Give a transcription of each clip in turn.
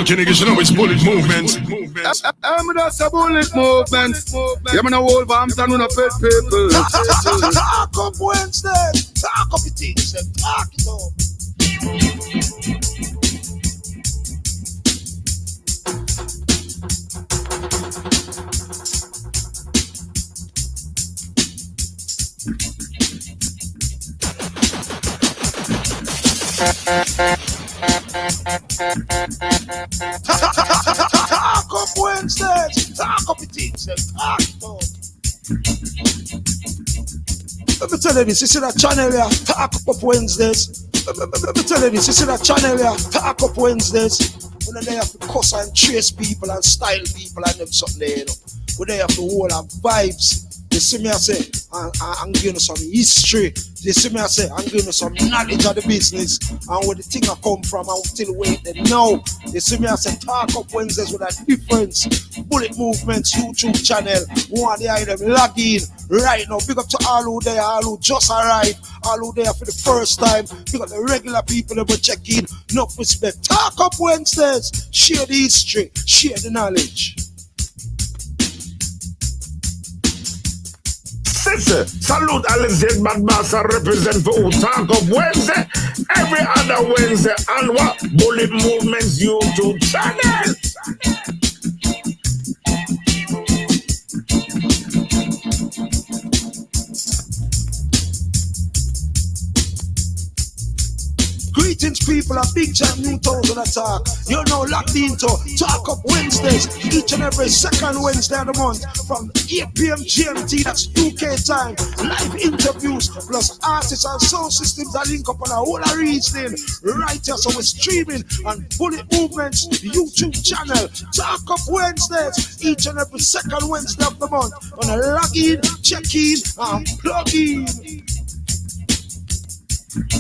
funky niggas, you know it's bullet movement. I'm just a bullet movement. Yeah, man, a Wolverhampton on a pet people. Talk up Wednesday. Talk up the things. Talk it up. Talk up Wednesday. Talk up the things. Talk it up. Let me tell you this, you see that channel here, Talk Up Wednesdays. Let me tell you this, you see that channel here, Talk Up Wednesdays. When they have to cuss and trace people and style people and them something there, you know. When they have to hold and vibes. You see me I say, I'm giving you some history. You see me I say, I'm giving you some knowledge of the business and where the thing I come from and till wait then now. You see me I say, Talk Up Wednesdays with a difference. Bullet Movements YouTube channel. One day them log in right now. Big up to all who there, all who just arrived, all who there for the first time. Big up the regular people that will check in. Enough respect. Talk Up Wednesdays. Share the history, share the knowledge. Salute Alex Bad Master represent for who Talk Up Wednesday every other Wednesday on what? Bullet Movements YouTube channel. Greetings people, a big time new thousand attack. You're now locked into Talk Up Wednesdays, each and every second Wednesday of the month from 8 p.m. GMT, that's UK time. Live interviews plus artists and sound systems that link up on a whole region. Right here, so we're streaming on Bullet Movements YouTube channel. Talk Up Wednesdays, each and every second Wednesday of the month. On a log in, check in, and plug in.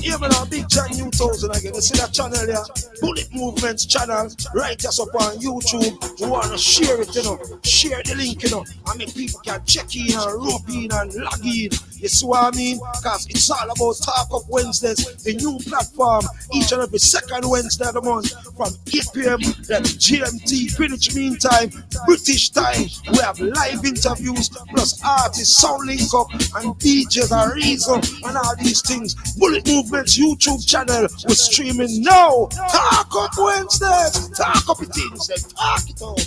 Yeah, man, a big John New 1000 again. You see that channel here? Bullet Movements channel. Right us up on YouTube. You want to share it, you know. Share the link, you know. I mean, people can check in and rope in and log in. You see what I mean? Because it's all about Talk Up Wednesdays, the new platform. Each and every second Wednesday of the month from 8 p.m. That's GMT, Greenwich Mean Time, British time. We have live interviews plus artists, sound link up, and DJs and reason and all these things. Bullet Movements YouTube channel. We're streaming now. Talk Up Wednesdays. Talk up the things. Talk it up.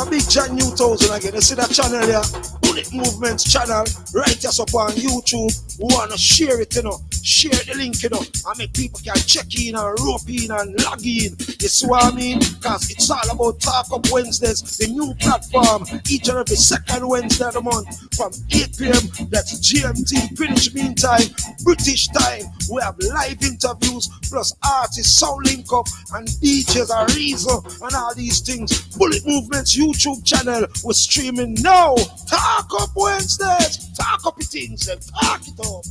Big John New 1000 again. You see that channel here? Bullet Movements channel. Right us up on YouTube. We want to share it, you know. Share the link, you know. And make people can check in and rope in and log in. You see what I mean? Because it's all about Talk Up Wednesdays, the new platform. Each and every second Wednesday of the month from 8 p.m. That's GMT, Greenwich Mean Time, British time. We have live interviews plus artists, sound link up, and DJs and reason and all these things. Bullet Movements YouTube channel. We're streaming now. Talk Up Wednesdays. Talk up the things and talk it up.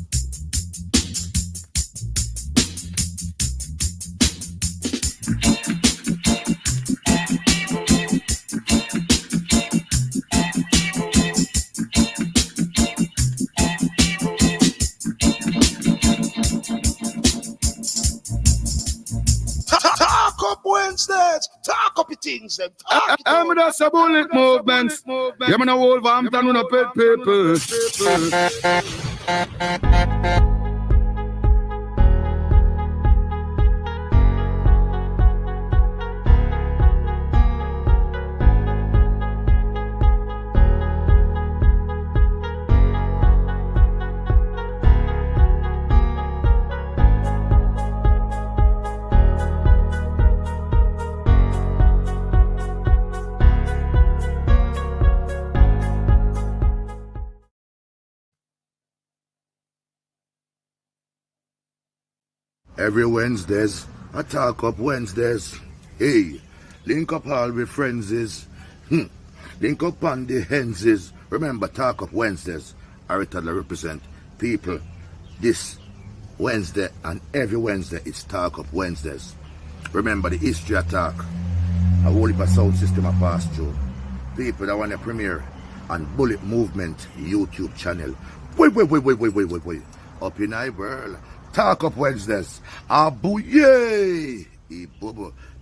Talk Up Wednesdays. Talk up the things and talk it up. I'm just a Bullet Movements. Yeah, man, a Wolverhampton on a pet people. Every Wednesdays, I talk up Wednesdays. Hey, link up all with friends is. Link up on the hens is. Remember, talk up Wednesdays. INT'L represent people. This Wednesday and every Wednesday, it's talk up Wednesdays. Remember the history attack. A whole heap of sound system I passed through. People that want to premiere on Bullet Movement YouTube channel. Wait. Up in I world. Talk up Wednesdays. Abouye.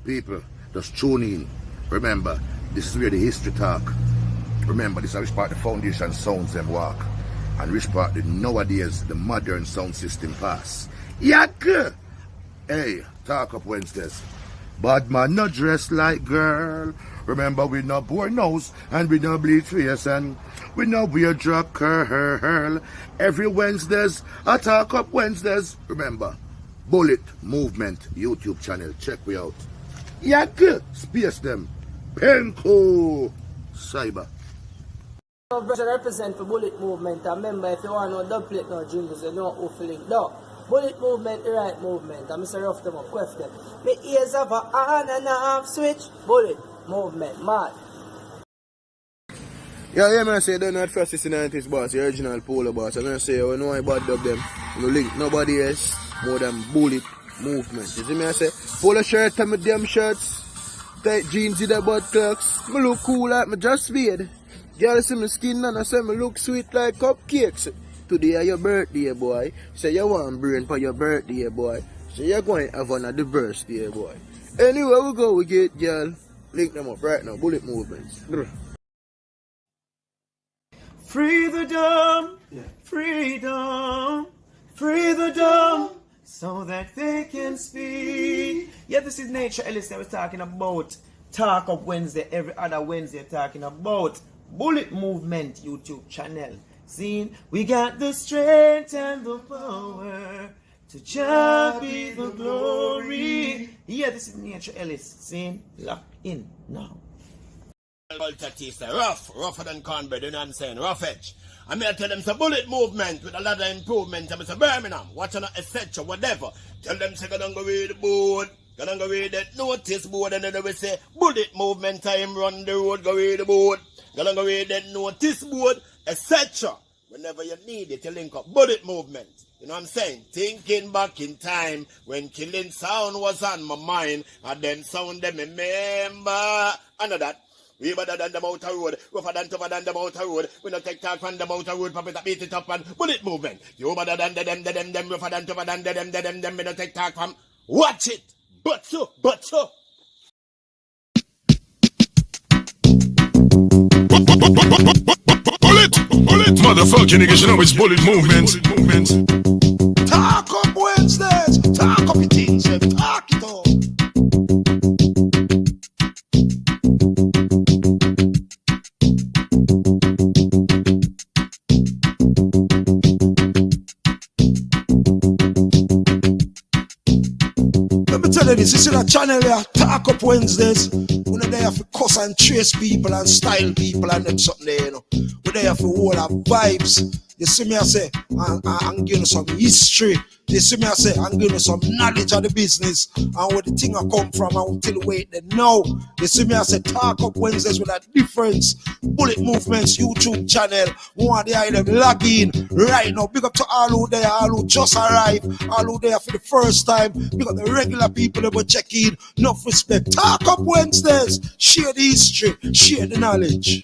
People, just tune in. Remember, this is where the history talk. Remember, this is which part the foundation sounds them walk. And which part the nowadays the modern sound system pass. Yak! Hey, talk up Wednesdays. Bad man not dressed like girl. Remember, we no bore nose and we no bleach face and we no wear drop curl. Every Wednesdays, I talk up Wednesdays. Remember, Bullet Movement YouTube channel. Check we out. Yak! Space them. Penko. Cyber. I represent for Bullet Movement. I remember if you want no dub plate, no jingles, you know who feeling. No. Bullet Movement, the right movement. I'm Mr. Rough them up, quest them. My ears have a on and off switch. Bullet Movement, mad. Yeah, man, I say they're not first 90s boss, the original polo boss. And I say, when I bad dub them, you link nobody else more than Bullet Movement. You see me, I say, polo shirt and my damn shirts, tight jeans with the butt clocks. Me look cool like me just made. Girl see me skin and I say me look sweet like cupcakes. Today your birthday, boy. Say you want brain for your birthday, boy. So you're going to have another birthday, boy. Anyway, we go, we get, girl. Link them up right now, Bullet Movements. Free the dumb, freedom, free the dumb, so that they can speak. Yeah, this is Nature Ellis that was talking about Talk Up Wednesday, every other Wednesday talking about Bullet Movement YouTube channel. See, we got the strength and the power to just be the glory. Yeah, this is Nature Ellis. See, lock in now. Rougher than cornbread, you know what I'm saying? Rough edge. I mean, I tell them it's a Bullet Movement with a lot of improvement. I'm saying Birmingham, watching a etc. whatever. Tell them say, go down go read the board. Go down go read that notice board. And then they will say, Bullet Movement time run the road, go read the board. Go down go read that notice board, etc. Whenever you need it, you link up Bullet Movement. You know what I'm saying? Thinking back in time when killing sound was on my mind. And then sound them remember. I know that. We better than the motor road, rougher than tougher than the motor road. We don't take talk from the motor road, pop it up, beat it up and Bullet Movement. You better than them, rougher than tougher than them. We don't take talk from. Watch it, but so. Bullet, motherfucking niggas, you know it's Bullet Movement. Talk up Wednesdays. Talk up your things. Talk it all. This is that channel here, Talk Up Wednesdays. We're not there for cuss and trace people and style people and them something there, you know. We're there for all our vibes. You see me, I say, I'm giving you some history. You see me, I say, I'm giving you some knowledge of the business and where the thing I come from and till wait they know. You see me, I say, Talk Up Wednesdays with a difference. Bullet Movements YouTube channel. We want the item log in right now. Big up to all who there, all who just arrived, all who there for the first time. Big up the regular people that will check in. Enough respect. Talk Up Wednesdays. Share the history, share the knowledge.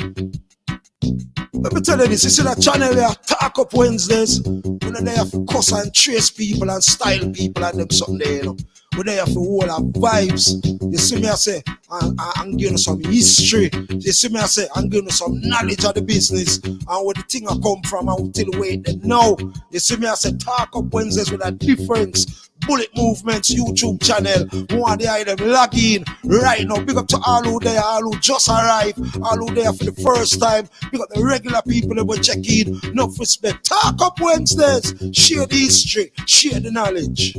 Let me tell you this, you see that channel here, Talk Up Wednesdays. We're not there for cuss and trace people and style people and them something there, you know. We're there for all our vibes. You see me, I say, I'm giving you some history. You see me, I say, I'm giving you some knowledge of the business and where the thing I come from and till wait they know. You see me, I say, Talk Up Wednesdays with a difference. Bullet Movements YouTube channel. We want the item log in right now. Big up to all who there, all who just arrived, all who there for the first time. Big up the regular people that will check in. Enough respect. Talk Up Wednesdays. Share the history, share the knowledge.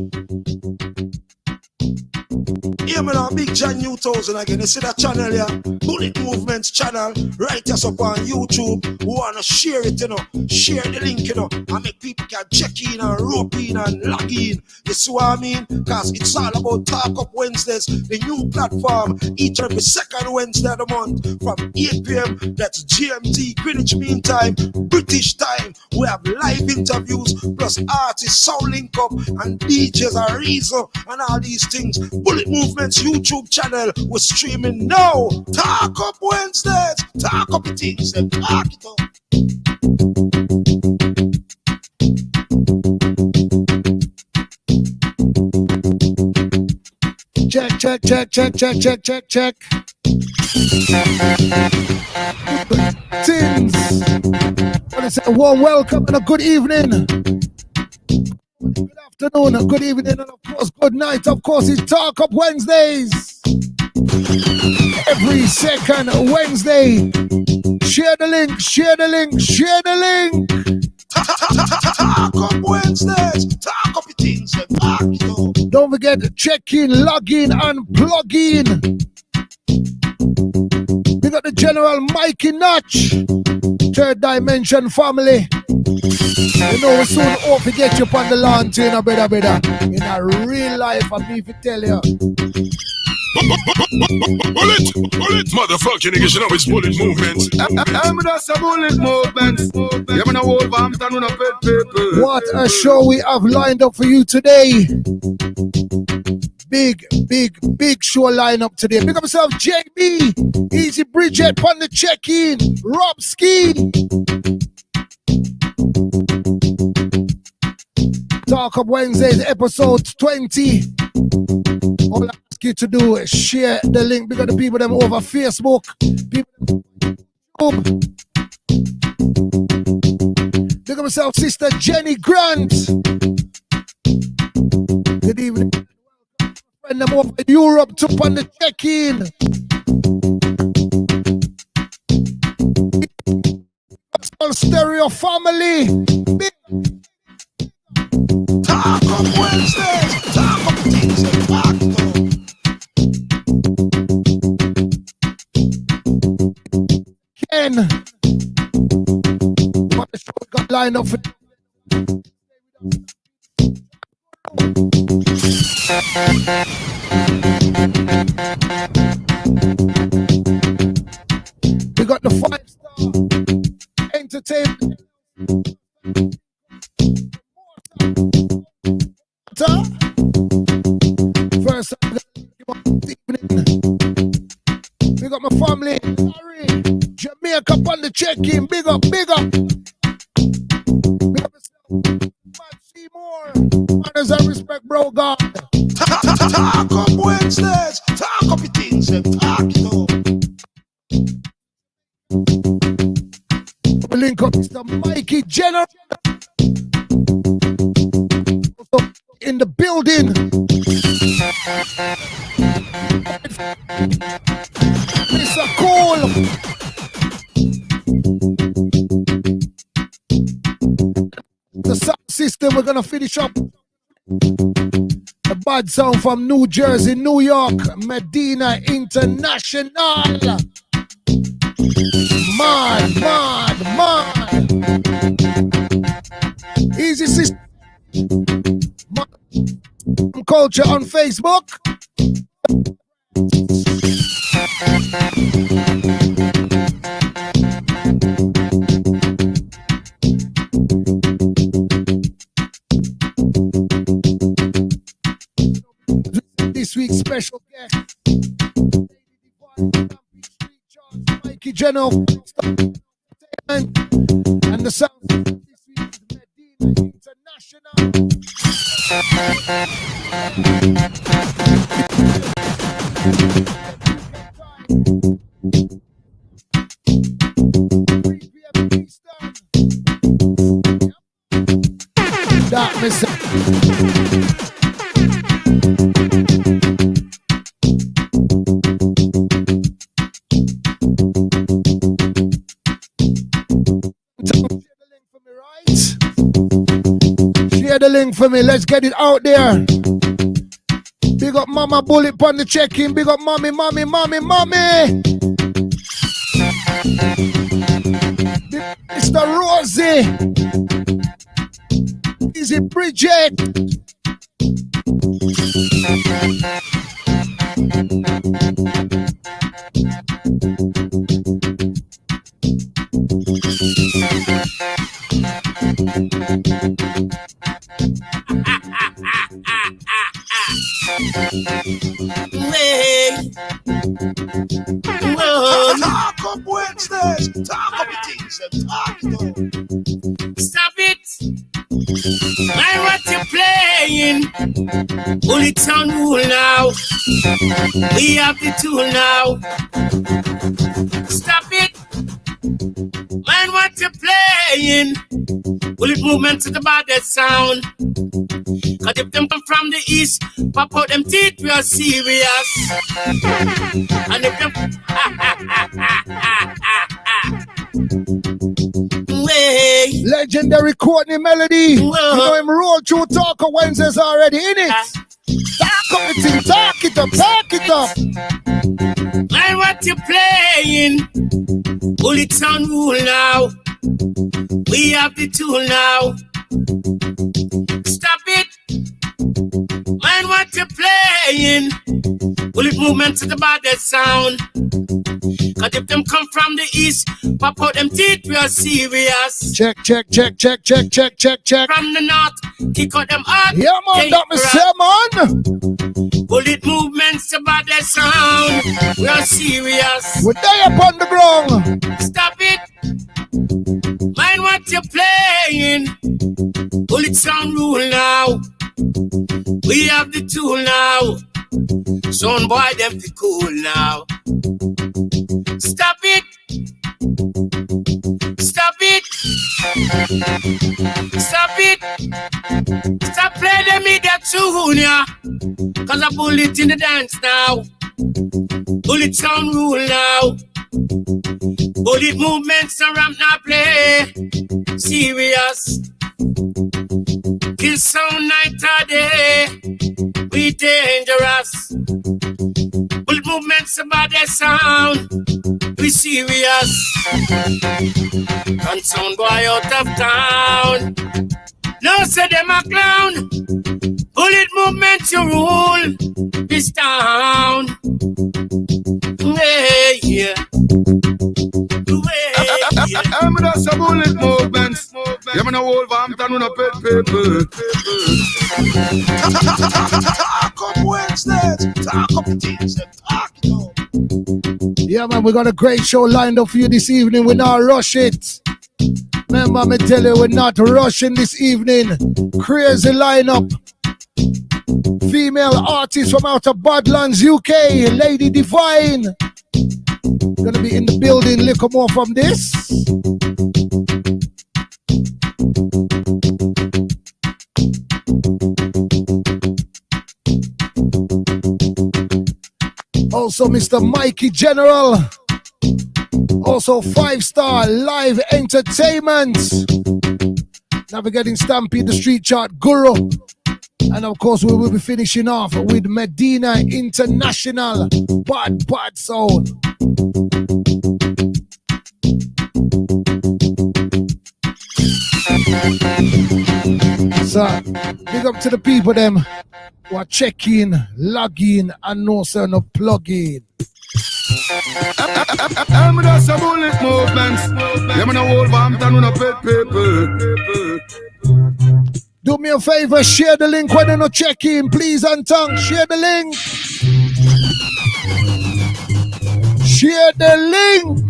Yeah, man, Big John 2000 again. You see that channel here? Bullet Movements channel. Write us up on YouTube. We wanna share it, you know. Share the link, you know. And make people can check in and rope in and log in. You see what I mean? Cause it's all about Talk Up Wednesdays, the new platform. Each and every second Wednesday of the month from 8 p.m. That's GMT, Greenwich Mean Time, British time. We have live interviews plus artists, sound link up, and DJs are Reason and all these things. Bullet Movements YouTube channel. We're streaming now. Talk Up Wednesdays. Talk up the things and talk it up. Check. Things. I want to say a warm welcome and a good evening. Good afternoon, a good evening, and of course, good night. Of course, it's Talk Up Wednesdays. Every second Wednesday. Share the link. Talk Up Wednesdays. Talk up the things and talk it up. Don't forget to check in, log in, and plug in. We got the General Mikey Notch, Third Dimension family. You know we soon hope to get you up on the lawn too, you know, brother. In a real life, I mean to tell you. Bullet, motherfucking niggas, you know it's Bullet Movement. I'm just a Bullet Movement. Yeah, man, Wolverhampton, no pet people. What a show we have lined up for you today. Big show lineup today. Pick up yourself, JB, Easy Bridget, on the check-in, Rob Ski. Talk Up Wednesdays, episode 20. All I ask you to do is share the link. We got the people them over Facebook. People YouTube. Pick up yourself, Sister Jenny Grant. Good evening. Friend them over in Europe to on the check-in. Stereo family. Talk Up Wednesdays. Talk up the things and talk it up. Ken. What the show got lined up for? We got the 5-star entertainment. First, we got my family, Larry, Jamaica on the check-in. Big up. Big up myself, Matt Seymour. Manners and respect, bro, God. Talk Up Wednesdays. Talk up the things and talk it up. We link up Mr. Mikey Jenner in the building. Mr. Cole. The sound system, we're gonna finish up. The bad sound from New Jersey, New York, Medina International. Mad. Easy system. Culture on Facebook. This week's special guest, Mikey Jenner, and the sound this week is Medina International. That Mr. Share the link for me. Let's get it out there. Big up Mama Bullet on the check-in. Big up Mommy. Mr. Rosie. Easy Bridget. Talk up Wednesdays. Talk up the things and talk it up. Stop it! Mind what you're playing. Only town rule now. We have the tool now. Stop it! Mind what you're playing. Bullet movement to the baddest sound. Cause if them come from the east, pop out them teeth, we are serious. And if them Legendary Courtney Melody. You know him roll through Talk of Wednesdays already, innit? Talk up the thing, talk it up. Mind what you're playing. Bullet sound rule now. We have the tool now. Stop it. Mind what you're playing. Bullet movement to the baddest sound. Cause if them come from the east, pop out them teeth, we are serious. Check. From the north, kick out them hard. Yeah, man, that me say, man. Bullet movements to baddest sound. We are serious. We're there upon the ground. Stop it. Mind what you're playing. Bullet sound rule now. We have the tool now. Son boy, them be cool now. Stop it. Stop it. Stop it. Stop playing them with that tune, yeah. Cause I bullet in the dance now. Bullet sound rule now. Bullet movements and ramp now play. Serious. Kill sound night or day. We dangerous. Bullet movements about their sound. We serious. And sound boy out of town. No say them a clown. Bullet movements you rule this town. Hey, yeah. I'm just a bullet movements. I'm in a Wolverhampton with a pet people. Talk up Wednesdays. Talk up the things and talk it up. Yeah, man, we got a great show lined up for you this evening. We're not rush it. Remember, me tell you, we're not rushing this evening. Crazy lineup. Female artist from out of Badlands, UK, Lady Dee Vyne. Gonna be in the building. Little more from this. Also, Mr. Mikey General. Also, 5-Star Live Entertainment. Navigating Stampede, the street chart guru. And of course, we will be finishing off with Medina International. Bad sound. So, big up to the people them who are checking, logging, and no sir, no plugging. I'm just a bullet movements. I'm in a Wolverhampton with a pet people. Do me a favor, share the link when you're not checking, please, and tongue. Share the link. Share the link.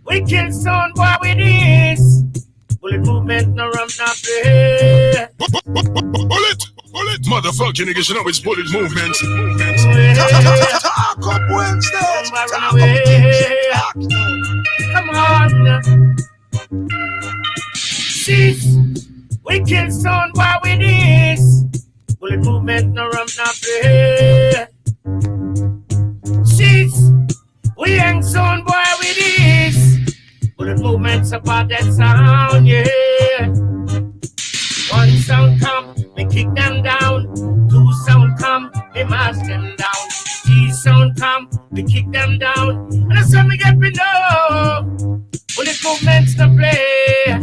We kill sound boy with this. Bullet movement, no rum, no play. Bullet, motherfucking niggas, you know it's bullet movement. Talk up Wednesdays. Talk up things. Come on. Cease. We kill sound while we this. Bullet movement, no rum, no play. Cease. We hang sound while we this. Bullet movement's about that sound, yeah. One sound come, we kick them down. Two sound come, we mash them down. Three sound come, we kick them down. And that's when we get me know. Bullet movements to play.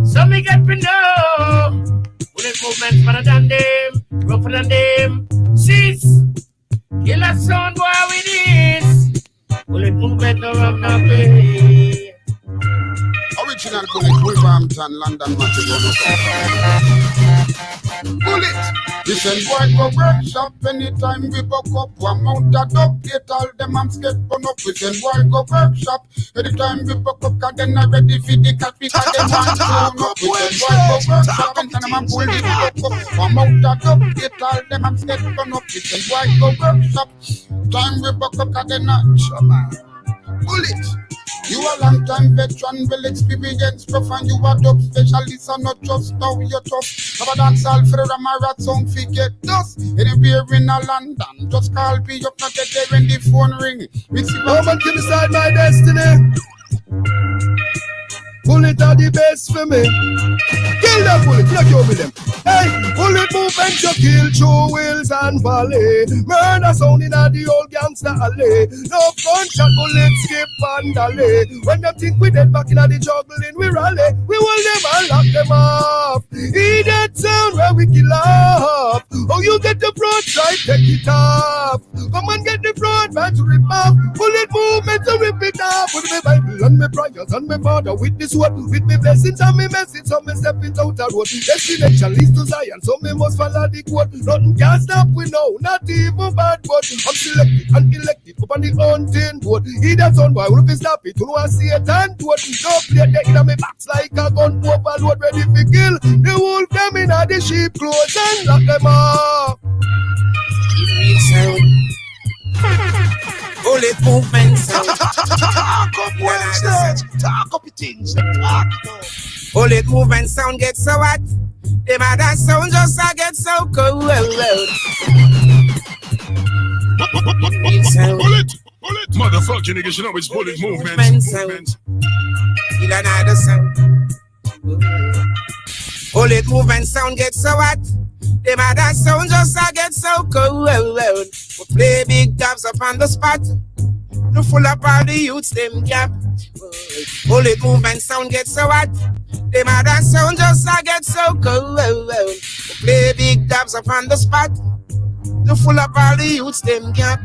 So me get me know. Bullet movements better than them, rougher than them. Sheets, kill a sound boy with this. Bullet movement no rough no play. Original Bullet, Wolverhampton, London, Manchester. Bullet! Listen, boy, go workshop anytime we buck up. One mount a dub, get all them arms get burn up. Listen, boy, go workshop anytime we buck up. Cause then I ready for the cat because them hands blown up. Listen, boy, go workshop anytime I'm pull it buck up. One mount a dub, get all them arms get burn up. Listen, boy, go workshop time we buck up. Cause then I Bullet! You a long time veteran, well experienced, prof, and you a dub specialist, and not just now you're tough. Have a dance all for a marathon, forget dust. Anywhere in a London, just call me up, not get there when the phone ring. No man can decide my destiny. Bullet are the best for me. Kill them bullet, you kill me them. Hey, bullet movement you kill through hills and valley. Murder sound in the old gangster alley. No gunshot bullet skip and alley. When them think we dead back in the juggling we rally. We will them and lock them off. Hear that sound where we kill off. Oh, you get the broadside, take it off. Come and get the front man to rip off. Bullet movement to rip it off. With me Bible and me prayers and me father with this word. With me blessings and me message, so me stepping out the road. Destination leads to Zion, so me must follow the code. Nothing can stop we know, not even bad word. I'm selected and elected up on the hunting board. He that's on why will be stop it. You know I see it and do it. No play the in me box like a gun overload ready to kill. The wolf them in the sheep clothes and lock them up. Bullet movement sound. Talk up Wednesdays. Talk up things. Talk. Bullet movement sound get so hot. The other sound just get so cold. Bullet, motherfucking niggas, you know it's bullet movement. Sound. Kill another sound. Bullet movement sound get so hot. The other sound just get so cold. We play big dabs up on the spot. To full up all the youths them gap. Bullet movement sound get so hot. The other sound just get so cold. We play big dabs up on the spot. To full up all the youths them gap.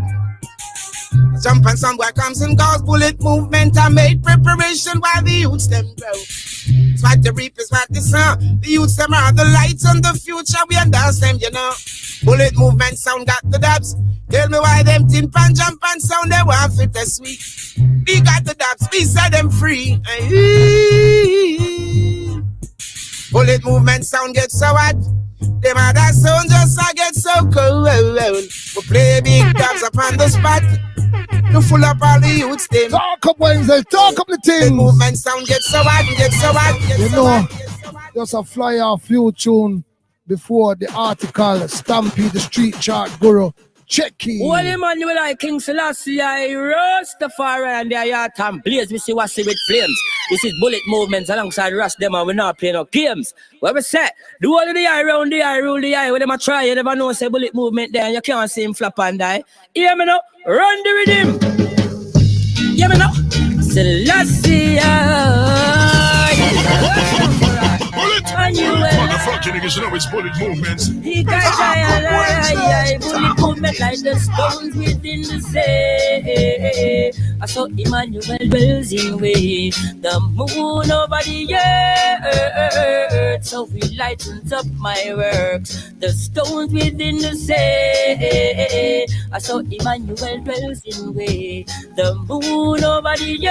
Jump and some boy comes and goes. Bullet movement I made preparation while the youths them grow. What the reap is what the sun. The youths them are the lights on the future. We endorse them, you know. Bullet movement sound got the dabs. Tell me why them tin pan jump and sound they want fit as sweet. We got the dabs, we set them free. Bullet movement sound get so hot. Them other sound just get so cold. We play big dabs upon the spot. To full up all the youths them. Talk up Wednesday, talk up the things. The movement sound get so hot, get so hot, get You so know, hot, get so hot. just a fly off few tune before the article Stampede the Street Chart Guru. Check it. Well, Emmanuel, like King Selassie, I Rastafari and the Ayat and Blaze, we see what's with flames. This is bullet movements alongside Rust, them and we're not playing no games. What we say? Do all of the eye round the eye, rule the eye. When them a try, you never know say bullet movement there and you can't see him flap and die. Hear me now? Run the rhythm. Hear me now? Selassie, Bullet, motherfucking niggas, you know it's bullet movements. he got bullet movement like the stones within the sea. I saw Emmanuel dwells in way. The moon over the earth, so we lightened up my works. The stones within the sea. I saw Emmanuel dwells in way. The moon over the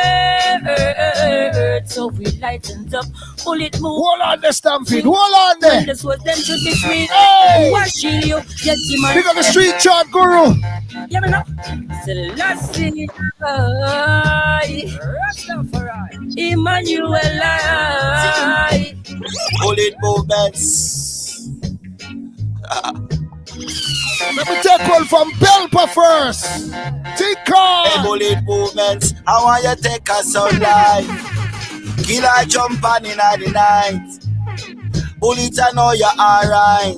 earth, so so we lightened up. Bullet move. Hold on the Stampede. Hold on there. This was them to be free. Hey! Watching you, get the man. Pick up the street chart, Guru. Yeah, man. Selassie, Emmanuel, Bullet movements. Let me take one from Belpa first. Take on. Hey, bullet movements. I want you to take us out live. Killer jump on in the night. Bullet, I know you're alright.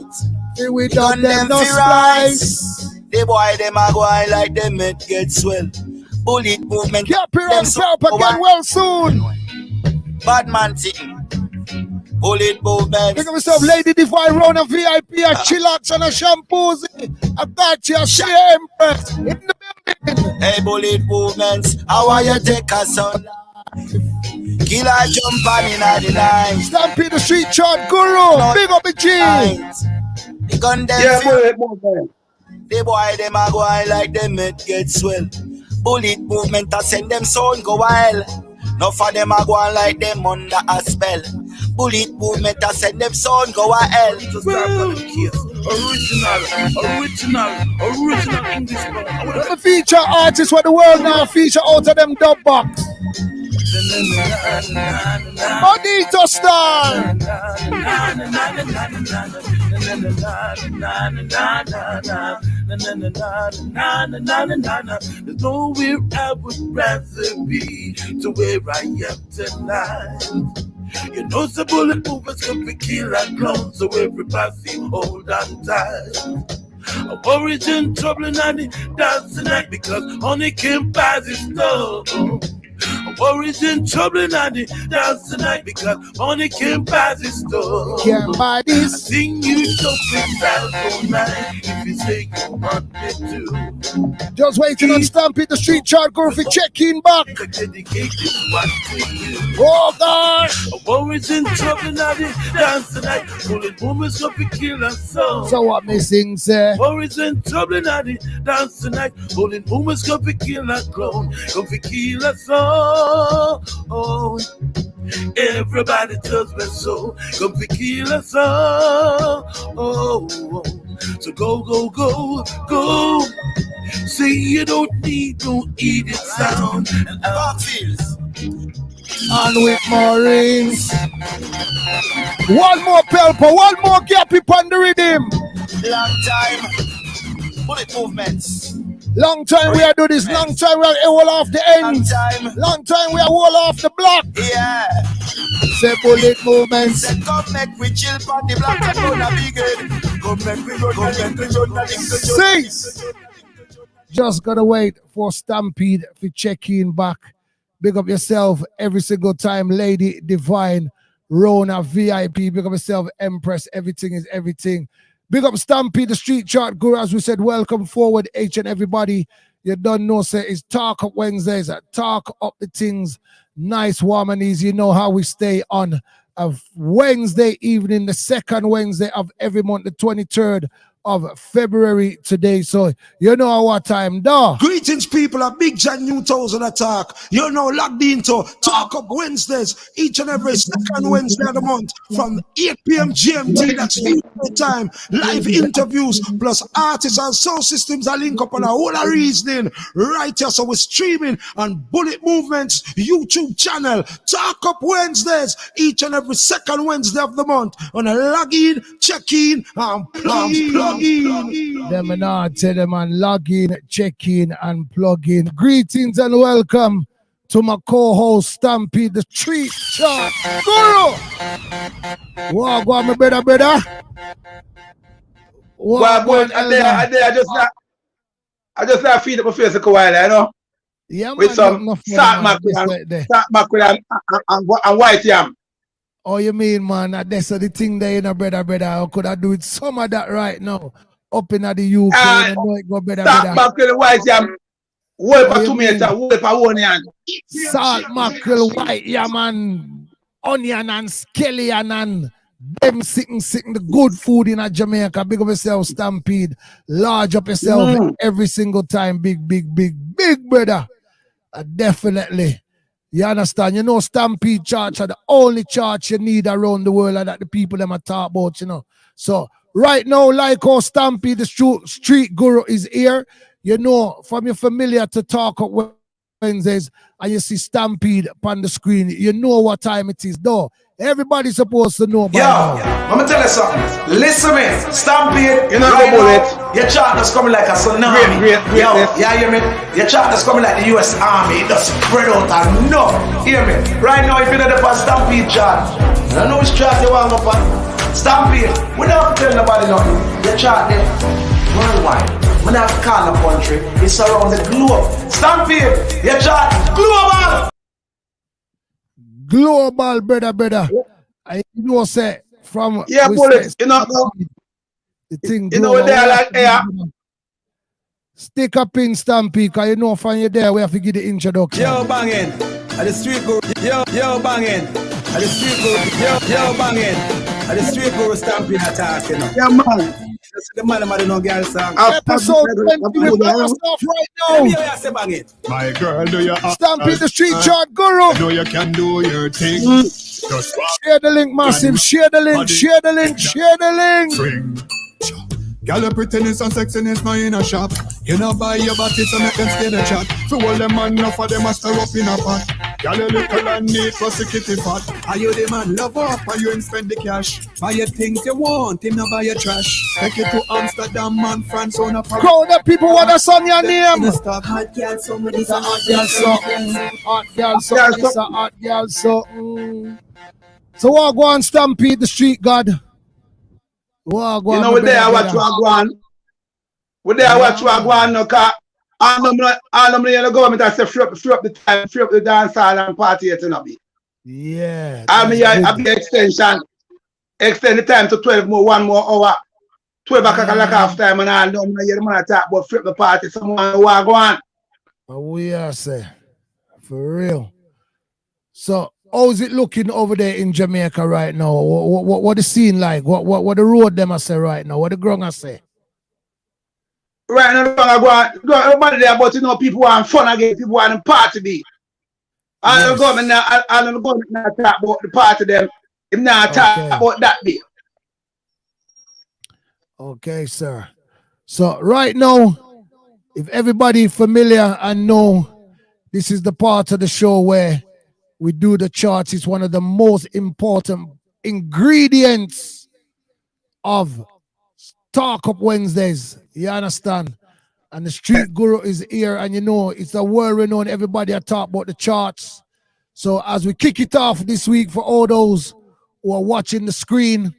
Here we done them no splice. The boy, them are going like them it get swell. Bullet movement. Get here and Belpa get well soon. Bad man sitting. Bullet movement. Pick up yourself, Lady Dee Vyne, round a VIP, a chillax and a shampoos. I got you, a Empress in the building. Hey, bullet movements. I want you to take us out. Killer jump on in the night. Stampede the street chart, Guru. Big up the G. The gun them. Yeah, bullet movement. The boy, them are going like them it get swell. Bullet movement, I send them sound go wild. No for them are going like them under a spell. Bullet movement, I send them sound go wild. Original English. Let me feature artists for the world now. Feature out of them dub box. Bonito style. There's nowhere I would rather be to where I am tonight. You know the bullet movers come to kill and clown, so everybody hold on tight. I'm worried in trouble and I dance tonight because honey can't buy this stuff. I'm worried in trouble and I dance tonight because money can't buy this stuff. Can't buy this. I sing you something out all night if you say you want me to. Just waiting on Stampede the street chart, Guru for checking back. Oh God. I'm worried in trouble and I dance tonight. Bullet woman's gonna be kill and so. So what me sing say? Worries in trouble and I dance tonight. Bullet woman's gonna be kill and clown. Gonna be kill and so. Oh, everybody tells me so. Come to kill us all. Oh, so go, go, go, go. Say you don't need no idiot sound. And Boxfields. And with more rings. One more Pelpa, one more gap on the rhythm. Long time. Bullet movements. Long time we are do this, long time we are all off the end. Long time we are all off the block. Yeah. Say bullet movements. Say come make we chill on the block and gonna be good. Come make we run. Six. Just gotta wait for Stampede for check-in back. Big up yourself every single time, Lady Dee Vyne, Rona VIP. Big up yourself, Empress. Everything is everything. Big up Stampede, the street chart Guru. As we said, welcome forward, each and everybody. You don't know, say it's Talk Up Wednesdays. Talk up the things, nice, warm and easy. You know how we stay on a Wednesday evening, the second Wednesday of every month, the 23rd of February today. So you know our time, duh. Greetings, people. A big John New 1000 attack. You know, locked into Talk Up Wednesdays, each and every second Wednesday of the month from 8 p.m. GMT. That's the time. Live interviews plus artists and sound systems are link up on a whole of reasoning right here. So we're streaming on Bullet Movements YouTube channel. Talk Up Wednesdays, each and every second Wednesday of the month. On a log in, check in, and plug in. Them and I tell them and log in, check in, and plug in. Greetings and welcome to my co-host Stampede, the street chart Guru. Wow, go on, my brother. Well, boy, I just not feed up my face a while, you know. Yeah, with some salt mackerel and white yam. Oh, you mean, man, that's the thing there, you know, brother. I could have do with some of that right now. Up in the UK, you know it go better. Salt mackerel, white yam, whole for tomato, whole for onion. Salt mackerel, white yam, and onion and scallion and them sitting the good food in Jamaica. Big up yourself, Stampede. Large up yourself every single time. Big, brother. Definitely. You understand? You know, Stampede Church are the only church you need around the world, and that the people them are talk about, you know. So right now, like how Stampede, the street guru is here, you know, from your familiar to Talk Up Wednesdays, and you see Stampede upon the screen, you know what time it is, though. Everybody's supposed to know by now. Let me tell you something. Listen me, Stampede. You know right the bullet. now, your chart is coming like a tsunami. Great. Yo, yeah, hear me? Your chart is coming like the US Army. It just spread out and no. Hear me? Right now, if you're the first Stampede chart, I know which chart you want to put. Stampede, we don't have to tell nobody nothing. Your chart there, worldwide. We don't have to call the country. It's around the globe. Stampede, your chart, global. Global, brother. I know, say, from... Yeah, bullet. You know, the thing you know what they are like here. Stick up in Stampede, because you know from you there, we have to give the introduction. Yo, banging. At the street go. Yo, banging. At the street go. Yo, banging. At the street go, Stampede attack, you know. Yeah, man. That's the man of no girl song. Episode 20 with our stuff right now. My girl, do you Stampede the street chart guru. know you can do your thing? Just Share the link, massive. Share the link. Share the link. Share the link. swing. Girl, your prettiness and sexiness not in a shop. You know buy your body so make them stay the chat. For all them man, enough of them a stir up in a pot. Girl, you little and neat plus the kitty fat. Are you the man love up? Are you in spend the cash? Buy your things you want, him not buy your trash. Take it to Amsterdam, man, France on a park. Crowd of people want to song your name. Hot girl, somebody It's a hot girl, so hot girl, so it's a hot girl, so. So what go on Stampede the street god? What go on? You know, we're there, watch what go on. We're there, watch what go on, no car. All them in the government has to free up the dance hall and party here tonight. Yeah. I mean, I be extend the time to 12 more, 1 more hour. 12 o'clock like half time and all. No, I'm hear the man talk about free up the party. Someone who go on. We are say for real. So how's it looking over there in Jamaica right now? What the scene like? What the road them I say right now? What the ground I say? Right now, go on, everybody there, but you know, people want fun again, people want to party be. And the government now, talk about the party them. If not talk about that be. Okay, sir. So right now, if everybody familiar and know, this is the part of the show where we do the charts. It's one of the most important ingredients of Talk Up Wednesdays. You understand? And the street guru is here, and you know it's a world renowned. Everybody are talk about the charts. So as we kick it off this week for all those who are watching the screen,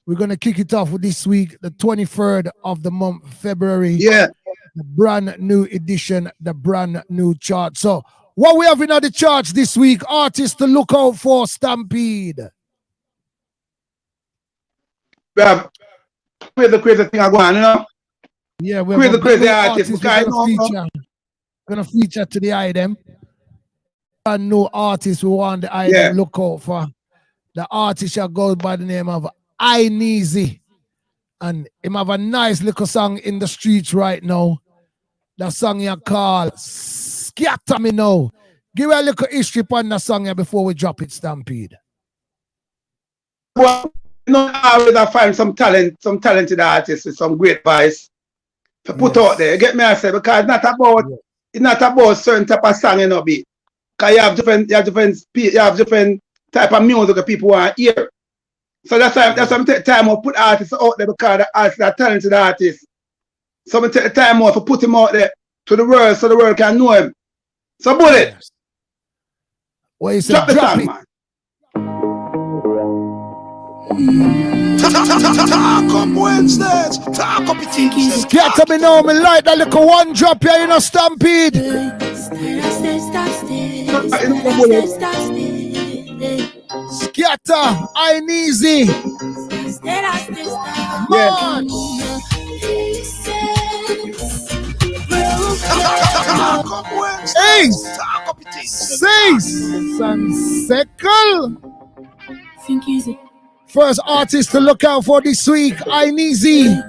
we're gonna kick it off with this week, the 23rd of the month, February. Yeah. The brand new edition, the brand new chart. So what we have in the charts this week, artists to look out for, Stampede. We have crazy thing going on, you know? Yeah, we're crazy artists. Gonna feature to the item. And no artist we want the item look out for. The artist shall go by the name of INT'L, and him have a nice little song in the streets right now. The song you call Scatter Me Now. Give a little history on the song here before we drop it, Stampede. Well, you know, I always find some talented artists with some great voice to put out there. You get me, I say, because it's not about certain type of song, you know, be. Because you have different type of music that people want to hear. So that's why I take time to put artists out there, because the artists are talented artists. So I take the time out to put him out there to the world so the world can know him. So Bullet. What you say? Drop the song, man. Talk Up Wednesdays. Talk Up it. Scatter Me Now. Me like that little one drop here, you know, Stampede. Scatter, INT'L. Come on. Talk Up Wednesdays. Talk Up it. Sunsettle. Think easy. First artist to look out for this week, INT'L.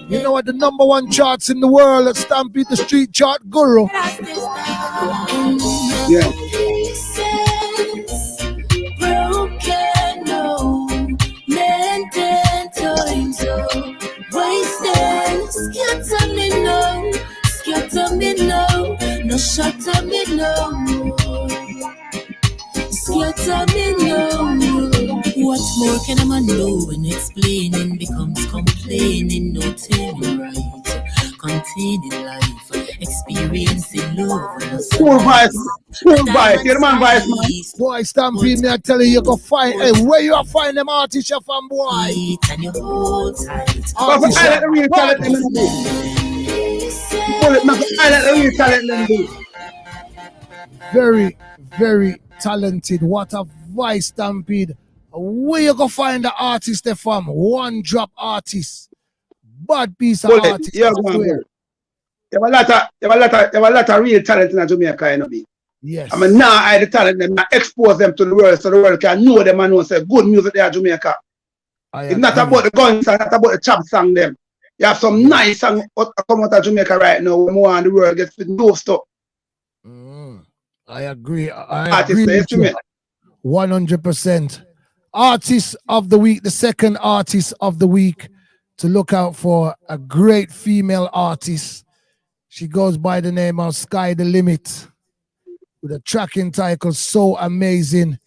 You know what? The #1 charts in the world at Stampede, the street chart guru. Yeah. Scatter me now, no shatter me now. Scatter me now. What more can a man do when explaining becomes complaining? No telling right, containing life, experiencing love. Cool vice, your man vice, man. Boy, Stampede, me I tell you, you go find. Hey, where you find them artists you from, boy? And you hold tight. But I let the real talent them do. Very, very talented. What a voice, Stampede. Where you go find the artist they from? One drop artist. Bad piece of artist. Yeah, you have a lot of real talent in Jamaica, you know me. Yes. I mean, now I the talent them, I expose them to the world so the world can know them and know say good music there in Jamaica. It's not about the guns, it's not about the chop song them. You have some nice songs come out of Jamaica right now where more and the world gets with no stuff. I agree. I agree with you. 100%. Artist of the week, the second artist of the week to look out for, a great female artist. She goes by the name of Sky the Limit with a tracking title So Amazing.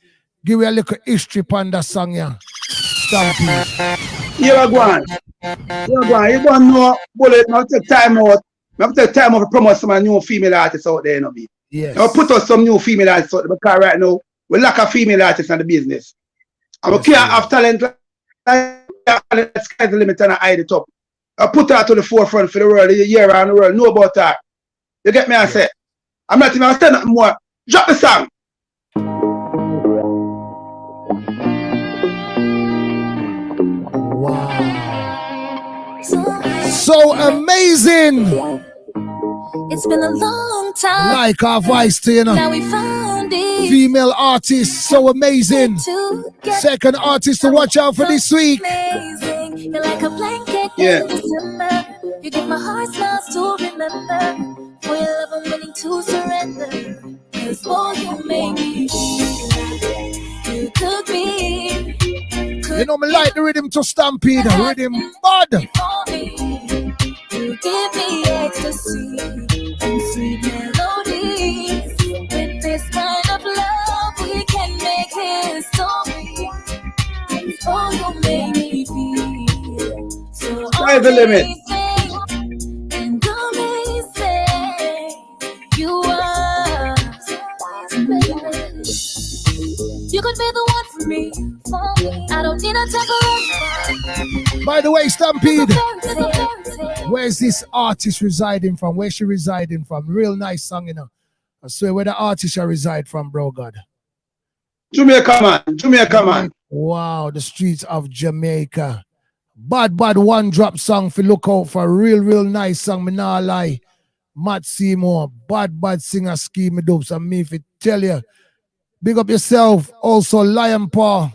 Give me a little history on that song, yeah. Stampede. You're going. You don't know, Bullet. Now take time out. Now take time out to promote some new female artists out there, you know me. Yes. Now put us some new female artists out there because right now we lack a female artist in the business. And we can't have talent like Sky's the Limit and hide it up. I put her to the forefront for the world, the year around the world, know about her. You get me? I say, I'm not even saying nothing more. Drop the song. Wow. So amazing. It's been a long time. Like our voice to you know. Now we found it. Female artist, so amazing. Second artist to watch out for this week. Amazing. You're like a blanket. Yeah. You give my heart smiles to remember. For your love I'm willing to surrender. Cause boy you made me feel. You could be. You know me like the rhythm to Stampede. Rhythm bad. You give me ecstasy and sweet melodies. With this kind of love, we can make history. Oh, you make me feel so Sky's the limit. And amazing. You are. You could be the one for me. I don't need a temporary. By the way, Stampede, where's this artist residing from? Where's she residing from? Real nice song, you know. I swear, where the artist shall reside from, bro, God. Jamaica, man. Jamaica, man. Wow, the streets of Jamaica. Bad one drop song for look out for. Real nice song, me nah lie. Matt Seymour, bad singer, scheme dopes, and me if it tell you. Big up yourself. Also, Lion Paw.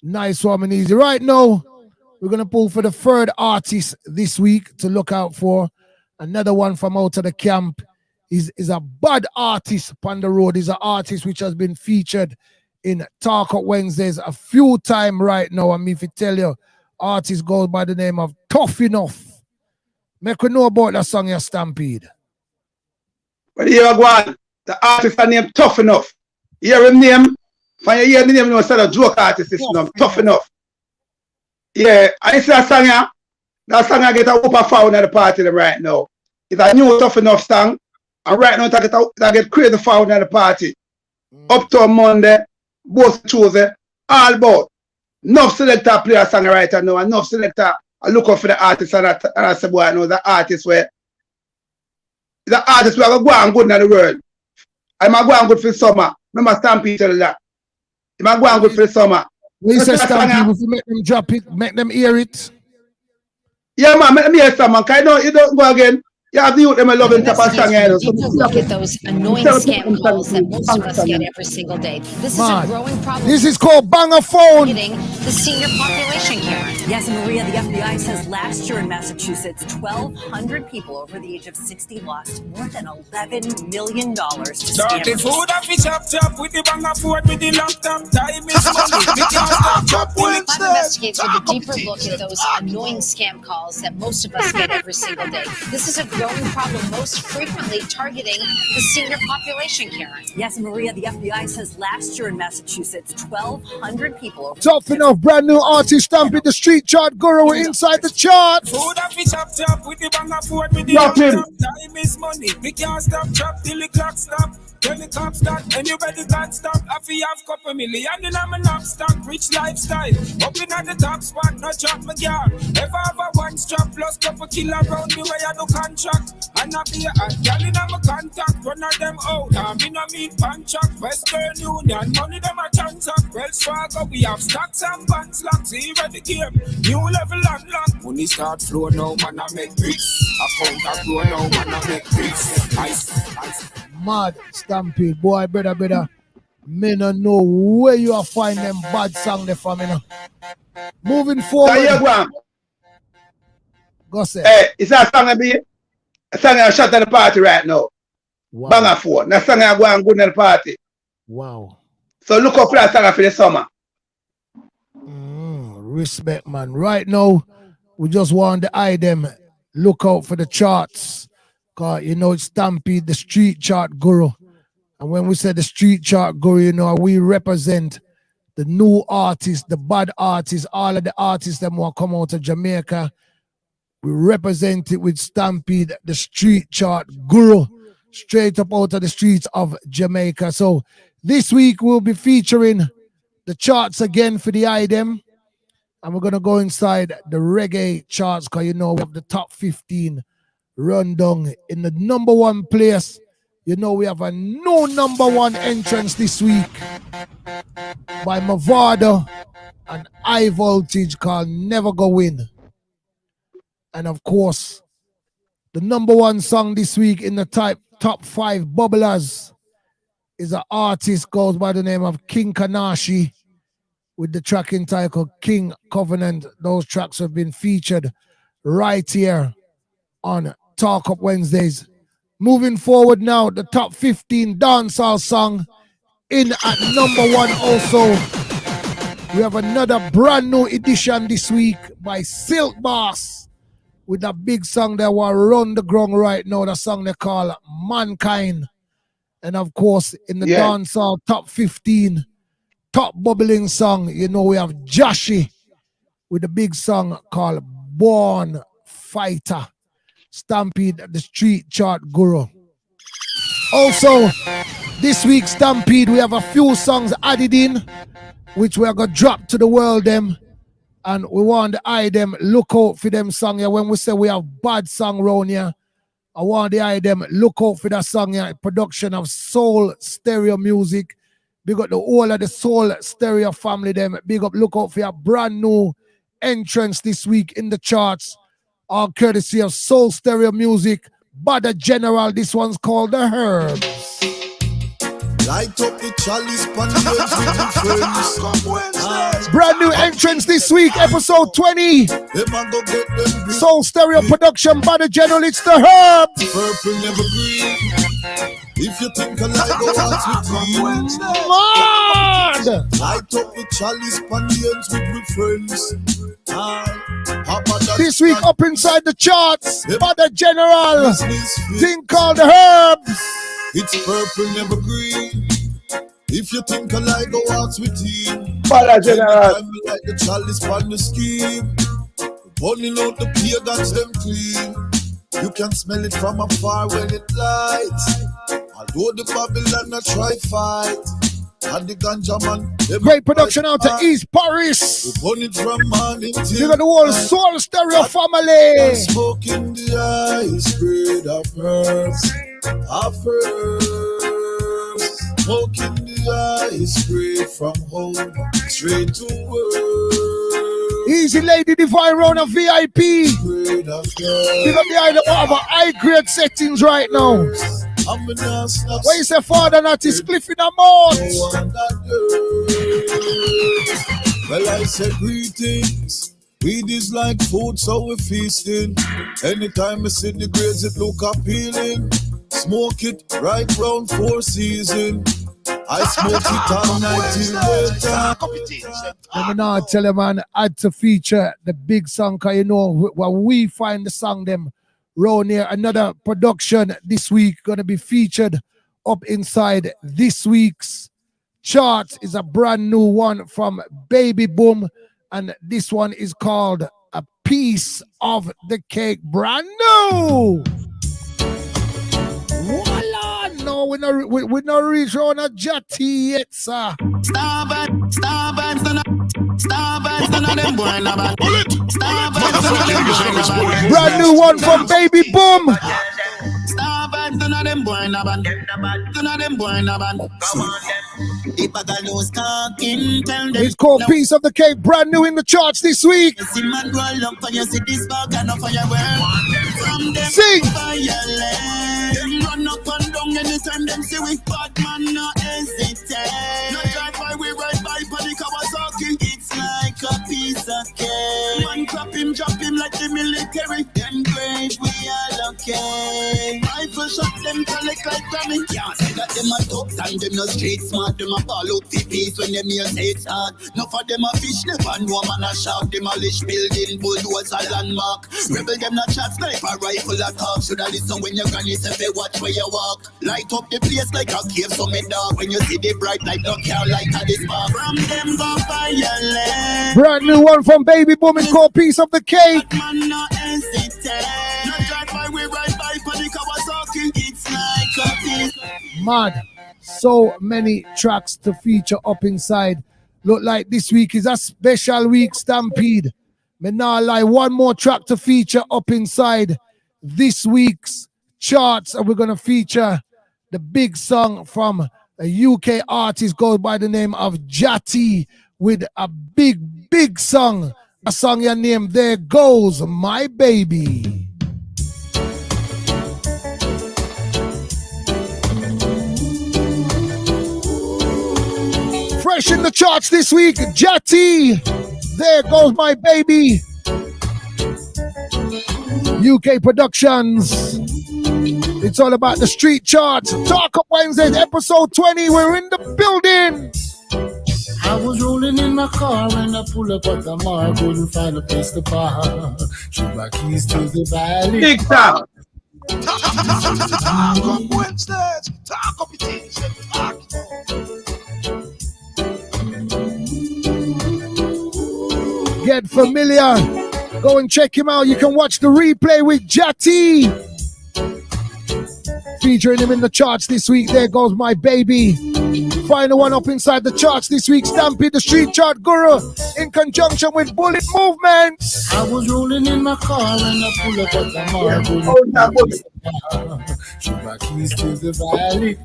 Nice woman, easy. Right now, we're going to pull for the third artist this week to look out for. Another one from out of the camp is a bad artist upon the road. He's an artist which has been featured in Talk Up Wednesdays a few times right now. I mean, if I tell you, artist goes by the name of Tough Enough. Make we know about that song, your Stampede. But here I go on. The artist is named Tough Enough. You hear him name? When you hear the name, you know, instead of joke artist, it's Tough Enough. Yeah, I see that song here. That song I get a whooper found at the party right now. It's a new Tough Enough song. And right now, I get crazy found at the party. Up to Monday, both Tuesday, all about. Enough selector play a song right now. Enough selector, I look up for the artist and I say, boy, I know the artist where I go and good in the world. I'm going good for the summer. Remember Stampede tell that. I'm going good for the summer. When you say Stampede, if you make them drop it, make them hear it. Yeah, man, make them hear some, man. Because you don't go again. Yeah, the youth them a loving type of song. Investigates So a deeper look at those annoying scam calls that most of us get every single day. This is a growing problem. This is called Banger Phone. The senior population, Karen. Yes, Maria, the FBI says last year in Massachusetts, 1,200 people over the age of 60 lost more than $11 million to scammers. Food up, chop with the banger phone with the laptop. Time is money. Investigates with a deeper look at those annoying scam calls that most of us get every single day. This is a growing problem, most frequently targeting the senior population, Karen. Yes, Maria, the FBI says last year in Massachusetts, 1,200 people over Tough enough, brand new artist Stampede, the street chart guru inside the chart. Food up, chop with the banger phone with the laptop. Time is money. We can't stop, chop till the clock stop. When the cops start, anybody can't stop. I feel have couple million in my knapsack, rich lifestyle. Up in at the top spot, no chop my girl. Ever have a one strap plus couple killer around me where I do contract. And I be a girl in my contact, run of them out. I'm in a mean contract, Western Union, money them a transact. Wells Fargo, we have stocks and bonds locked. See ready game, new level unlock. Money start flow now, man I make peace. Account a grow now, man I make peace. Ice. Mad Stampede, boy, brother. Me no know where you are find them bad song there for me now. Moving forward. Go say. Hey, it's a song I shot at the party right now. Wow. Banger phone. That song I go and good at the party. Wow. So look up for that song for the summer. Respect, man. Right now, we just want the eye them. Look out for the charts. Cause you know it's Stampede, the street chart guru. And when we say the street chart guru, you know, we represent the new artists, the bad artists, all of the artists that want to come out of Jamaica. We represent it with Stampede, the street chart guru, straight up out of the streets of Jamaica. So this week we'll be featuring the charts again for the item. And we're going to go inside the reggae charts because, you know, we have the top 15 rundown in the number one place. You know, we have a new number one entrance this week by Mavado and High Voltage called Never Go Win. And of course, the number one song this week in the top 5 bubblers is an artist goes by the name of King Kanashi with the track entitled King Covenant. Those tracks have been featured right here on Talk Up Wednesdays. Moving forward now, the top 15 dancehall song in at number one also. We have another brand new edition this week by Silk Boss with a big song that will run the ground right now, the song they call Mankind. And of course, in the dancehall top 15, top bubbling song, you know, we have Joshi with a big song called Born Fighter. Stampede, the street chart guru. Also, this week Stampede, we have a few songs added in, which we are going to drop to the world them. And we want the eye them, look out for them song here. When we say we have bad song round here, I want the eye them, look out for that song here. Production of Soul Stereo Music. Big up the whole of the Soul Stereo family them. Big up, look out for your brand new entrance this week in the charts. All courtesy of Soul Stereo Music, Bada General. This one's called The Herbs. Light up the chalice pan the friends. Brand new entrance this week, episode 20. Soul Stereo Production, Bada General, it's The Herbs. Purple never green. If you think I like go out with me, Mad! light up the chalice pan the ends with friends. This week up inside the charts, Bada General, thing called The Herbs. It's purple never green. If you think I like go out with him, Bada General, like the chalice pan the scheme. Burning out the pagans them clean. You can smell it from afar when it lights. Although the Babylon a try fight, and the ganja man. Great production out to East Paris. Burn it from morning till you got the whole Soul Stereo family. Smoke in the eyes, spread of herbs, of herbs. Smoke in the eyes, straight from home, straight to work. Easy Lady Dee Vyne round a VIP. Big up the idea of our high grade settings right now. What you say, Father, not is Cliff in the mouth? Well, I said greetings. Weed is like food, so we're feasting. Anytime I see the grades, it look appealing. Smoke it right round 4 seasons. I smoke it all night till daytime. Let me now tell you, man, add to feature the big song, cause you know when we find the song them round here. Another production this week gonna be featured up inside this week's chart is a brand new one from Baby Boom, and this one is called A Piece of the Cake. Brand new. Voila! No, we not reach on a Jatty yet, sir. Starbands, none of them boy na bad. Starbands, none of them boy na bad. Brand new one from Baby Boom. Starbands, none of them boy na bad. None of them boy na bad. Come on, the bagaloo talking, tell them. It's called Piece of the Cake, brand new in the charts this week. See man roll up and you see this bag and no firework. From them sing. Them run up and down anytime them see we bad man no hesitate. No drive by we ride by the Kawasaki. It's like a piece of cake. Man clap him, drop him like the military. Them great, we all okay. Rifle shot them collect like Grammy. Yeah, say that them a thugs and them no street smart. Them a ball out the piece when them hear say it's hard. No for them a fish, never know man a shout. Demolish building, bulldozer landmark. Rebel them not chat, sniper rifle a talk. Shoulda listen when your granny say they watch where you walk. Light up the place like a cave, so me dog. When you see the bright light, no care like a this bar. From them go violent. Brand new one from Baby Boom is called Piece of the Cake. Man no hesitate. No drive by, we ride by for the Kawasaki. It's like a piece. Mad. So many tracks to feature up inside. Look like this week is a special week, Stampede. Me nah lie, one more track to feature up inside this week's charts, and we're gonna feature the big song from a UK artist goes by the name of Jatty with a big song. A song your name, There Goes My Baby. Fresh in the charts this week, Jatty, There Goes My Baby. UK Productions. It's all about the street charts. Talk Up Wednesdays, episode 20. We're in the building. I was rolling in my car when I pulled up at the mall. Couldn't find a place to park. Shoot my keys to the valley. Big time. Talk Up Wednesdays. Talk Up Things. Talk. Get familiar. Go and check him out. You can watch the replay with Jatty. Featuring him in the charts this week. There Goes My Baby. Final one up inside the charts this week. Stampede, the street chart guru, in conjunction with Bullet Movement. I was rolling in my car when I pulled up at the mall. Shoot my keys to the valley.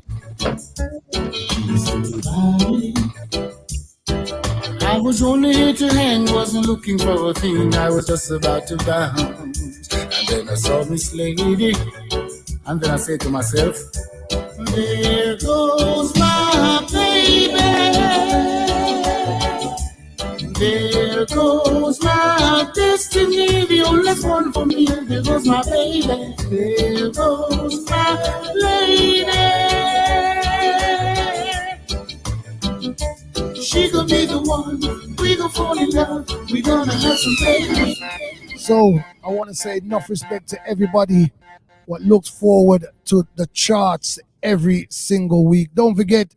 I was only here to hang, wasn't looking for a thing. I was just about to bounce. And then I saw Miss Lady. And then I said to myself, there goes my baby. There goes my destiny, the only one for me. There goes my baby. There goes my lady. She gonna be the one. We gonna fall in love. We gonna have some baby. So I want to say enough respect to everybody what looks forward to the charts every single week. Don't forget,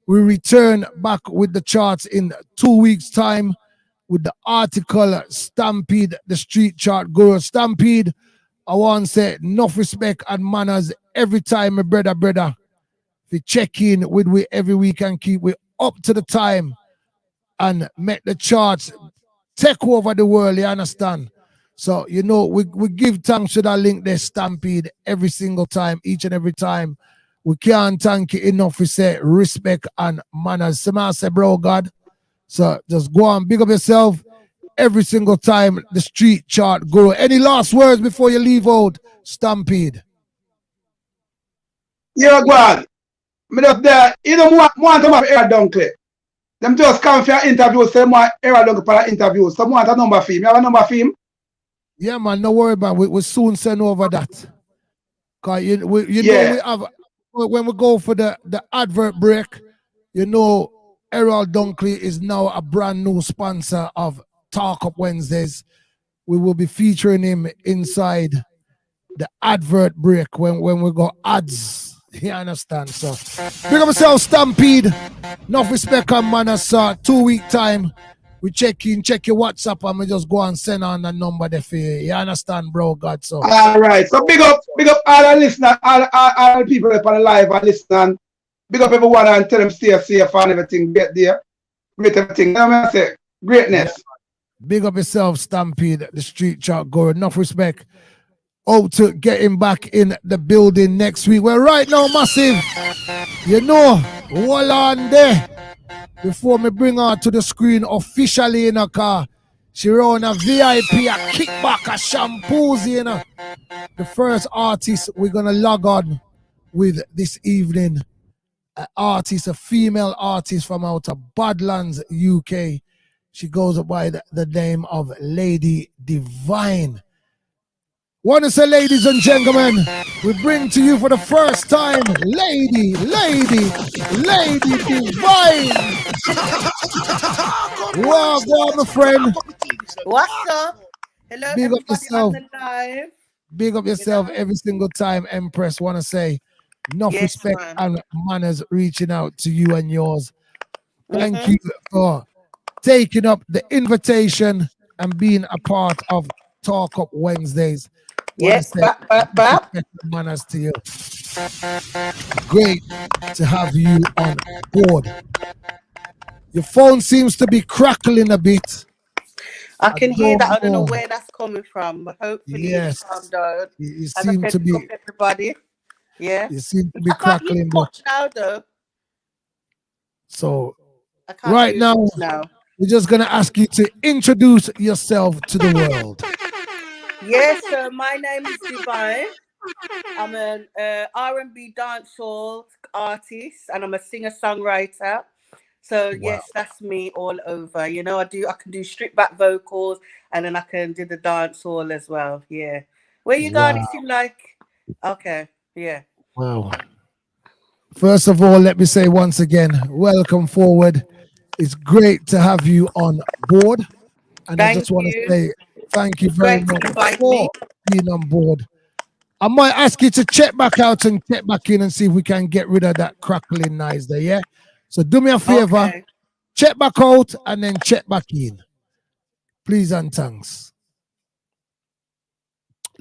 we return back with the charts in 2 weeks' time with the article Stampede, the street chart guru. Stampede, I want to say enough respect and manners every time, my brother. We check in with we every week and keep we up to the time and make the charts take over the world, you understand? So, you know, we give thanks to that link there, Stampede, every single time, each and every time. We can't thank you enough. We say respect and manners. So I say, bro, God. So just go on, big up yourself. every single time the street chart guru. Any last words before you leave out, Stampede? Yeah, go on. Me just there. You know, want to have Era Dunkley. Them just come for interviews. Say more Era Dunkley for interviews. Some want a number for him. You have a number for him? Yeah, man. No worry about it. We'll soon send over that. Cause you know we have when we go for the advert break. You know, Errol Dunkley is now a brand new sponsor of Talk Up Wednesdays. We will be featuring him inside the advert break when we go ads. You understand? So big up yourself, Stampede. Enough respect on manners, sir. 2 week time. We check your WhatsApp and we just go and send on the number there for you. You understand, bro? God, so. All right. So big up all the listeners, all the people that are on the live and listening. Big up everyone and tell them stay safe and everything. Get there. Great everything. You know what I say? Greatness. Big up yourself, Stampede, the street chart goer. Enough respect. Hope to get him back in the building next week. Well, right now, Massive, you know, hold on there. Before me bring her to the screen officially in a car, she run a VIP, a kickback, a shampoos, you know. The first artist we're going to log on with this evening, an artist, a female artist from out of Badlands, UK. She goes by the name of Lady Dee Vyne. Want to say, ladies and gentlemen, we bring to you for the first time, Lady Dee Vyne. Wow, go on, my friend. What's up? Hello, Big up everybody yourself. on the live. Big up yourself every single time, Empress. Want to say, enough respect and manners reaching out to you and yours. Thank you for taking up the invitation and being a part of Talk Up Wednesdays. Yes, manners to you. Great to have you on board. Your phone seems to be crackling a bit. I can hear that. I don't know where that's coming from, but hopefully yes, it's calmed down. you As seem I to be. Everybody. Yeah. You seem to be I can't hear crackling. much now, though. So I can't right hear now, much now. we're just gonna ask you to introduce yourself to the world. Yes, so my name is Dee Vyne. I'm an R&B dancehall artist, and I'm a singer-songwriter. So yes, that's me all over. You know, I can do stripped back vocals, and then I can do the dancehall as well. Yeah. Where you going? It seemed like okay. Yeah. Wow. First of all, let me say once again, welcome forward. It's great to have you on board. And I just want to say thank you very much for being on board. I might ask you to check back out and check back in and see if we can get rid of that crackling noise there, yeah? So do me a favor, check back out and then check back in. Please and thanks.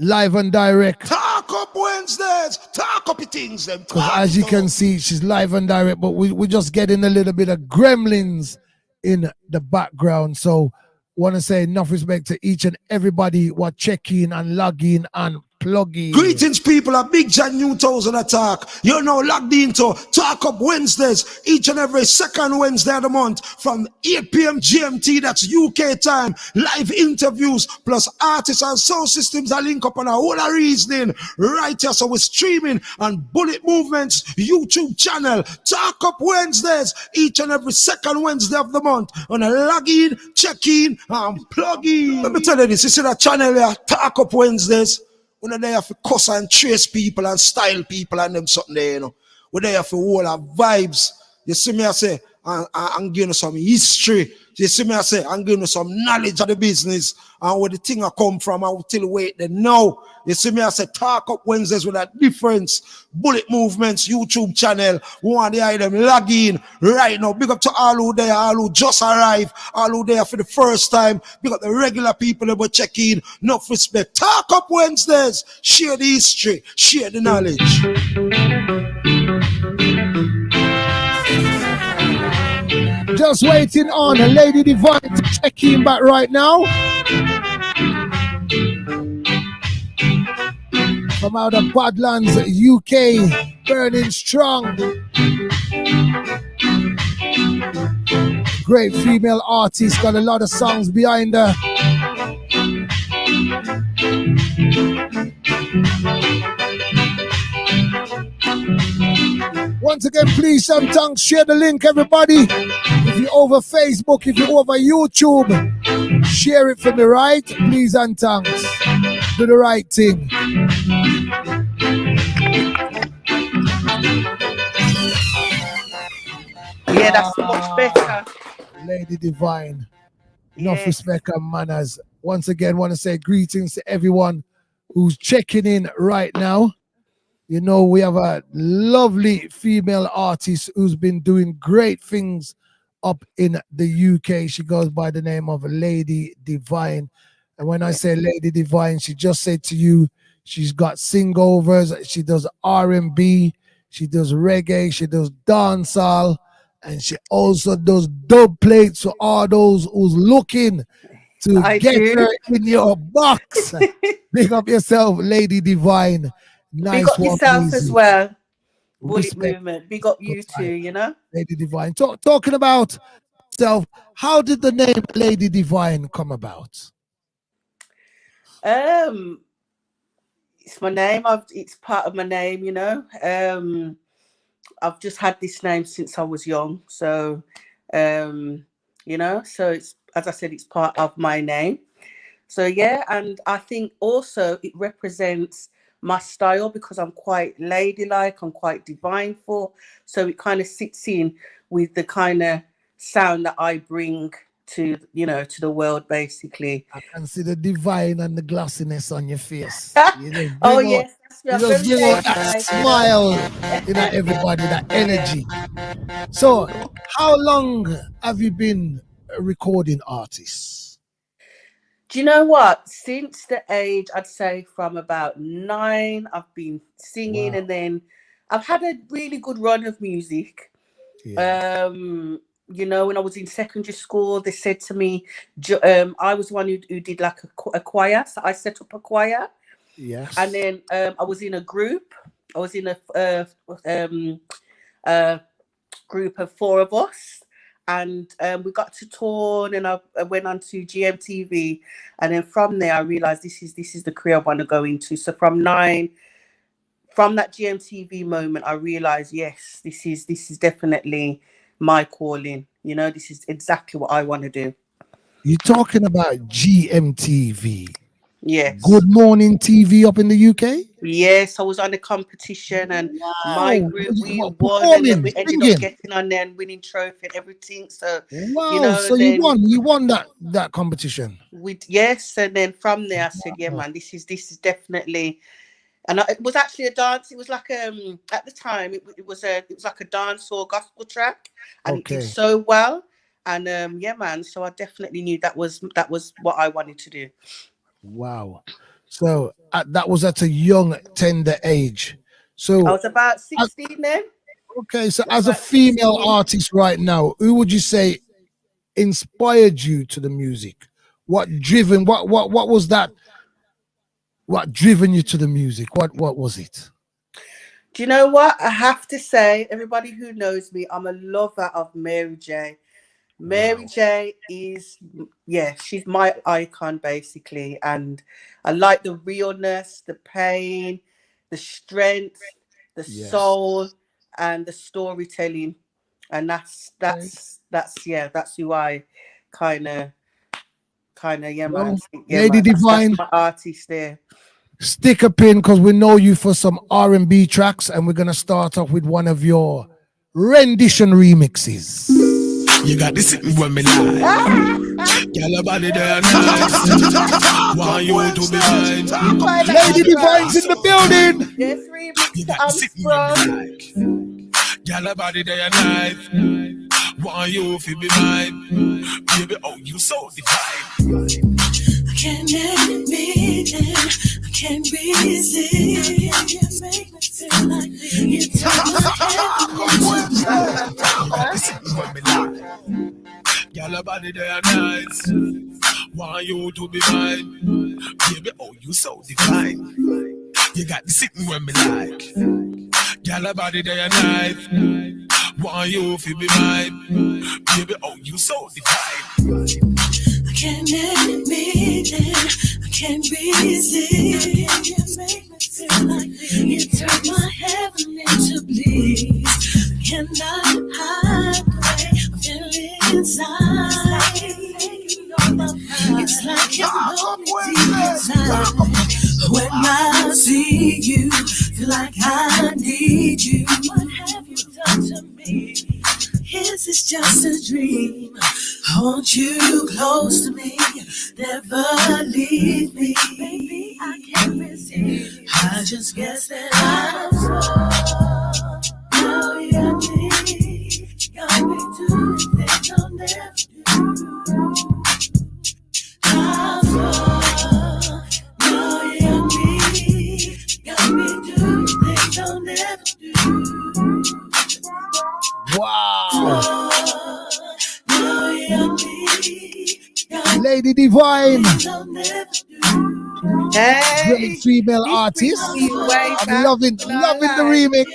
Live and direct. Talk Up Wednesdays. Talk up your things. Because as you can see, she's live and direct, but we're just getting a little bit of gremlins in the background. So want to say enough respect to each and everybody who are checking and logging and plugging. Greetings, people. A big John New 1000 attack. You're now logged into Talk Up Wednesdays each and every second Wednesday of the month from 8 p.m. GMT. That's UK time. Live interviews plus artists and sound systems that link up on a whole of reasoning right here. So we're streaming on Bullet Movement's YouTube channel. Talk Up Wednesdays each and every second Wednesday of the month. On a login, check-in, and plug-in. Let me tell you this. You see that channel here, Talk Up Wednesdays. We're not there for cuss and trace people and style people and them something there, you know. We're there for all our vibes. You see me, I say, I'm giving you some history. You see me, I say, I'm giving you some knowledge of the business and where the thing I come from, I will tell you wait there now. You see me, I say, Talk Up Wednesdays with a difference. Bullet Movements YouTube channel. We want to hear them log in right now. Big up to all who there, all who just arrived, all who there for the first time. Big up the regular people that will check in. Enough respect. Talk Up Wednesdays. Share the history. Share the knowledge. Just waiting on Lady Dee Vyne to check in back right now. From out of Badlands, UK, burning strong. Great female artist, got a lot of songs behind her. Once again, please, some thanks. Share the link, everybody. If you're over Facebook, if you're over YouTube, share it for me, right? Please and thanks. Do the right thing. Yeah, that's much better. Lady Dee Vyne. Enough respect and manners. Once again, want to say greetings to everyone who's checking in right now. You know, we have a lovely female artist who's been doing great things up in the UK. She goes by the name of Lady Dee Vyne. And when I say Lady Dee Vyne, she just said to you, she's got sing-overs, she does R&B, she does reggae, she does dancehall, and she also does dub plates for all those who's looking to get her in your box. Big up yourself, Lady Dee Vyne. Nice. Big up yourself easy. as well. Bullet Respect. movement. Big up you too, you know? Lady Dee Vyne. Talking about self, how did the name Lady Dee Vyne come about? It's my name. It's part of my name, you know. I've just had this name since I was young. So, you know, so it's, as I said, it's part of my name. So, yeah, and I think also it represents my style because I'm quite ladylike, I'm quite divineful. So it kind of sits in with the kind of sound that I bring to, you know, to the world, basically. I can see the divine and the glossiness on your face. Oh, yes. You just bring out that smile in everybody, that energy. So, how long have you been a recording artist? Do you know what? Since the age, I'd say from about 9, I've been singing, and then I've had a really good run of music. Yeah. You know, when I was in secondary school, they said to me, I was one who did like a choir. So I set up a choir. Yes. And then I was in a group. I was in a group of 4 of us. And we got to tour, and I went on to GMTV. And then from there, I realized this is the career I want to go into. So from that GMTV moment, I realized, yes, this is definitely my calling. You know, this is exactly what I want to do. You're talking about GMTV. Yes. Good Morning TV up in the UK? Yes, I was on the competition, and my group, we won, and then we ended up getting on there and winning trophy and everything. So, you know, so you won that competition. Yes, and then from there I said, yeah, man, this is definitely. And it was actually a dance. It was like at the time it was like a dance or gospel track, and it did so well. And yeah, man. So I definitely knew that was what I wanted to do. Wow. So that was at a young, tender age. So I was about 16 then. Okay, so as a female artist right now, who would you say inspired you to the music? What was that? What driven you to the music? What was it? Do you know what? I have to say, everybody who knows me, I'm a lover of Mary J. Mary J is, she's my icon basically. And I like the realness, the pain, the strength, the soul, and the storytelling. And that's who I kind of, man. Lady Dee Vyne, that's my artist there. Stick a pin, because we know you for some R&B tracks, and we're gonna start off with one of your rendition remixes. You got this sitting when me lie. Girl, body there nice. Want you to be mine. Lady Dee Vyne's in the building. Yes, remix to Armstrong. Girl, body there nice. Want you to be mine. Baby, oh, you so divine. I can't admit it. I can't resist. You make me feel like you Girl, body there nice. Want you to be mine. Baby, oh, you so divine. You got the sitting when me like. Girl, body there nice. Want you to be mine. Baby, oh, you so divine. I can't admit it. I can't resist. You make me feel like you turn my heaven into bliss. cannot hide the way I'm feeling inside. It's like you know me deep inside. When I see you, feel like I need you. What have you done to me? Is this just a dream? I want you close to me, never leave me. Baby, I can't resist. I just guess that I'm so now you're me. Got me doing things I'll never do. I'm so now you're me. Got me doing things I'll never do. Wow. Lady Dee Vyne. Hey, great female this artist. brings me way I'm back, loving not the lie. remix.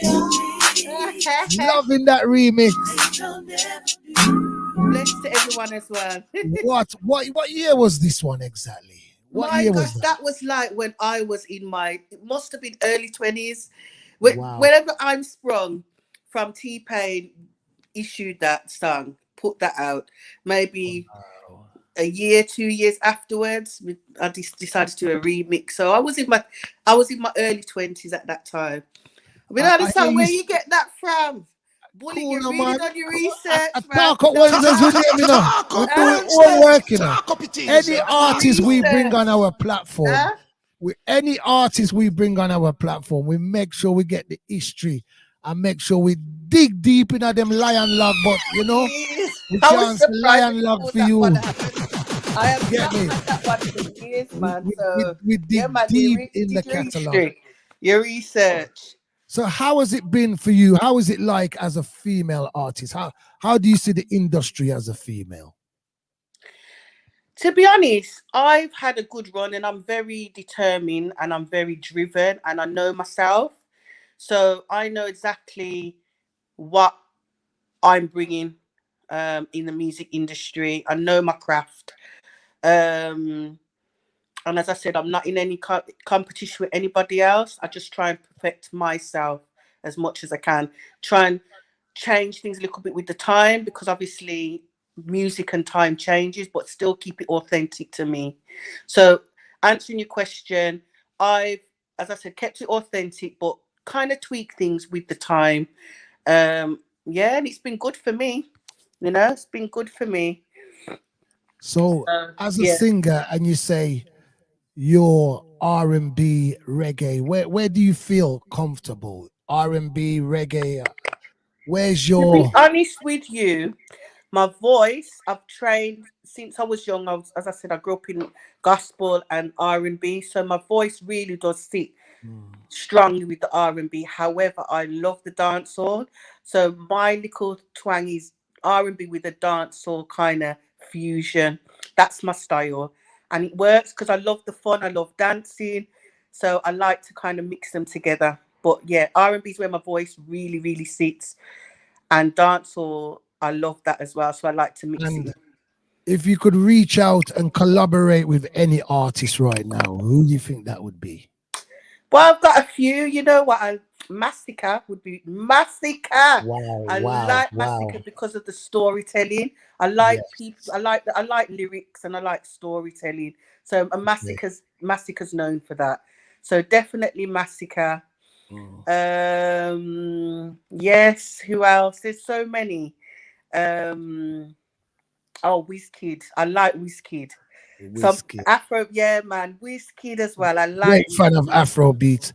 Loving that remix. Bless to everyone as well. What year was this one exactly? What My year gosh, was that? that was like when I was in my, it must have been early 20s. Wow. Whenever I'm sprung from T-Pain issued that song, put that out, maybe a year, 2 years afterwards, I decided to do a remix. So I was in my early 20s at that time. I mean, I understand where you get that from. Bullet, Cool, you no, really man. done your research, man. Talk up Wednesdays with them, you know. We do it all work, you know. Any artist we bring on our platform, any artist we bring on our platform, we make sure we get the history and make sure we dig deep into them lion log, but you know, we I was can't say surprised lion when log you for that you. one happened. I have Get not me? had that one for years, man. So We dig yeah, man, deep in the did your catalogue. history, your research. So how has it been for you? How is it like as a female artist? How do you see the industry as a female? To be honest, I've had a good run and I'm very determined and I'm very driven and I know myself. So I know exactly what I'm bringing in the music industry. I know my craft. And as I said, I'm not in any competition with anybody else. I just try and perfect myself as much as I can. Try and change things a little bit with the time because obviously music and time changes, but still keep it authentic to me. So answering your question, I've, as I said, kept it authentic, but kind of tweak things with the time. Yeah, and it's been good for me. You know, it's been good for me. So as a yeah. singer, and you say you're R&B, reggae, where do you feel comfortable? R&B, reggae, where's To be your... honest with you, my voice, I've trained since I was young. As I said, I grew up in gospel and R&B, so my voice really does sit strongly with the R&B. However, I love the dancehall, so my little twang is R&B with a dancehall kind of fusion. That's my style, and it works because I love the fun. I love dancing, so I like to kind of mix them together. But yeah, R&B is where my voice really, really sits, and dancehall, I love that as well. So I like to mix And it. if you could reach out and collaborate with any artist right now, who do you think that would be? Well, I've got a few. You know what? Massacre would be Massacre. Wow, I wow, like wow. Massacre because of the storytelling. I like people. I like lyrics and I like storytelling. So a Massacre's known for that. So definitely Massacre. Yes. Who else? There's so many. Wizkid. I like Wizkid. Some Afro, yeah, man. Wizkid as well. I like. Great fan of Afro beats.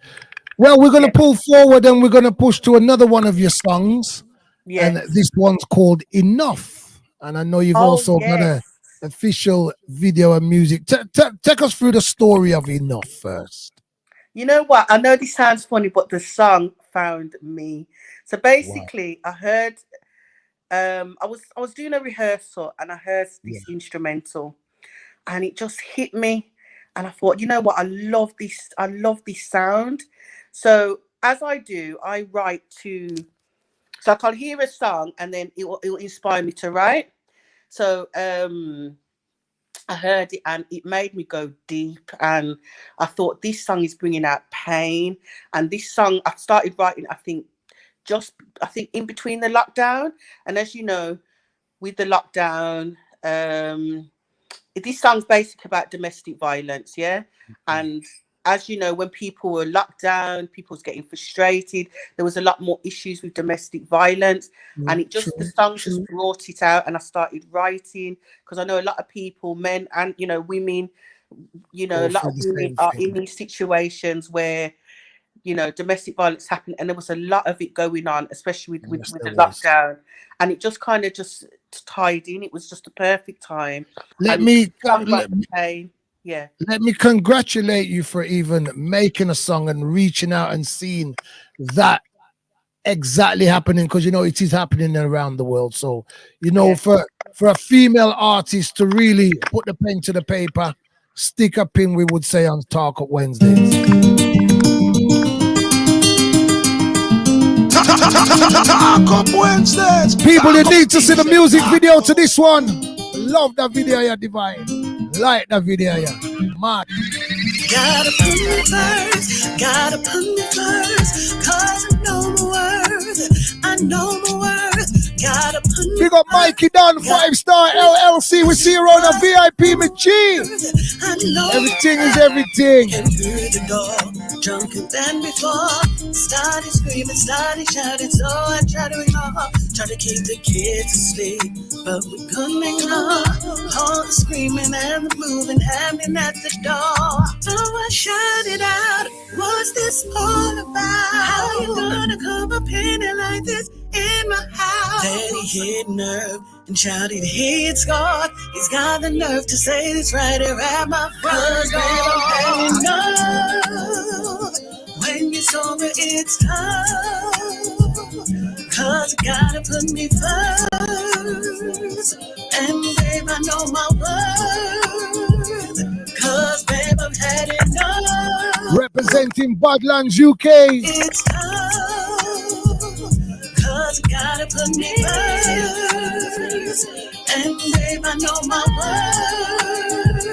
Well, we're going to pull forward and we're going to push to another one of your songs. Yes. And this one's called Enough. And I know you've also got a official video and music. Take us through the story of Enough first. You know what? I know this sounds funny, but the song found me. So basically, I heard, I was doing a rehearsal and I heard this instrumental, and it just hit me. And I thought, you know what? I love this. I love this sound. So as I do, I write to. So I can hear a song, and then it will inspire me to write. So I heard it and it made me go deep, and I thought this song is bringing out pain. And this song I started writing, I think just, I think, in between the lockdown. And as you know, with the lockdown, this song's basically about domestic violence, yeah? And as you know, when people were locked down, people was getting frustrated. There was a lot more issues with domestic violence. And it just, the song just brought it out, and I started writing, because I know a lot of people, men and, you know, women, you know, a lot of women are in these situations where, you know, domestic violence happened, and there was a lot of it going on, especially with the lockdown, and it just kind of just tied in. It was just a perfect time. Let me congratulate you for even making a song and reaching out and seeing that exactly happening, because you know it is happening around the world. So you know, for a female artist to really put the pen to the paper, stick a pin, we would say, on Talk Up Wednesdays. Talk Up Wednesdays. People, you need to see the music video to this one. Love that video, yeah, Dee Vyne. Like that video, yeah. Man. Gotta put me first, gotta put me first, cause I know my worth, I know my worth. Gotta put me Big up Mikey down 5-Star LLC. We see you on a VIP, my G. Everything is everything. Came through the door, drunker than before. Started screaming, started shouting, so I tried to ignore. Tried to keep the kids asleep, but we couldn't ignore all the screaming and the moving happening at the door. So I shouted out, what's this all about? How you gonna come up in it like this in my house? Then he hit nerve and shouted he'd scored. He's got the nerve to say this right here at my front door. When you're sober, it's tough, cause you gotta put me first. And babe, I know my worth, cause babe, I've had enough. Representing Badlands UK. It's tough, cause you gotta put me first. And babe, I know my worth.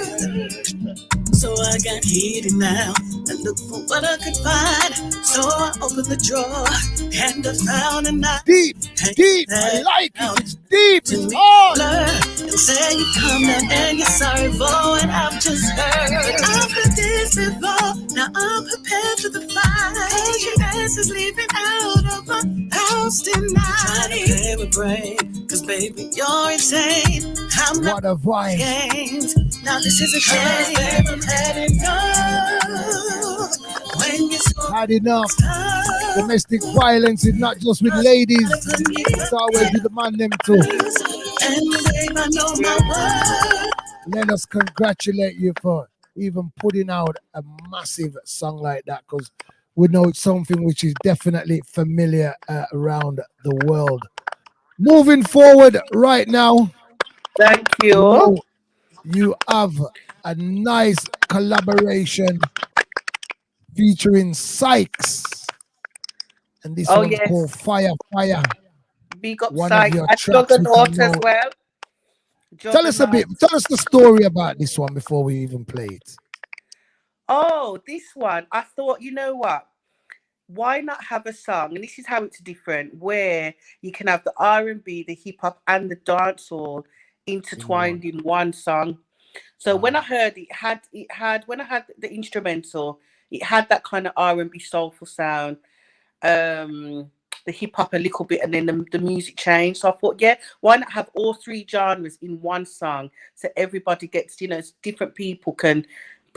So I got heated now and looked for what I could find. So I opened the drawer and I found a knife. Deep, I like it. It's deep, it's hard. And say you come down and you're sorry for what I've just heard. I've heard this before, now I'm prepared for the fight. Cause your ass is leaving out of my house tonight. Trying to play my brain, cause baby you're insane. I'm not what a vibe. Games. Now this is a shame, babe, I've had enough. When you're so had enough. Domestic violence is not just with ladies, it's always with the man them too. And babe, I know my word. Let us congratulate you for even putting out a massive song like that, because we know it's something which is definitely familiar around the world. Moving forward right now. Thank you. You have a nice collaboration featuring Sykes, and this one's called Fire. Big up one Sykes. of your And tracks Juggernaut as well. Tell us a bit. Tell us the story about this one before we even play it. Oh, this one. I thought, you know what? Why not have a song? And this is how it's different, where you can have the R&B, the hip hop, and the dancehall intertwined in one song. So when I heard it had when I had the instrumental, it had that kind of R&B soulful sound, the hip hop a little bit, and then the music changed. So I thought, yeah, why not have all three genres in one song, so everybody gets, you know, different people can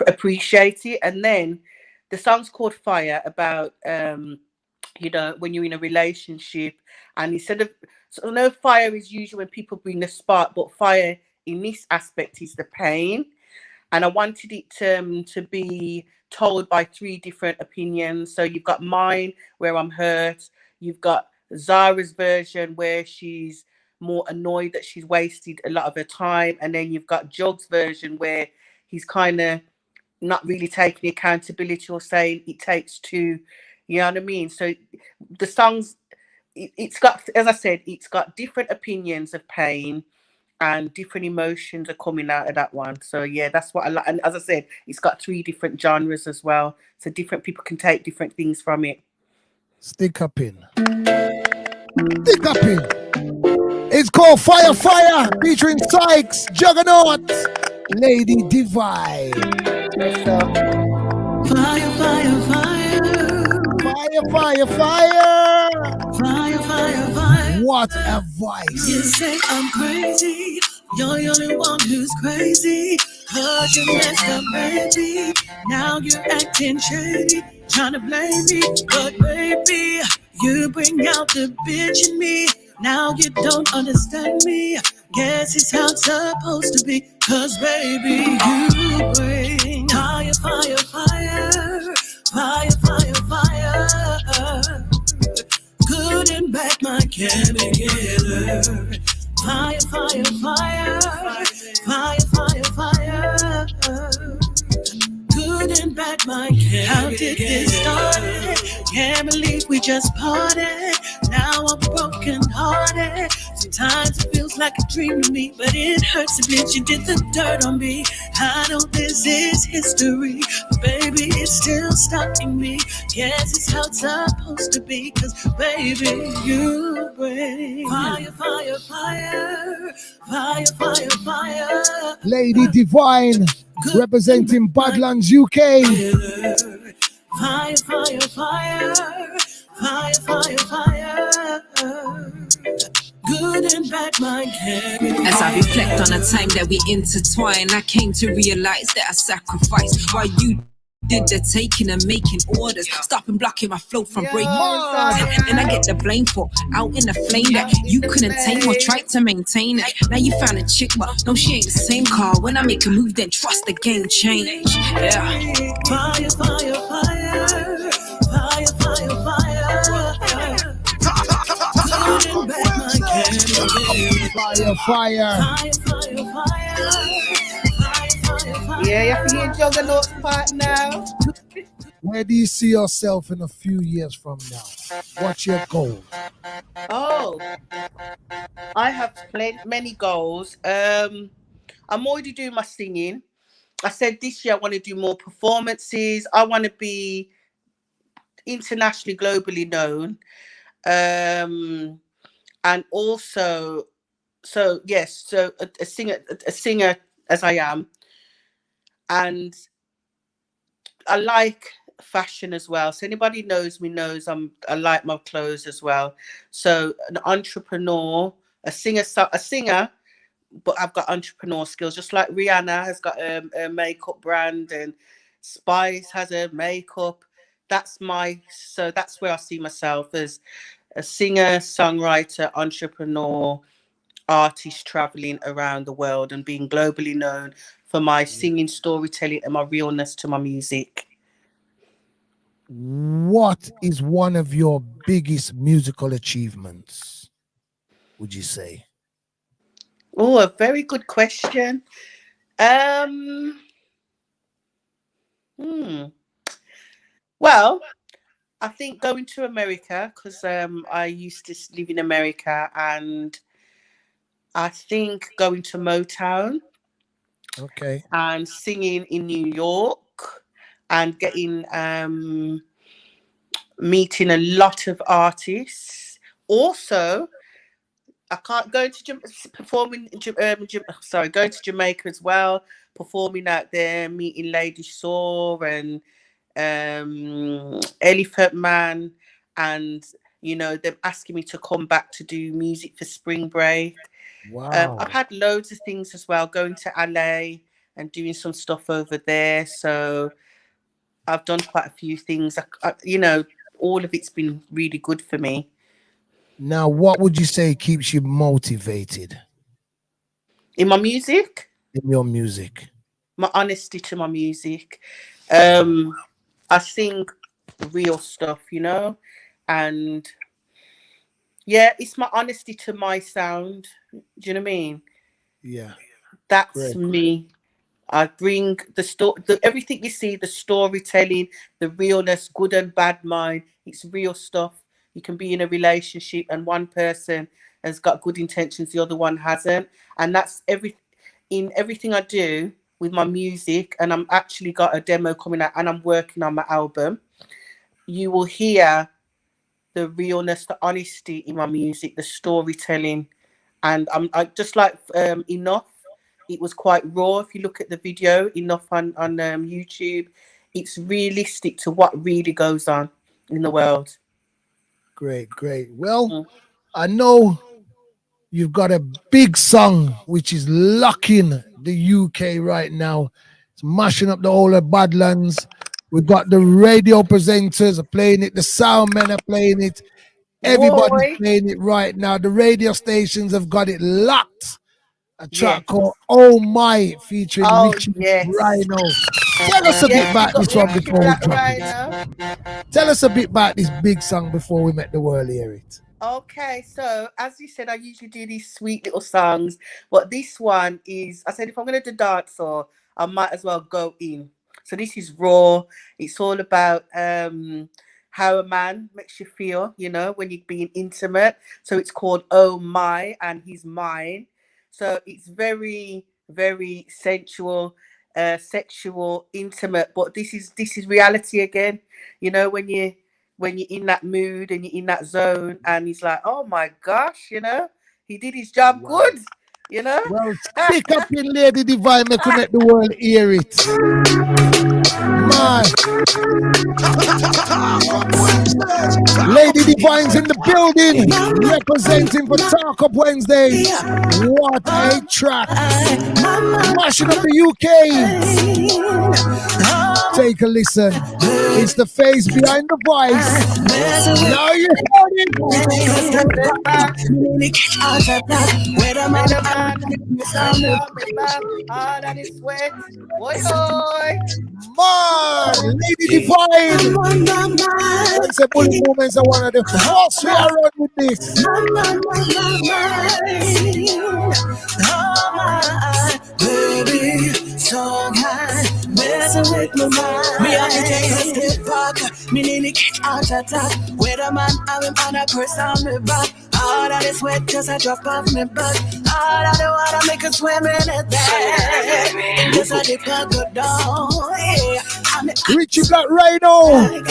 appreciate it. And then the song's called Fire, about you know, when you're in a relationship, and instead of, so I know fire is usually when people bring the spark, but fire in this aspect is the pain. And I wanted it to be told by three different opinions. So you've got mine, where I'm hurt. You've got Zara's version, where she's more annoyed that she's wasted a lot of her time. And then you've got Jug's version, where he's kind of not really taking accountability or saying it takes two. You know what I mean? So the songs, it's got, as I said, it's got different opinions of pain, and different emotions are coming out of that one. So yeah, that's what I like. And as I said, it's got three different genres as well, so different people can take different things from it. Stick up in. Stick up in. It's called Fire Fire featuring Sykes, Juggernaut, Lady Dee Vyne. Fire, fire, fire. Fire, fire, fire. Fire, fire, fire. What a voice. You say I'm crazy. You're the only one who's crazy. Heard you messed up, baby. Now you're acting shady. Trying to blame me. But baby, you bring out the bitch in me. Now you don't understand me. Guess it's how it's supposed to be. Cause baby, you bring fire, fire, fire. Fire, fire, fire. Good and bad, my can together. Fire, fire, fire. Fire, fire, fire. Good and bad, my can. How did this start? Can't believe we just parted. Now I'm broken hearted. Sometimes it feels like a dream to me, but it hurts a bit. You did the dirt on me. I know this is history, but baby, it's still stuck in me. Guess it's how it's supposed to be, cause baby, you bring fire, fire, fire. Fire, fire, fire. Lady Dee Vyne, representing Badlands, UK. Fire, fire, fire. Fire, fire, fire. Good and bad, my can. As I reflect on the time that we intertwine, I came to realize that I sacrificed while you did the taking and making orders, stopping blocking my flow from breaking. And I get the blame for out in the flame that you couldn't tame or tried to maintain it. Now you found a chick, but no, she ain't the same car. When I make a move, then trust the game change. Yeah. Fire, fire, fire. Fire, fire, fire. Good and bad, my can. Fire, fire. Fire, fire, fire. Yeah, you have to hear Juggernaut's part now. Where do you see yourself in a few years from now? What's your goal? Oh, I have many goals. I'm already doing my singing. I said this year I want to do more performances. I want to be internationally, globally known. And also, so yes, so a singer as I am. And I like fashion as well. So anybody knows me knows I like my clothes as well. So an entrepreneur, a singer, but I've got entrepreneur skills. Just like Rihanna has got a makeup brand, and Spice has a makeup. So that's where I see myself, as a singer, songwriter, entrepreneur, artist traveling around the world and being globally known for my singing, storytelling, and my realness to my music. What is one of your biggest musical achievements, would you say? Oh, a very good question. Well, I think going to America, because I used to live in America, and I think going to Motown. Okay. And singing in New York, and getting meeting a lot of artists. Also, I can't go to performing. Going to Jamaica as well, performing out there, meeting Lady Saw and Elephant Man, and them asking me to come back to do music for spring break. Wow. I've had loads of things as well, going to LA and doing some stuff over there. So I've done quite a few things. All of it's been really good for me. Now, what would you say keeps you motivated? In my music? In your music. My honesty to my music. I sing real stuff, and yeah, it's my honesty to my sound. Do you know what I mean? Yeah. That's Great. me. I bring everything you see, the storytelling, the realness, good and bad mind. It's real stuff. You can be in a relationship and one person has got good intentions, the other one hasn't. And that's everything I do with my music. And I'm actually got a demo coming out and I'm working on my album. You will hear the realness, the honesty in my music, the storytelling, and I just like Enough. It was quite raw. If you look at the video, Enough on YouTube, it's realistic to what really goes on in the world. Great, great. Well, I know you've got a big song which is locking the UK right now. It's mashing up the whole of Badlands. We've got the radio presenters are playing it, the sound men are playing it, everybody's playing it right now. The radio stations have got it locked. A track called Oh My featuring Richie Rhino. Tell us a bit about this one before we drop it. Tell us a bit about this big song before we make the world hear it. Okay, so as you said, I usually do these sweet little songs, but this one is, I said, if I'm going to do dancehall, I might as well go in. So this is raw. It's all about how a man makes you feel, you know, when you're being intimate. So it's called Oh My and He's Mine. So it's very, very sensual, sexual, intimate. But this is reality again. You know, when you're in that mood and you're in that zone, and he's like, oh my gosh, you know, he did his job good, you know. Well, stick up in Lady Dee Vyne, make we make the world hear it. Man. Lady Dee Vyne's in the building, representing for Talk Up Wednesdays. What a track. Mashing up the UK. Take a listen. It's the face behind the voice. Now you heard it. Man, Lady Dee Vyne. It's a bullet moments are one of the first we are on with this. Baby, so high, messing with my mind. Me have to take a step back, me nearly catch out attack. With a man, I'm on a purse on me back. All of this sweat cause I drop off me back. All of the water make us swim in it there. Just a dip I go down. Richie Black Rhino.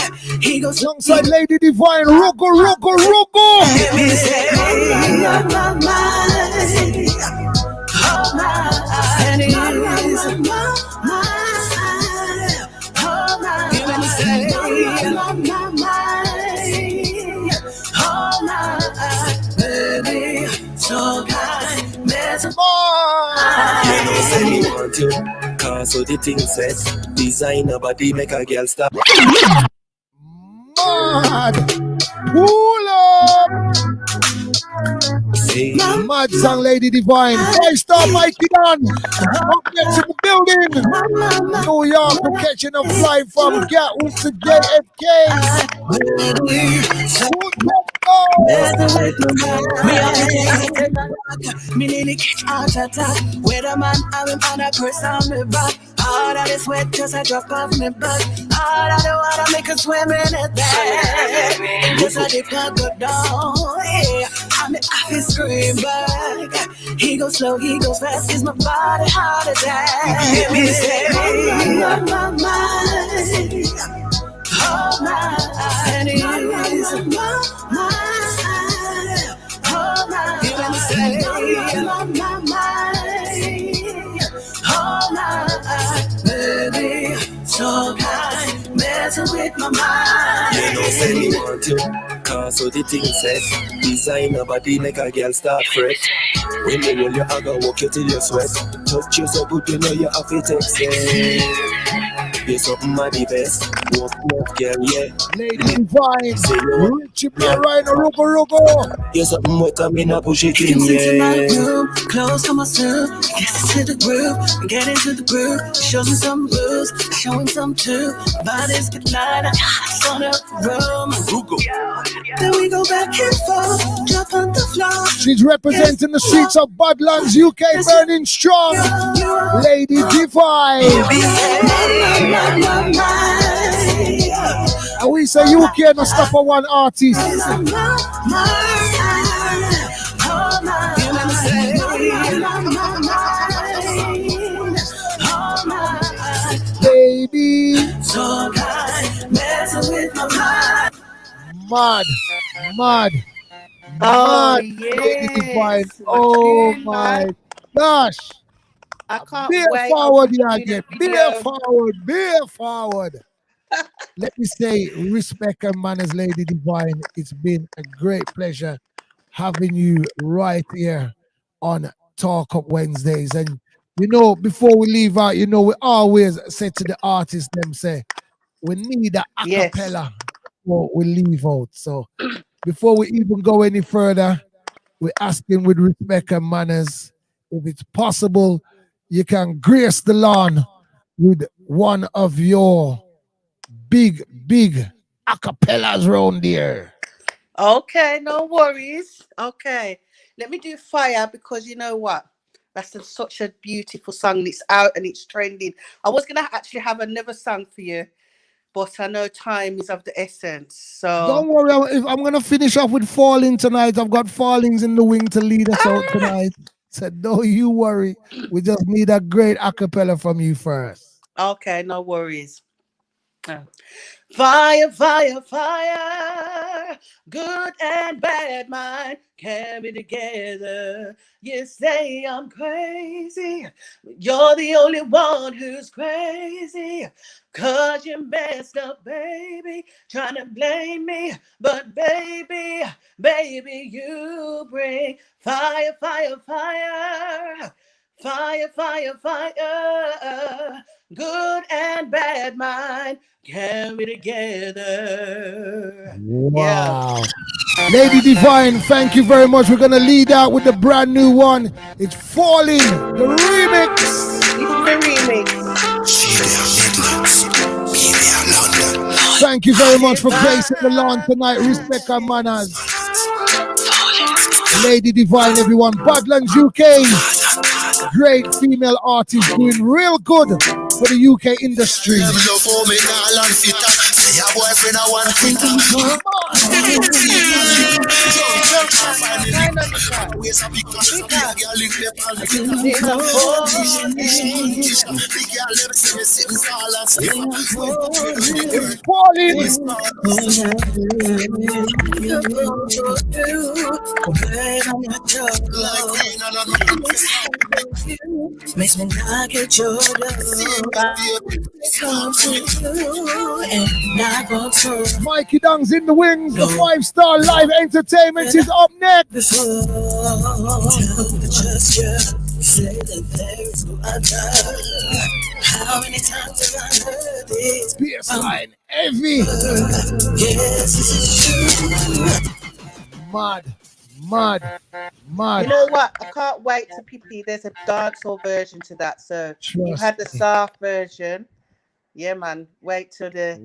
He goes alongside Lady Dee Vyne. Rogo, rogo, rogo. And it is baby, so kind, mess Say me want you, cause so the thing says, designer body make a girl stop. Mad, pull up. Mad song, Lady Dee Vyne. 5-Star Mikey done. Up next in the building. New York, we're catching a flight from Gatwick to JFK. Me nearly catch out attack. With a man, I'm on a purse on me back. All of this sweat cause I drop off me back. All of the water make us swim in it there. Just a dip I go down. Yeah. I'm in office scream back. He goes slow, he goes fast. Is my body heart attack? Me say, oh my mind. Oh my, and it is my mind. Oh my, you let me say, oh my mind. Oh my, baby, so kind, messing with my mind. You know, say me want you, cause so the thing says, designer body make a girl start fret. When you roll your aga, walk you till you sweat. Touch you so good, you know you have to take steps. You're something of the best. Walk up, girl, yeah. Lady Dee Vyne, Richie Black Rhino, rogo, rogo. You're something wet, I'm in a push it in, Into my yeah. room, close to myself, get into the groove, get into the groove. Show me some moves, show him some too. Bodies get lighter, on the room. Then we go back and forth, drop on the floor. She's representing the streets of Badlands, UK, burning strong. Lady Dee Vyne. And we say UK no stop for one artist. Baby, so kind, messing with my mind. Mad, mad, Oh mad, Lady Divine. yes, my Oh tune, my man. gosh. I can't Bear wait. I forward, want you to do the again. Bear video. forward, bear forward. Let me say, respect and manners, Lady Divine. It's been a great pleasure having you right here on Talk Up Wednesdays. And you know, before we leave out, you know, we always say to the artists, them say, we need a Yes. acapella before we leave out. So before we even go any further, we're asking with respect and manners, if it's possible, you can grace the lawn with one of your big acapellas round there. Okay, no worries. Okay, let me do Fire because you know what? Such a beautiful song. And it's out and it's trending. I was gonna actually have another song for you, but I know time is of the essence. So Don't worry, if I'm gonna finish off with Falling tonight. I've got Fallings in the wing to lead us out tonight. Said, don't you worry. We just need a great acapella from you first. okay, no worries. Fire, fire, fire, good and bad mind can be together. You say I'm crazy, you're the only one who's crazy. 'Cause you messed up, baby, trying to blame me. But baby, baby, you bring fire, fire, fire. Fire, fire, fire, good and bad mind can be together. Wow. Lady Divine, thank you very much. We're gonna lead out with the brand new one. It's Falling, the remix. This is the remix. Thank you very much for gracing the lawn tonight. Respect and manners. Lady Divine, everyone. Badlands UK. Great female artist doing real good for the UK industry. Makes me not get your Mikey Dung's in the wings. The 5-star live entertainment is up next. Say that there is no other. How many times have I heard this? Baseline heavy. Yes, this is true. Mad. You know what? I can't wait to PP. There's a dancehall version to that. So you had the soft version. Yeah, man. Wait till the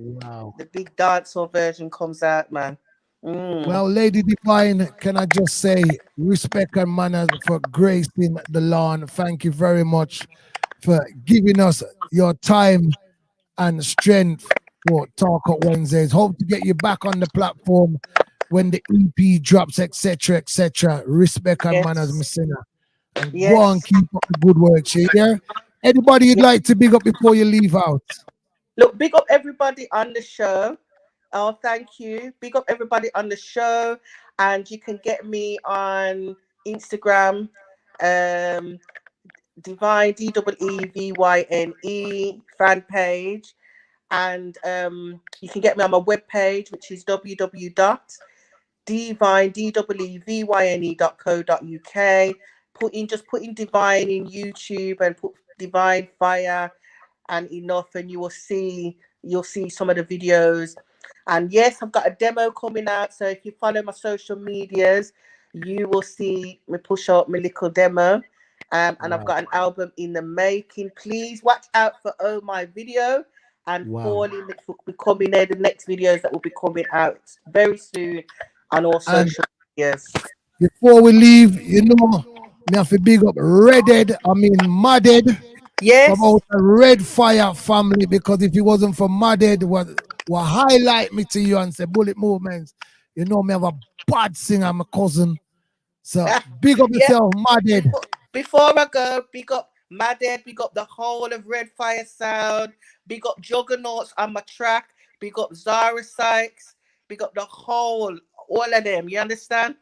big dancehall version comes out, man. Well, Lady Divine, can I just say respect and manners for gracing the lawn. Thank you very much for giving us your time and strength for Talk Up Wednesdays. Hope to get you back on the platform when the EP drops, etc., etc. Respect and manners, Miss Sinner. And go on, keep up the good work, yeah? Anybody you'd like to big up before you leave out? Look, big up everybody on the show. Oh, thank you. Big up everybody on the show. And you can get me on Instagram, Divine, DEEVYNE fan page. And you can get me on my webpage, which is www.divyne.co.uk. Just put in Divine in YouTube and put Divine Fire and enough, and you'll see some of the videos. And yes, I've got a demo coming out, so if you follow my social medias, you will see me push out my little demo. And I've got an album in the making. Please watch out for Oh My Video and Falling, which will be coming there. The next videos that will be coming out very soon on all social medias. Before we leave, you know, me have to big up Madded. Yes. From out the Red Fire family, because if it wasn't for Madded, will highlight me to you and say Bullet Movements. You know me have a bad singer, my cousin. So big up yourself, Madded. Before I go, big up Madded, big up the whole of Red Fire Sound, big up Juggernauts on my track, big up Zara Sykes, big up the whole, all of them. You understand?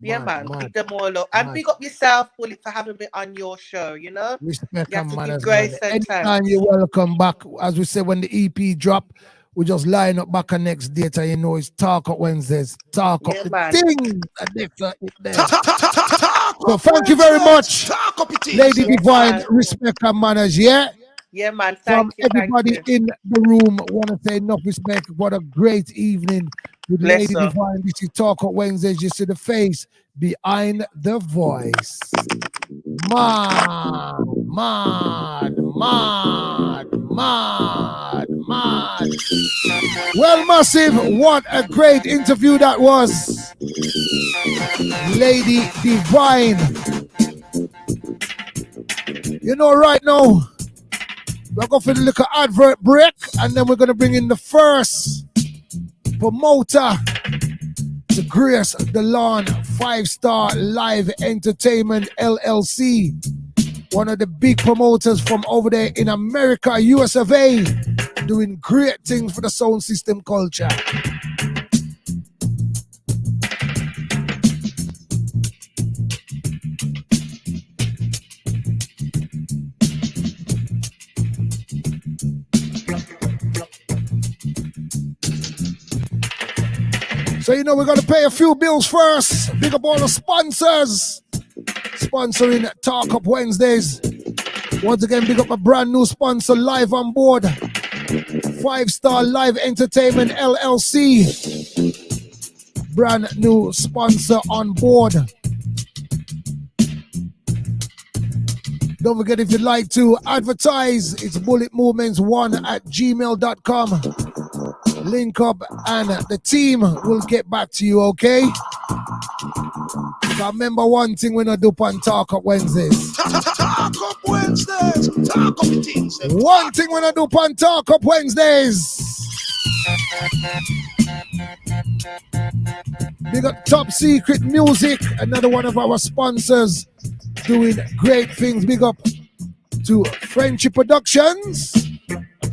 Yeah, man. Man. Big them all up. And Man. big up yourself, Bullet, for having me on your show, you know? Respect You have and to give manners, grace man. and Anytime thanks. you're welcome back. As we say, when the EP drop, we just line up back on next date, and you know it's Talk Up Wednesdays. Talk Yeah, up the man. thing. And it there. So thank you very much, Lady Yes, Divine. man. Respect and manners, yeah? Yeah, man. From Thank you. Thank everybody you. in the room, want to say enough respect. What a great evening with Bless Lady her. Divine. This is Talk Up Wednesdays. You see the face behind the voice. Mad. Well, Massive, what a great interview that was. Lady Divine. You know, right now, we're going for the little advert break, and then we're going to bring in the first promoter to grace the lawn, 5-Star Live Entertainment LLC. One of the big promoters from over there in America, US of A, doing great things for the sound system culture. So, you know, we're going to pay a few bills first. Big up all the sponsors sponsoring Talk Up Wednesdays. Once again, big up a brand new sponsor live on board, 5-Star Live Entertainment LLC. Brand new sponsor on board. Don't forget, if you'd like to advertise, it's bulletmovements1@gmail.com. Link up and the team will get back to you, okay? So remember one thing when I do on Talk Up Wednesdays. Talk Up Wednesdays. Talk up the things. One thing when I do on Talk Up Wednesdays. Big up Top Secret Music, another one of our sponsors doing great things. Big up to Friendship Productions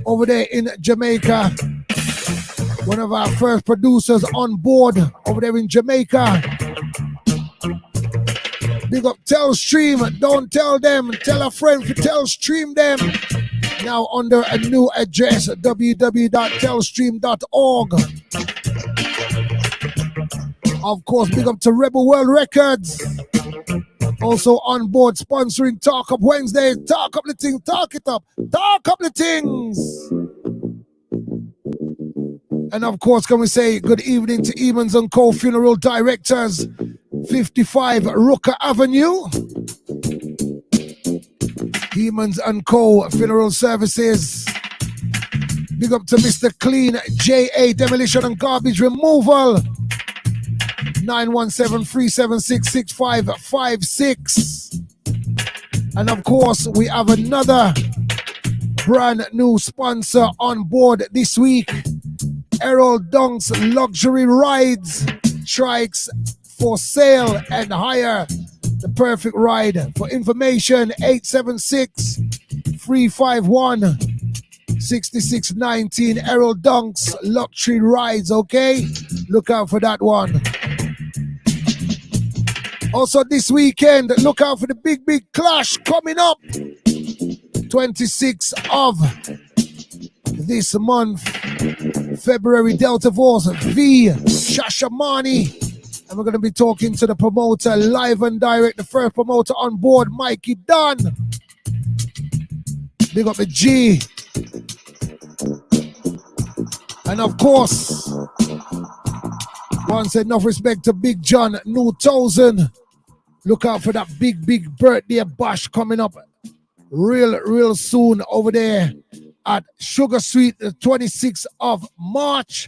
over there in Jamaica. One of our first producers on board over there in Jamaica. Big up Telstream. Don't tell them. Tell a friend to Telstream them. Now under a new address, www.telstream.org. Of course, big up to Rebel World Records. Also on board sponsoring Talk Up Wednesdays. Talk up the things. Talk it up. Talk up the things. And of course, can we say good evening to Emons & Co. Funeral Directors, 55 Rooker Avenue. Emons & Co. Funeral Services. Big up to Mr. Clean JA Demolition and Garbage Removal. 917-376-6556. And of course, we have another brand new sponsor on board this week. Errol Dunk's Luxury Rides, trikes for sale and hire. The perfect ride. For information, 876-351-6619. Errol Dunk's Luxury Rides, okay? Look out for that one. Also this weekend, look out for the big clash coming up. 26th of this month, February, Delta Force V Shashamani. And we're going to be talking to the promoter live and direct, the first promoter on board, Mikey Dunn. Big up the G. And of course, once enough respect to Big John Newthousand. Look out for that big birthday bash coming up real soon over there at Sugar Sweet, the 26th of March.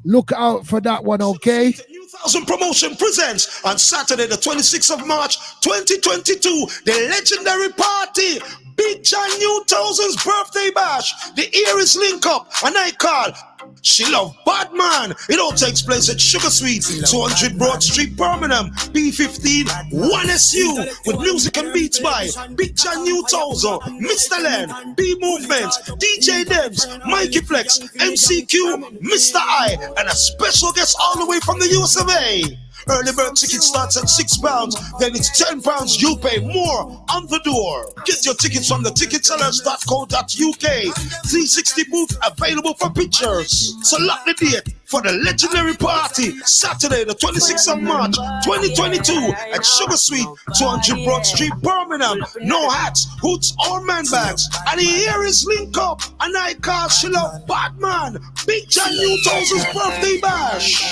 Look out for that one, okay? Newthousand Promotion presents on Saturday, the 26th of March, 2022, the legendary party, Big John Newthousand's birthday bash. The Eris link up, and I call. She love Batman. It all takes place at Sugar Sweet, 200 Broad Street, Birmingham, B15, 1SU, with music and beats by Big John Newthousand, Mr. Len, B Movement, DJ Debs, Mikey Flex, MCQ, Mr. I, and a special guest all the way from the US of A. Early bird ticket starts at £6, then it's £10. You pay more on the door. Get your tickets from the ticketsellers.co.uk. 360 booth available for pictures. So lock the date for the legendary party, Saturday the 26th of March 2022 at Sugar Sweet, 200 Broad Street, Birmingham. No hats, hoods or man bags. And here is link up, and I call Sheila Batman, Big John Newthousand's birthday bash.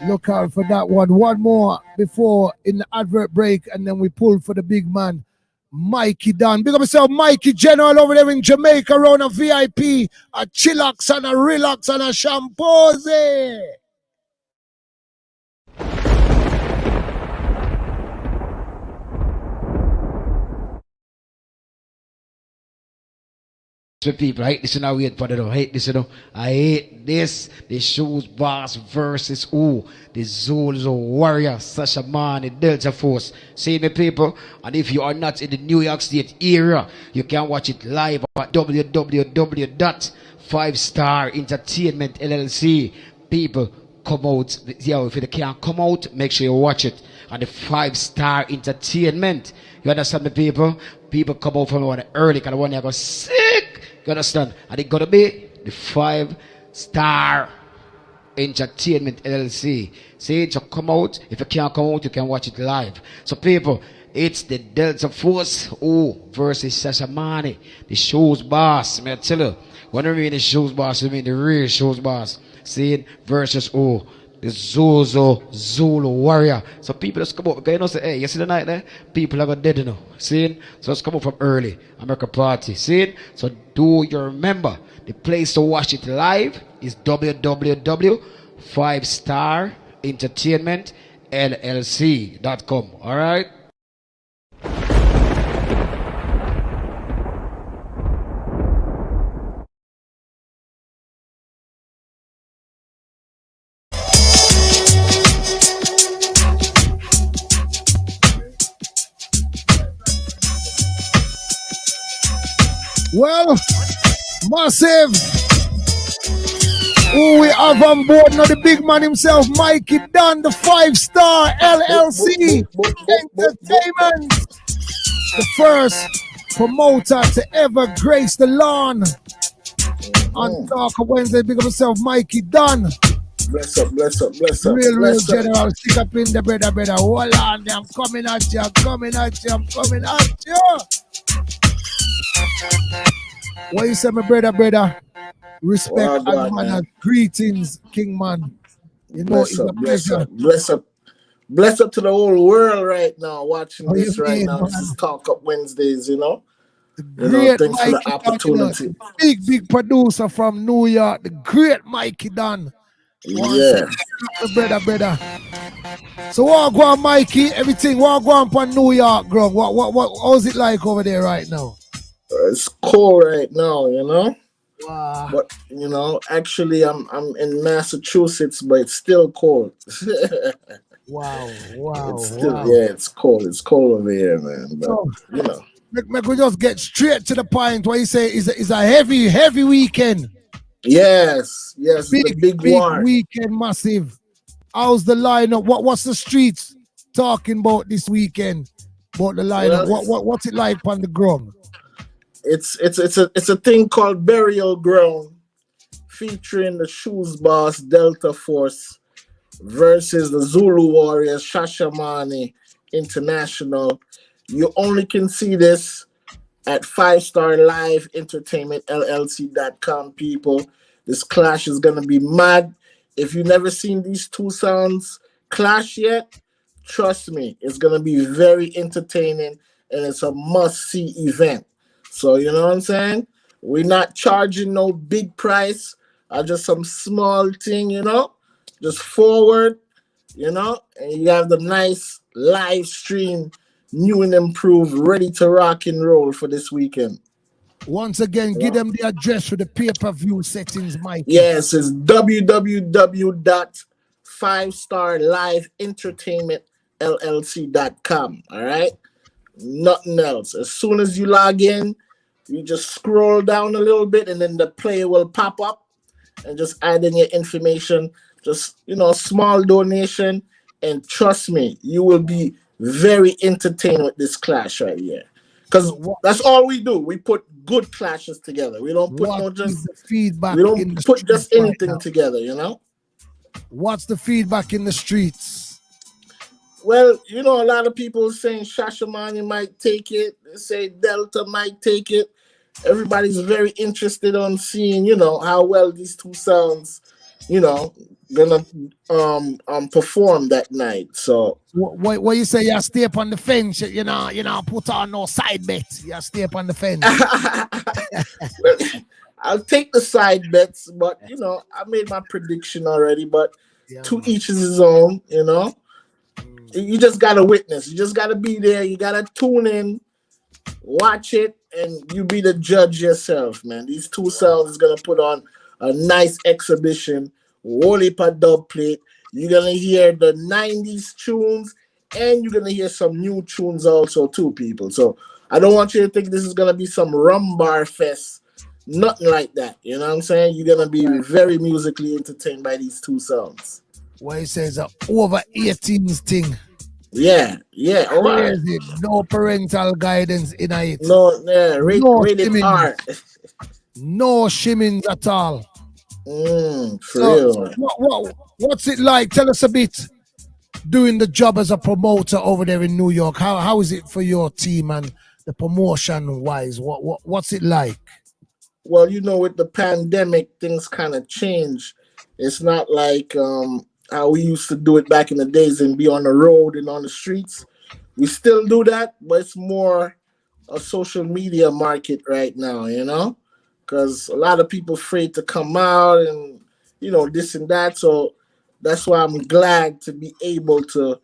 Look out for that one. One more before in the advert break, and then we pull for the big man, Mikey Dunn. Big up yourself, Mikey General over there in Jamaica, around a VIP, a chillax and a relax and a shampoos. People, I hate this and I wait for it. I hate this, I hate this. The Shoes Boss versus the Zulu Warrior, Sasha Man, the Delta Force. See me, people, and if you are not in the New York State area, you can watch it live at www.5Star Entertainment LLC. People, come out. Yeah, if you can't come out, make sure you watch it on the 5Star Entertainment. You understand me, people? People come out from one early, because one year go sick. You understand? And it gotta be the 5Star Entertainment LLC. See, to come out. If you can't come out, you can watch it live. So, people, it's the Delta Force versus Sasha Mane, the Shoes Boss. May I tell you, when I mean the Shoes Boss, I mean the real Shoes Boss. See, versus the Zulu Warrior. So people just come up, because you know, say, hey, you see the night there? People are dead, you know. See? So let's come up from early. America Party. See? So do you remember, the place to watch it live is www.5Star Entertainment LLC.com. Alright? Well, massive. Who we have on board now, the big man himself, Mikey Dunn, the 5Star LLC Entertainment. The first promoter to ever grace the lawn. On Talk of Wednesday, big up himself, Mikey Dunn. Bless up, bless up, bless up. Real bless general, stick up in the brother. Hold on, I'm coming at you, I'm coming at you. What you say, my brother? Respect and manners. Greetings, King Man. You know, bless it's up, a pleasure. Bless up to the whole world right now, watching this right now. Man? This is Talk Up Wednesdays, you know. Great Thanks for the Mikey opportunity. Dunn, big producer from New York, the great Mikey Dunn. Yeah. Brother. So what go on, Mikey? Everything what go on for New York, bro? What how's it like over there right now? It's cold right now, you know. Wow. But you know, actually, I'm in Massachusetts, but it's still cold. Wow. It's still, yeah, it's cold. It's cold over here, man. But you know, we just get straight to the point. What you say is a heavy weekend. Yes, big war. Weekend, massive. How's the lineup? What's the streets talking about this weekend? About the lineup? What's it like on the ground? It's a thing called Burial Ground, featuring the Shoes Boss Delta Force versus the Zulu Warriors Shashamane International. You only can see this at 5Star Live Entertainment LLC.com, people. This clash is gonna be mad. If you've never seen these two sounds clash yet, trust me, it's gonna be very entertaining and it's a must-see event. So you know what I'm saying? We're not charging no big price or just some small thing, you know? Just forward, you know, and you have the nice live stream new and improved, ready to rock and roll for this weekend. Once again, give them the address for the pay-per-view settings, Mikey. Yes, it's www.5starliveentertainmentllc.com. All right, nothing else. As soon as you log in, you just scroll down a little bit, and then the player will pop up, and just add in your information. Just a small donation, and trust me, you will be very entertained with this clash right here. Because that's all we do. We put good clashes together. We don't put feedback. We don't put just anything together, What's the feedback in the streets? Well, a lot of people saying Shashamane might take it. They say Delta might take it. Everybody's very interested on seeing, how well these two sounds, gonna perform that night. So what you say? You stay up on the fence, put on no side bets. You stay up on the fence. I'll take the side bets, but I made my prediction already. But to each is his own. You just gotta witness. You just gotta be there. You gotta tune in, watch it, and you be the judge yourself, man. These two sounds is gonna put on a nice exhibition. Whole heap of dub plate. You're gonna hear the 90s tunes, and you're gonna hear some new tunes also too, people. So I don't want you to think this is gonna be some rumbar fest. Nothing like that. You know what I'm saying? You're gonna be very musically entertained by these two songs. What he says, over 18s thing. Yeah. Crazy. No parental guidance in it. No, rated R. No shimmings at all. For real. What's it like? Tell us a bit. Doing the job as a promoter over there in New York. How is it for your team and the promotion wise? What's it like? Well, with the pandemic, things kind of change. It's not like how we used to do it back in the days and be on the road and on the streets. We still do that, but it's more a social media market right now, because a lot of people afraid to come out and, this and that. So that's why I'm glad to be able to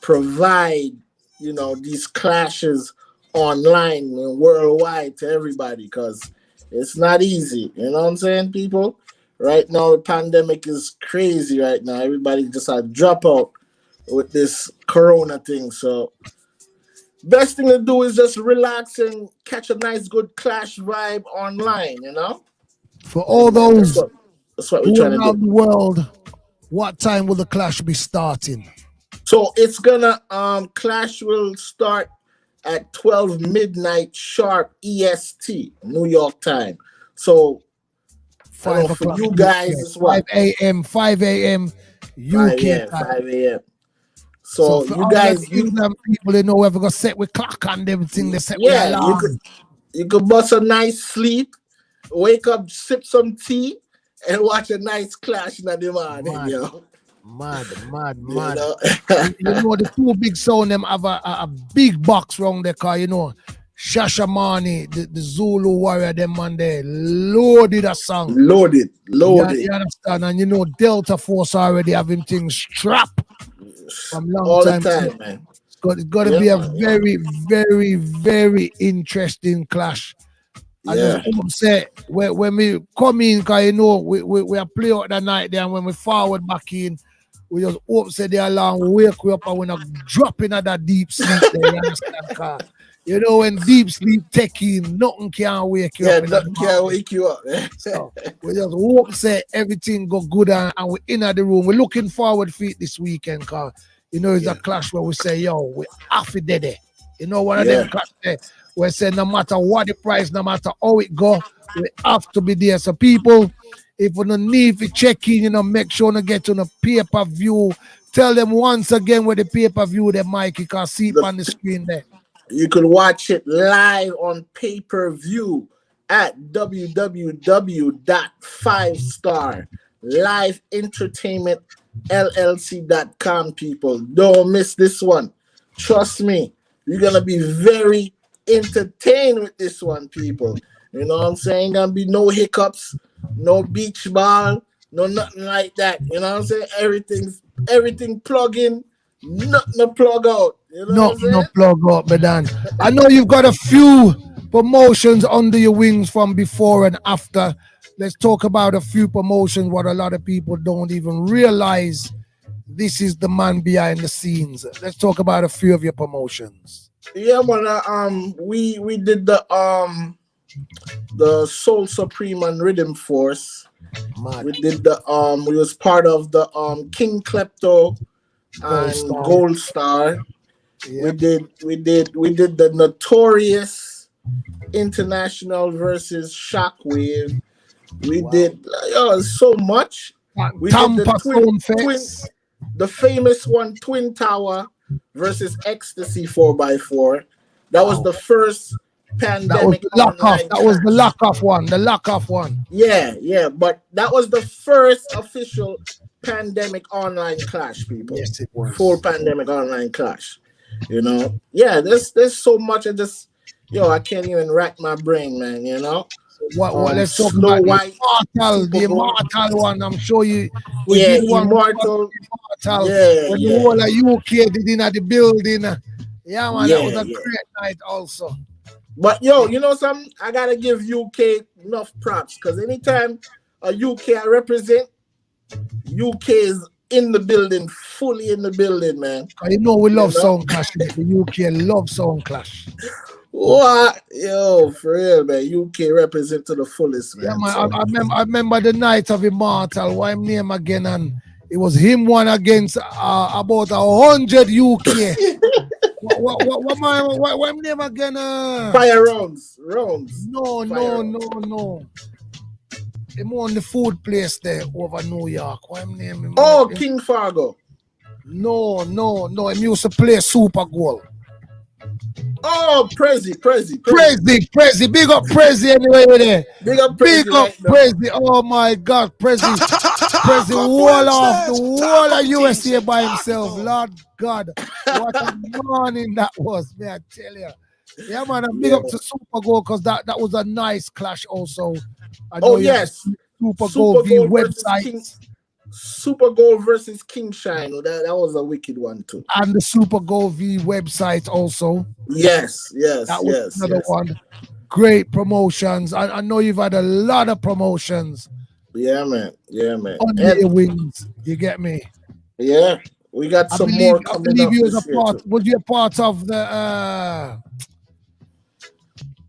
provide, these clashes online and worldwide to everybody, because it's not easy. You know what I'm saying, people? Right now, the pandemic is crazy right now. Everybody just had drop out with this corona thing. So best thing to do is just relax and catch a nice, good clash vibe online, For all those that's what we're trying to do. Around the world, what time will the clash be starting? So it's gonna clash will start at 12 midnight sharp EST, New York time. So 5 for o'clock. you guys as well. 5 a.m. UK time. 5 a.m. So for you all guys, the England people, they know we've got set with clock and everything. They set with yeah, alarm. you could bust a nice sleep, wake up, sip some tea, and watch a nice clash in the morning. Mad. You know? The two big sound them have a big box round there, car. Shashamane, the Zulu warrior, them man there loaded a song. Loaded. You understand? And Delta Force already having things strapped from long all time. the time, man. It's got to be a very, very, very interesting clash. I just hope say when we come in, because we are play out the night there, and when we forward back in, we just hope say the alarm wake we up and we're not dropping at that deep sleep there. You understand, car? When deep sleep take in, nothing can wake you up. Nothing can wake you up. So we just hope say everything go good and we're in the room. We're looking forward for it this weekend, car. It's a clash where we say, we have to do it. One of them clash there. We say no matter what the price, no matter how it go, we have to be there. So people, if you don't need to check in, make sure you get on a pay-per-view. Tell them once again where the pay-per-view there, Mikey, can see it on the screen there. You can watch it live on pay-per-view at www.5starliveentertainmentllc.com, people. Don't miss this one. Trust me, you're going to be very entertained with this one, people. You know what I'm saying? Gonna be no hiccups, no beach ball, no nothing like that. You know what I'm saying? Everything plug in, Nothing to plug out. You know what I'm No saying? plug up, Medan. I know you've got a few promotions under your wings from before and after. Let's talk about a few promotions what a lot of people don't even realize. This is the man behind the scenes. Let's talk about a few of your promotions. Yeah, man. We did the Soul Supreme and Rhythm Force. Mad. We did the we was part of the King Klepto and Gold Star. Yep. We did the Notorious International versus Shockwave. We did so much. We did the famous one, Twin Tower versus Ecstasy 4x4. That was the first pandemic. That was the lock-off one. Yeah. But that was the first official pandemic online clash, people. Yes, it was. Full pandemic online clash. You know? Yeah, there's so much of this. I can't even rack my brain, man, you know? What let's talk about the Immortal one. I'm sure you did one Immortal. When the whole of UK did in the building. Yeah, man, that was a great night also. But you know something? I gotta give UK enough props because anytime a UK I represent, UK is in the building, fully in the building, man. You know we love Sound Clash. The UK love Sound Clash. What? Yo, for real, man. UK represent to the fullest, man. Yeah, man. I remember the night of Immortal. What him name again? And it was him one against about 100 UK. what him name again? Fire rounds. No. Him on the food place there over New York. What him name? King Fargo. No. Him used to play Super Goal. Oh, Prezi. Big up Prezi anyway there. Big up Prezi. Oh my God, Prezi wall off the wall of USA by himself. Lord God, what a morning that was, man, I tell you. Yeah, man, and big up to Super Goal because that was a nice clash also. Yes. Super Goal V website. Super Goal versus King Shine. That was a wicked one too. And the Super Goal V website also. Yes. That was another one. Great promotions. I know you've had a lot of promotions. Yeah, man. On your wings. You get me? Yeah. We got some more coming up. Was you a part of the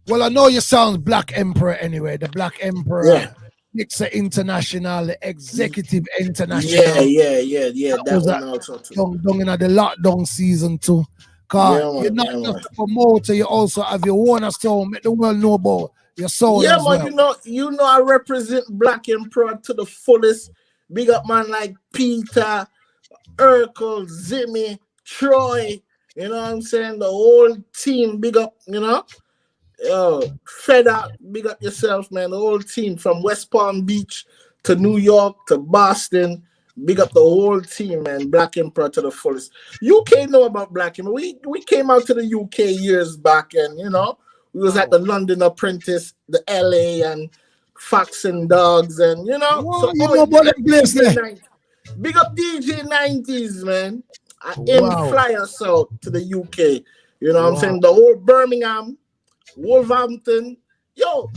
well, I know you sound Black Emperor anyway. The Black Emperor. Yeah. Mixer International, the Executive International. Yeah. That one also too. Down in the lockdown season too. Cause you're not just a promoter, you also have your own sound. Make the world know about your sound. Yeah, as man, well. you know I represent Black Emperor to the fullest. Big up man like Peter, Urkel, Zimmy, Troy. You know what I'm saying? The whole team, big up, you know. Fed up, big up yourself, man. The whole team from West Palm Beach to New York to Boston. Big up the whole team, man. Black Emperor to the fullest. UK know about Black Emperor. We came out to the UK years back, and you know, we was at the London Apprentice, the LA, and Fox and Dogs, and you know. Whoa, you know about that place there. Big up DJ 90s, man. I fly us out to the UK. You know what I'm saying? The whole Birmingham, Wolverhampton. Yo,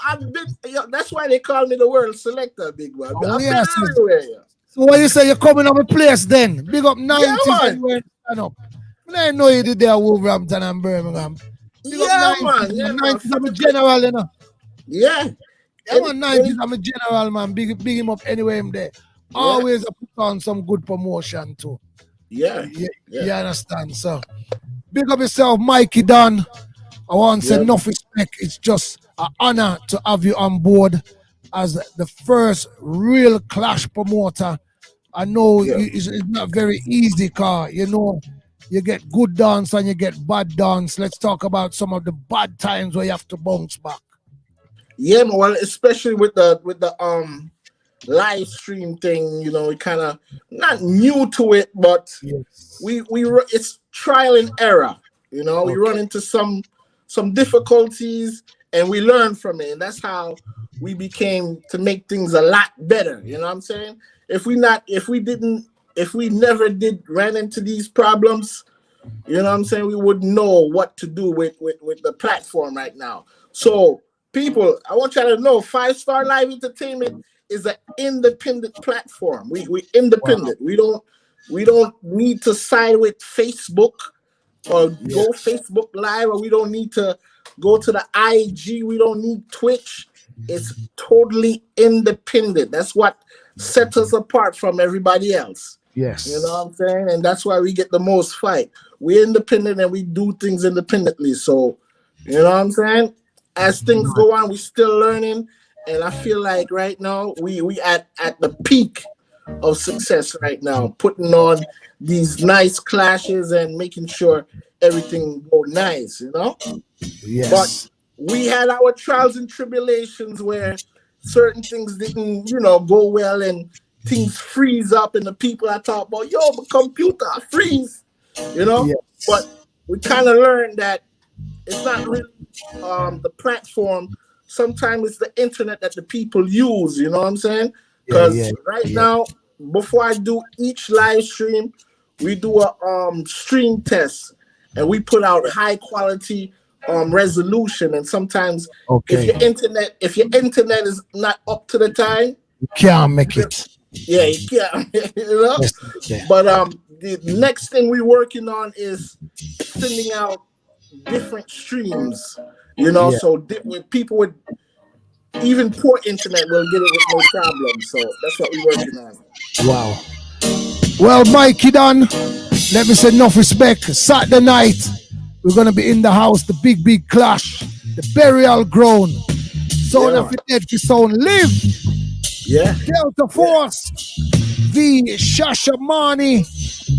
I've been. That's why they call me the world selector, big man. I've been everywhere. So what you say? You're coming on a place then? Big up 90s and you stand up. I know you did there Wolverhampton and Birmingham. Big up 90s. Man. 90s, I'm a general, you know. Yeah. I'm a 90s, I'm a general, man. Big him up anywhere I'm there. Always put on some good promotion too. Yeah. You understand? So big up yourself, Mikey Don. I want to say enough respect. It's just an honor to have you on board as the first real clash promoter. I know it's not very easy, car. You know, you get good dance and you get bad dance. Let's talk about some of the bad times where you have to bounce back. Yeah, well, especially with the live stream thing, you know, we kind of not new to it, but we it's trial and error. You know, we run into some difficulties and we learn from it, and that's how we became to make things a lot better. You know what I'm saying? If we if we never ran into these problems, you know what I'm saying, we would know what to do with the platform right now. So people, I want y'all to know 5-Star Live Entertainment is an independent platform. We independent. Wow. We don't need to side with Facebook or go Facebook Live, or we don't need to go to the IG. We don't need Twitch. It's totally independent. That's what sets us apart from everybody else. Yes. You know what I'm saying? And that's why we get the most fight. We're independent and we do things independently. So, you know what I'm saying? As things go on, we're still learning. And I feel like right now we at the peak of success right now, putting on these nice clashes and making sure everything go nice, you know? Yes. But we had our trials and tribulations where certain things didn't, go well, and things freeze up, and the people I talk about, yo, the computer freeze, Yes. But we kind of learned that it's not really the platform. Sometimes it's the internet that the people use, you know what I'm saying? Because now, before I do each live stream, we do a stream test, and we put out high quality resolution. And sometimes if your internet is not up to the time, you can't make it. Yeah, you can't. But the next thing we're working on is sending out different streams, so with people with even poor internet will get it with no problem. So that's what we're working on. Wow. Well, Mikey done. Let me say enough respect. Saturday night, we're gonna be in the house, the big clash, the burial ground. Sound of the dead to sound live. Yeah. Delta Force, the Shashamani.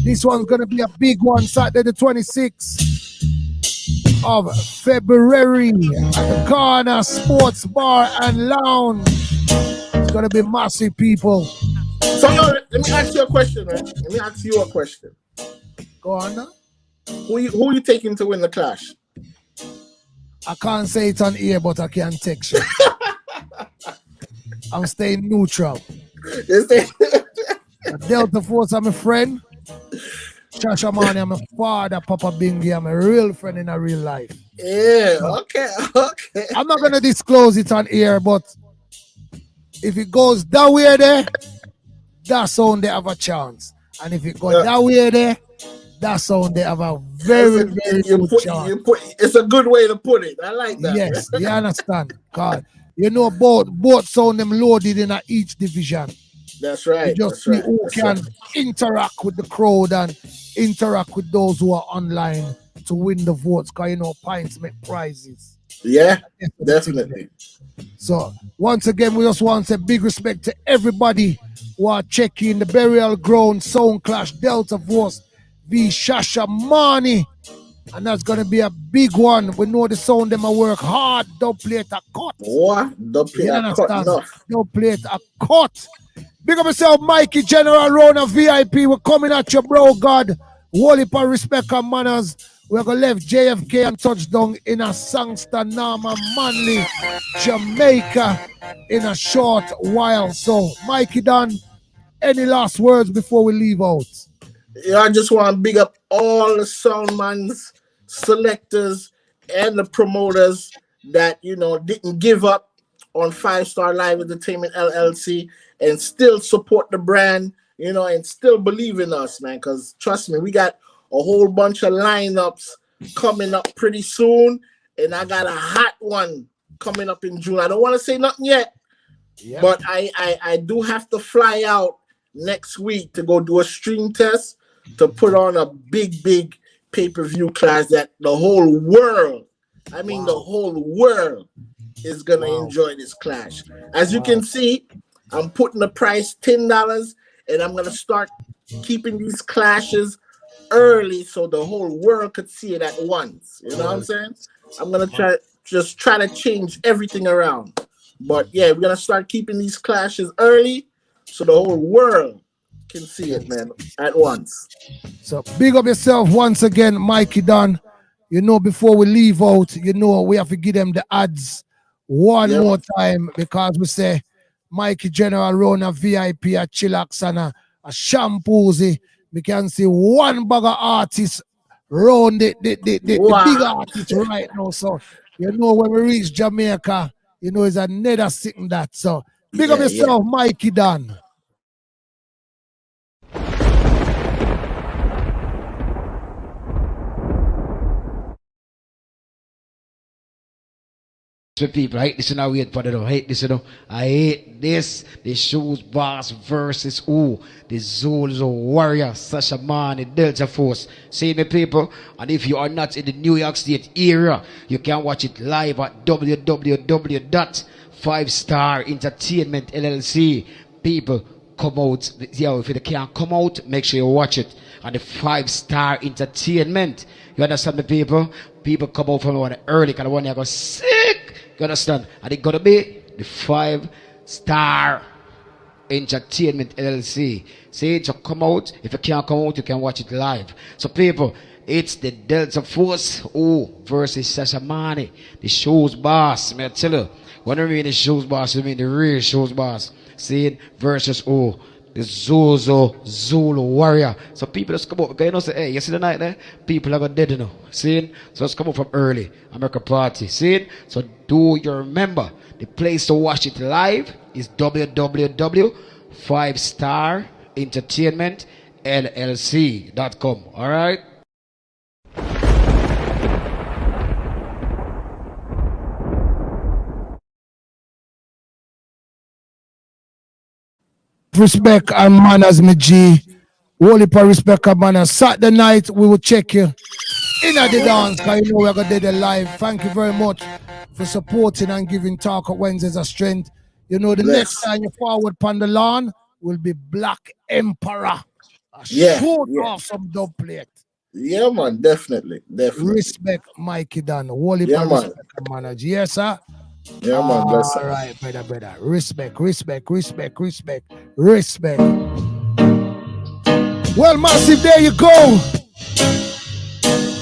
This one's gonna be a big one. Saturday the 26th of February at the Corner Sports Bar and Lounge. It's gonna be massive, people. So let me ask you a question, man. Let me ask you a question. Go on now. Who you taking to win the clash? I can't say it on air, but I can text you. I'm staying neutral. Delta Force, I'm a friend. Shashamani, I'm a father. Papa Bingy, I'm a real friend in a real life. Yeah, okay. I'm not going to disclose it on air, but if it goes that way there, that's on they have a chance. And if it goes that way there, that's on they have a very good chance. It's a good way to put it. I like that. Yes, you understand. God, both sound them loaded in each division. That's right. You just see who can interact with the crowd and interact with those who are online to win the votes, because pints make prizes. Yeah, definitely. So once again, we just want to say big respect to everybody who are checking the burial ground sound clash Delta Force v Shashamani. And that's gonna be a big one. We know the sound them a work hard. Don't play it a cut. What? Don't play a cut. No. Don't play it a cut. Big up yourself, Mikey, General Rona, VIP. We're coming at you, bro. God, holy for respect and manners. We're gonna left JFK and touchdown in a Sangster, Nama, Manly, Jamaica in a short while. So, Mikey done. Any last words before we leave out? Yeah, I just want to big up all the soundmans, selectors, and the promoters that didn't give up on 5-Star Live Entertainment LLC and still support the brand, and still believe in us, man. Because trust me, we got a whole bunch of lineups coming up pretty soon, and I got a hot one coming up in June. I don't want to say nothing yet, but I do have to fly out next week to go do a stream test to put on a big pay-per-view class that the whole world, the whole world is going to enjoy this clash. As you can see, I'm putting the price $10, and I'm going to start keeping these clashes early so the whole world could see it at once. You know what I'm saying? I'm going to try to change everything around. But yeah, we're going to start keeping these clashes early so the whole world can see it, man, at once. So big up yourself once again, Mikey Dunn. Before we leave out, we have to give them the ads one more time, because we say Mikey General Rona VIP at Chillax and shampoos. We can see one bag of artists round the big artists right now. So you know when we reach Jamaica, you know it's another sitting that. So big up yourself, Mikey Dan. People, I hate this and I wait for it. I hate this, I hate this. The Shoes Boss versus the Zulu Warrior, Sasha Mani, Delta Force. See me, people. And if you are not in the New York State area, you can watch it live at www.5Star Entertainment LLC. People, come out. Yeah, if you can't come out, make sure you watch it on the 5Star Entertainment. You understand me, people? People come out from one early because the one they go sick. You understand? And it's gonna be the 5Star Entertainment LLC. See, so come out. If you can't come out, you can watch it live. So people, it's the Delta Force versus Sasha Mani, the Shoes Boss. May I tell you, when I mean the Shoes Boss, I mean the real Shoes Boss. See, versus the Zulu Warrior. So people just come up, because you know, say, hey, you see the night there? People are dead, you know. See? So let's come up from early. America Party. See? So do you remember, the place to watch it live is www.5starentertainmentllc.com. Alright? Respect and manners, me G. Holy for respect and manners. Saturday night, we will check you in at the dance, because you know we're going to do the live. Thank you very much for supporting and giving Talk of Wednesdays a strength. You know, the next time you forward on the lawn will be Black Emperor. Shoot off some dub plate. Yeah, man, definitely. Respect, Mikey Dan. Holy for respect and manners. Yes, sir. Yeah, man, bless all right, brother. Respect. Well, massive, there you go.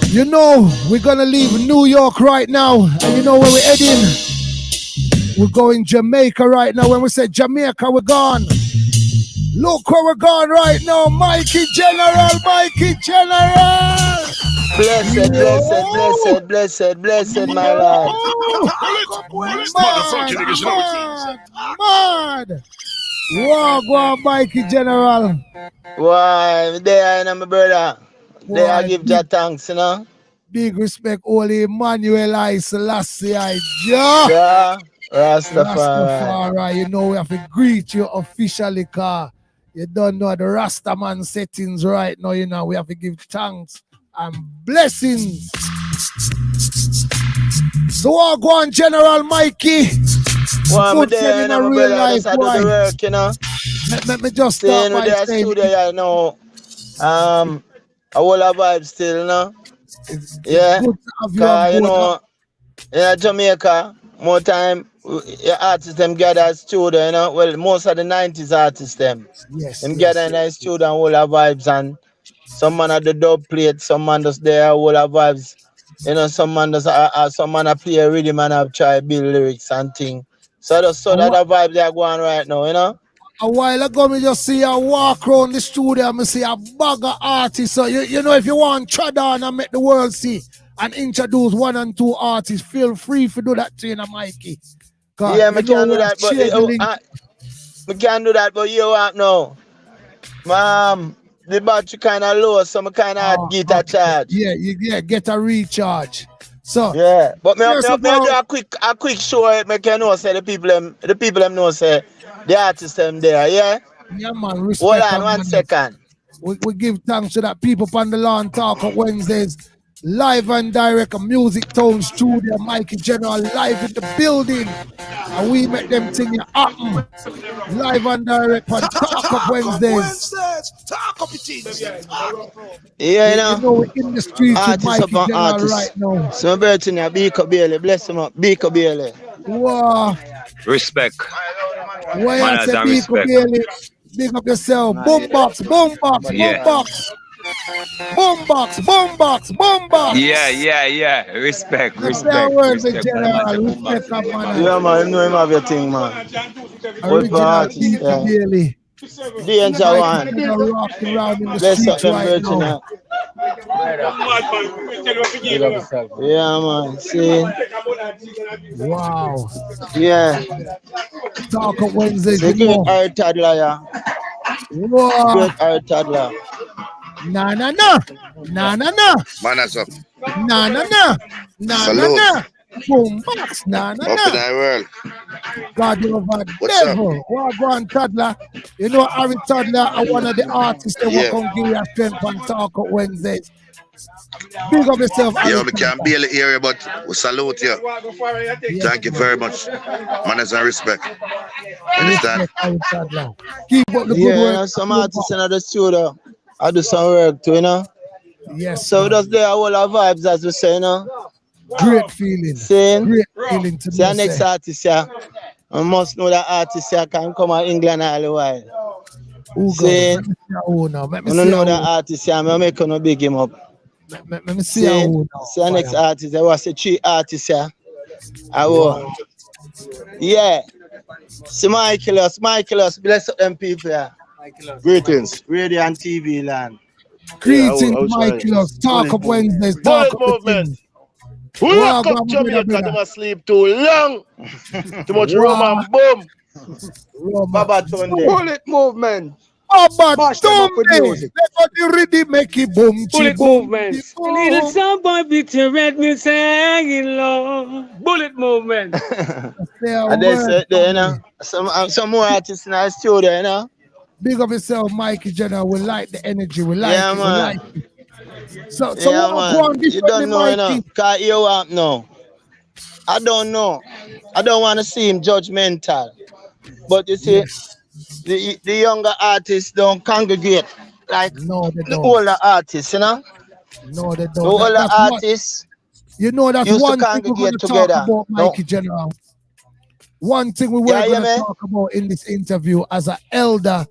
You know, we're gonna leave New York right now. And you know where we're heading? We're going Jamaica right now. When we say Jamaica, we're gone. Look where we're going right now. Mikey General. Blessed, my Lord. Mad. Wow, Mikey General. Why, there I am, my brother. There I give your thanks, you know. Big respect, Holy Emmanuel I Selassie I Rastafari. You know we have to greet you officially, car. You don't know the Rastaman settings right now, you know. We have to give thanks and blessings. So I'll go on, General Mikey. Well, I'm there, you know, my brother. I do the work, you know. Let me just start by saying, studio, you know. A whole of vibe still, you know. Yeah. Good to have you on you board, know, in Jamaica, more time, artists them gather at studio, you know. Well, most of the 90s artists them. Them gather in the studio and whole of vibes, and some man at the dub plate, some man just there, whole of vibes. You know, some man does some man play a rhythm and have try build lyrics and thing. So that the vibe they are going right now, you know. A while ago, me just see a walk around the studio and me see a bag of artists. So you know, if you want to down and make the world see and introduce 1 and 2 artists, feel free to do that to you, Mikey. Yeah, me can do that, but me can do that, but you want now. The battery kind of low, so I kind of get a charge. Yeah, get a recharge. So yeah, but me do a quick show. Me can know say the people them know say the artists them there. Yeah. Yeah, man. Respect. Hold on 1 second. We give thanks to that people on the lawn Talk of Wednesdays. Live and direct, Music Tone Studio, Mikey General live in the building. And we make them thing happen. Live and direct for Talk of Wednesdays. Talk of it. Yeah, you know we're in the streets with Mikey General right now. So I'm birthing you, Biko Bailey, bless him up, Biko Bailey. Wow. Respect. Why I say Biko Bailey? Big up yourself. Boombox. Yeah. Respect. General. Respect, yeah, man, you know him have your thing, man. Original Biko Bailey. Danger one. Rocking around in the Bless up streets them right virgin. now. Yeah, man. See? Wow. Yeah. Talk up Wednesdays, The you great know. art toddler, yeah. Wow. Great art toddler. Nah, nah, nah. Nah, nah, nah. Manners up. Nah, nah, nah. Nah, nah, Salute. nah. Boom, box. Nah, nah, Up in nah. our world. God over What's devil. Well, go on, Toddler. You know, Harry Toddler are one of the artists that Yeah. will come give you strength and talk up Wednesdays. Big up yourself, Harry Yeah, we can't barely hear you, but we salute you. Thank you very much. Manners and respect. Understand? Respect, Harry Toddler. Keep up the good Yeah, you work. know, some artists in the studio. I do some work too, you know. Yes. So we just do all our vibes, as we say, you know. Great feeling. Saying, Great feeling to see me. our next artist, yeah. I must know that artist here can come out England all the while. Oh, See, God. Let me see how now. Let me I see don't know how that artist here, I'm making no big him up. Let me see how now. See our next artist, there was 3 artists here. Yeah. See Michaelos, bless up them people here. Greetings, radio and TV land. Greetings, Michaelos. Talk up Wednesdays. Talk up movement. Welcome, Jamaica. Them asleep too long. Too much rum and boom. Baba Tunde. Bullet movement. Baba Tunde. Let the rhythm make it boom. Bullet movement. A little soundboy beat your red me saying low. Bullet movement. And they said, you know, some more artists in our studio, you know. Big up yourself, Mikey Jenner. We like the energy. We like Yeah, it. man. We like it. So Yeah, what man. go on You don't know, you know. Cause you up now. I don't know. I don't want to see him judgmental. But you see, the younger artists don't congregate like the older artists, you know? No, they don't. The older artists, you know, that's used one to thing we're going congregate to together. talk about, Mikey General. One thing we were going to talk about in this interview as an elder.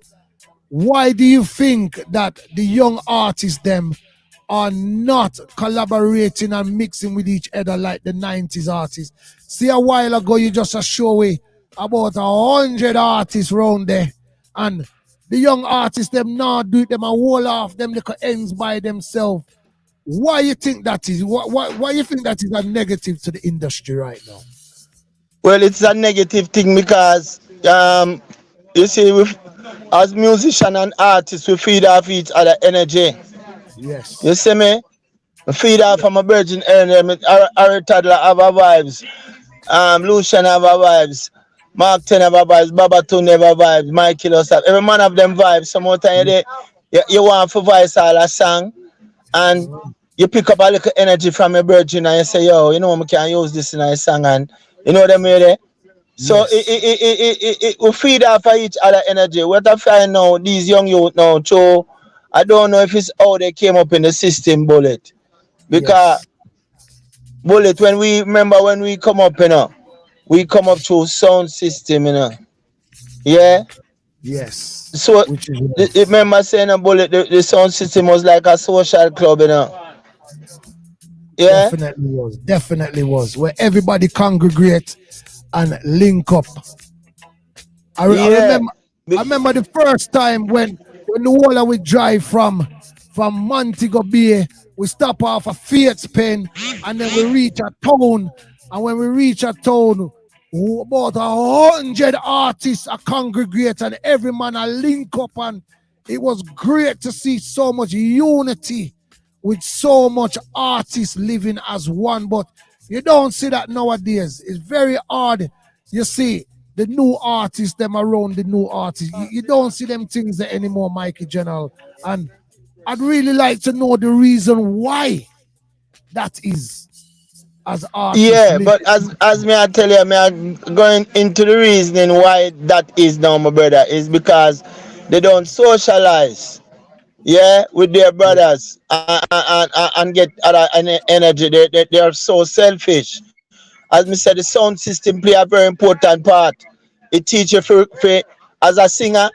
Why do you think that the young artists them are not collaborating and mixing with each other like the 90s artists? See, a while ago you just a show me about 100 artists round there, and the young artists them not do it, them a wall off them little ends by themselves. Why you think that is? Why you think that is a negative to the industry right now? Well, it's a negative thing because you see, as musician and artists, we feed off each other energy. Yes. You see me? We feed off from a virgin energy. Harry Toddler have a vibes. Lucian have a vibes. Mark 10 have a vibes. Baba Tunde have a vibes. Mikey lost up. Every man have them vibes. Some more time you want to voice all a song and you pick up a little energy from your virgin and you say, yo, you know, we can use this in a song, and you know them way there. So we feed off of each other energy. What I find now, these young youth now, so I don't know if it's how they came up in the system, Bullet. Because Bullet, when we come up, you know, we come up through sound system, you know. Yeah? Yes. So remember saying a Bullet, the sound system was like a social club, you know. Yeah? Definitely was. Where everybody congregate and link up. I remember the first time when the whole we drive from Montego Bay, we stop off a Fiat's Pen, and then we reach a town. And when we reach a town, about 100 artists are congregate, and every man a link up, and it was great to see so much unity with so much artists living as one. But you don't see that nowadays. It's very hard. You see the new artists, them around the new artists. You don't see them things there anymore, Mikey General. And I'd really like to know the reason why that is as artists. Yeah, but as me I tell you, me I going into the reasoning why that is now, my brother, is because they don't socialize. Yeah, with their brothers and get other energy. They are so selfish. As me said, the sound system play a very important part. It teaches you as a singer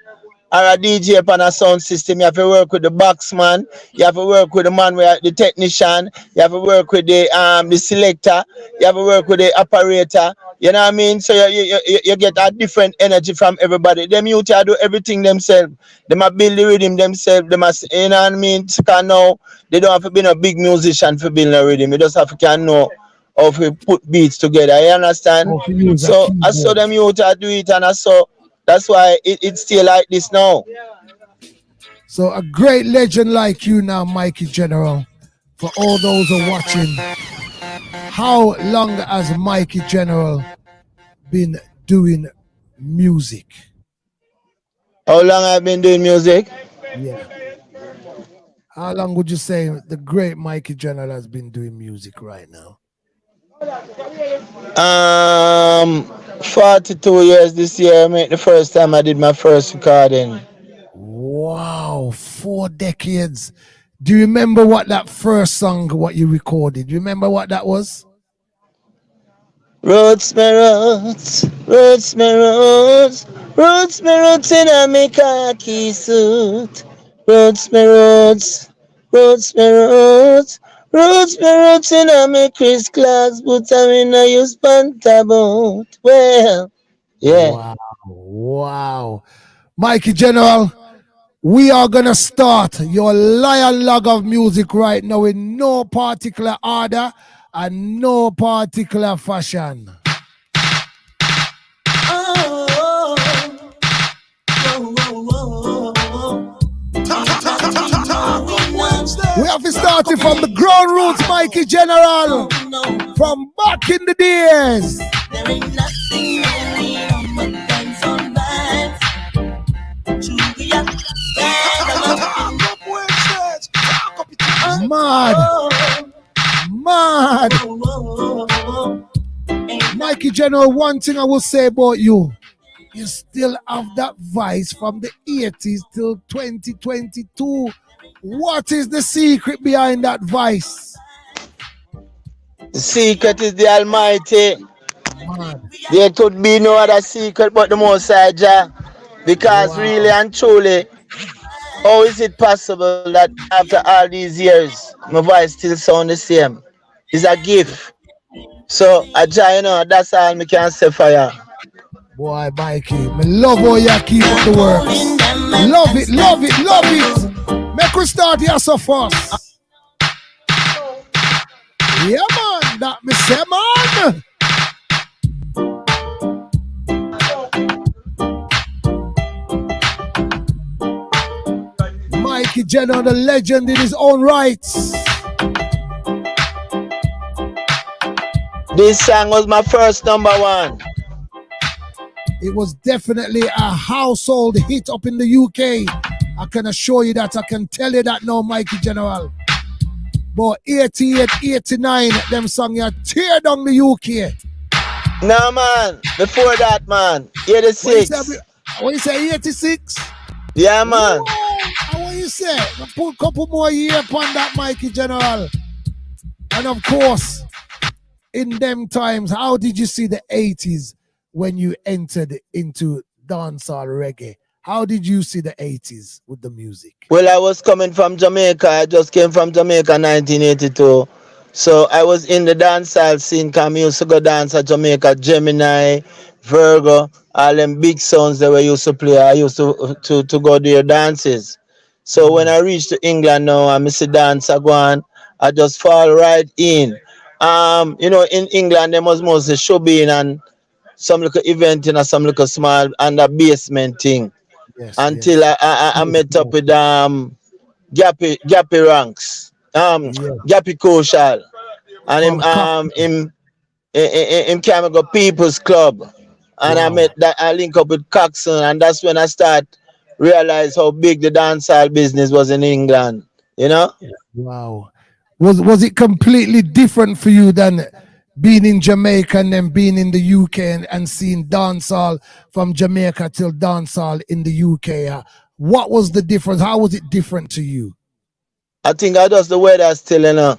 or a DJ upon a sound system. You have to work with the boxman. You have to work with the man where the technician. You have to work with the selector. You have to work with the operator. You know what I mean? So you get a different energy from everybody. Them youth do everything themselves. They might build the rhythm themselves. They must, you know what I mean? So can now they don't have to be a big musician for building a rhythm. You just have to can know how to put beats together. You understand? So I saw them youth do it, and I saw that's why it's still like this now. So a great legend like you now, Mikey General, for all those who are watching, how long has Mikey General been doing music? How long I've been doing music? Yeah. How long would you say the great Mikey General has been doing music right now? 42 years this year. I mean, the first time I did my first recording. Wow, 4 decades. Do you remember what that first song, what you recorded? Do you remember what that was? Roots, my roots, roots, my roots, roots, my roots in a me khaki suit. Roots, my roots, roots, my roots, roots, my roots in a me crisscross boots. I mean, I use panta boot. Well, yeah. Wow, wow. Mikey General, we are going to start your lion log of music right now in no particular order and no particular fashion. We have to start it from the ground roots, Mikey General, from back in the days. There ain't nothing really on but dance on vibes. Mad. Mikey General, one thing I will say about you, you still have that voice from the 80s till 2022. What is the secret behind that voice? The secret is the Almighty. There could be no other secret but the Most High Jah. Because really and truly, how is it possible that after all these years, my voice still sound the same? It's a gift. So, Jah, you know, that's all I can say for you. Boy, Mikey, me love how you keep up the works. Love it, love it, love it. Make we start here so fast. Yeah, man, that me say, man. Mikey General, the legend in his own rights. This song was my first #1. It was definitely a household hit up in the UK. I can assure you that. I can tell you that now, Mikey General. But 88, 89, them song you tear down the UK. No, man. Before that, man. 86. What you say, 86? Yeah, man. What you say? Put a couple more years upon that, Mikey General. And of course, in them times, how did you see the 80s when you entered into dancehall reggae? How did you see the 80s with the music? Well, I was coming from Jamaica. I just came from Jamaica in 1982. So I was in the dancehall scene because I used to go dance at Jamaica, Gemini, Virgo, all them big songs that we used to play. I used to go to their dances. So when I reached to England now, I miss the dance I go on, I just fall right in. You know, in England, there was mostly showbiz and some little event in some little small under basement thing. Yes, until I met up with Gappy Ranks, Gappy Koshal, and him came go People's Club, and I link up with Coxon, and that's when I start realize how big the dancehall business was in England. You know? Wow. Was it completely different for you than being in Jamaica and then being in the UK and seeing dancehall from Jamaica till dancehall in the UK? What was the difference? How was it different to you? I think I just the weather still, you know.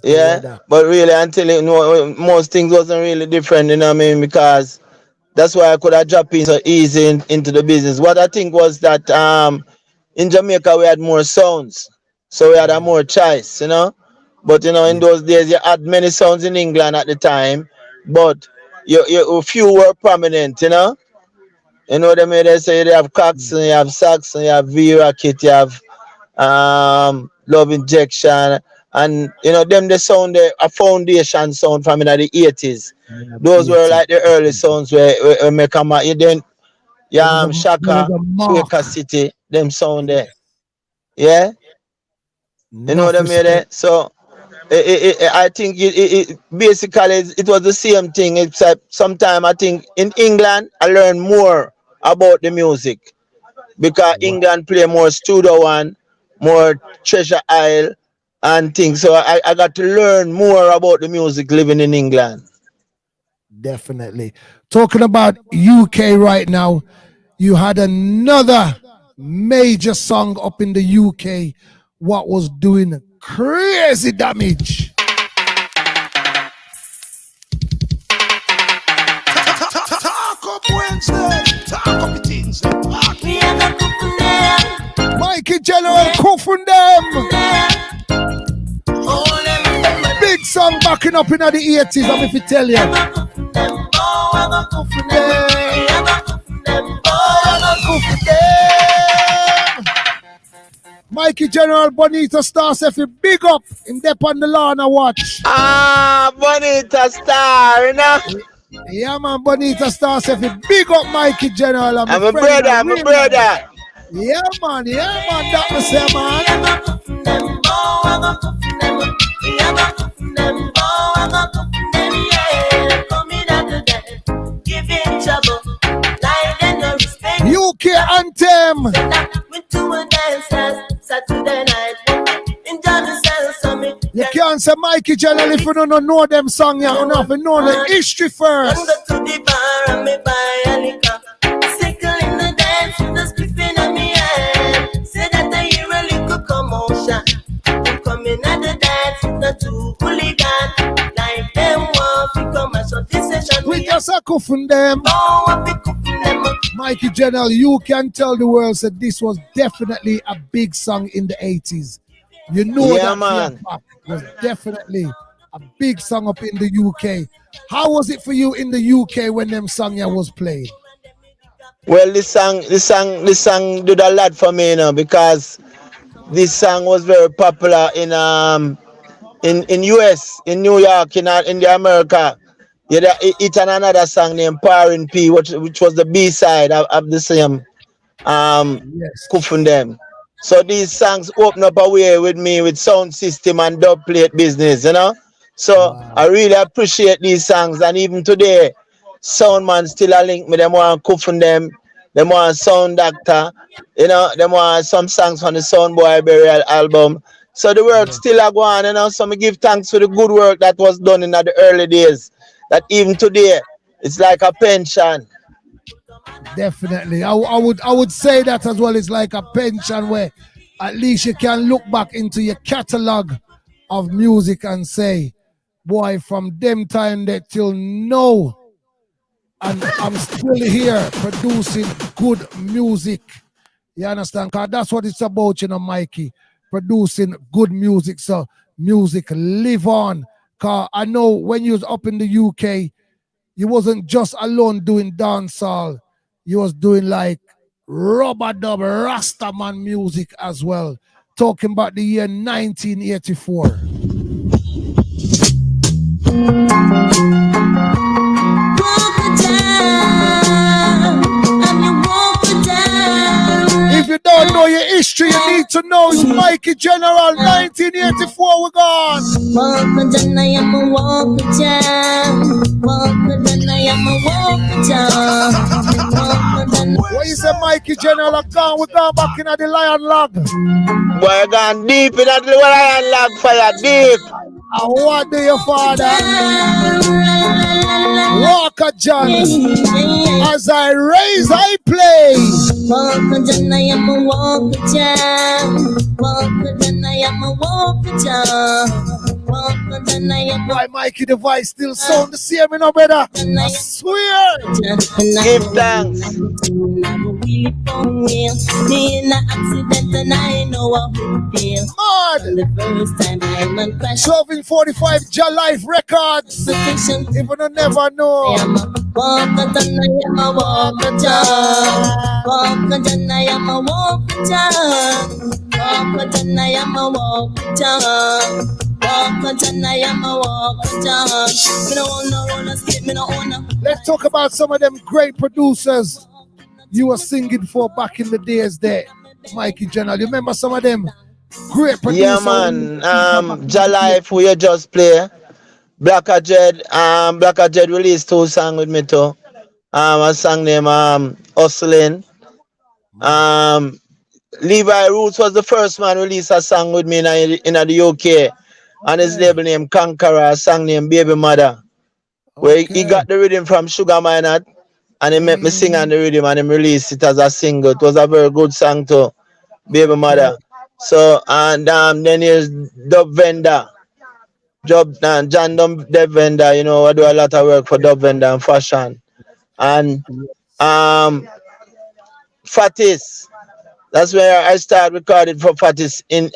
Yeah, but really until most things wasn't really different, you know what I mean? Because That's why I could have dropped in so easy into the business. What I think was that in Jamaica we had more sounds, so we had a more choice, you know. But you know, in those days you had many sounds in England at the time, but a few were prominent, you know. You know what I mean? They say they have Coxsone, you have Saxon, you have V-Rocket, you have Love Injection, and you know them the sound a foundation sound from in the 80s. Those were like the early sounds where make a you then Shaka, Quaker City, them sound there. Yeah? You know what I mean? There? So I think it basically it was the same thing, except sometime I think in England I learned more about the music because England play more studio one, more Treasure Isle and things. So I got to learn more about the music living in England. Definitely. Talking about UK right now, you had another major song up in the UK what was doing crazy damage. Talk up Wednesday. Talk up the things. Mikey General Kuffin them. Big song backing up in the 80s, I'm if you tell you. Mikey General Bonita Star if you big up in dep on the lawn and watch. Bonita Star, you know. Yeah man, Bonita Star if you big up Mikey General. I'm a brother, I'm a brother. Yeah man, that was say man. UK anthem. You can't say Mikey General if you don't know them songs. You have to know the history first. We just a cuffing them. Mikey General, you can tell the world that this was definitely a big song in the 80s. You know that man. It was definitely a big song up in the UK. How was it for you in the UK when them song was played? Well, this song did a lot for me, you know, because this song was very popular in US, in New York, in the America. Yeah, it's another song named Powering P, which was the B-side of the same Kuffin them. So these songs open up a way with me with sound system and dub plate business, you know. So I really appreciate these songs, and even today, Soundman still a link me. Them want Kuffin them want Sound Doctor, you know. Them want some songs from the Soundboy Burial album. So the work still a go on, you know. So me give thanks for the good work that was done in the early days. That even today, it's like a pension. Definitely. I would say that as well. It's like a pension where at least you can look back into your catalog of music and say, boy, from them time that till now, and I'm still here producing good music. You understand? Because that's what it's about, you know, Mikey. Producing good music. So music live on. Because I know when you was up in the UK, you wasn't just alone doing dancehall. You was doing like rubber dub, Rastaman music as well. Talking about the year 1984. If you don't know your history, you need to know it's Mikey General, 1984, we're gone. What you say, Mikey General, we're gone back in the lion log. We're gone deep in the lion log, fire deep. And what do your father? Walker John, as I raise, I play. Walker John, I am a Walker John. Walker John, I am a Walker John. Why Mikey the voice still sound the same, you know, brother? I swear. Give thanks. Me in an accident and I know I will feel. The first time I'm on crash. 1245 Jah Life Records. Even you never know. Walk a John, I am a walk a John. Walk a John, I am a walk a John. Walk a John, I am a walk a John. Walk a John, I am a walk a John. Me no own a skip, me no own a. Let's talk about some of them great producers you were singing for back in the days there, Mikey General. You remember some of them great producers? Yeah, man. Jah Life, we just play. Blacker Jed released 2 songs with me too. A song named Hustling. Levi Roots was the first man released a song with me in the UK. And his label named Conqueror, a song named Baby Mother. Where he got the rhythm from Sugar Minot. And he made me sing on the rhythm and he released it as a single. It was a very good song too, Baby Mother. So, and then here's Dub Vendor. John Dub Vendor, you know, I do a lot of work for Dub Vendor and fashion. And Fatis. That's where I started recording for Fatis in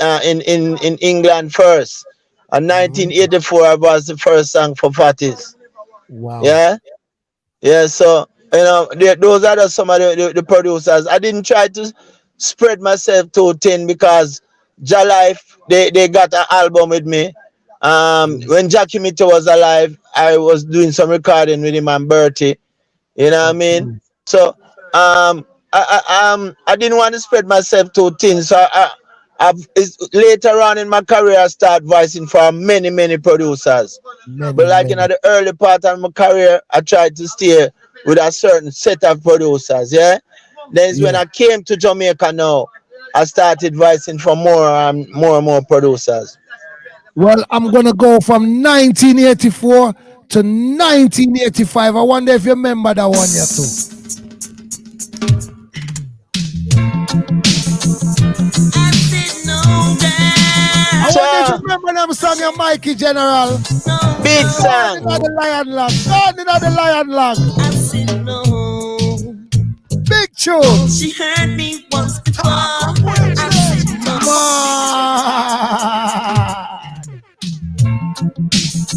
England first. In 1984, was the first song for Fatis. Wow. Yeah, so, you know, those are some of the producers. I didn't try to spread myself too thin because Jah Life, they got an album with me. When Jackie Mito was alive, I was doing some recording with him and Bertie. You know what I mean? So, I didn't want to spread myself too thin. So, later on in my career, I started voicing for many producers. But like in the early part of my career, I tried to stay with a certain set of producers, yeah? Then when I came to Jamaica now, I started voicing for more and more producers. Well, I'm going to go from 1984 to 1985. I wonder if you remember that one, yeah, too. I wonder if you remember them song, your Mikey General. Big song. God, the Lion Log. God, the Lion Log. Big tune. She heard me once before.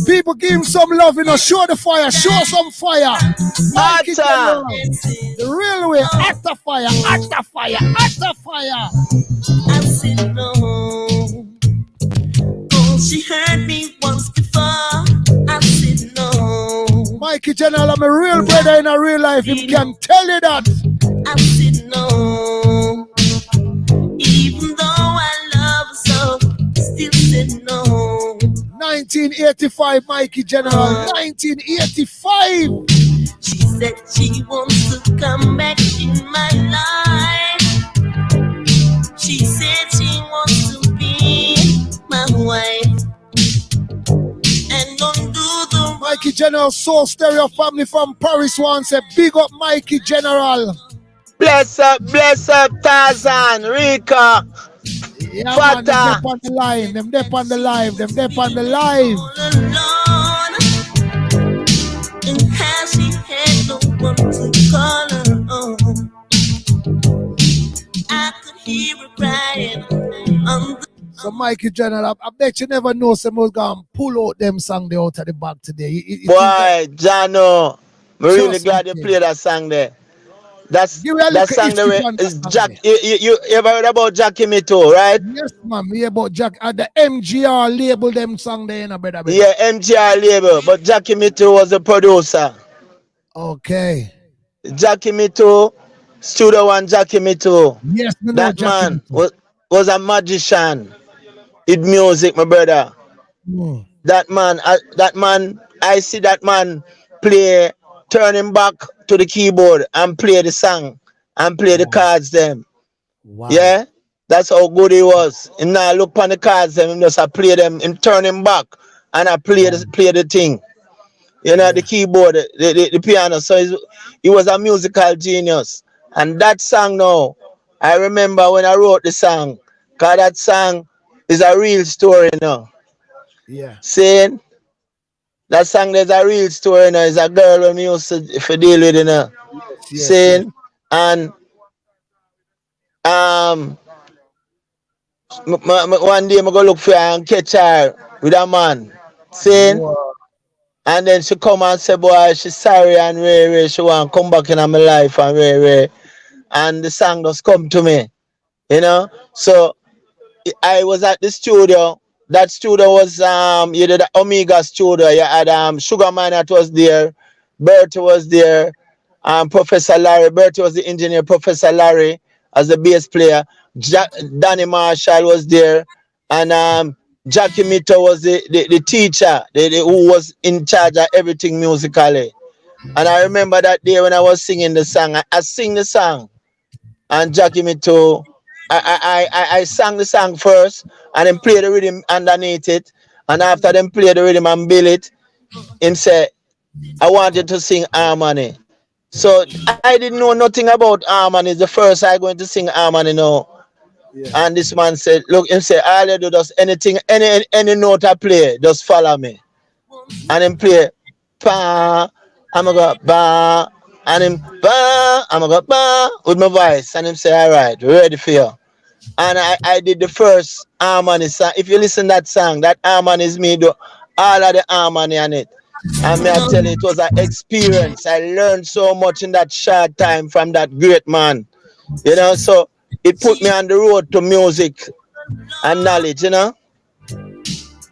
People give him some love, you know. Show the fire, show some fire. Mikey General. The real way. After fire, after fire, after fire. I said no. Oh, she heard me once before. I said no. Mikey General, I'm a real brother in a real life. He can tell you that. I said no. Even though I love her so, still said no. 1985, Mikey General. 1985. She said she wants to come back in my life. She said she wants to be my wife. And don't do the Mikey General, Soul Stereo family from Paris once said, big up Mikey General. Bless up, Tarzan, Rika, yeah, Fata. Man, them dep on the line, them dep on the live, them dep on the live. And how she had no one to call her on. I could hear her crying on the. So Mikey General, I bet you never know someone's gonna pull out them song they out of the bag today. Boy, Jano, I'm really glad you played that song there. That song there is Jack. You ever heard about Jackie Mito, right? Yes, man. We about Jack at the MGR label them song there, brother. Yeah, MGR label, but Jackie Mito was the producer. Okay. Jackie Mito, Studio One Jackie Mito. Yes, that man was a magician. It music, my brother. That man, I see that man play, turn him back to the keyboard and play the song and play the cards them. Wow. Yeah, that's how good he was. Him now look on the cards them, him just play them, him turn him back and I play the thing. You know, the keyboard, the piano. So he was a musical genius. And that song now, I remember when I wrote the song, because that song is a real story now. Yeah. Saying that song there's a real story, you know, it's a girl when we used to deal with, you know. Yes. Saying and one day I go look for her and catch her with a man. Saying and then she come and say, boy, she's sorry and she want to come back in my life and and the song just come to me. You know? So I was at the studio. That studio was you did the Omega studio. You had Sugar Man that was there, Bertie was there, Professor Larry. Bertie was the engineer, Professor Larry as the bass player. Danny Marshall was there, and Jackie Mito was the teacher, who was in charge of everything musically. And I remember that day when I was singing the song, I sing the song, and Jackie Mito. I sang the song first and then play the rhythm underneath it. And after them play the rhythm and build it, him say, I want you to sing harmony. So I didn't know nothing about harmony. It's the first I going to sing harmony now. Yeah. And this man said, look, him say, all you do just anything, any note I play, just follow me. And him play pa, I'm gonna go ba, and him ba, I'm gonna go ba with my voice. And him say, all right, we're ready for you. And I did the first harmony song. If you listen to that song, that harmony is me do all of the harmony on it. And me I tell you, it was an experience. I learned so much in that short time from that great man. You know, so it put me on the road to music and knowledge, you know.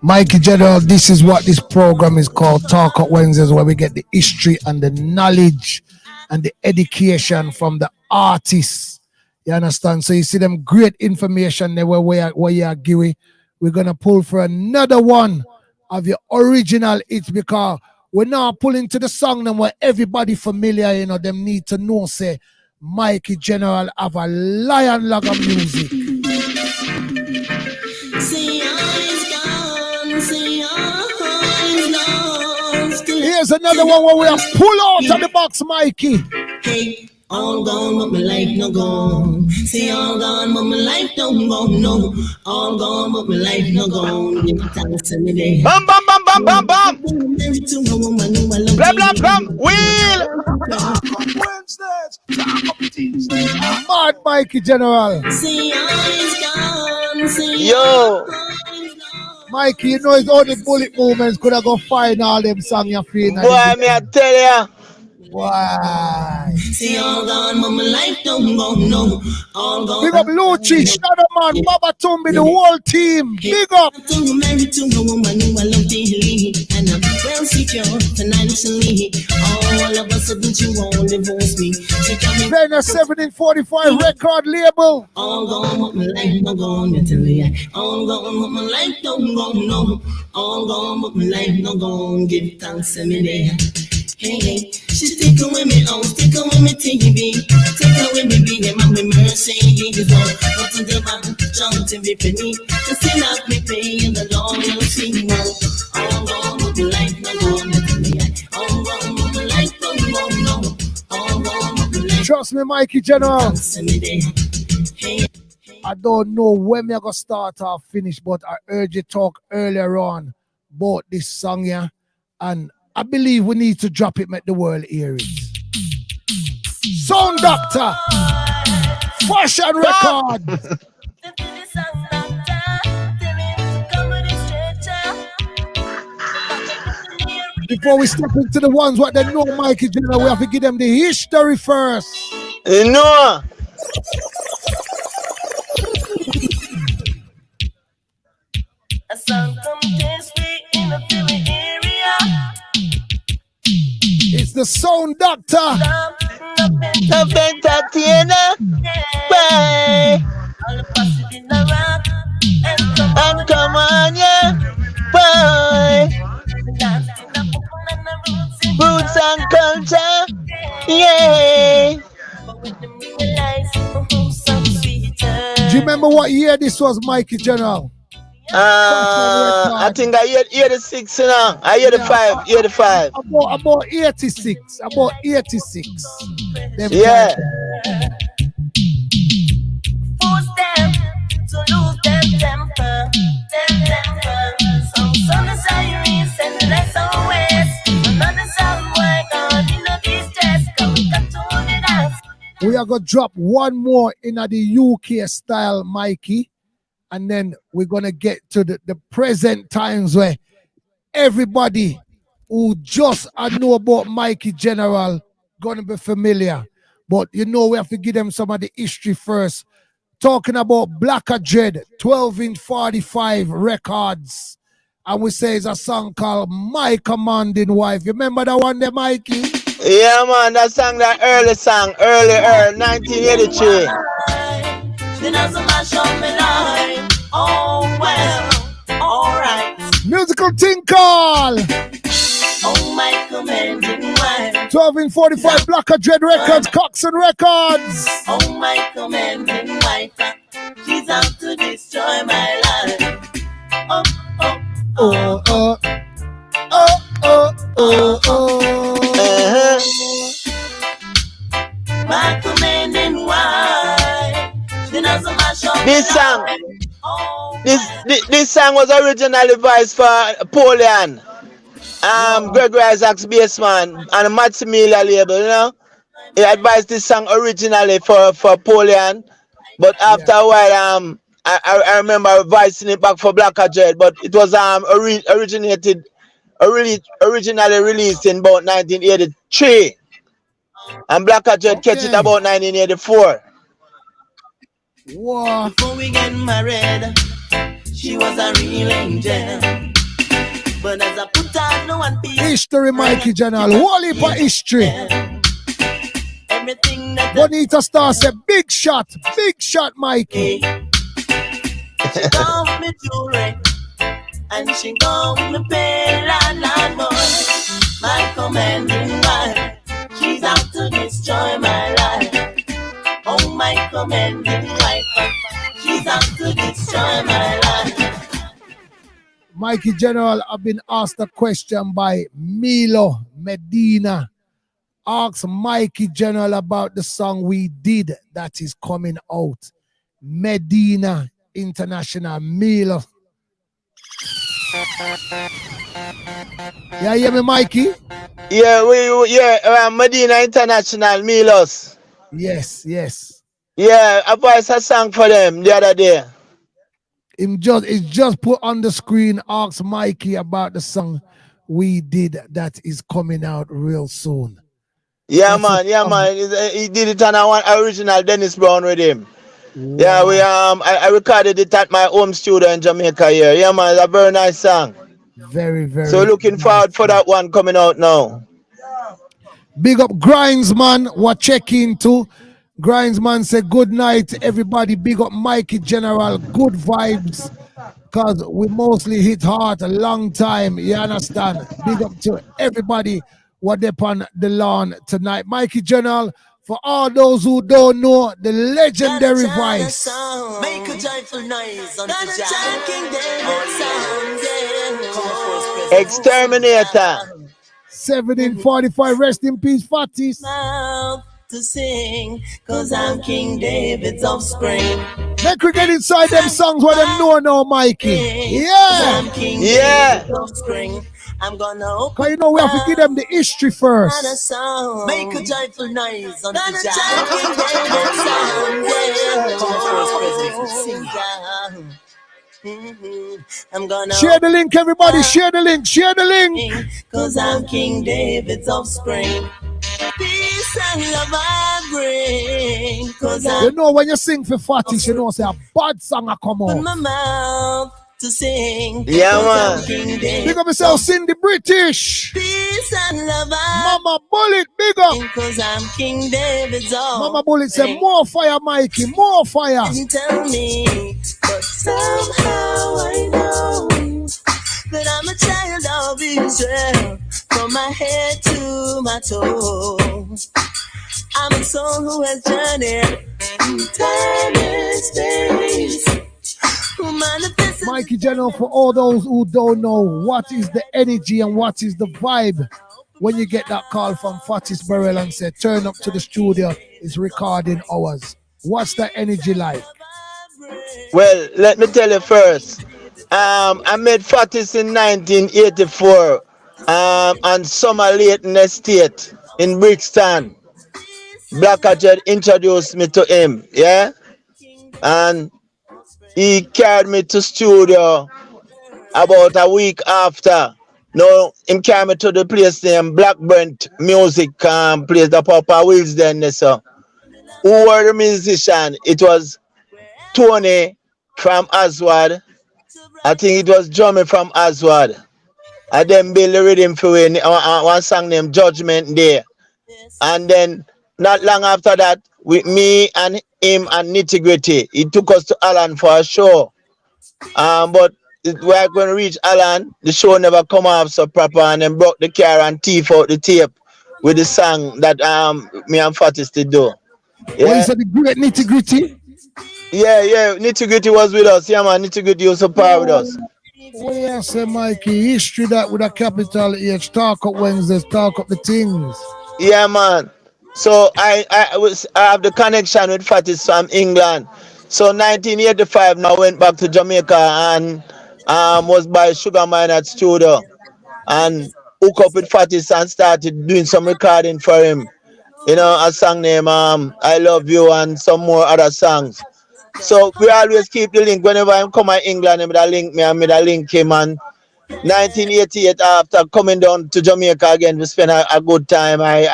Mikey General, this is what this program is called, Talk Up Wednesdays, where we get the history and the knowledge and the education from the artists. You understand? So you see them great information there where you are giving. We're going to pull for another one of your original hits because we're now pulling to the song them where everybody familiar, you know, them need to know, say, Mikey General have a lion log of music. Here's another one where we have pull out of the box, Mikey. Hey, all gone, but my life no gone. Say all gone, but my life don't go. No, all gone, but my life no gone. Give it thanks to me day. Bam, bam, bam, bam, bam, bam. Blam, blam, blam. Wheel. Mad Mikey General. Yo. Mikey, you know it's all the bullet movements could have go find all them songs you're feeling. Boy, me I tell ya. Why? See all gone, but my life don't go. No, all gone. Big up Lucci, Shadow Man, Baba Tumbi, the whole team. Big up. I'm married to a woman who I love dearly, and I'm well secure financially. All of a sudden she won't divorce me. She got me. Then a 1745 record label. All gone, but my life no gone. You tell me, all gone, but my life don't go. No, all gone, but my life no gone. Give thanks to me there. Hey, hey, she take away me house, take away me TV, take away me big and my Mercedes. Go to the bank, jump to me penny, to still have me pay in the Lord will see now. All gone, but my life no gone. All gone, but my life don't go. No, all gone, but my life. Trust me, Mikey General. I don't know when we're gonna start or finish, but I heard you talk earlier on about this song, yeah, and I believe we need to drop it, make the world hear it. Sound Doctor, Fashion Record. Before we step into the ones what they know, Mikey General, we have to give them the history first. You know. A song come this way in the Philly area. It's the Sound Doctor. The entertainer. Bye. And come on, yeah. Bye. Roots and culture. Yeah. Do you remember what year this was, Mikey General? I think I hear the 6 now. I hear the 5. Hear the 5. About 86. About 86. Yeah. Force them to lose their temper. Some son We are gonna drop one more in the UK style, Mikey, and then we're gonna get to the present times where everybody who just know about Mikey General gonna be familiar. But you know we have to give them some of the history first. Talking about Blacker Dread, 12-inch 45 records. And we say it's a song called My Commanding Wife. You remember that one there, Mikey? Yeah, man, that song, that early song, early 1983. Oh, well, alright. Musical Tinkle. Oh, my commanding wife. 12-inch 45 Blacker Dread Records, Coxon Records. Oh, my commanding wife. She's out to destroy my life. Oh, oh, oh. My commanding wife. This song, this song was originally voiced for Napoleon. Gregory Isaacs bassman and Maximilian label, you know. He advised this song originally for Napoleon, but after a while, I remember voicing it back for Blacker Dread, but it was originally released in about 1983, and Blacker Dread catch it about 1984. Wow. Before we get married, she was a real angel. But as I put on the one piece, History, Mikey General. Whole heap of history. everything that Bonita Star said, big shot, Mikey. she got me jewelry, and she got me pay land boy. My commanding wife, she's out to destroy my life. Oh, my commanding wife, she's out to destroy my life. Mikey General, I've been asked a question by Milo Medina. Ask Mikey General about the song we did that is coming out. Medina International, Milo. Yeah, hear me, Mikey? Yeah, Medina International, Milos. Yes. Yeah, I voiced a song for them the other day. It's just put on the screen. Ask Mikey about the song we did that is coming out real soon. Yeah, man. He did it on one original Dennis Brown with him. Wow. Yeah, I recorded it at my home studio in Jamaica here. Yeah, man, it's a very nice song. Very. So looking forward for that one coming out now. Big up Grindsman, we're checking too. Grindsman said good night everybody. Big up Mikey General, good vibes. Cause we mostly hit hard a long time, you understand? Big up to everybody what up on the lawn tonight. Mikey General, for all those who don't know, the legendary voice. Make a joyful noise on the Exterminator. 1745, rest in peace, Fatties. To sing, cause I'm King David's offspring. Make we get inside them songs where them know now, Mikey. Yeah. Offspring. I'm gonna open. Cause you know we have to give them the history first. Make a joyful noise on the I'm gonna share the link, everybody. Share the link. Cause I'm King David's offspring. Peace and love I bring. Cause you know when you sing for Fatties, you know say a bad song a come out. My mouth to sing. Yeah, man. Big up yourself, Cindy British. Peace and love Mama Bullet, big up. Cause I'm King David's offspring. Mama Bullet said more fire, Mikey, more fire. Didn't tell me, but somehow I know that I'm a child of Israel, from my head to my toes. I'm a soul who has journeyed through time and space. Mikey General, for all those who don't know, what is the energy and what is the vibe when you get that call from Fatties Burrell and say, turn up to the studio, it's recording hours. What's the energy like? Well, let me tell you first. I made Fatties in 1984 on Summer Leighton Estate in Brixton. Black Jet introduced me to him, yeah, and he carried me to studio about a week after. No, him carried me to the place named Black Brent Music place, the Papa Wheels then, so. Who were the musician? It was Tony from Aswad. I think it was Jummy from Aswad. And then build the rhythm for one song named Judgment Day. And then not long after that, with me and him and Nitty Gritty, he took us to Alan for a show. But we're going to reach Alan, the show never come off so proper, and then broke the car and teeth out the tape with the song that me and Fatis did do. Yeah. What is the great Nitty Gritty? Yeah, Nitty Gritty was with us. Yeah, man, Nitty Gritty was so power with us. What do you say, Mikey? History that with a capital H. Talk up Wednesdays, talk up the things. Yeah, man. So I have the connection with Fatis from England. So 1985, now went back to Jamaica and was by Sugar Miner studio and hook up with Fatis and started doing some recording for him. You know, a song named I Love You and some more other songs. So we always keep the link. Whenever I come to England, I'm gonna link me and me link him. And 1988, after coming down to Jamaica again, we spent a good time. I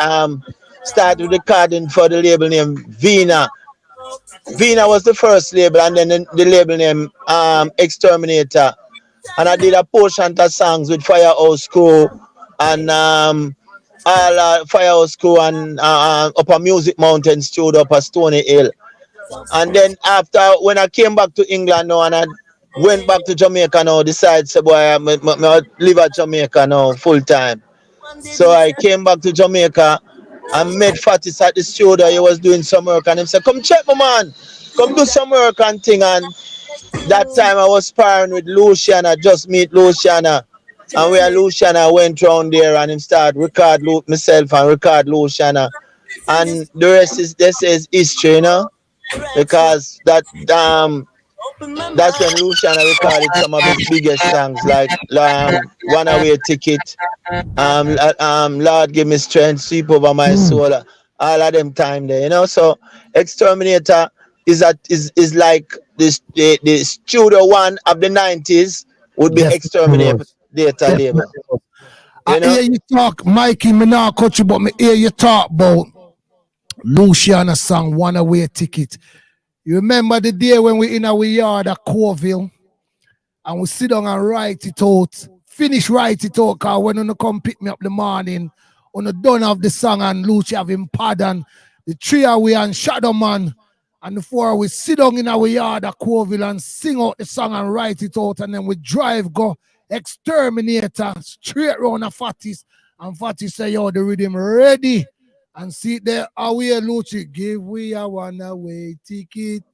started recording for the label name Vina. Vina was the first label, and then the label name Exterminator. And I did a portion of songs with Firehouse Crew and all Firehouse Crew and Upper Music Mountain studio up at Stony Hill. And then after, when I came back to England now and I went back to Jamaica now, decided, so boy, I live at Jamaica now full time. So I came back to Jamaica and met Fatis at the studio. He was doing some work and he said, come check my man, come do some work and thing. And that time I was sparring with Luciana, just meet Luciana. And where Luciana went round there and him started record myself and record Luciana. And the rest is history, you know? Because that's when Luciana recorded some of his biggest songs like One Away Ticket, Lord Give Me Strength, Sweep Over My Soul, all of them time there, you know. So Exterminator is like the studio one of the 90s would be Exterminator label. I hear you talk, Mikey, me not cut you, but me hear you talk about Luciana song One Away Ticket. You remember the day when we in our yard at Corville and we sit down and write it out, finish write it out, because when you come pick me up the morning, on the done of the song and Lucy have him pardon, the three away and Shadow Man, and the four we sit down in our yard at Corville and sing out the song and write it out, and then we drive go Exterminator straight round a Fatis, and Fatis say, yo, the rhythm ready. And see there, away Luchi, give we a one away ticket.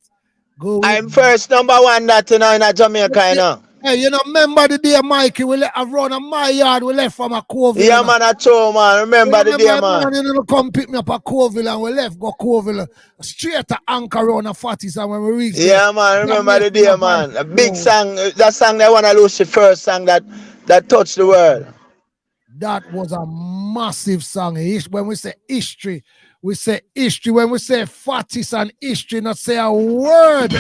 Go. I'm first number one that you know in Jamaica, you know. Hey, you know, remember the day, Mikey, we left around my yard, we left from a Corville. Yeah, man, I told man. Remember the day, man. You come pick me up at Corville and we left go Corville straight to Anchor around a Fatis, and when we reached yeah, man, remember the day, man. A big song, that song that wanna lose the first song that touched the world. That was a massive song. When we say history, we say history. When we say Fatis and history, not say a word.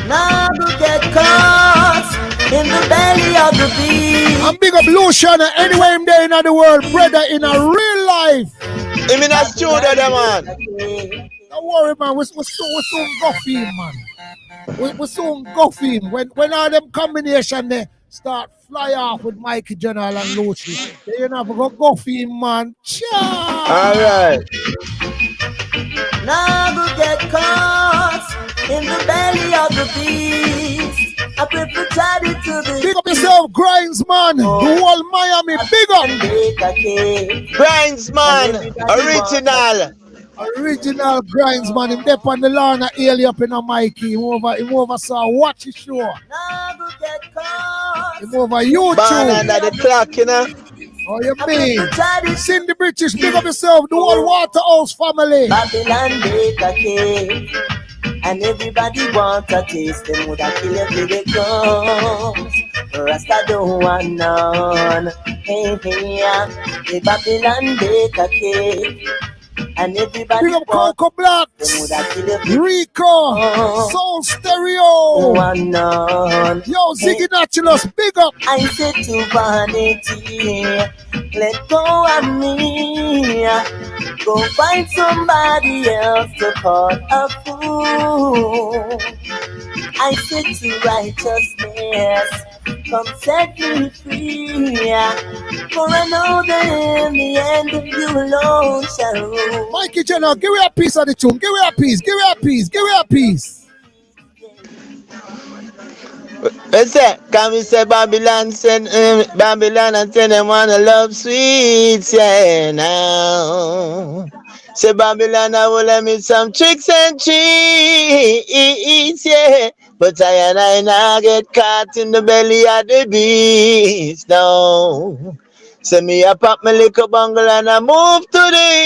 Now to get caught in the belly of the beast. I'm big up Luciana anywhere in there in the world, brother, in a real life. I'm in a studio there, man. Don't worry, man. We're soon go for him, man. We're soon go for him. When all them combination there start fly off with Mikey General and Lucy, they have to go for him, man. All right. Now to get caught in the belly of the beast. I prefer to the big up yourself, Grinds, man. The whole Miami, big up. Grinds, man. Original Grinds, man. Him up on the lawn at Haley up in a Mikey. Him over saw watch his show. Him over YouTube. Man under the clock, you know. Oh, you mean? Cindy British, big up yourself. The whole Waterhouse family. Babylon bake a cake. And everybody want a taste. Them would have kill every day comes. Rasta don't want none. Hey, hey, yeah. The Babylon bake a cake. and everybody Big up Coco Blacks, Rico, Soul Stereo, yo, Ziggy Naturalus, big up. I said to vanity, let go of me, go find somebody else to call a fool. I said to righteousness, come set me free, for I know that in the end you alone shall rule. Mikey General, give me a piece of the tune, give me a piece, give me a piece, give me a piece. What's that? Can we say Babylon send Babylon and tell them wanna love sweets, yeah now. Say Babylon I will let me some tricks and cheats, yeah. But I now get caught in the belly of the beast now. Say me I pop my little bungle and I move to the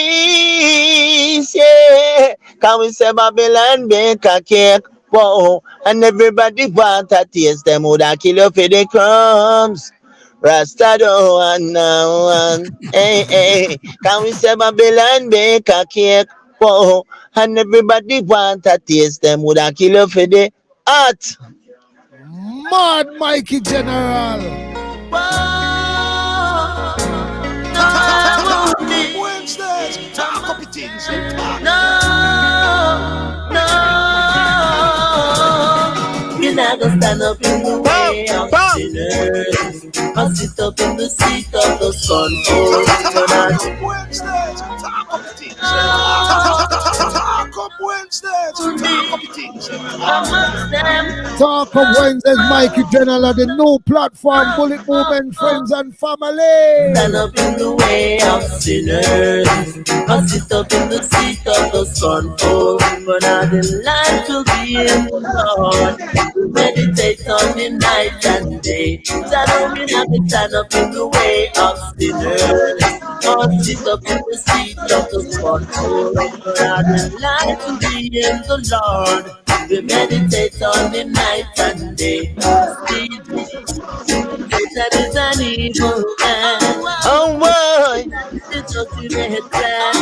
east, yeah. Can we say Babylon bake a cake? Whoa, and everybody want a taste them woulda kill you for the crumbs. Rasta don't want no one. Hey, hey, can we say Babylon bake a cake? Whoa, and everybody want a taste them woulda kill you for the art. Mad Mikey General. Wednesdays, talk up the things. You're not gonna stand up in the way of sinners, or sit up in the seat of the scornful. Wednesdays, talk up the things. Talk up Wednesdays, talk up the things. Talk of Wednesdays, Mikey General of the new platform, Bullet Movement, Friends and Family. Stand up in the way of sinners, or sit up in the seat of the scornful. But I delight to be in the Lord. Meditate on the night and day. That don't mean I can stand up in the way of sinners, or sit up in the seat of the scornful. But I delight to be in the Lord. We meditate on the night and day. Satan is an evil man. Oh boy, it's a great plan.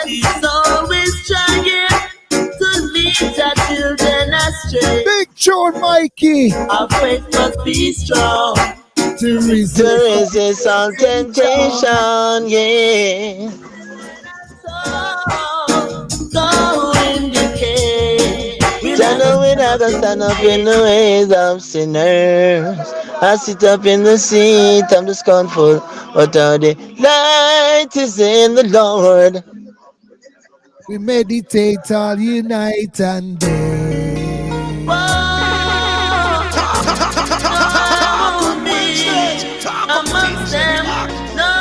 He's always trying to lead our children astray. Big tune, Mikey. Our faith must be strong to resist all temptation, yeah. So indicate Channel we not gonna stand up in the ways of sinners. I sit up in the seat of the scornful, but the light is in the Lord. We meditate all night and day. Amongst them, no.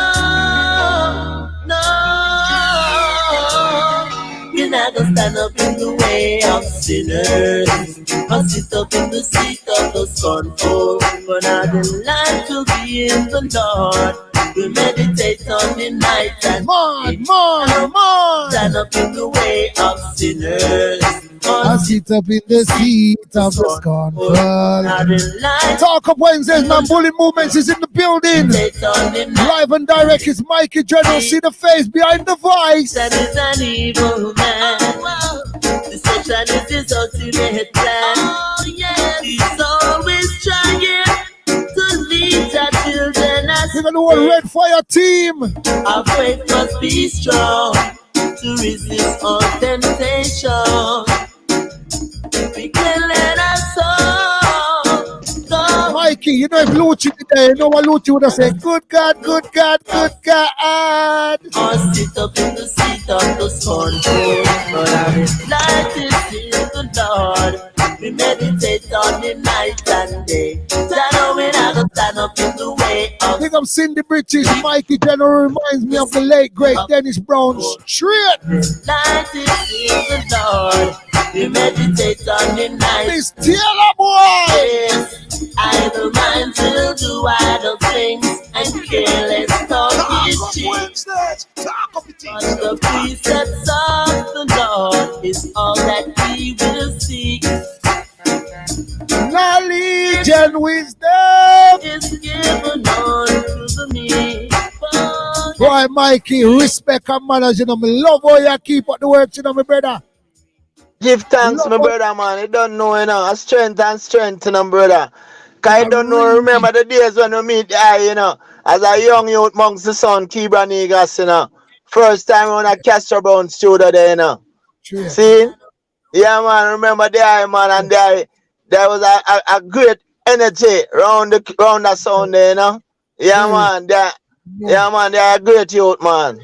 You're not gonna stand up in the way of sinners, or sit up in the seat of the scornful. But I delight to be in the Lord. We meditate on the night and day. Stand up in the way of sinners, I sit up in the seat of the scornful. Talk of Wednesdays, man. Bullet Movements is in the building. Live and direct is Mikey General. See the face behind the voice. That is an evil man. Deception is his ultimate plan. He's always trying to lead our children astray. You're gonna want Red Fire team. Our faith must be strong to resist all temptation. We can let our soul Mikey, you know if Lucci today, you know what Lucci would have said? Good God, good God, good God. Or sit up in the seat of the scornful. But our light is in the Lord. We meditate on the night and day. That we're not gonna stand up in the way I of. think I'm Cindy British. Mikey General reminds me of the late great Dennis Brown. Straight. Light is in the Lord. We meditate on the night. Miss Taylor boy. Yes, idle minds will do idle things, and careless talk is cheap. But the precepts of the Lord is all that we will seek. Knowledge and wisdom is given unto me. For Boy, Mikey, respect and manners, you know. Me love how you keep up the work, you know, my brother. Give thanks, my brother, man. You don't know, you know. A strength and strength, you know, brother. Cause you don't know, remember the days when we meet the eye, you know. As a young youth amongst the sun, Kibra niggas, you know. First time on a Castro Brown studio there, you know. True. See? Yeah, man, remember the eye, man, and there was a great energy round the sound there, you know. Yeah, man, yeah, man, they are a great youth, man.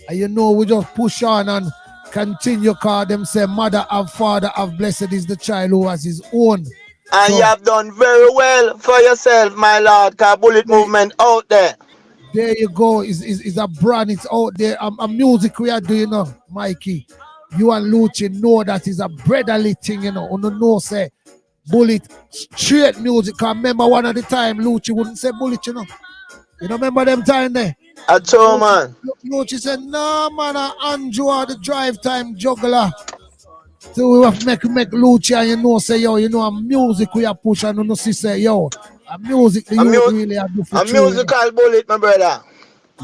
And you know, we just push on and continue, cause them say mother and father have blessed is the child who has his own. And you have done very well for yourself, my lord, cause bullet movement out there. There you go. It's a brand. It's out there. A music we are doing now, Mikey. You and Lucci know that is a brotherly thing, you know. You know, say bullet straight music. Cause remember one at the time, Lucci wouldn't say bullet, you know. You don't remember them time there? I told man. Lucci said, no man, Andrew are the drive time juggler. So we have make Lucci and you know say yo, you know a music we are push and you know say yo, a music the youth really are do for a musical bullet, my brother.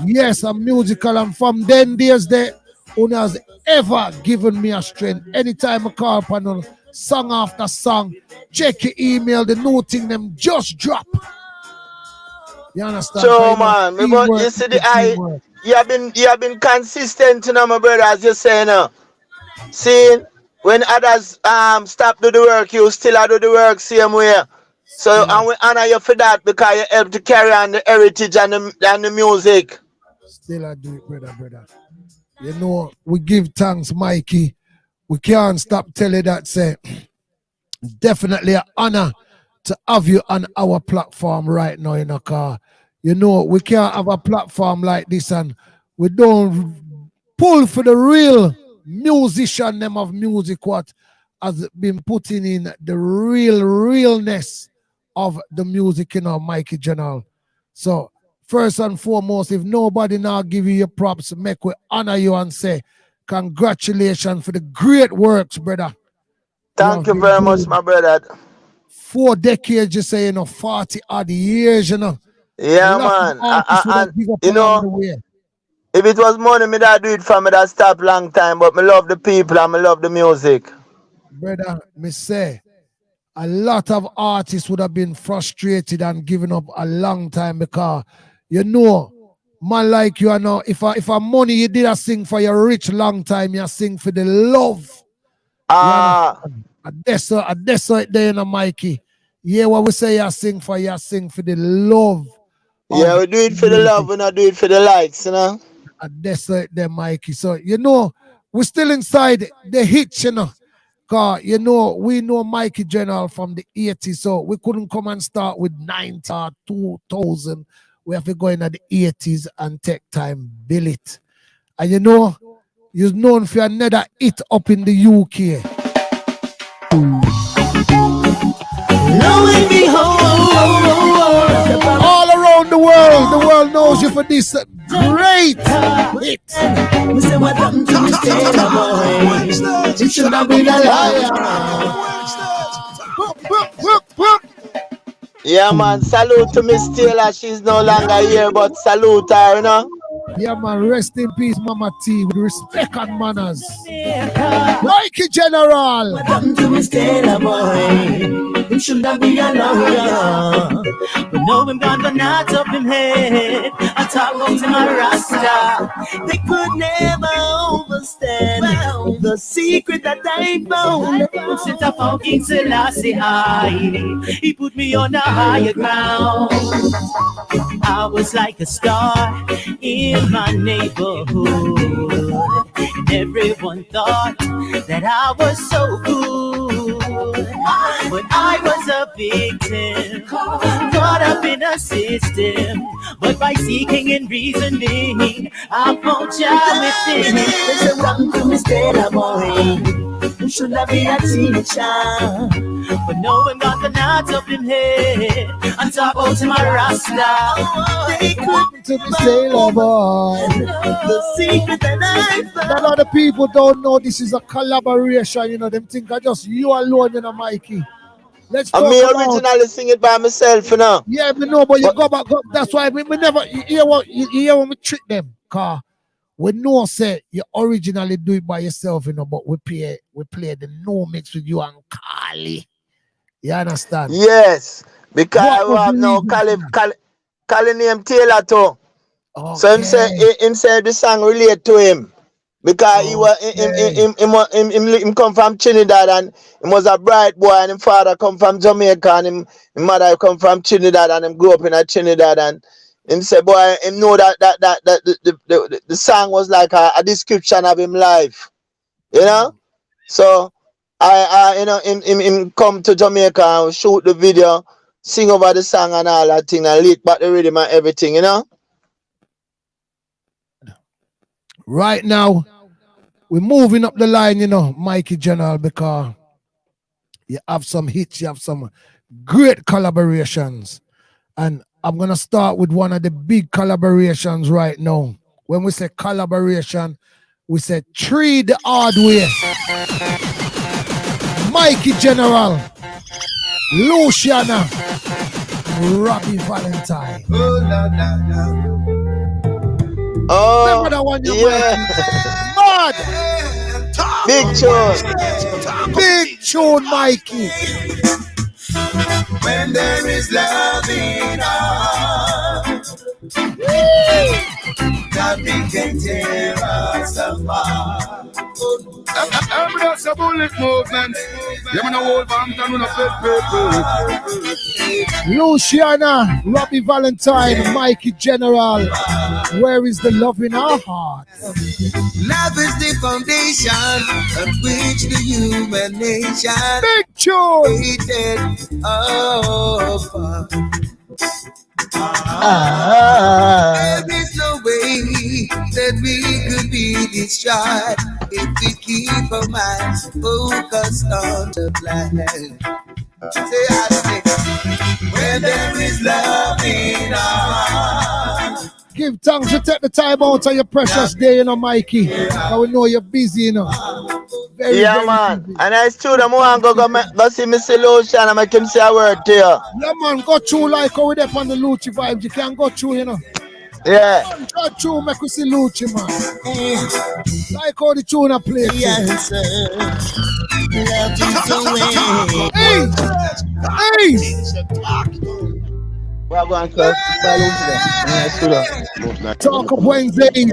Yes, a musical, and from then days there, who has ever given me a strength. Anytime I call upon them, song after song, check your email, the new thing them just drop. You understand? So man, but you see the eye, you have been consistent, you know, my brother, as you say now. See, when others stop do the work, you still do the work same way. So and we honor you for that because you help to carry on the heritage and the music. Still I do it, brother. You know, we give thanks, Mikey. We can't stop telling that, say, definitely an honor to have you on our platform right now in a car. You know, we can't have a platform like this and we don't pull for the real musician them of music what has been putting in the realness of the music, you know, Mikey General. So, first and foremost, if nobody now give you your props, make we honor you and say, congratulations for the great works, brother. Thank you very much, my brother. 4 decades, you say, you know, 40 odd years, you know. Yeah, man. And you know, if it was money, me that do it for me that stop long time, but me love the people and me love the music. Brother, me say, a lot of artists would have been frustrated and given up a long time because, you know, man like you know, if a money you did a sing for your rich long time, you sing for the love. That's it there, you know, Mikey. Yeah, what we say you sing for the love. Yeah, we do it for the love, we not do it for the likes, you know. That's it there, Mikey. So, you know, we're still inside the hits, you know. Cause you know, we know Mikey General from the 80s, so we couldn't come and start with 90 or 2000. We have to go into the 80s and take time, build it. And you know, you're known for another hit up in the UK. Lo and behold, all around the world knows you for this great hit. We say what happened to Mr. Boy? It should have been a liar. Yeah, man, salute to Miss Taylor. She's no longer here, but salute her, you know. Yeah, man, rest in peace, Mama T, with respect and manners. Mikey General. What happened to Mr. Boy? It should have been a liar. But no, I'm gone, but not up in head. I talk about to my Rasta. They could never understand the secret that I found. Since I found King Selassie high, he put me on a higher ground. I was like a star in my neighborhood, and everyone thought that I was so good. But I was a victim, caught up in a system. But by seeking and reasoning, I found child within. There's a wrong to Mr. Boy. You should have been a teacher. But no one got the knots up in head. I'm talking to my Rasta. They couldn't to the Sailor Boy. The secret that I found. A lot of people don't know this is a collaboration, you know. Them think I just you alone, you know, Mikey. Let's And talk me about. originally sing it by myself, you know. Yeah, me know, but you go back. That's why we never. You hear what me trick them, car. We know say you originally do it by yourself, you know, but we play the no mix with you and Carly. You understand? Yes, because What I was the have now reason? Cali name Taylor too. Okay. So him say the song relate to him. Because he was him come from Trinidad and he was a bright boy and his father come from Jamaica and his mother come from Trinidad and him grew up in a Trinidad and him say boy him know that the song was like a description of him life. You know? So I you know him come to Jamaica and shoot the video, sing over the song and all that thing and leak back the rhythm and everything, you know? Right now, we're moving up the line, you know, Mikey General, because you have some hits, you have some great collaborations. And I'm going to start with one of the big collaborations right now. When we say collaboration, we say Tree the Hard Way. Mikey General, Luciana, Robbie Valentine. Oh, remember that one, yeah. Mad. Big tune. Big tune, Mikey. When there is love in us, nothing can tear us apart. That's a bullet movement. You know, old Bampton with a people. Luciana, Robbie Valentine, Mikey General. Where is the love in our heart? Love is the foundation of which the human nation Big tune. created. There is no way that we could be destroyed if we keep our minds focused on the plan. Say I say, where there is love in our heart. Give thanks to take the time out of your precious day, you know, Mikey. I we know you're busy, you know. Very man. busy. And I still the more go see Mr. Lucian and make him say a word to you. Yeah, man, go through like how we there on the Lucci vibes. You can go through, you know. Yeah. Go through, make we see Lucci, man. Like how the tune I play. Yes, sir. Love is the way. Hey! We're going to Talk of Wednesdays.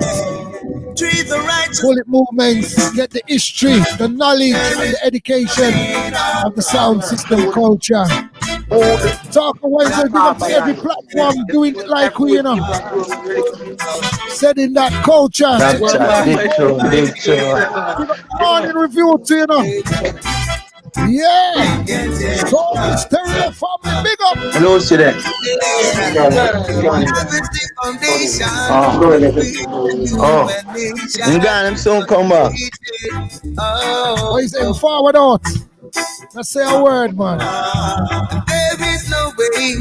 Bullet movements, get the history, the knowledge, and the education of the sound system culture. Talk of Wednesdays, big up to every platform doing it like we, you know. Setting that culture. Big show. Morning review to you know. Yeah. So stereo family, big up. Hello, see that. You got him soon come back. Oh, he's saying forward out. Let's say a word, man. There is no way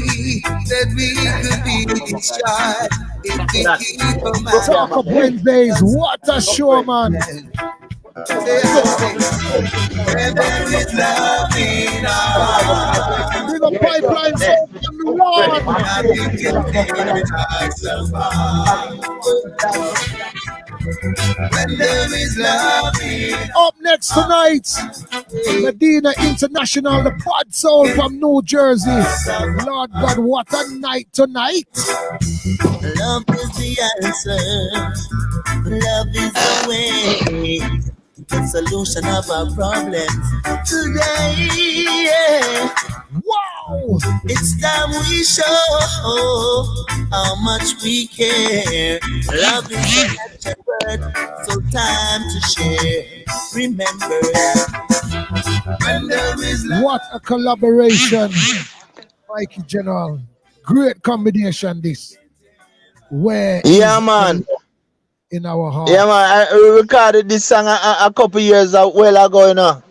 that we could be destroyed if we keep our minds. Talk of Wednesdays, what a show, man. Where there is love in our heart. Big up pipelines from the Lord. Nothing can tear us apart. When there is love in Up next tonight, Medina International, the Pod Soul from New Jersey. Lord God, what a night tonight. love is the answer. Love is the way. The solution of our problems today. Yeah. Wow! It's time we show how much we care. Love is the magic word, so time to share. Remember, when there is love. What a collaboration, Mikey General. Great combination, this. Where yeah, man. In our heart. Yeah, man. I recorded this song a couple years ago, you know.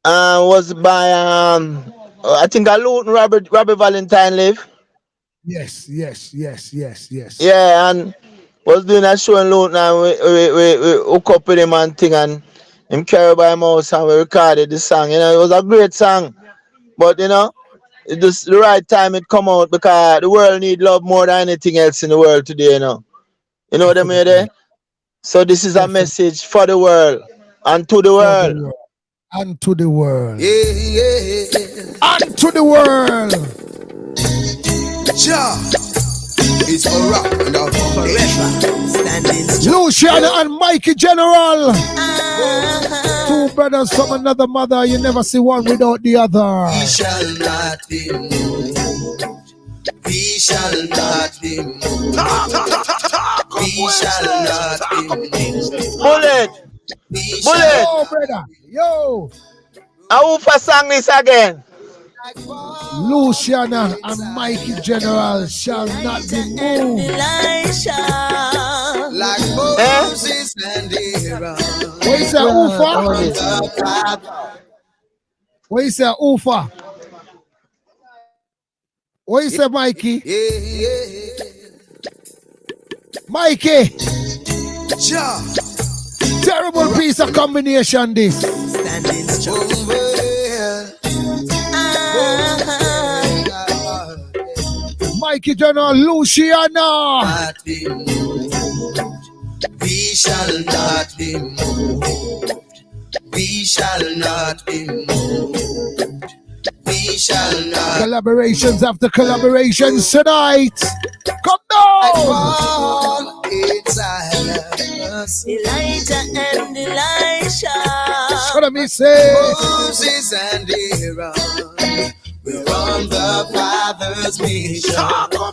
Was by I think Luton Robbie Valentine live. Yes. Yeah, and was doing a show in Luton and we hook up with him and thing and him carry by him house and we recorded the song. You know, it was a great song. But you know, it's just the right time it come out because the world need love more than anything else in the world today, you know. You know what I mean there? So this is a message for the world and to the world. And to the world. And to the world. Ja. It's a rock and a forever. Standing strong. Luciana and Mikey General. Two brothers from another mother. You never see one without the other. We shall not be moved. We shall not be moved. We shall not be moved. Bullet. Bullet. Yo, brother. Yo. I will for song this again. Luciana and Mikey General shall not be moved. Like Moses and Aaron. What is that, Ufa? What is that, Ufa? What is that, Mikey? Mikey! Ja. Terrible piece of combination, this. Standing strong. Mikey General, Luciana. We shall not be moved. We shall not be moved. We shall not. Collaborations after collaborations tonight. Come down. Elijah and Elisha. What me say? Moses and Aaron. We're on the Father's mission.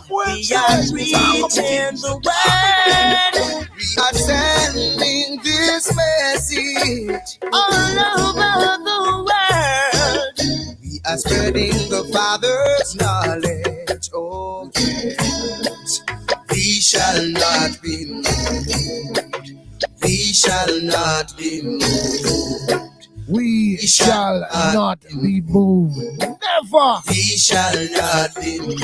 We are preaching the word. We are sending this message all over the world. We are spreading the Father's knowledge. Oh, yes. We shall not be moved. We shall not be moved. We shall not be moved. Never. We shall not be moved.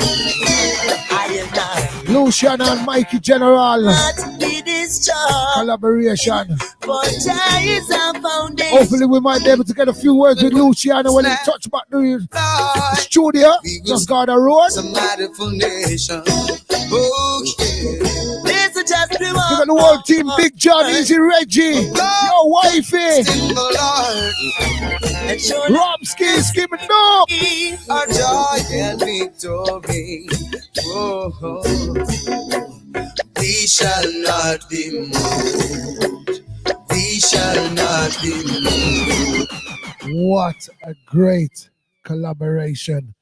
I am not. Luciana and Mikey General. Not be destroyed. Collaboration. For Jah is our foundation. Hopefully we might be able to get a few words with Luciana when he touch back the studio. Just got a road. Some mightiful nation. Okay. This is just we got the whole team. Big John, Easy Reggie, your wifey. Robski, skimming up. Our joy and victory. Oh, we shall not be moved. We shall not be moved. What a great collaboration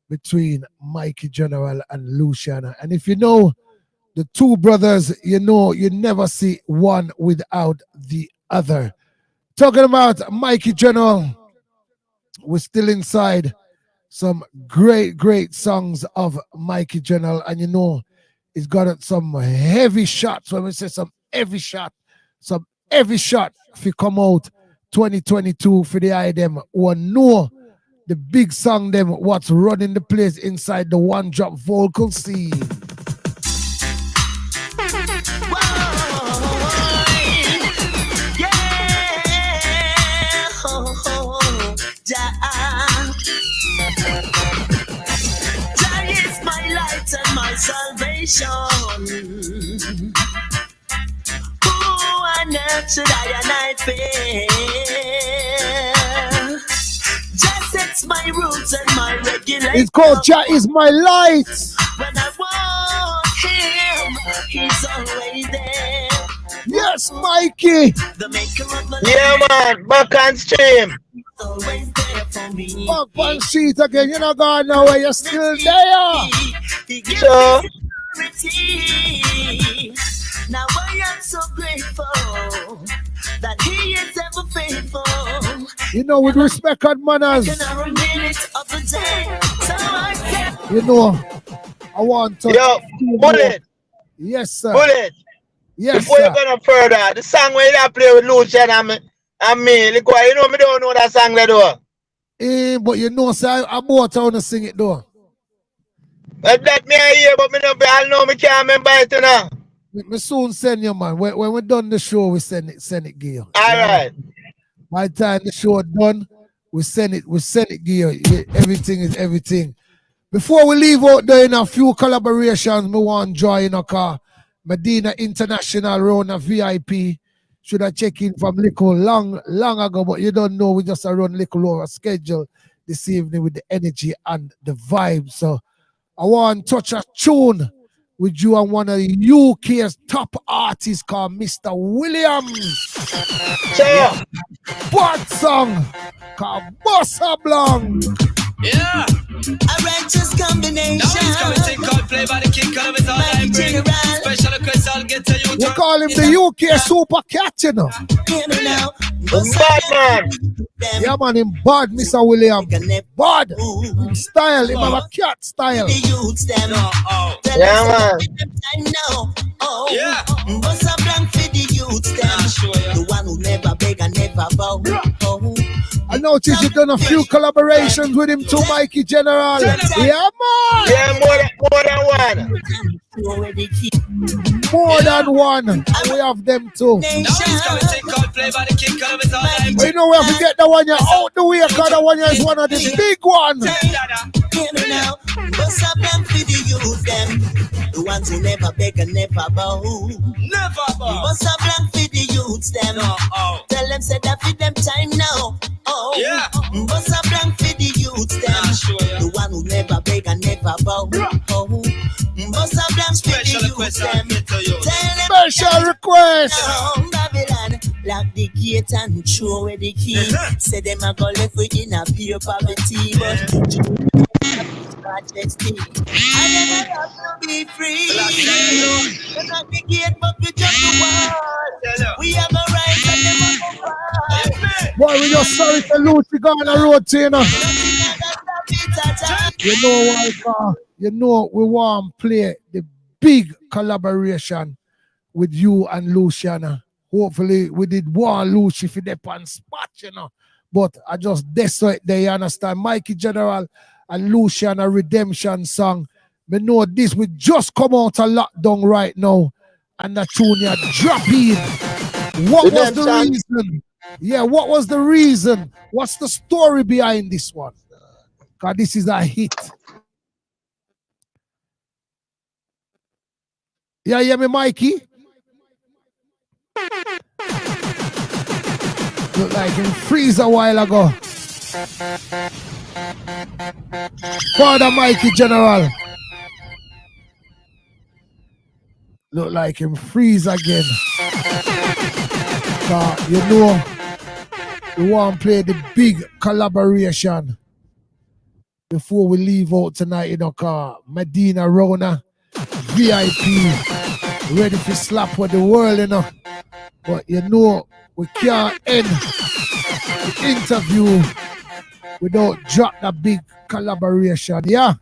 between Mikey General and Luciana. And if you know the two brothers, you know you never see one without the other. Talking about Mikey General, we're still inside some great songs of Mikey General, and you know he's got some heavy shots. When we say some heavy shot if you come out 2022 for the item or know the big song them what's running the place inside the one drop vocal scene. Jah is my light and my salvation. Who on earth should I fear? Jah sets my roots and my regulation. It's called Jah is my light. When I want him, he's always there. Yes, Mikey. The maker of my Yeah, man. Back on stream. always there for me. Back on street again. You're not going nowhere. You're still there. He gives So, me security. Now I am so grateful that he is ever faithful. You know, with respect and manners. Every minute of the day. So I said, You know, I want to. yo, Bullet. Yes, sir. Bullet. Yes, Before sir. you go no further, the song where you play with Luciana and me, look why you know me don't know that song they do. But you know, sir, I bought I want to sing it though. That me I hear, but me don't I know me can't remember it now. We soon send you, man. When we done the show, we send it give you. All right. By the time the show done, We send it gear. Everything is everything. Before we leave out there in a few collaborations, me want joy in a car. Medina International run a VIP. Should have checked in from little long ago, but you don't know. We just run little over schedule this evening with the energy and the vibe. So I want to touch a tune with you and one of the UK's top artists called Mr. Williams. Yeah. What song called Bossa Blanc? Yeah, a righteous combination. Now he's coming to called play by the king, color with all I bring. Special request, I'll get to you. We call him the UK Super Cat, you know. Hear me now. Bad man. Yeah, man, him bad, Mr. William. Bad. Him style, him have a cat style. Yeah, man. Yeah. Bossa Blanc for the youth, the one who never beg and never bow. I noticed you've done a few collaborations with him too, Mikey General. Yeah, man. Yeah, more than one. More than one. And we have them too. Now he's coming to called play by the king, color with all I But you know we have to get that one out the way, because that one is one of the big ones. Hear me now. Bossa Blanc for the youth, them. The ones who never beg and never bow. Never bow. Bossa Blanc for the youth, them. Tell them say that for them time now. Oh, yeah. Bossa Blanc for the youth, them. The one who never beg and never bow. Oh, Bossa Blanc for the youth, them. Special request. Babylon, lock the gate and throw away the key. Say them a go left within a pure poverty, but majesty. I never have to be free. Lock the gate, but we jump the wall. We have a right and them a Boy, we just sorry to lose the gun on the road, you know. You know why, car? You know we want to play the big collaboration with you and Luciana. Hopefully we did one Lucy for the pan spot, you know. But I just desperate there, you understand. Mikey General and Luciana Redemption song. We know this will just come out of lockdown right now. And the tune you drop in. What was the reason? Yeah, what was the reason? What's the story behind this one? Because this is a hit. Yeah, hear me, Mikey? Look like him freeze a while ago. Father Mikey General. Look like him freeze again. You know, we want to play the big collaboration before we leave out tonight, you know, car Medina Rona, VIP, ready to slap with the world, you know. But you know, we can't end the interview without drop the big collaboration, yeah?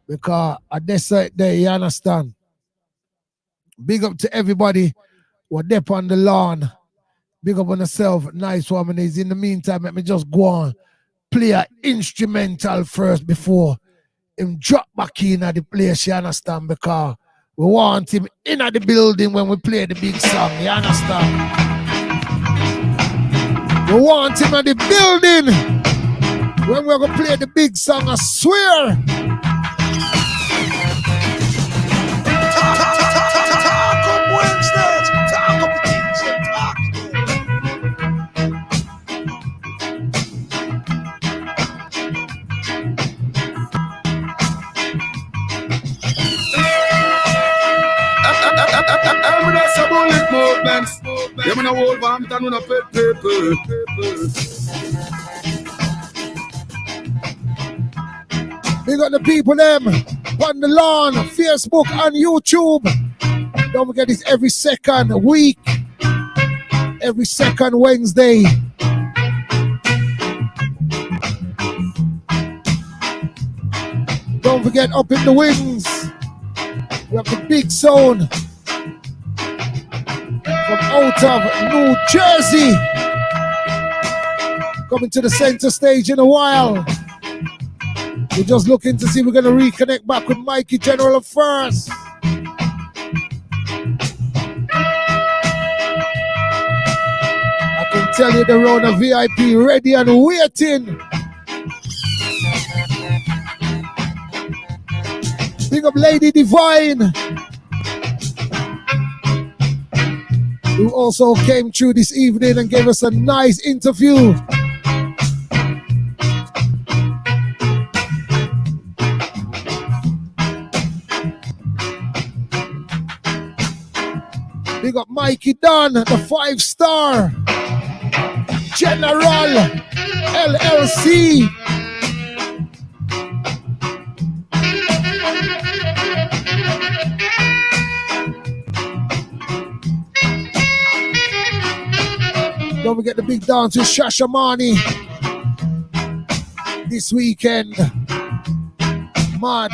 Because at this side there, you understand. Big up to everybody who are there on the lawn. Big up on yourself, nice woman. Is in the meantime, let me just go on, play an instrumental first before him drop back in at the place, you understand? Because we want him in at the building when we play the big song, you understand? We want him at the building when we're going to play the big song, I swear. You mean a whole band and a paper. We got the people them on the lawn, Facebook and YouTube. Don't forget this every second week, every second Wednesday. Don't forget up in the wings, we have the big zone. From out of New Jersey, coming to the center stage in a while. We're just looking to see if we're going to reconnect back with Mikey General first. I can tell you the Rona VIP ready and waiting. Big up Lady Dee Vyne, who also came through this evening and gave us a nice interview. Big up Mikey Dunn, the 5-Star General LLC. Don't forget the big dance with Shashamani this weekend. Mad.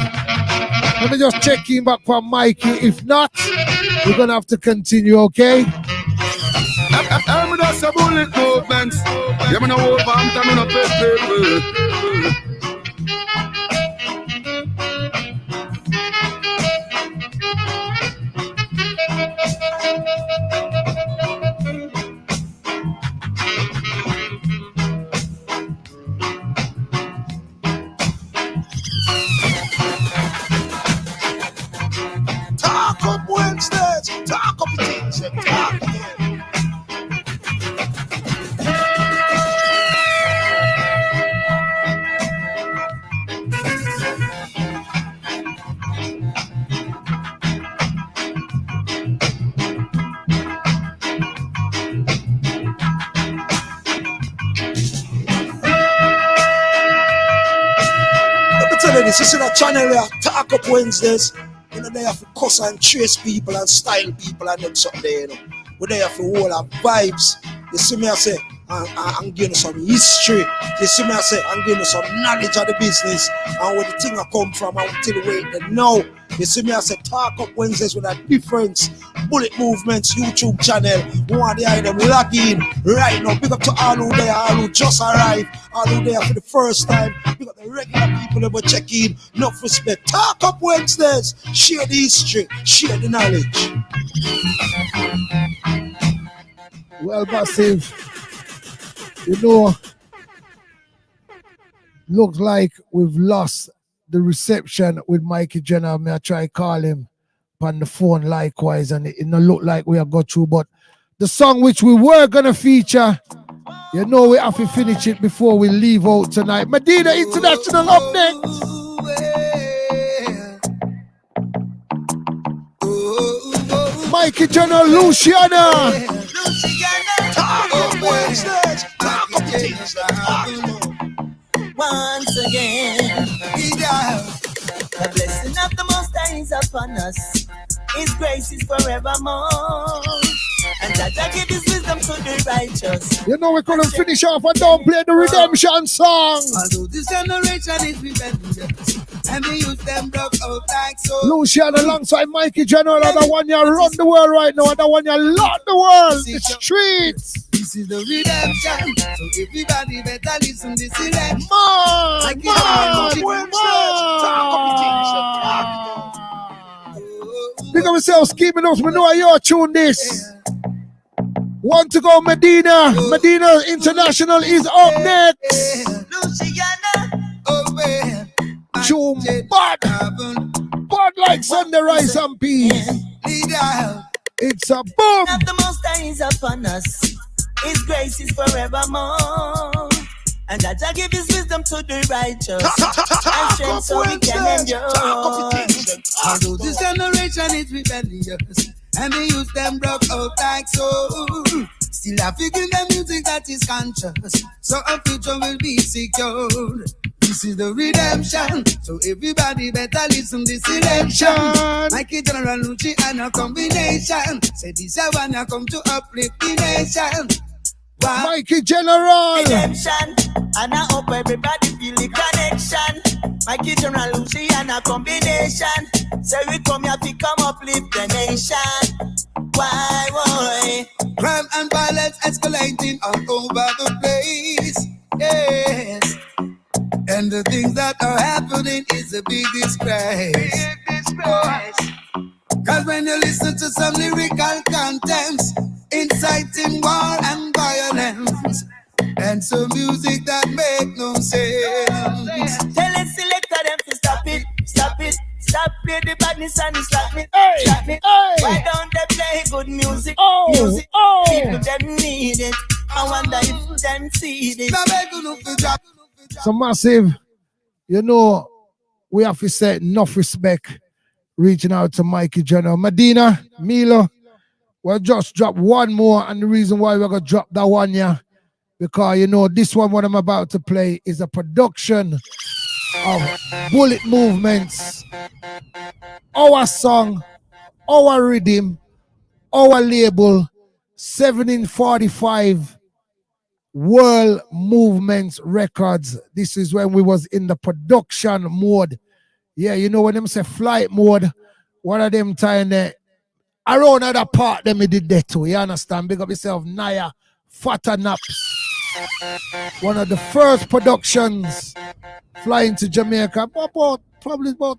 Let me just check in back from Mikey. If not, we're gonna have to continue, okay? I'm just a bullet movements. Yeah, me no over, I'm coming up with people. Talk up Wednesdays. Talk up the things. Talk again. Let me tell you this is a channel here, Talk Up Wednesdays. You know, they have to cuss and trace people and style people and them something there, you know. But they have to hold up vibes. You see me, I say, I'm giving you some history. You see me, I say, I'm giving you some knowledge of the business and where the thing I come from and till the way they know. You see me, I say, Talk Up Wednesdays with a difference. Bullet Movements YouTube channel. One of them log in right now. Big up to all who there, all who just arrived, all who there for the first time. Big up the regular people that will check in. Enough respect. Talk Up Wednesdays. Share the history. Share the knowledge. Well, Massive, you know, looks like we've lost the reception with Mikey Jenner. May I try call him on the phone likewise, and it don't look like we are got through. But the song which we were gonna feature, you know, we have to finish it before we leave out tonight. Medina International up next. Mikey Jenner, Luciana. Talk Up Wednesdays. Talk Up the things. Once again, the blessing of the Most High is upon us. His grace is forevermore. And that I give his wisdom to the righteous. You know we couldn't finish off and don't play the redemption song. Although this generation is rebellious, and they use them broke out like so. Lucian alongside Mikey General, the one you run the world right now, the one you lock the world, the streets. This is the redemption, so everybody better listen to this election. Big up yourself, scheming us, we know you're tuned this. Want to go Medina? Medina International is up next. Tune bad. Bad like Sunday rice and peas. It's a boom. The Most High is upon us. His grace is forevermore. And that I give his wisdom to the righteous. And strength so we can endure. Although this generation is rebellious, and they use them broke out like so. Still I figure the music that is conscious, so our future will be secure. This is the redemption, so everybody better listen to this election. Mikey General Lucci and a combination. Say this is when I come to uplift the nation. Wow. Mikey General redemption, and I hope everybody feel the connection. Mikey General Lucci and a combination. Say we come here to come uplift the nation. Why, boy? Crime and violence escalating all over the place. Yes. And the things that are happening is a big disgrace. Cause when you listen to some lyrical contents, inciting war and violence, and some music that make no sense. Tell it selector them to stop it. Stop play the badness and slap me. Why don't they play good music? Music. People them need it. I wonder if them see this. So massive, you know, we have to say enough respect reaching out to Mikey General. Medina, Milo, we'll just drop one more, and the reason why we're going to drop that one, yeah, because, you know, this one, what I'm about to play is a production of Bullet Movements, our song, our rhythm, our label, 1745 World Movements Records. This is when we was in the production mode. Yeah, you know when them say flight mode, one of them time there, around other part them we did that too, you understand? Big up yourself, Naya, Fatter Naps. One of the first productions flying to Jamaica, probably about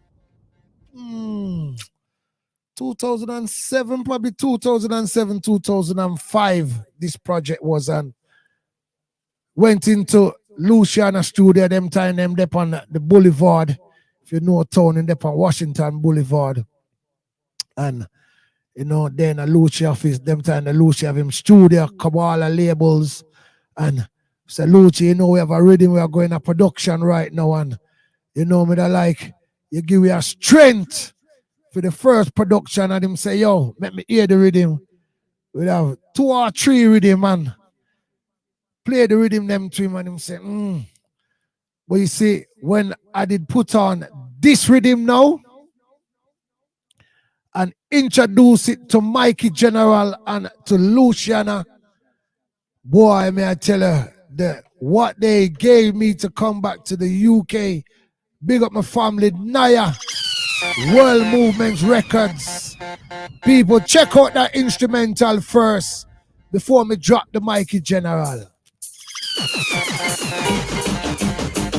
2007, probably 2007, 2005, this project was on. Went into Luciana studio, them time them up on the Boulevard, if you know a town, and up on Washington Boulevard. And, you know, then a Lucia office, them time the Lucia have him studio, Kabbalah labels, and say, Lucia, you know, we have a rhythm, we are going to production right now, and, you know, me that like, you give me a strength for the first production, and him say, yo, let me hear the rhythm. We have 2 or 3 rhythm, man. Play the rhythm them to him, and him say, But you see, when I did put on this rhythm now, and introduce it to Mikey General and to Luciana, boy, may I tell her, what they gave me to come back to the UK, big up my family, Naya, World Movements Records. People, check out that instrumental first before me drop the Mikey General.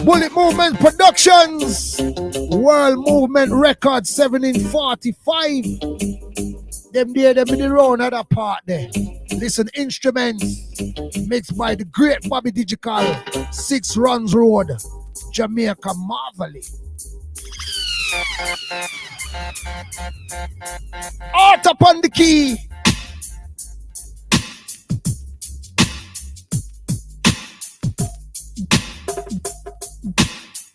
Bullet Movement Productions, World Movement Records, 1745. Them there, them in the round other part there. Listen, instruments mixed by the great Bobby Digital, 6 Runs Road, Jamaica, Marvelly. Art up on the key.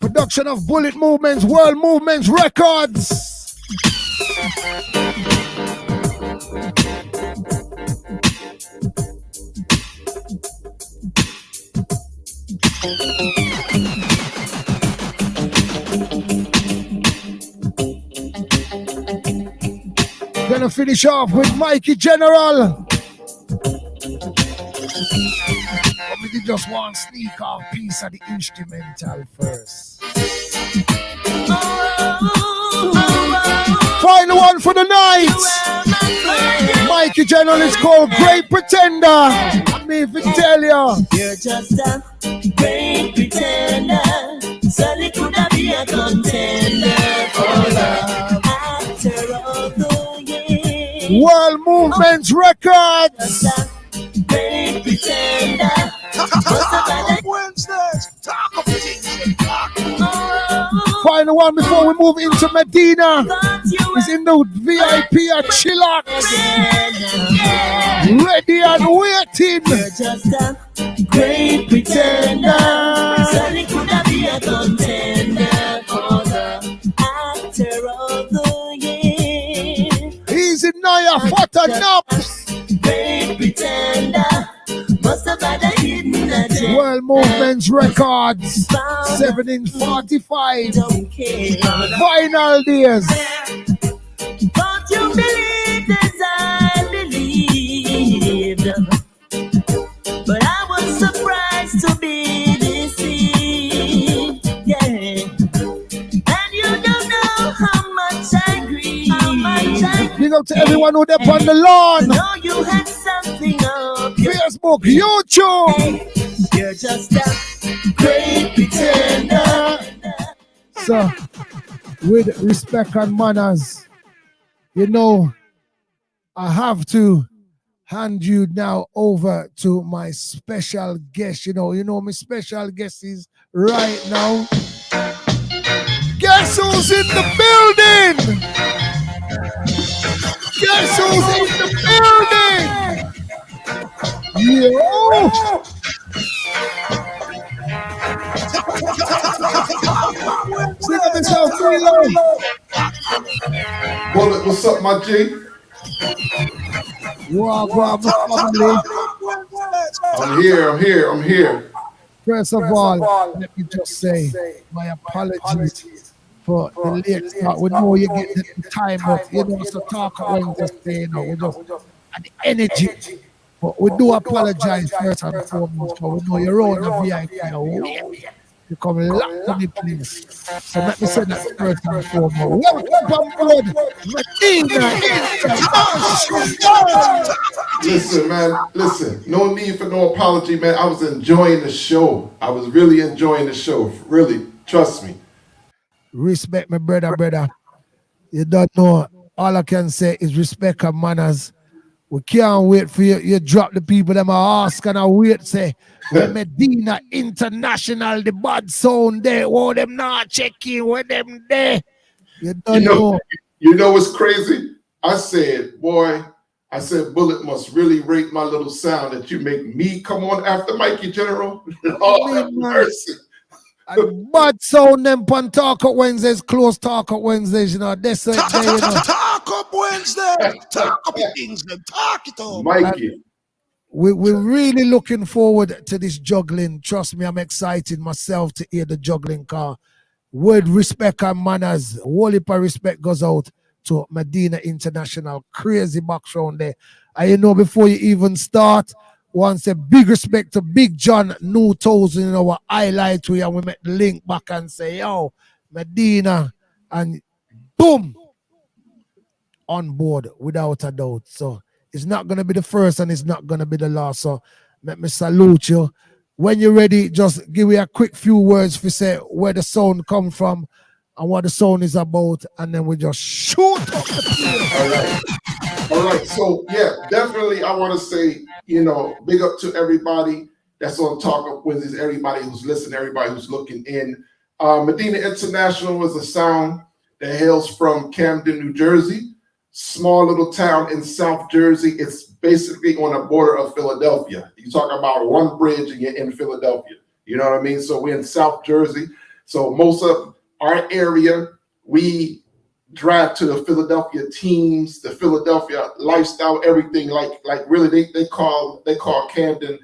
Production of Bullet Movements, World Movements Records. Gonna finish off with Mikey General. But we did just one sneak off piece of the instrumental first. Final one for the night. Mikey General is called Great Pretender. I mean, if I tell you, you're just a great pretender. Certainly could I be a contender for love after all the years. World Movements Records. Great pretender. Wednesdays, talk of things. Final one before we move into Medina. Is in the VIP at Chillax. Ready and waiting. You're just a great pretender. Certainly could I be a contender for the after all the years. Easy Naya, Fatter Naps. Great pretender. Must have had a hidden agenda. World Movements Records, 1745. Final days. Don't you believe as I believed? But I was surprised to be deceived. Yeah. And you don't know how much I grieve. Big up to everyone who's up on the lawn. I know you had something up your Facebook, YouTube. You're just a great pretender. So, with respect and manners, you know, I have to hand you now over to my special guest. You know my special guest is right now. Guess who's in the building? Guess who's in the building? Yo! Sing up yourself, Bullet, what's up, my G? I'm here. First of all, let me just say my apologies for the late start. We know you get the time up, so talk when just say, we just and the energy. But we do apologize first and foremost, because we know you're on the VIP. You come locked on the place. So let me say that first and foremost. Welcome on board, Medina Int. Listen, man, no need for no apology, man. I was enjoying the show. I was really enjoying the show. Really, trust me. Respect my brother. You don't know. All I can say is respect and manners. We can't wait for you. You drop the people that I ask and I wait say when Medina International, the bad sound there, what them not checking, what them there. You don't know. You know what's crazy? I said, Bullet must really rate my little sound that you make me come on after Mikey General. Oh, have mercy. And bad sound them on Talk Up Wednesdays, close Talk Up Wednesdays, That's it. Talk Up Wednesday. Talk up your things, talk it up. Mikey. We're really looking forward to this juggling. Trust me, I'm excited myself to hear the juggling car. With respect and manners, whole heap of respect goes out to Medina International. Crazy box round there. And before you even start, once a big respect to Big John New Toes in our highlight to you, and we make the link back and say, yo, Medina, and boom, on board without a doubt. So it's not going to be the first and it's not going to be the last. So let me salute you. When you're ready, just give me a quick few words for say where the sound come from and what the sound is about, and then we just shoot up the place. All right. So yeah, definitely I want to say, big up to everybody that's on Talk Up Wednesdays, everybody who's listening, everybody who's looking in. Medina International is a sound that hails from Camden, New Jersey, small little town in South Jersey. It's basically on the border of Philadelphia. You talk about one bridge and you're in Philadelphia. You know what I mean? So we're in South Jersey. So most of our area, we drive to the Philadelphia teams, the Philadelphia lifestyle, everything. Like really, they call Camden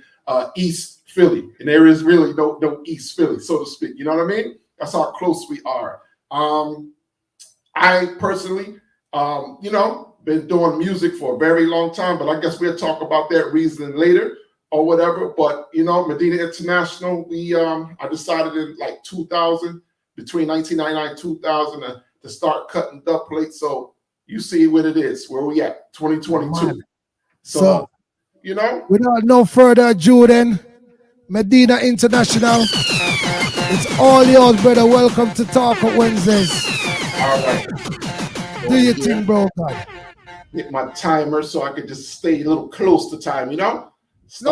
East Philly, and there is really no East Philly, so to speak. You know what I mean? That's how close we are. I personally, been doing music for a very long time, but I guess we'll talk about that reason later or whatever. But Medina International, I decided in like 2000, between 1999 and 2000. To start cutting dub plates, so you see what it is, where we at, 2022. Man. So, without no further ado then, Medina International, it's all yours, brother. Welcome to Talk Up Wednesdays. All right. Do your thing, bro. God. Get my timer so I can just stay a little close to time, No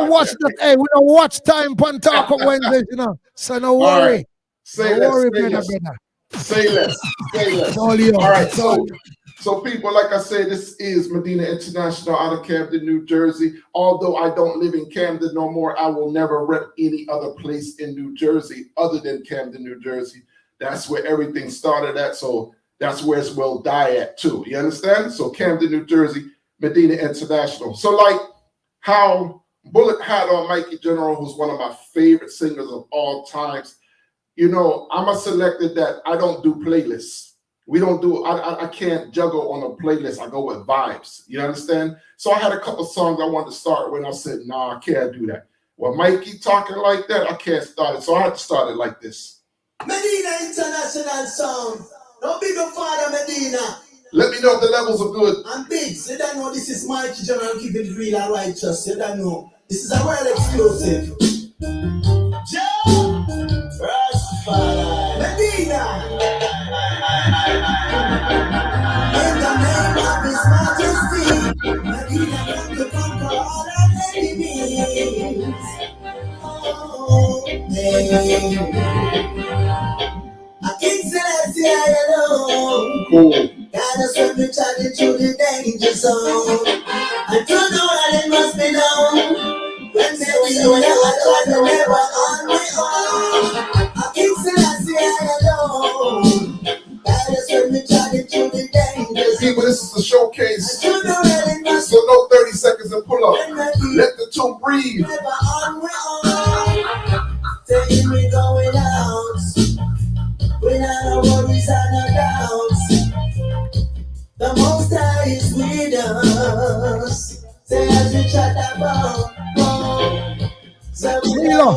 watch that. Hey, we don't watch time on Talk Up Wednesdays, So no worry. Right. Say less. All right, so people, like I said, this is Medina International out of Camden, New Jersey. Although I don't live in Camden no more, I will never rep any other place in New Jersey other than Camden, New Jersey. That's where everything started at, so that's where it will die at too. You understand? So Camden, New Jersey, Medina International. So like how Bullet had on Mikey General, who's one of my favorite singers of all times. I'm a selected that I don't do playlists. We don't do, I can't juggle on a playlist. I go with vibes. You understand? So I had a couple songs I wanted to start with. I said, nah, I can't do that. Well, Mikey talking like that, I can't start it. So I had to start it like this. Medina International sound. Don't be no father, Medina. Let me know if the levels are good. I'm big. So you don't know this is Mikey General, keep it real and righteous. You don't know. This is a world exclusive. Medina, in the name of His Majesty, Medina come to conquer all our enemies. Oh, I can't say that I alone. Cool. God has when we charging through the danger zone. I don't know how it must be known. When they we know that I try to never on my own. I can't say that I alone. God has when we charging through the danger zone. People, this is a showcase. So no 30 seconds and pull up. Let the two breathe. Never on my own. Taking me going out. Without no worries and no doubts. The Most High is with us. Say as we chat about so Milo.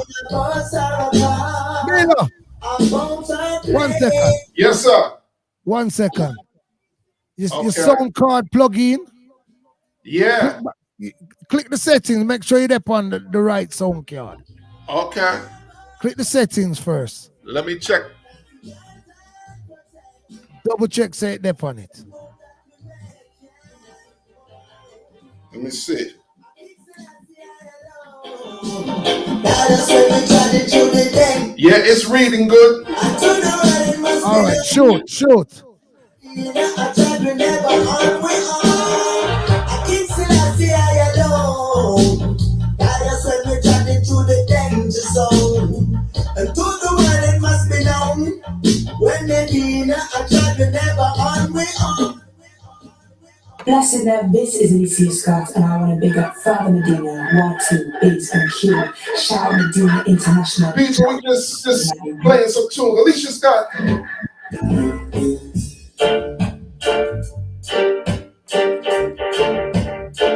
1 second. Yes, sir. 1 second. Your Okay. sound card plug in. Yeah. Click the settings. Make sure you're up on the right sound card. Okay. Click the settings first. Let me check. Double check, say it up on it. Let me see. Yeah, it's reading good. All right, shoot. And to the world it must be known. When Medina I tried to never on my own. Blessed love, this is Alicia Scott, and I want to big up Father Medina, Martin, Bates, and Q. Shout out Medina International. People, we just playing some tunes. Alicia Scott.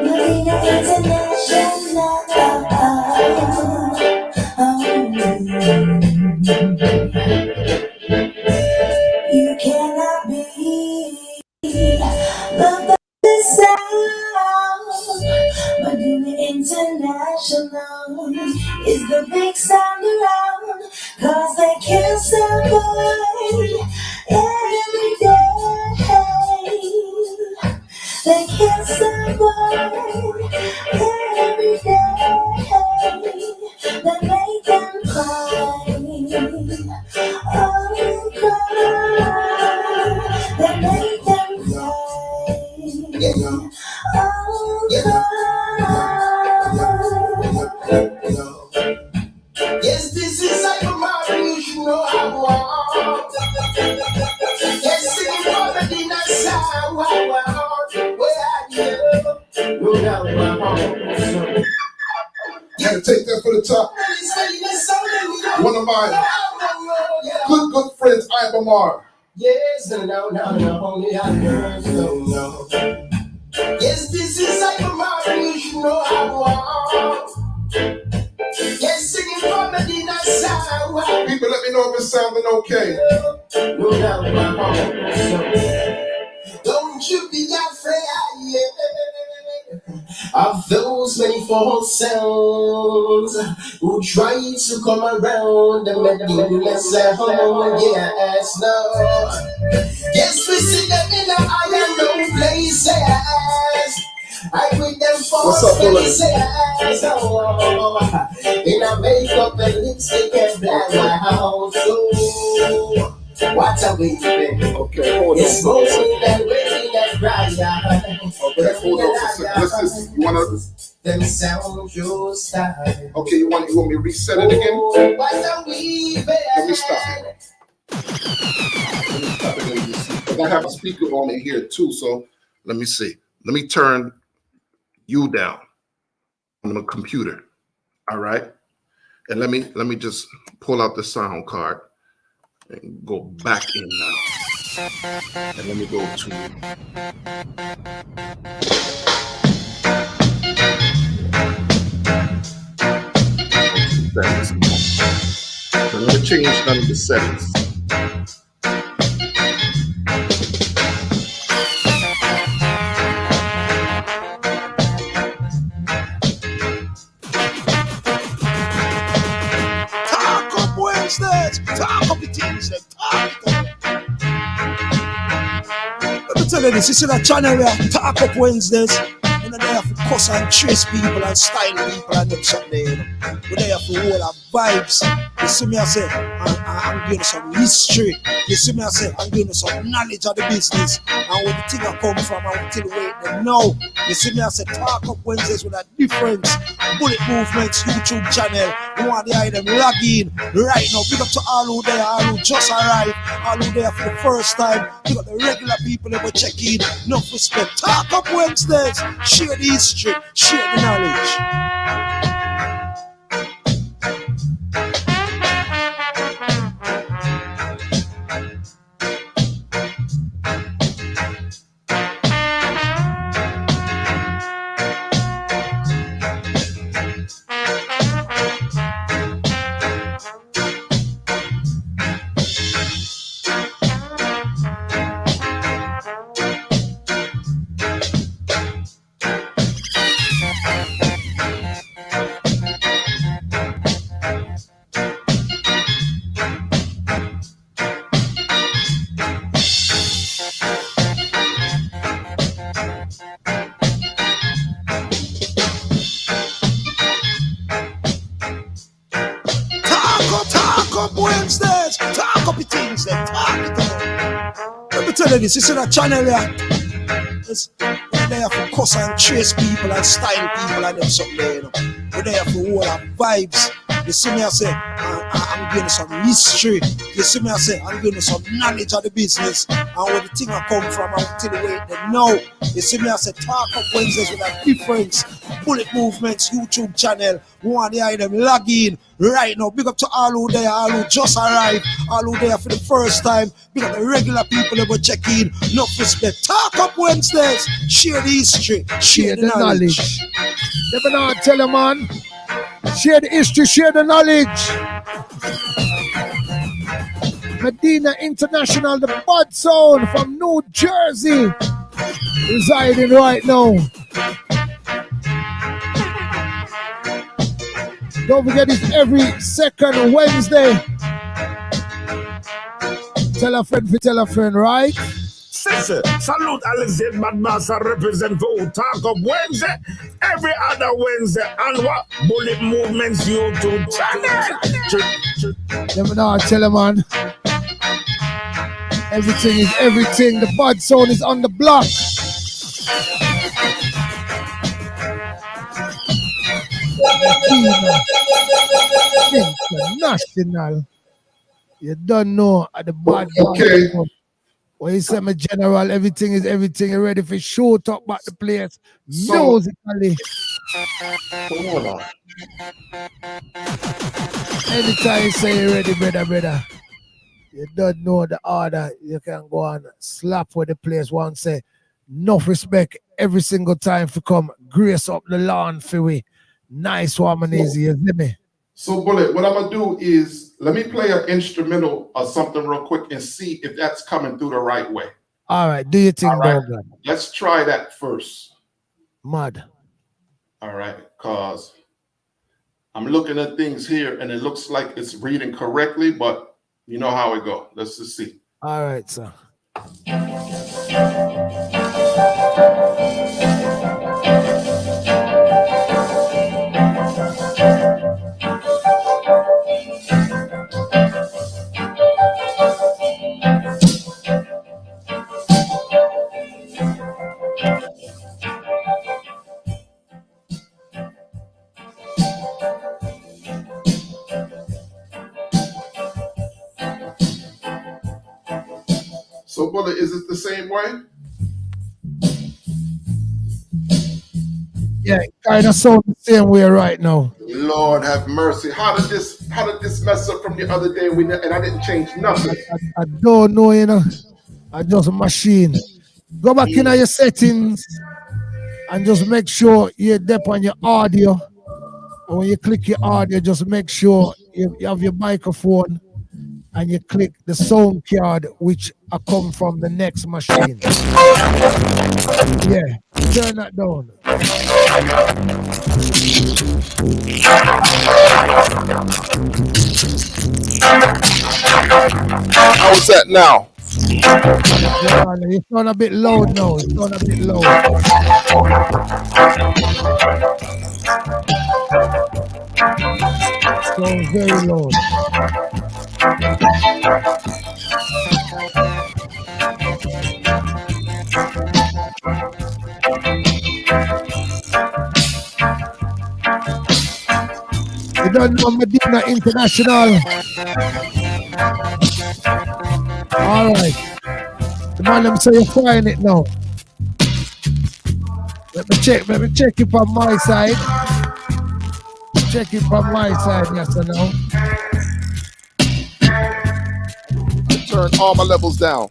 Medina International. You cannot be the best sound. Medina International is the big sound around. Cause they can't survive every day. They can't survive every day. They make them cry. Oh, cry. They make them cry. Yes, this is like a Mary, you know I want. Yes, singing for Medina sound, where are you? No doubt my home. Yeah, take that for the top. One of my good friends, Ibamar. Yes, no, only I know. Yes, this is like a Mary, you know I want. Yes, singing for Medina sound. People, let me know if it's sounding okay. No doubt my home. Don't you be afraid of those many false sounds who try to come around and make you less at home. Yes, no. Yes, we see them in the iron no places. I with them false faces. In a makeup and lipstick and black my house. So what a way, baby. Okay, hold on. It's smoking and waiting and crying. Okay, hold on for a second. Let's just, you wanna? Them sound your style. Okay, you want me to reset it again? What a way, baby. Let me stop it. Because I have a speaker on in here too, so let me see. Let me turn you down on the computer. All right. And let me just pull out the sound card and go back in now. And let me go to settings. So I'm gonna change none of the settings. Wednesdays, talk up the things, talk up. Let me tell you this, you see that channel here, Talk Up Wednesdays. And then they have to cuss and trace people and style people and them something there, you know. We're there for all our vibes. You see me, I say, I'm giving you some history. You see me, I say, I'm giving you some knowledge of the business and where the thing I come from and until wait them know. You see me, I say, Talk Up Wednesdays with a difference. Bullet Movements YouTube channel. You want the item log in right now. Big up to all who there, all who just arrived, all who there for the first time. Big up the regular people that will check in. Enough respect. Talk Up Wednesdays. Share the history, share the knowledge. Wednesdays, talk up the things, talk it up. Let me tell you this, you see that channel here? We're there for cuss and trace people and style people and them something there, you know. We're there for all our vibes. You see me, I say, I'm giving you some history. You see me, I say, I'm giving you some knowledge of the business and where the thing I come from and until the way they know. You see me, I say, Talk Up Wednesdays with a difference. Bullet Movements YouTube channel. We want the item log in right now. Big up to all who there, all who just arrived, all who there for the first time. Big up the regular people that will check in. No respect. Talk Up Wednesdays. Share the history. Share the knowledge. Never know, tell you, man. Share the history, share the knowledge. Medina International, the Bud Zone from New Jersey, residing right now. Don't forget, it's every second Wednesday. Tell a friend, right? Salute Alex Badmaster represent for Talk Up Wednesday every other Wednesday and what Bullet Movements YouTube channel. Never know, tell him, man. Everything is everything. The Bud Zone is on the block. International. You don't know at the Bud. Okay. When you say, my general, everything is everything. You're ready for show, talk about the place musically. Hold on. Anytime you say you're ready, brother, you don't know the order. You can go and slap with the place once. Say, enough respect every single time for come grace up the lawn for we. Nice woman, easy, you see me? So, Bullet, what I'm going to do is let me play an instrumental or something real quick and see if that's coming through the right way. All right, do you think, Dogan? Let's try that first. Mud. All right, because I'm looking at things here and it looks like it's reading correctly, but you know how it goes. Let's just see. All right, sir. So, Bullet, is it the same way? Yeah, it kind of sound the same way right now. Lord have mercy. How did this mess up from the other day and I didn't change nothing? I don't know, you know. I just a machine. Go back in your settings and just make sure you're dep on your audio. And when you click your audio, just make sure you have your microphone and you click the sound card, which come from the next machine. Yeah, turn that down. How is that now? Yeah, you sound a bit loud now. You sound a bit loud. Sound very loud. You don't know Medina International. All right. The man them say you're frying it now. Let me check it from my side. Check it from my side, yes or no? Turn all my levels down.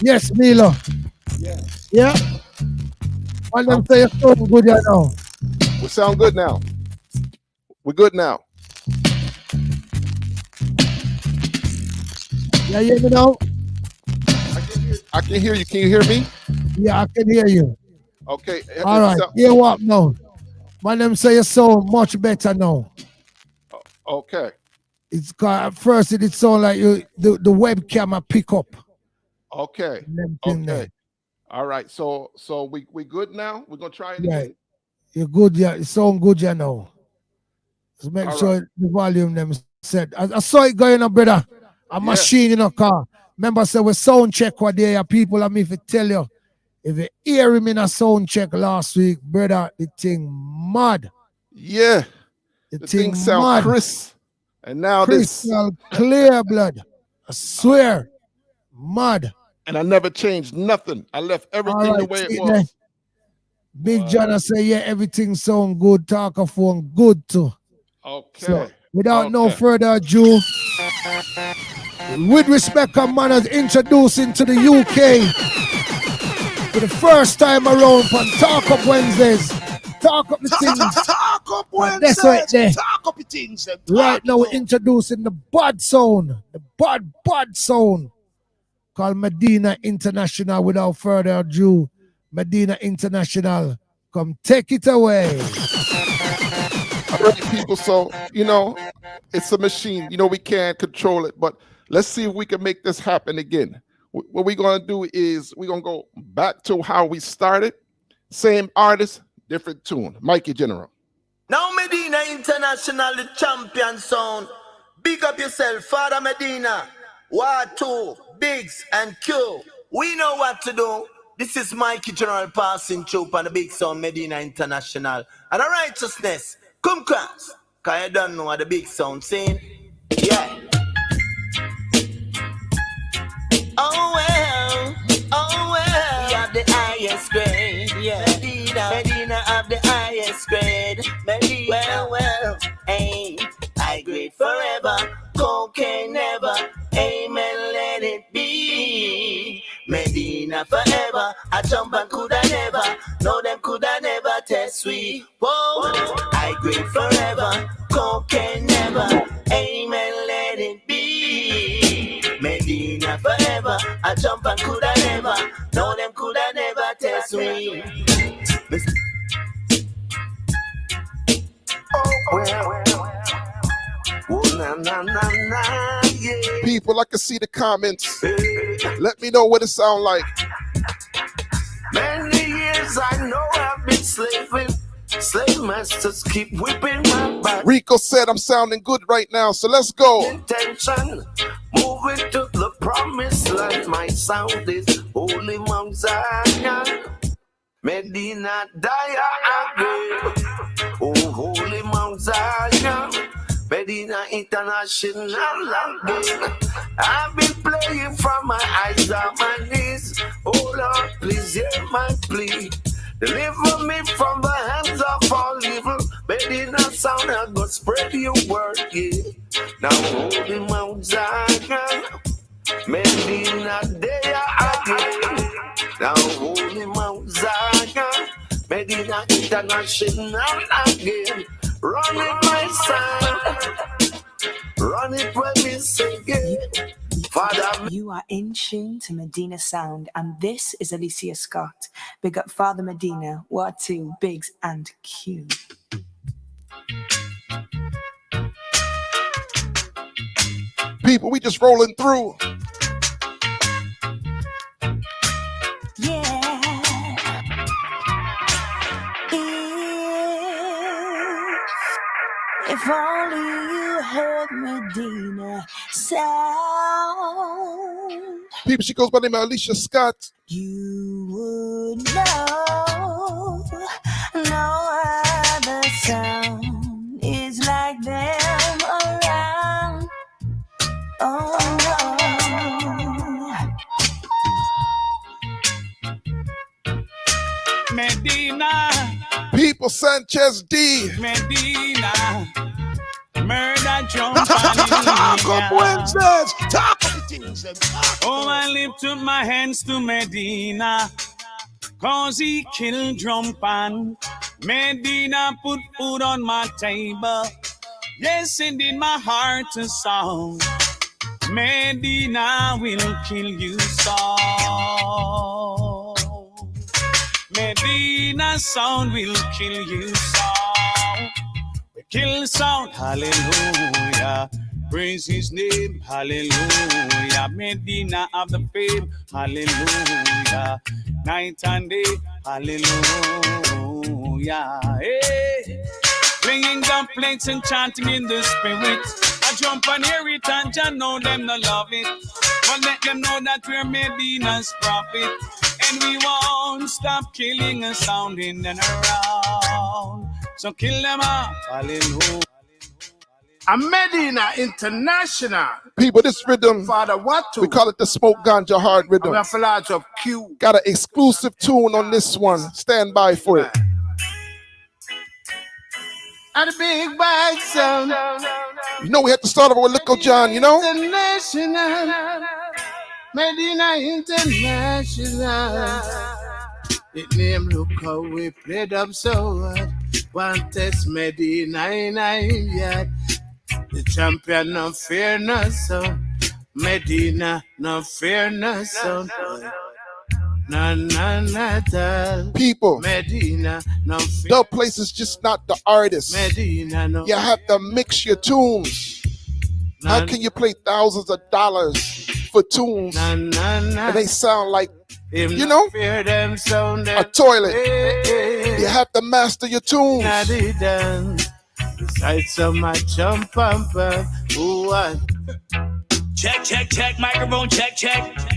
Yes, Milo. Yeah. One them say you sound good you know. We sound good now. We're good now. Yeah, you hear me now? I can hear you. Can you hear me? Yeah, I can hear you. Okay. All right. Hear what now? One them say you sound much better now. Okay. It's at first it sound like you the webcam pick up. Okay. Okay. All right. So we good now? We're gonna try it Yeah. again. You're good, yeah. It sound good, you know. Just make All sure the volume them set. I saw it going up, brother. A machine in a car. Remember, I said we sound check what there are people. I mean, if I tell you, if you hear him in a sound check last week, brother, the thing mad. Yeah. The thing sound mad. crisp. And now crystal clear, blood. I swear. Mad. And I never changed nothing. I left everything the way it was. There. Big John, I say, yeah, everything sound good. Talk of phone good too. Okay. So, without no further ado, with respect and manners, introducing to the UK for the first time around on Talk Up Wednesdays. Talk up the things. Talk up Wednesdays. That's right there. Talk up the things. Right now we're introducing the bad sound. The bad sound. Called Medina International. Without further ado, Medina International, come take it away. All right, people. So, it's a machine. We can't control it, but let's see if we can make this happen again. What we're going to do is we're going to go back to how we started. Same artist, different tune. Mikey General. Now Medina International, the champion sound. Big up yourself, Father Medina. War 2, Biggs and Q. We know what to do. This is Mikey General passing through on the big sound Medina International. And the righteousness, come cross. Cause you don't know what the big sound saying. Yeah. Oh well. We have the highest grade. Yeah. Medina have the highest grade. Medina, well, ain't high grade forever. Cocaine never. Amen, let it be. Medina forever. I jump and coulda never. No, them coulda never test we. Whoa, high grade forever. Cocaine never. Amen, let it be. Medina forever. I jump and coulda never. No, them coulda never test me. Yeah. People, I can see the comments. Let me know what it sound like. Many years I know I've been slaving. Slave masters keep whipping my back. Rico said I'm sounding good right now, so let's go. Intention, moving to the promised land. My sound is Holy Mount Zion. Medina Diagre. Oh, Holy Mount Zion. Medina International again. I've been playing from my eyes on my knees. Oh Lord, please hear my plea. Deliver me from the hands of all evil. Medina sound, I go spread your word, yeah. Now holy Mount Zion, Medina day again. Now holy Mount Zion, Medina International again. Run it my son, run it when we sing it. Father, You are in tune to Medina Sound, and this is Alicia Scott. Big up Father Medina, Watu, Biggs, and Q. People, we just rolling through. If only you heard Medina Sound, People, she goes by the name of Alicia Scott. you would know no other sound is like them around. Oh no. Medina. People, Sanchez D. Medina. Murder drum. Talk up Wednesdays. Talk up things. Oh, I lift up my hands to Medina, cause he killed drum pan. Medina put food on my table. Yes, indeed, my heart is song. Medina will kill you so. Medina sound will kill you so. Kill sound, hallelujah. Praise his name, hallelujah. Medina of the fame, hallelujah. Night and day, hallelujah. Hey. Playing the plates and chanting in the spirit. I jump and hear it and just know them no love it. But let them know that we're Medina's prophet. And we won't stop killing and sounding and around. So kill them up, hallelujah. A Medina International. People, this rhythm, Father, what we call it the Smoke Ganja Hard rhythm. We have a lot of Q. Got an exclusive tune on this one. Stand by for it. And the big bag sound. You know we had to start over with Little John, you know? International. Medina International. It name look how we played up so hard. One test Medina in yet. The champion no fear no son. Medina no fear no son. No. People, Medina no fear. the place is just not the artist. Medina no. You have to mix your tunes. How can you play thousands of dollars for tunes and they sound like, you know, a toilet? You have to master your tunes. Besides so much jump. Check, microphone, check.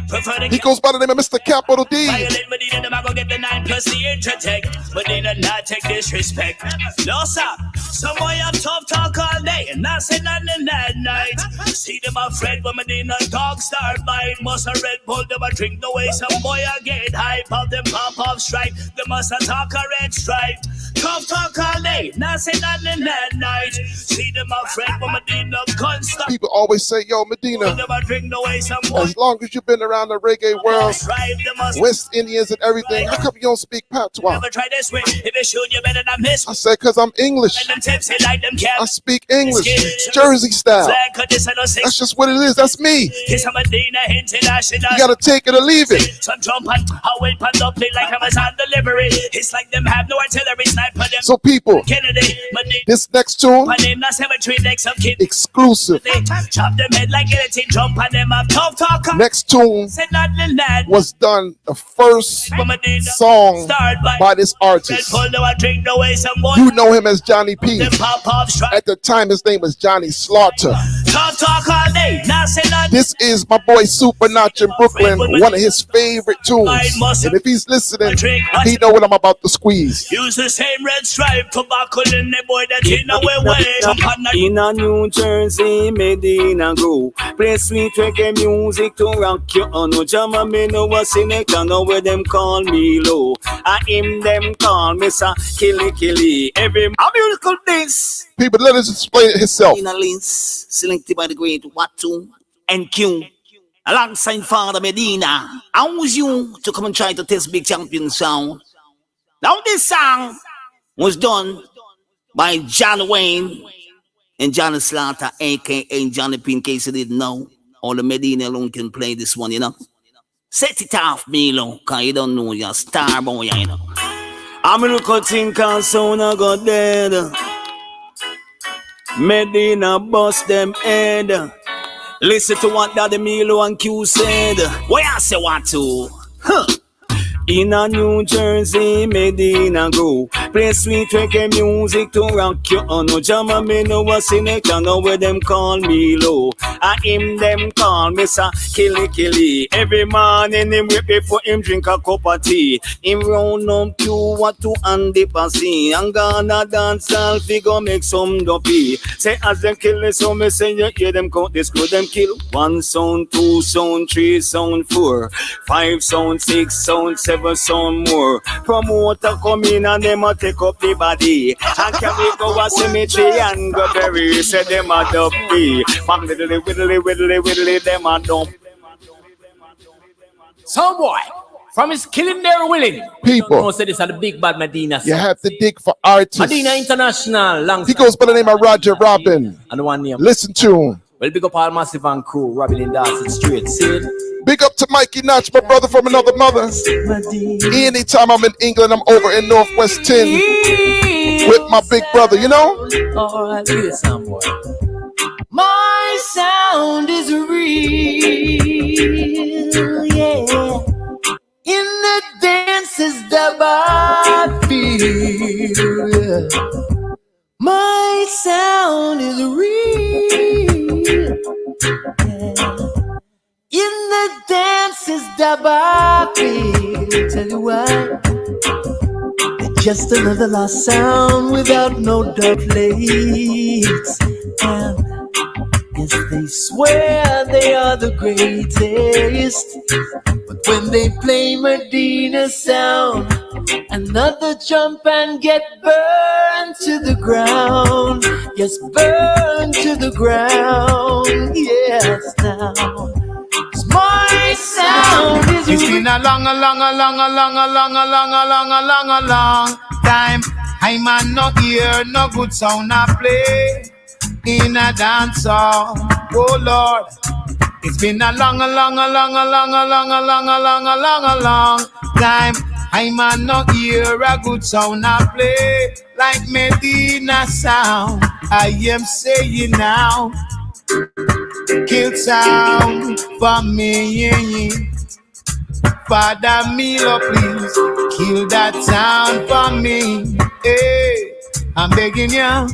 Prefer the He goes by the name of Mr. Capital D. Violate Medina, them I go get the 9 plus the Intertech. Medina not take disrespect. No stop. Some boy up tough talk all day and not say nothing that night. See them afraid when Medina dog start bite. Must a Red Bull, them a drink the way some boy a get hype. Out them pop off strike. They must a talk a red stripe. Tough talk all day, not say nothing that night. See them afraid when Medina gun start. People always say, yo, Medina, as long as you've been around the reggae world, West Indians and everything, how come you don't speak patois? Never try this way. If you shoot, you better not miss. I said, because I'm English. I speak English, Jersey style. That's just what it is. That's me. You got to take it or leave it. Some jump and I wait on the plane like Amazon delivery. It's like them have no artillery sniper. So people, this next tune, exclusive. Chop them head like anything, jump on them up, tough talk. Next tune was done, the first song by this artist. You know him as Johnny P. At the time, his name was Johnny Slaughter. Tough talk all day. Hey, now say that. This is my boy Supernatch in Brooklyn, one of his favorite tunes. And if he's listening, he know what I'm about to squeeze. Use the same red stripe tobacco in the boy that in a way. In a New Jersey, Medina go. Play sweet reggae music to rock you on. No jama me no a selector, no where them call me low. I him them call me sa killy. Every a musical this. People, let us explain it himself. In a links, selected by the great Watu and Q. Alongside Father Medina, I was you to come and try to test Big Champion sound. Now this song was done by John Wayne and Johnny Slaughter, aka Johnny P, in case you didn't know. All the Medina alone can play this one, you know. Set it off, Milo, cause you don't know you're a star boy, you know. I'm a little think and sound I got dead. Medina bust them head. Listen to what Daddy Milo and Q said. Why I say what to? Huh. In a New Jersey, Medina go. Play sweet reggae music to rock you on. No jama me no a selector, no where them call me low. I him them call me sa killy. Every morning him wake before him drink a cup of tea. Him round up to what to and the passy. And gonna dance all figure make some dopey. Say as them kill me, so me say you hear them count this good them kill. 1 sound, 2 sound, 3 sound, 4, 5 sound, 6 sound, 7 sound more. Promoter come in and them a take up the body. And can we go a cemetery and go bury? Say them a dopey. Pam widdly, them a dump. Some boy, from his killing there willing. People, no, say this are the big bad Medina. You have to dig for artists. Medina International. He goes by the name of Roger Robin. And one name. Listen to him. Well, big up all Massive and crew, Robin in Dawson Street. See it? Big up to Mikey Notch, my brother from another mother. Anytime I'm in England, I'm over in Northwest 10 with my big brother, you know? Alright, do this sound, boy. My sound is real, yeah. In the dances that I feel, yeah. My sound is real, yeah. In the dances that I feel, tell you why. They're just another lost sound without no dub plates. And yes, they swear they are the greatest, but when they play Medina sound, another jump and get burned to the ground. Yes, burned to the ground. Yes, now. My sound is it's been a long time. I man no hear no good sound I play in a dance hall. Oh Lord, it's been a long time. I man no hear a good sound I play like Medina sound. I am saying now. Kill sound for me, Father Milo, please kill that sound for me. Hey, I'm begging you,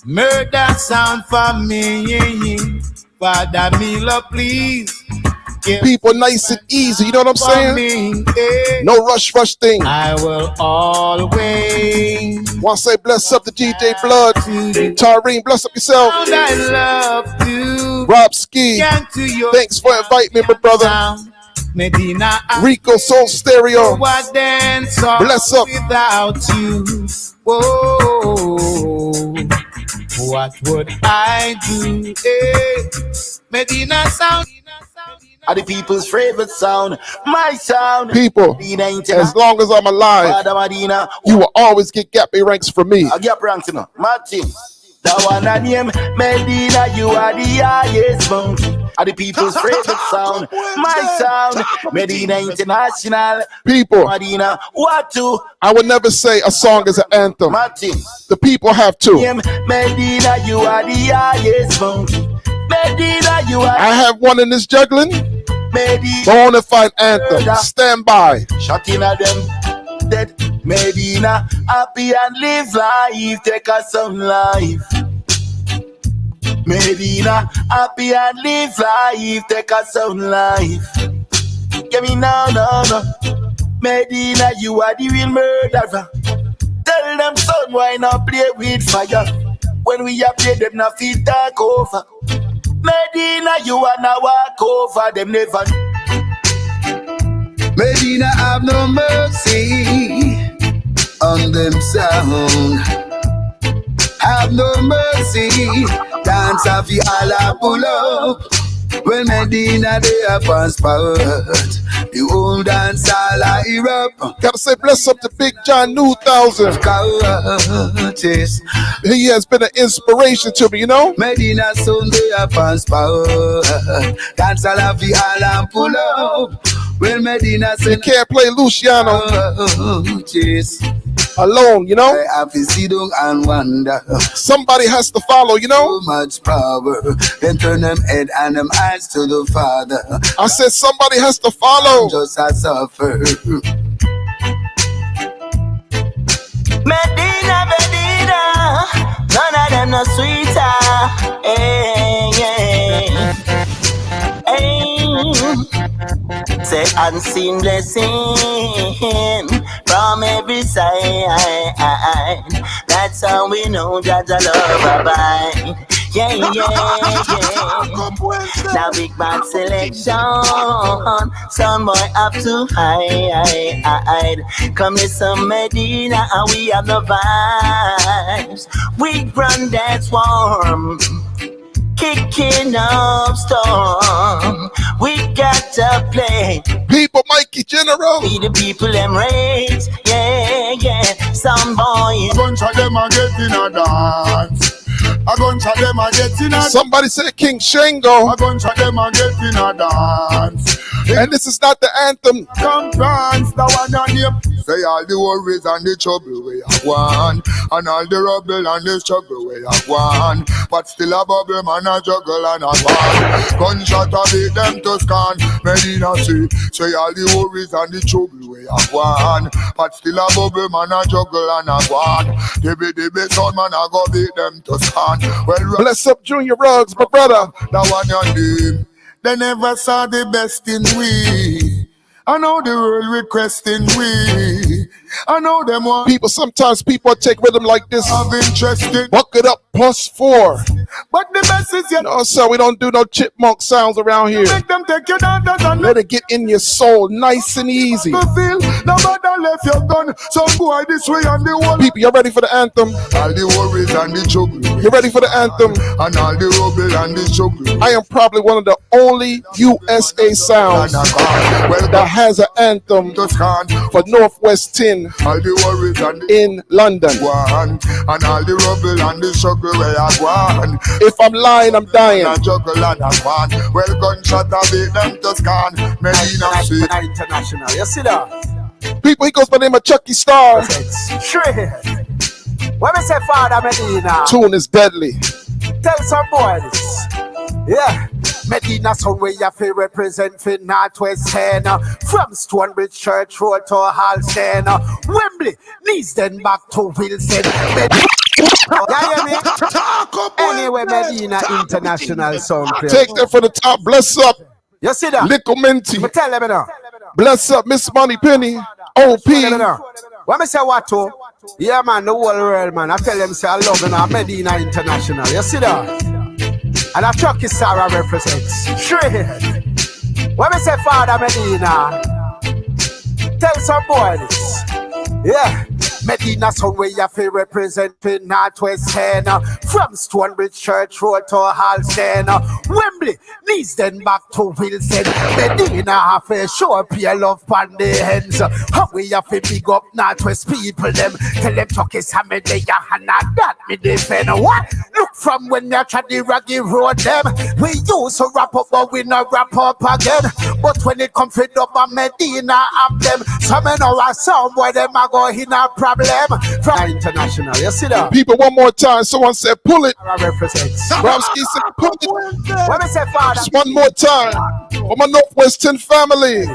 murder sound for me, Father Milo, please. People nice and easy, you know what I'm saying? No rush thing. I will always want to say bless up the DJ Blood. Tareen, bless up yourself. I love to Rob Ski, thanks for inviting me, my brother. Medina Rico Soul Stereo, bless up without you. Whoa, what would I do? Hey, Medina sound. Are the people's favorite sound, my sound. People, as long as I'm alive, you will always get gap ranks from me. I gap ranks, you know. Martin, that one I name Medina, you are the highest mountain. Are the people's favorite sound, my sound. Medina International. People, Medina, what to? I would never say a song is an anthem. Martin, the people have to. Medina, you are the highest mountain. Medina, you are. I have one in this juggling. Bonafide anthem. Stand by. Shot in at them. Dead. Medina, happy and live life. Take us some life. Medina, happy and live life, take a sound life. Give me no. Medina, you are the real murderer. Tell them son, why not play with fire? When we are play, them not feel talk over. Medina, you are now walk over, them never. Medina have no mercy on them sound. Have no mercy. Dance of the Allah pull up. When Medina they are passport. The old dance all are Europe. Gotta say bless up to Big John 2000. He has been an inspiration to me, you know. Medina soon they are passport. Dance all of the Allah pull up. When Medina say you can't play Luciano alone, you know. I have to sit down and wonder. Somebody has to follow, you know. So much power. Then turn them head and them eyes to the Father. I said somebody has to follow. Just as suffer. Medina, none of them no sweeter. Say unseen blessing from every side. That's how we know Jaja love abide. Yeah. Now big bad selection, some boy up to high. Come listen Medina and we have the vibes. We run that's warm. Kicking up storm, we got to play. People, Mikey General. We the people them raise, yeah. Some boys. A bunch of them are getting a dance. A bunch of them are getting a. Somebody said King Shango. A bunch of them are getting a dance. And this is not the anthem. Come dance, the one on you. Say all the worries and the trouble we have won, and all the rubble and the struggle we have won. But still a bubble man a juggle and a one. Gunshot a beat them to scan. Medina say all the worries and the trouble we have won. But still a bubble man a juggle and a one. The big son man a go beat them to scan. Well, bless up Junior Ruggs, my brother. The one on them. They never saw the best in we. I know the world requesting we. I know them want people. Sometimes people take rhythm like this. Of interesting. Buck it up +4. But the best is yet. No, sir, we don't do no chipmunk sounds around here. Make them take your daughters and let it get in your soul, nice and easy. Feel nobody left your gun. So boy this way on the wall. People, you ready for the anthem? All the worries and the trouble. You ready for the anthem? And all the rubble and the struggle. I am probably one of the only USA sounds that has an anthem for Northwest 10 in London. And all the rubble and the struggle where I go. If I'm lying, I'm dying. Well, gunshot a beat them to scan. Medina International, you see that? People, he goes by the name of Chucky Star. Straight. When we say Father Medina, tune is deadly. Tell some boys. Yeah. Medina son where you feel represent for Northwest 10. From Stonebridge Church Road to Halston. Wembley, knees then back to Wilson. Anyway, Medina International Sound. Take that for the top. Bless up. You see that? Little Minty. Tell them now. Bless up, Miss Money Penny. OP. When me say what to? Yeah, man, the whole world, man. I tell them say I love you, Medina International. You see that? And a Chucky Sarah represents. Straight. When me say Father Medina, tell some boys. Yeah. Medina son where you feel representing Northwest 10. From Stonebridge Church Road to Halston. Wembley, knees then back to Wilson. Medina have a show up your love on the hands. How we have to big up Northwest people them. Tell them Chucky Sammy they and that me defend. What? Look from when you try the REGGAE road them. We used to wrap up but we not wrap up again. But when it comes to double Medina have them. Some know a sound boy them a go in a problem. From International, you see that? People, one more time. Someone said, pull it. I represent. Ramsky said, pull it. When we say Father, just one more time. For my Northwest 10 family.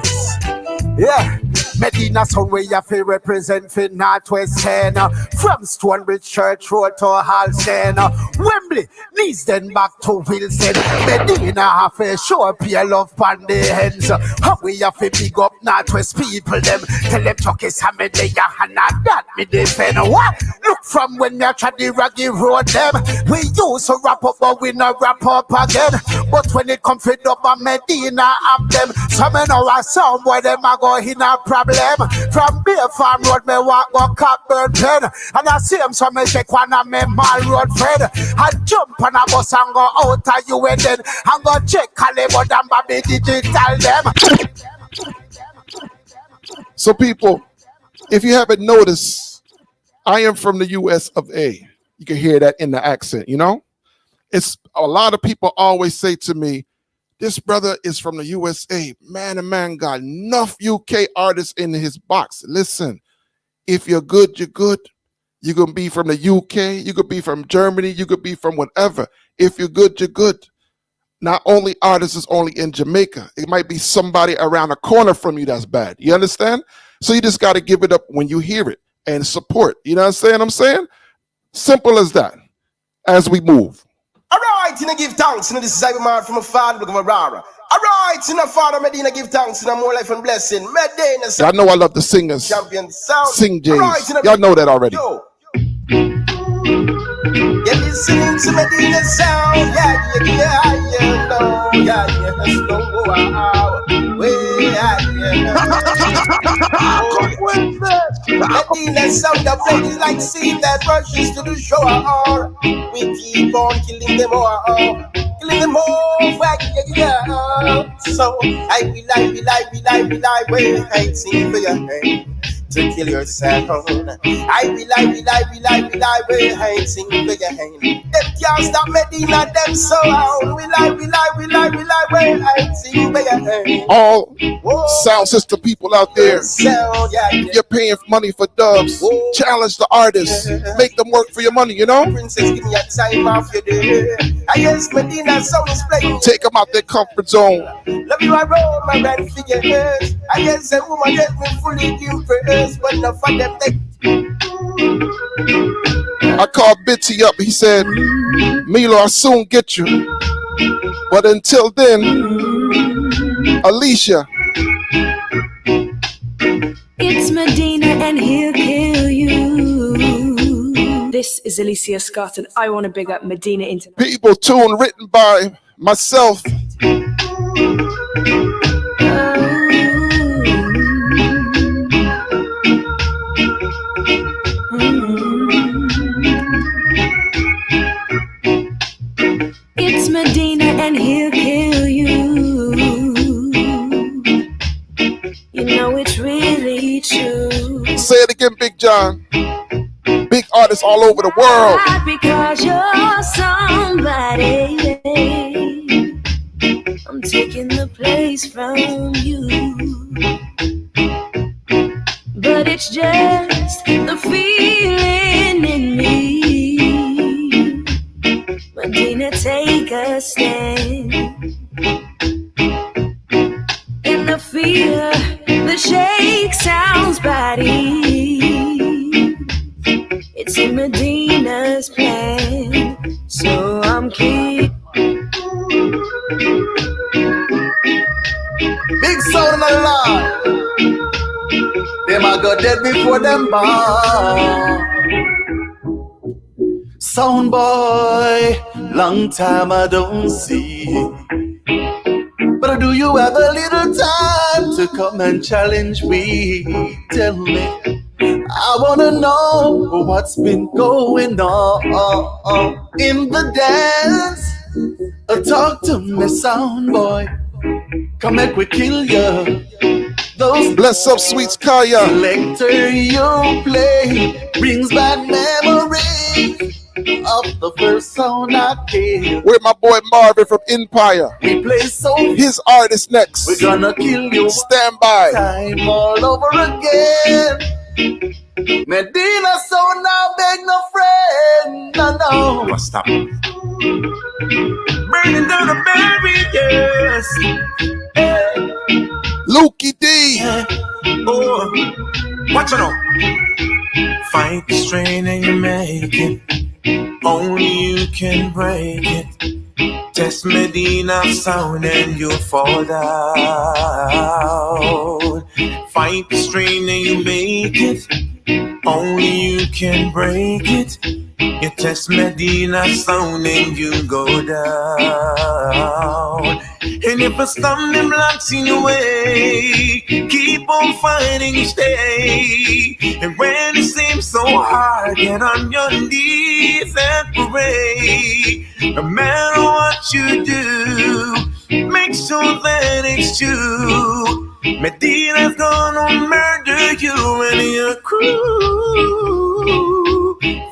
Yeah. Medina sound where you feel represent for Northwest 10. From Stonebridge Church Road to Halston. Wembley, knees then back to Wilson. Medina have a show up your love on the hands. How we have to big up Northwest people them. Tell them chuck is a me there and not that me defend. What? Look from when you try the Reggae road them. We used to wrap up but we not wrap up again. But when it comes to double Medina have them. Some know a sound where them a go in a problem. From Beer Farm Road me walk go Cockburn Pen. And I see them so me take one of me Mall Road friend. And jump on a bus and go out of you and then and go check Hollywood and Bobby Digital them. So people, if you haven't noticed, I am from the US of A. You can hear that in the accent, you know? It's a lot of people always say to me, this brother is from the USA. Man, and man got enough UK artists in his box. Listen, if you're good, you're good. You can be from the UK, you could be from Germany, you could be from whatever. If you're good, you're good. Not only artists is only in Jamaica. It might be somebody around the corner from you that's bad. You understand? So you just got to give it up when you hear it and support. You know what I'm saying? Simple as that. As we move. All right, you know, give thanks. You know, this is Ivan Mart from a father, look of Aurora. All right, you know, Father Medina, give thanks. You know, more life and blessing. Medina. Y'all know I love the singers. Champion sound. Sing Jays. Right, you know, y'all know that already. Yo. You're listening to Medina sound. Yeah, no, let's go out. Medina sound of ladies like sea that rushes to the shore. We keep on killing them all. Killing them all, yeah. So I be like, waiting for your hand to kill your sound. I be like, waiting for your hand. Them can't stop Medina, them so out. We like, waiting for your hand. All sound system people out there, you're paying money for dubs. Challenge the artists. Make them work for your money, you know? Princess, give me a time off your day. I guess Medina sound is playing. Take them out their comfort zone. Love you, I roll my red figures. I guess a woman get me fully impressed, but enough for them they. I called Bitty up. He said, Milo, I'll soon get you. But until then, Alicia. It's Medina and he'll kill you. This is Alicia Scott and I want to big up Medina Int. People tune written by myself. It's Medina and he'll kill you. You know it's really true. Say it again, Big John. Big artists all over the world. Not because you're somebody. I'm taking the place from you. But it's just the feeling in me. Medina, take a stand. In the fear, the shake sounds body. It's in Medina's plan, so I'm keep. Big sound in the line. Them I got dead before them born. Sound boy, long time I don't see. But do you have a little time to come and challenge me? Tell me, I wanna know what's been going on in the dance. Talk to me, sound boy. Come make we kill you. Those bless up, sweets Kaya. Selector you play brings back memories of the first song I killed. Where my boy Marvin from Empire. We play so his artist next. We're gonna kill you. Stand by. Time all over again. Medina so now beg no friend. No. Stop. Burning down the barriers. Lukey D. Oh, watch it out. Fight the strain and you make it. Only you can break it. Test Medina sound and you'll fall down. Fight the strain and you make it. Only you can break it. You test Medina sound and you go down. And if a stumbling block's in your way, keep on fighting each day. And when it seems so hard, get on your knees and pray. No matter what you do, make sure that it's true. Medina's gonna murder you and your crew.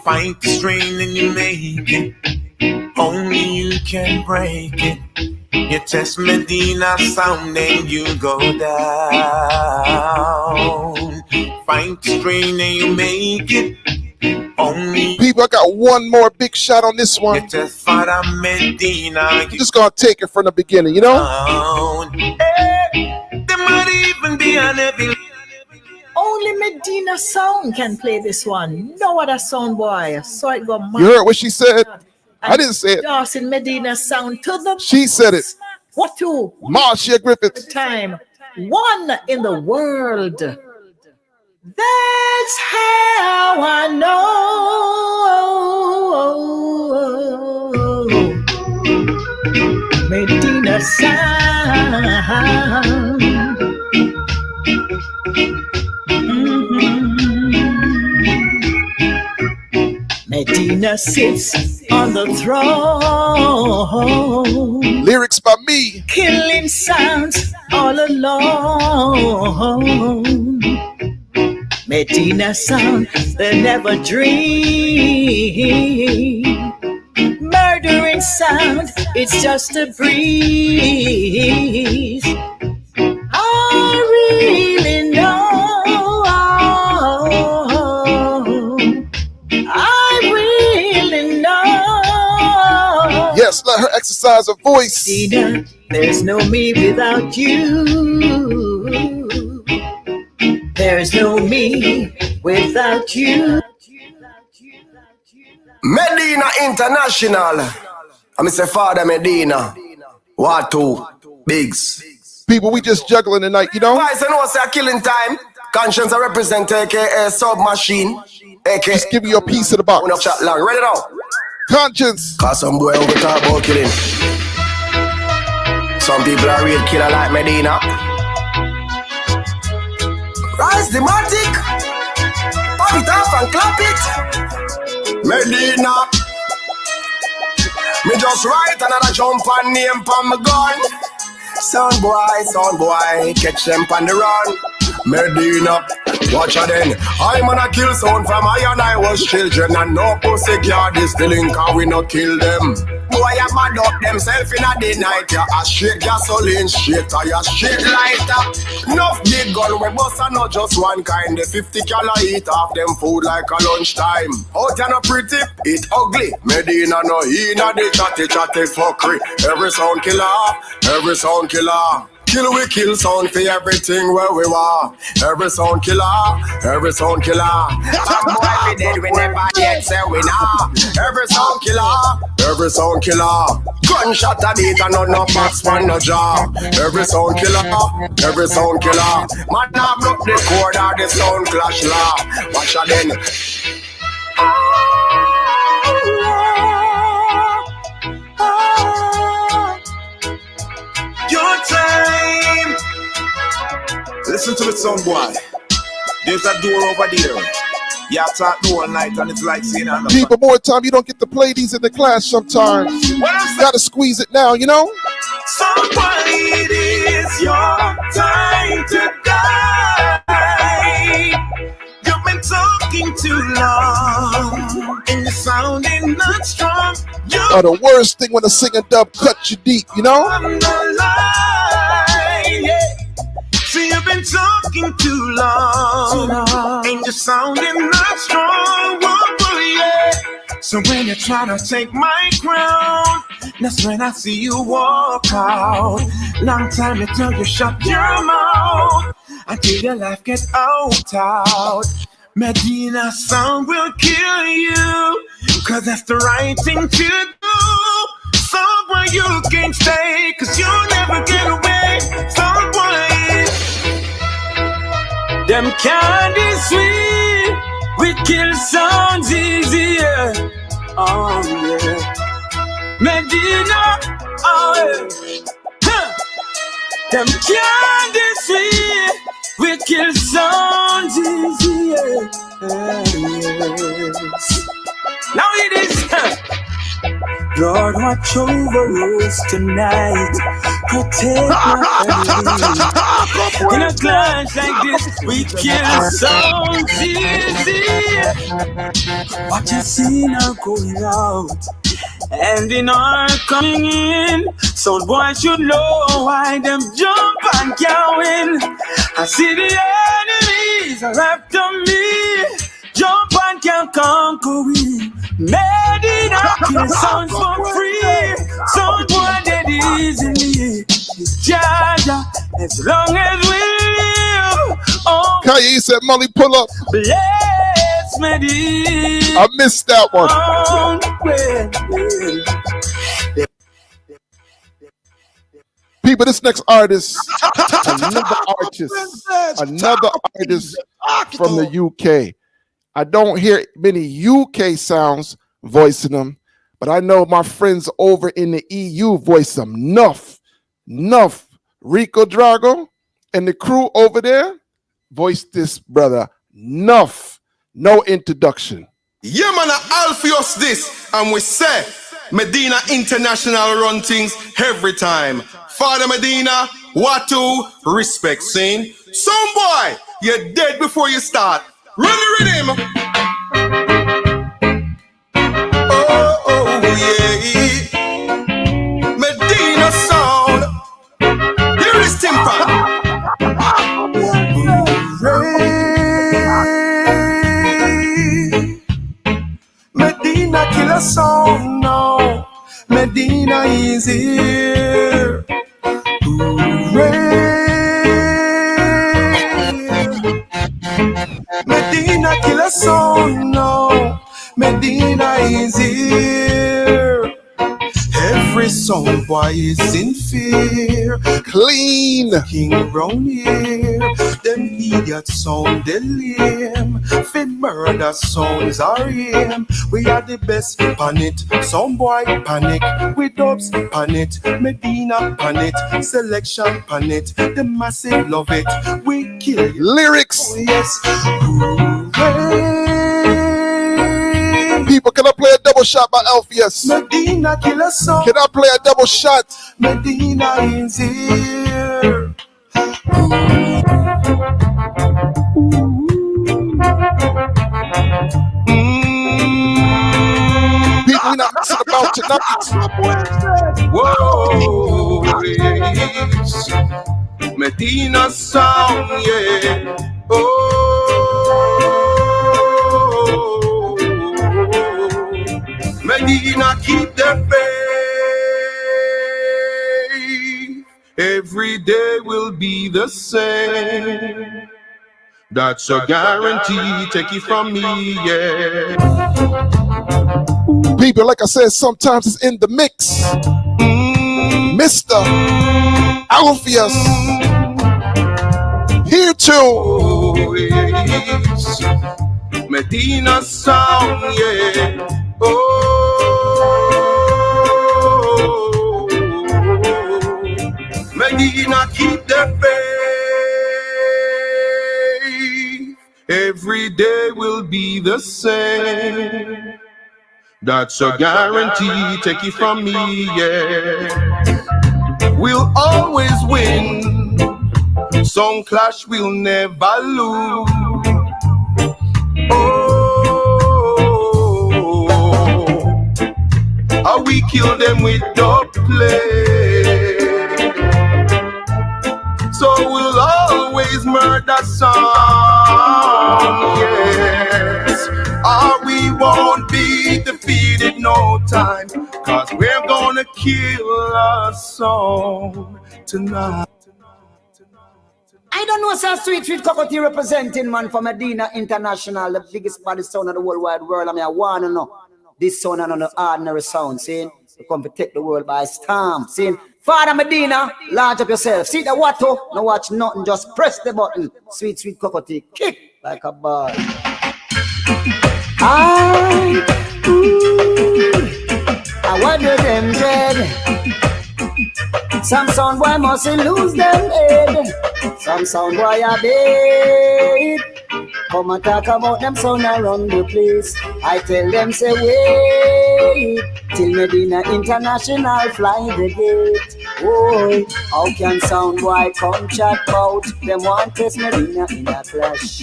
Fight the strain and you make it. Only you can break it. You test Medina sound and you go down. Fight the strain and you make it. Only people, I got one more big shot on this one. You just Father Medina. I'm just gonna take it from the beginning, you know? There might even be an evil. Only Medina sound can play this one. No other sound boy. So it go mad. You heard what she said? I didn't say it. Dawson Medina sound to the. She said it. What two? Marcia Griffiths. Time. One in the world. That's how I know. Medina sound. Medina sits on the throne. Lyrics by me. Killing sounds all alone. Medina sound, they never dream. Murdering sound, it's just a breeze. I really know. Yes, let her exercise her voice. Medina, there's no me without you. There's no me without you. Medina International. I'm Mr. Father Medina. What two? Bigs. People, we just juggling tonight, you know? Guys, I know it's a killing time. Conscience I represent aka Submachine. AKA just give me your piece of the box. Enough chat long. Ready now? Conscience. Cause some boy over talk about killing. Some people are real killer like Medina. Rise the matic. Pop it off and clap it. Medina. Me just write another jump and name on my gun. Sound boy, catch them on the run. Medina, watch her then. I'm gonna kill sound from I and I was children. And no pussy guard is stealing cause we not kill them. Boy, I mad up themself in a the night. Yeah, a straight gasoline, straight tire, straight lighter. Enough big gun, we bust and not just one kind. The 50 calorie eat off them food like a lunchtime. Out and a pretty, it ugly. Medina no inna the chatty fuckery. Every sound killer, every sound killer. Kill we kill sound for everything where we are. Every sound killer, every sound killer. Some boy be dead we never yet say we nah. Every sound killer, every sound killer. Gunshot a beat and no box man no jaw. Every sound killer, every sound killer. Man now broke the cord or the sound clash law. Watch her then. Your time. Listen to the song, boy. There's a door over there. You have to do all night and it's like saying another. People, more time, you don't get to play these in the class sometimes. You gotta squeeze it now, you know? Somebody, it is your time to die. You've been talking too long and you're sounding not strong. The worst thing when a singer dub cuts you deep, you know? I'm not lying, yeah. See, you've been talking too long and you're sounding not strong, yeah. So when you try to take my crown, that's when I see you walk out. Long time until you shut your mouth. until your life gets out. Medina sound will kill you, cause that's the right thing to do. Somewhere you can stay, cause you'll never get away. Somewhere them candy sweet, we kill sounds easier. Oh yeah, Medina, oh yeah. Huh. Them candy sweet, we kill sounds easier. Yes. Now it is. Lord, watch over us tonight. Protect my family. In a clash like this, we kill sounds easy. Watch us see now going out, and in our coming in. Sound boy should know why them jump and going. I see the enemies are after me. Jump and can conquer we. Medina kill sounds for free. Sound boy dead easily. It's Jaja as long as we live. Oh, Kanye said, Molly, pull up. Bless Medina. I missed that one. People, this next artist, another artist from the UK. I don't hear many UK sounds voicing them, but I know my friends over in the EU voice them. Nuff. Rico Drago and the crew over there voiced this brother. Nuff. No introduction. Yeah, man, Alpheus this, and we say Medina International run things every time. Father Medina, what to respect scene. Some boy, you're dead before you start. Run the rhythm. Oh yeah. Medina sound. Here is Timpan. Medina killer sound now. Medina is here. Hooray. Medina killer song now. Medina is here. Every song boy is in fear. Clean King round here. Them idiot sound they lame. Fin murder songs are him. We are the best pan it. Some boy panic. We dubs pan it. Medina pan it. Selection pan it. The massive love it. We kill lyrics. Oh, yes. People, can I play a double shot by Alpheus? Medina killer song. Can I play a double shot? Medina is here. People, we're not messing about tonight. Whoa, yes. Medina sound, yeah. Oh, Medina keep the faith. Every day will be the same. That's a guarantee. Take it from me, yeah. People, like I said, sometimes it's in the mix. Mr. Alpheus. Here too. Oh, yes. Medina sound, yeah. Oh, Medina keep the faith. Every day will be the same. That's a guarantee. Take it from me, yeah. We'll always win. Song clash will never lose. Oh, we kill them with dub play. So we'll always murder song, yes. Or we won't be defeated no time, cause we're gonna kill our song tonight. I don't know, sir. Sweet Cockatoo representing, man, for Medina International, the biggest body sound of the whole wide world. I mean, I want to know this sound and the ordinary sound, see? You come to take the world by storm, see? Father Medina, large up yourself. See the water? No watch nothing, just press the button. Sweet Cockatoo, kick like a ball. I wonder them dead. Some sound boy must lose them head. Some sound boy are dead. Come and talk about them sound around the place. I tell them say wait till Medina International fly the gate. Oh, how can sound boy come chat about them want test Medina in a clash?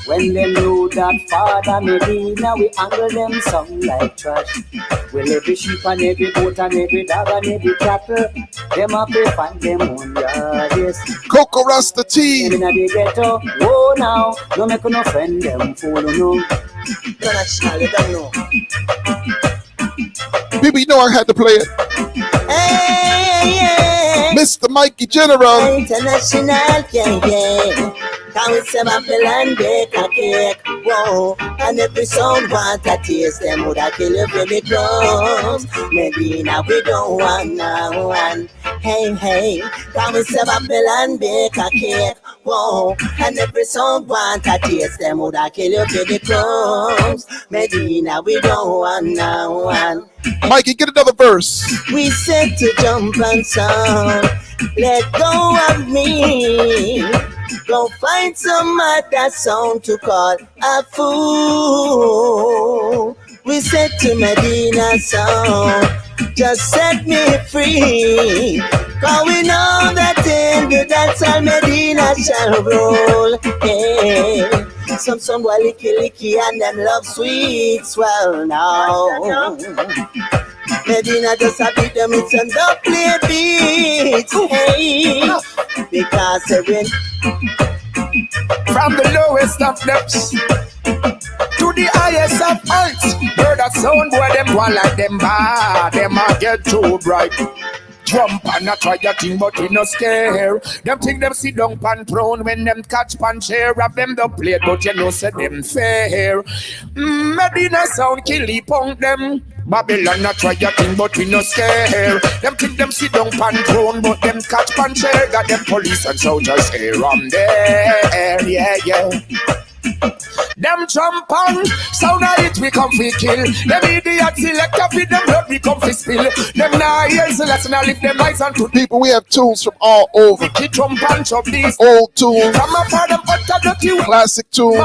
When they know that Father Medina, we angle them some like trash. Well, every sheep and every goat and every dog and every cattle, them up they find them own yard, yes. Coco Rasta T. In the ghetto, oh now, no make no friend them follow no. International, you don't know. People, you know I had to play it. Hey. Mr. Mikey General. International, yeah. Can we say Babylon bake a cake? Whoa, and every sound want a taste. Them woulda kill you for the crumbs. Medina, we don't want no one. Hey, can we say Babylon bake a cake? Whoa, and every sound want a taste. Them woulda kill you for the crumbs. Medina, we don't want no one. Mikey, get another verse. We said to jump and sound. Let go of me. Go find some other sound to call a fool. We said to Medina sound, just set me free. Cause we know that in the dance all Medina shall roll. Hey. Some boy licky and them love sweets. Well now Medina just a beat them, it's and don't play beats. Hey, because they win. From the lowest of depths to the highest of heights, hear that sound boy, them one like them bad, them a get too bright. Jump and not try your thing, but we no scare. Them think them sit down pan throne when them catch pan chair. Have them the plate, but you know say them fair. Medina sound killy punk them. Babylon not try your thing, but we no scare. Them think them sit down pan throne, but them catch pan chair. Got them police and soldiers here on there, yeah. Them jump on, sound of it we come fi kill. Them idiots select up with them blood we come fi spill. Them nah hear the lesson and lift them eyes onto people. We have tunes from all over. Wicked drum punch of these old tunes, from a part of utter dirty classic tunes,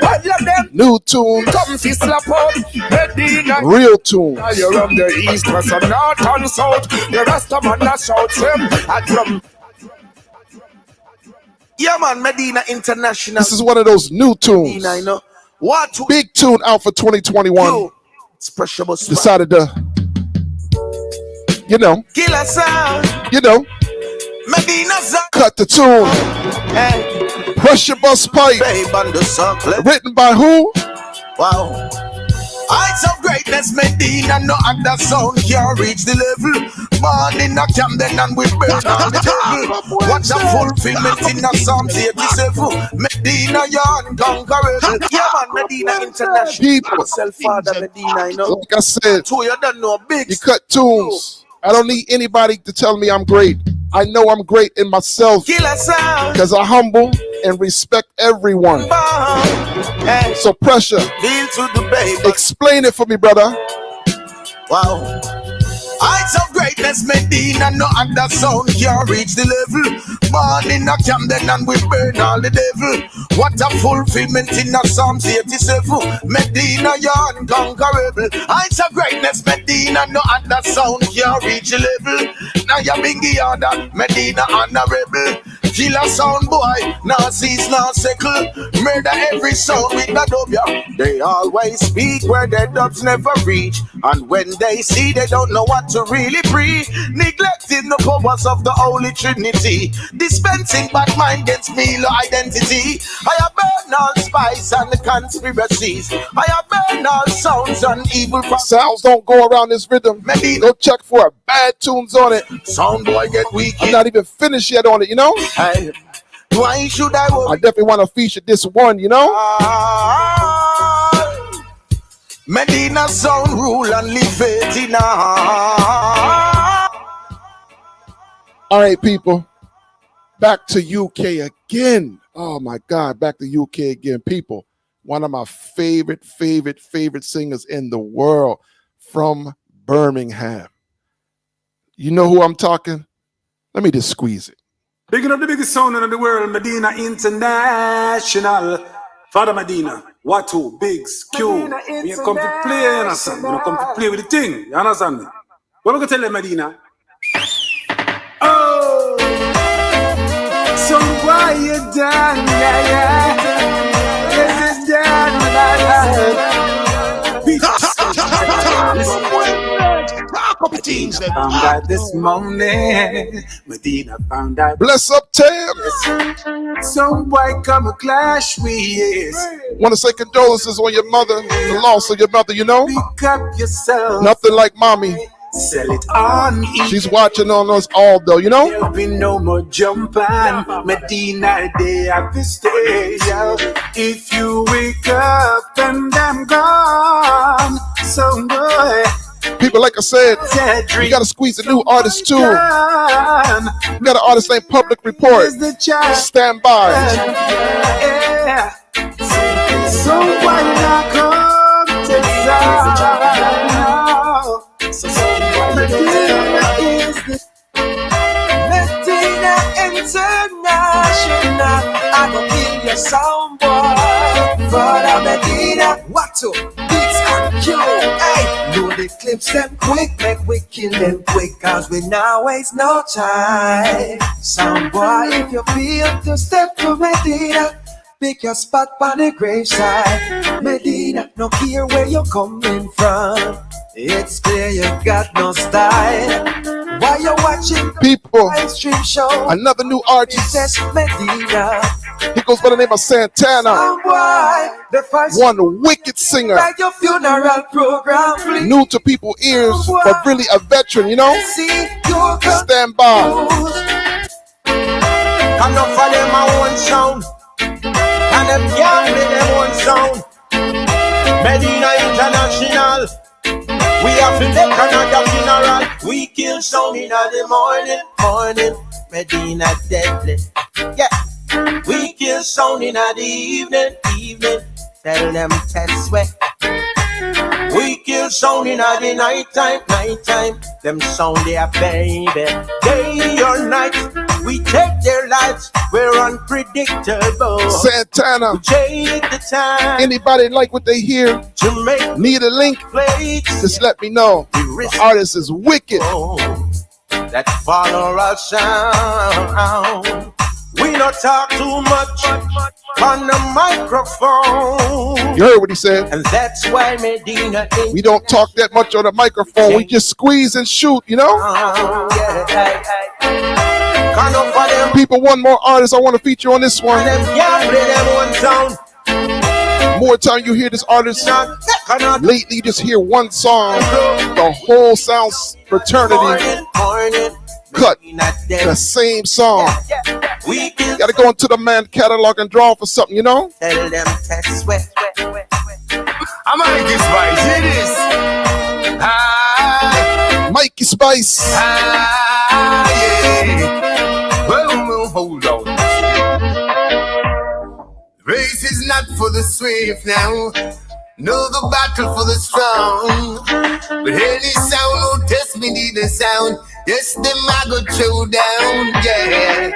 what let them new tunes, come fi slap out Medina, real tunes. You're from the east, west, and north and south. The rest of man that shouts them a drum. Yeah, man, Medina International. This is one of those new tunes. Medina, you know. What? Big tune out for 2021. It's pressure bus. Decided to, you know, Killer sound. You know, Medina sound. Cut the tune. Hey. Pressure Bus Pipe. Babe on the circle. Written by who? Wow. Heights of greatness, Medina, no other sound can reach the level. Born in a Camden and we burn on the devil. Watch a fulfillment in a Psalm 87. Medina, you're unconquerable. Yeah, man, Medina International. People. Self-father, Medina, you know. Like I said, you don't know big. You cut tunes. I don't need anybody to tell me I'm great. I know I'm great in myself because I humble and respect everyone. Hey. So pressure. Deal to the baby. Explain it for me, brother. Wow. Heights of greatness, Medina, no other sound can reach the level. Born in a Camden and we burn all the devil. What a fulfillment in a Psalm 87. Medina, you're unconquerable. Heights of greatness, Medina, no other sound can reach the level. Now you're bingy order, Medina honorable. Killer sound boy, now cease, now sickle. Murder every sound with the W. They always speak where their dubs never reach. And when they see, they don't know what to really breathe. Neglecting the powers of the Holy Trinity. Dispensing bad mind against me, low identity. I have burned all spies and the conspiracies. I have burned all sounds and evil. Sounds don't go around this rhythm. Maybe go check for bad tunes on it. Sound boy get weak. I'm not even finished yet on it, you know? Hey. Why should I worry? I definitely want to feature this one, you know? Medina sound rule and live it in All right, people. Back to UK again. Oh my God, back to UK again. People, one of my favorite singers in the world from Birmingham. You know who I'm talking? Let me just squeeze it. Bigging up the biggest sound in the world, Medina International. Father Medina, Watu, Biggs, Q. You come to play, you understand? You come to play with the thing, you understand me? What am I going to tell you, Medina? Oh, so why you done, yeah. This is done, found out this morning. Medina found out. Bless up, Tam. Some boy come a clash we is. Want to say condolences on your mother, the loss of your mother, you know? Pick up yourself. Nothing like mommy. Sell it on. She's watching on us all, though, you know? There'll be no more jumping. Medina, they have to stay. If you wake up and I'm gone, so good. People, like I said, we got to squeeze a new artist, too. We got an artist named Public Report. Stand by. Yeah. So why not come to Medina International. I gon' be your sound boy. Father Medina, Watu, Biggs and Q. Hey, know the clips them quick, make we kill them quick, cause we now waste no time. Sound boy, if you feel to step to Medina, pick your spot by the graveside. Medina, no care where you're coming from. It's clear you got no style. Why you watching people? Stream show? Another new artist. Medina. He goes by the name of Santana. One wicked singer. Like your funeral program. New to people's ears, but really a veteran, you know? Stand by. Enough for them my own sound. And them can't play them own sound. Medina International. We have to make another funeral. We kill sound in the morning. Medina deadly. Yeah. We kill sound in the evening. Tell them test sweat. We kill sound in the nighttime. Them sound their baby. Day or night, we take their lives. We're unpredictable. Santana. We take the time. Anybody like what they hear? To make need a link? Just let me know. The artist is wicked. That follow us sound. We don't talk too much on the microphone. You heard what he said. And that's why Medina Int. We don't talk that much on the microphone. We just squeeze and shoot, you know? People, one more artist I want to feature on this one. More time you hear this artist, lately you just hear one song. The whole sounds fraternity cut the same song. You gotta go into the man catalog and draw for something, you know? Tell them test sweat. I'm Mikey Spice, it is. Mikey Spice. Yeah. Well, hold on. Race is not for the swift now. No, the battle for the strong. But any sound won't test me, need a sound. Yes, them I go throw down, yeah.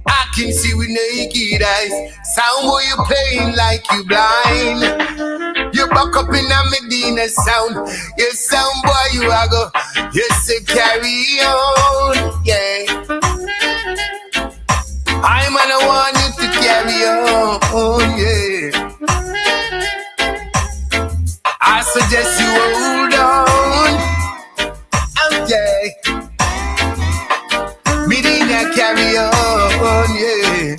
I can see with naked eyes. Sound boy, you playing like you blind. You back up in a Medina sound. Yes, sound boy, you are go. Yes, you carry on, yeah. I'm gonna want you to carry on, yeah. I suggest you hold on, okay. Medina carry on, yeah.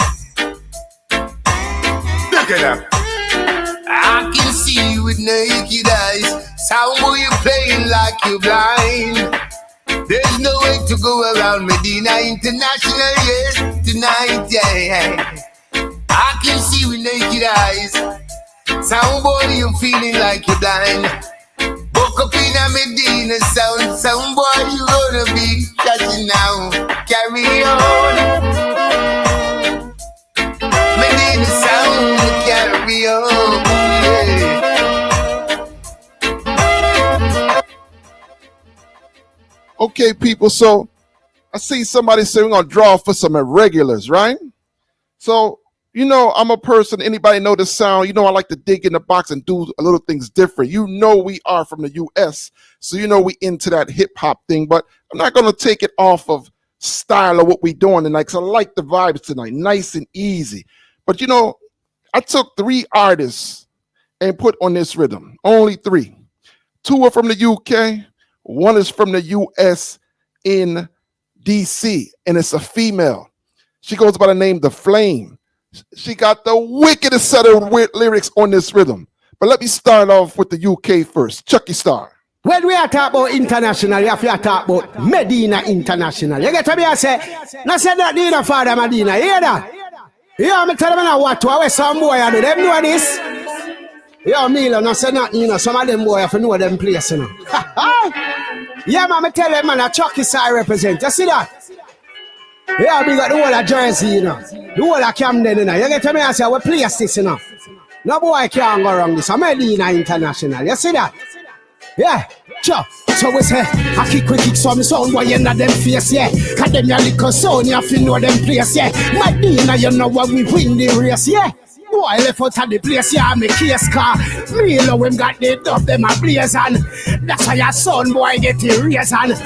Look at that. I can see you with naked eyes. Sound boy, you playing like you're blind. There's no way to to go around Medina International, yes, tonight, yeah. I can see with naked eyes. Sound boy, you feeling like you're blind. Woke up in a Medina sound boy, you gonna be catching now. Carry on. Medina sound, carry on, yeah. Okay, people, so I see somebody say we're going to draw for some irregulars, right? So, you know, I'm a person, anybody know the sound, you know I like to dig in the box and do a little things different. You know we are from the U.S., so you know we into that hip-hop thing, but I'm not going to take it off of style of what we doing tonight, because I like the vibes tonight, nice and easy. But, you know, I took 3 artists and put on this rhythm, only 3. 2 are from the UK, 1 is from the US in DC, and it's a female. She goes by the name The Flame. She got the wickedest set of lyrics on this rhythm. But let me start off with the UK first. Chucky Star. When we are talking about international, you have to talk about Medina International. You get to me, I say, no say that Medina Father Medina, you hear that? You hear me tell them now what to, I some boy I do, them know this. Yo, Milo, no say nothing, you know, some of them boy have to know them place, you know. Yeah, man, I tell them, man, a Chucky Star represent, you see that? Yeah, we got the whole of Jersey, you know. The whole of Camden, you know. You get to me, I say, we place this, you know. No boy can't go wrong this. I'm Medina International, you see that? Yeah, sure. So we say, I kick some sound boy in them face, yeah. Cause them your little son, you have to know them place, yeah. Medina, you know what we win the race, yeah. Boy left out of the place, yeah, me case car. Me love him got the dub, them a blaze and that's why your son boy get the raise and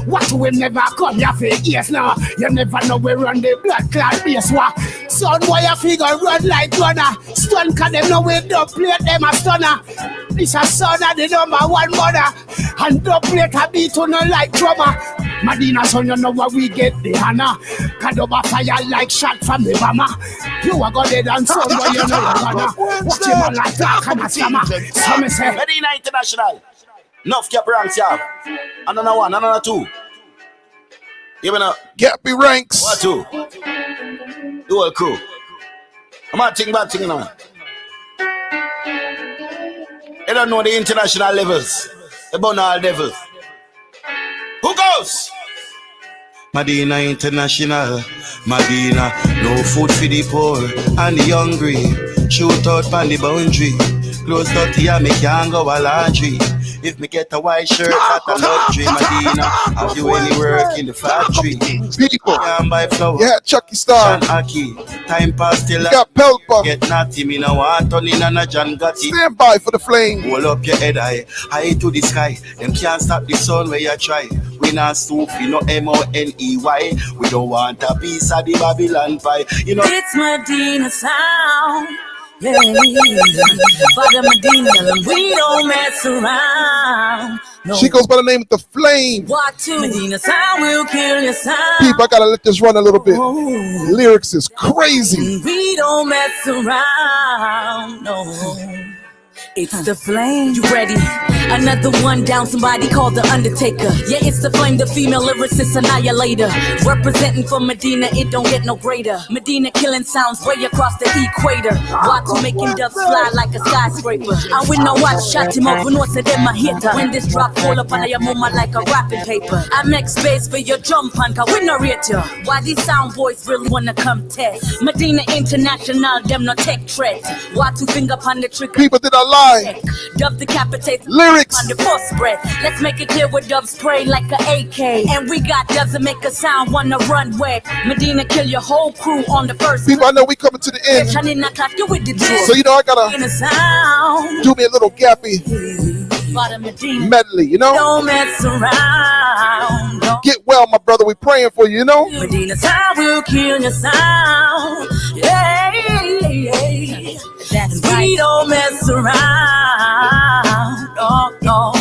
what we never come here for years now. You never know we run the blood clot base walk. Son boy a figure run like runner. Stun cause them know we dub plate them a stunner. This a son of the #1 mother and dub plate a beat on her like drummer. Medina son, you know what we get the honor. Cause over fire like shot from the bomber. You are gonna dance son boy, you know you're gonna watch him on like that kind of summer. So me say Medina International. Enough cap ranks, yeah. Another 1, another 2. Even a Gappy ranks. What 2? The whole crew. I'm not thinking bad thing now. You don't know the international levels. The all devils. Who goes? Medina International, Medina, no food for the poor and the hungry. Shoot out on the boundary. Close dirty and me can't go a laundry. If me get a white shirt, that's a luxury. Medina, have you any work in the factory? People, can't buy flowers. Yeah, Chucky Star. Aki, time pass till I got Pelpa. Get natty, me no want turn in and a John Gotti. Stand by for the flame. Hold up your head high to the sky. Them can't stop the sun where you try. We not Sophie, no Money. We don't want a piece of the Babylon pie. You know it's Medina sound. Yeah, Father Medina, we don't mess around. No. She goes by the name of The Flame. What to? Medina sound will kill your sound. People, I gotta let this run a little bit. Lyrics is crazy. We don't mess around. No. It's The Flame. You ready? Another one down, somebody called The Undertaker. Yeah, it's The Flame, the female lyricist annihilator. Representing for Medina, it don't get no greater. Medina killing sounds way across the equator. Watch making dubs fly like a skyscraper. I win no watch, shot him up, what's it in my hitter. When this drop fall up on your mama like a wrapping paper. I make space for your jump on, cause we no rate ya. Why these sound boys really wanna come test? Medina International, them no tech threat. Watch 2 finger on the trigger. People did I lie? Dub decapitate lyrics on the force breath. Let's make it clear with dub spray like a AK. And we got dubs that make a sound on the runway. Medina kill your whole crew on the first. People, I know we coming to the end. So you know I gotta do me a little gappy medley, you know? Don't mess around. Get well, my brother. We praying for you, you know? Medina sound will kill your sound. Yeah. That's right. We don't mess around. No.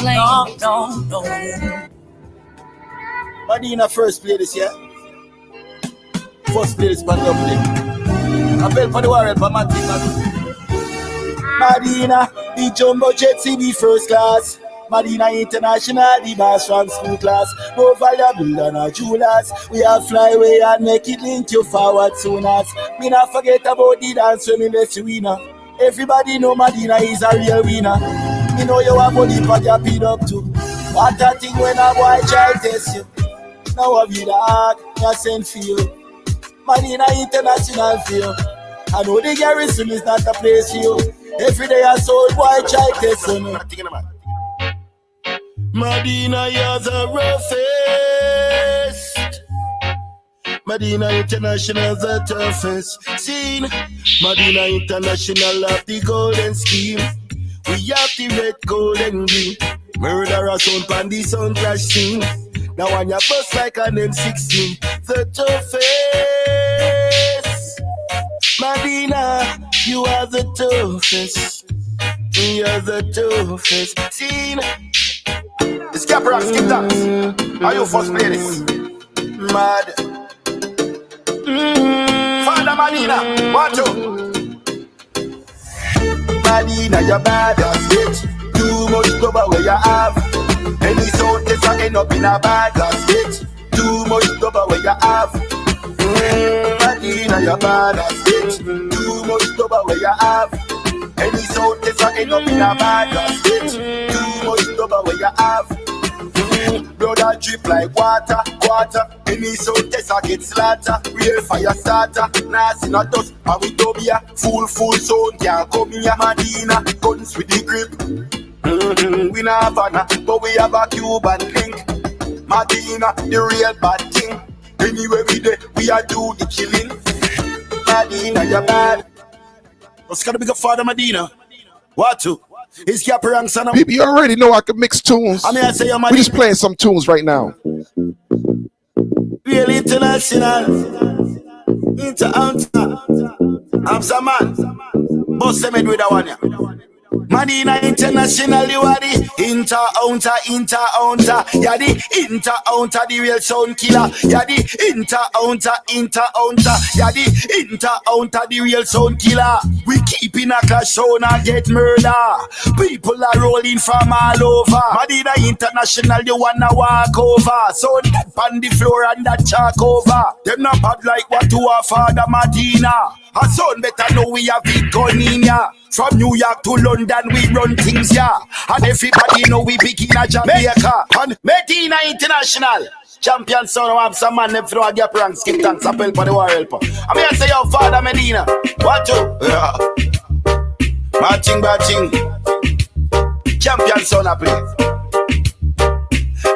Medina first play this year. First play this band up there. I fell for the warrior for my team. Medina, the jumbo jet CD first class. Medina International, the boss from school class. No valuable than a jewelers. We are fly away and make it link you forward soon as. Me not forget about the dance when me left you winner. Everybody know Medina is a real winner. You know you have only for your beat up too. What a thing when a boy try test you. Now I be the heart, I send for you. Medina International for you. I know the garrison is not a place for you. Every day I soul boy try test you. Medina, you're the roughest. Medina International, the toughest scene. Medina International of the golden scheme. We have the red, gold, and green. Murderer sound pan the sound clash scene. Now on your bus like an M16. The toughest. Medina, you are the toughest. You're the toughest scene. It's Capra, skip that. How you first play this? Mad. Father Medina, what you? Medina, you're bad as bitch. Too much trouble where you have. Any sound is end up in a bad as bitch. Too much trouble where you have. Medina, you're bad as bitch. Too much trouble where you have. Any sound is end up in a bad as bitch. Too much trouble where you have. Blood and drip like water. Any sound test I get slaughter. Real fire starter. Nasty not dust. And we don't be a full sound. Can't come here. Medina, guns with the grip. We not have Havana, but we have a Cuban link. Medina, the real bad thing. Anywhere we there, we are do the killing. Medina, you're bad. What's gonna be good Father Medina? What to? It's Caparang son of People, you already know I can mix tunes. I mean, I say you're we just playing some tunes right now. Real international. I'm some man. Boss them with that one, yeah. Medina International, you are the inter-ounter. You're the inter-ounter, the real sound killer. You're the inter-ounter. You're the inter-ounter, the real sound killer. We keep in a clash zone and get murder. People are rolling from all over. Medina International, you wanna walk over. So deep on the floor and that chalk over. Them not bad like what to our Father Medina. A son better know we have it gun in ya. From New York to London, we run things, yeah. And everybody know we big in a Jamaica. And Medina International. Champion son of have some man them throw a gap rank, skip tanks, appel for the war helper. I mean I say your Father Medina. What to? Yeah. Batching. Champion son of please.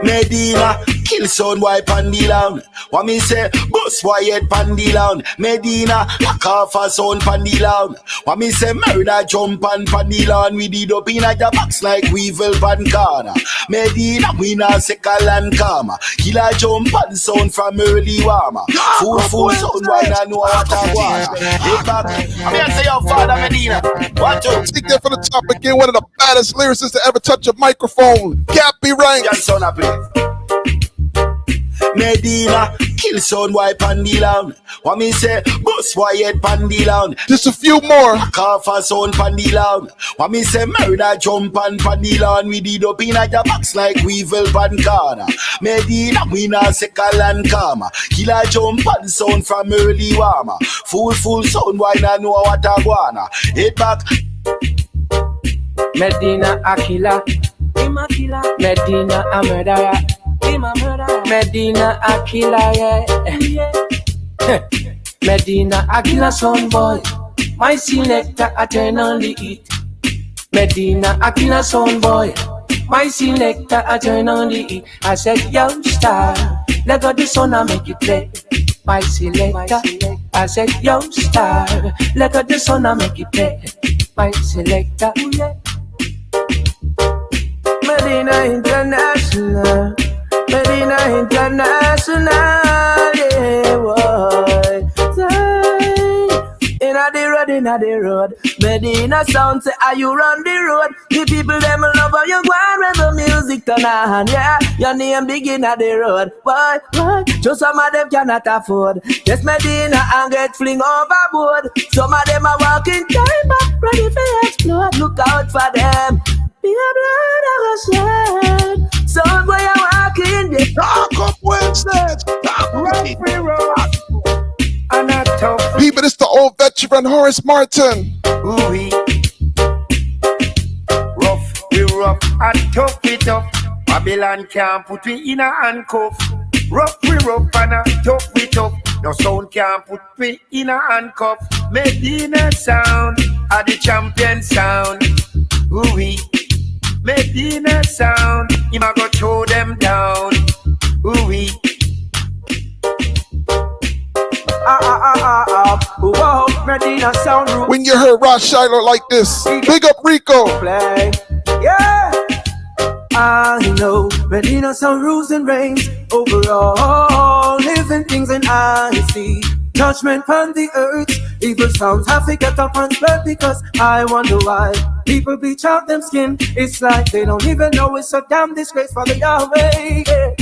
Medina, kill son boy pandy down. What me say, bus boy head pandy down. Medina, lock off a son pandy down. What me say, murder jump and pandy down. We did up in a box like weevil pan corner. Medina, we not second and karma. Killer jump and sound from early warmer. Full sound why not know what I want. Hey back, I mean I say your Father Medina. What to? Stick there for the top again. One of the baddest lyricists to ever touch a microphone. Gappy Ranks. Medina, kill son boy pandy down. What me say, bus boy head pandy down. Just a few more. Cough a son pandy down. What me say, murder jump and pandy down. We did up in a box like weevil pan corner. Medina, we not second and karma. Killer jump and sound from early warmer. Full sound, why not know what I wanna. Head back. Medina a killer. Medina a murderer. Medina a killer, yeah. Medina a killer son boy. My selector a turn on the heat. Medina a killer son boy. My selector a turn on the heat. I said yo star, let go the sun and make it play. My selector, I said yo star, let go the sun and make it play. My selector, Medina International. Medina International, yeah, boy. Inna the road. Medina sound say, are you run the road? The people them love how you go and rev the music turn on, yeah. Your name big inna the road, boy. Just some of them cannot afford. Yes, Medina and get fling overboard. Some of them are walking time back, ready for explode. Look out for them. Be a blood I was shed. Sound boy, I walk in the Talk up Wednesdays. And I talk. People, it's the old veteran Horace Martin. Ooh-wee. Rough, we rough and tough we tough. Babylon can't put me in a handcuff. Rough we rough and tough we tough. No sound can't put me in a handcuff. Medina sound, are the champion sound. Ooh-wee. Medina sound, him a go throw them down. Ooh-wee. Whoa, Medina sound. When you heard Ross Shiloh like this, big up Rico. Play. Yeah. I know Medina sound rules and reigns over all living things, and I see judgment on the earth. Evil sounds have to get up and spread, because I wonder why people bleach out them skin. It's like they don't even know it's a damn disgrace for the Yahweh. Yeah.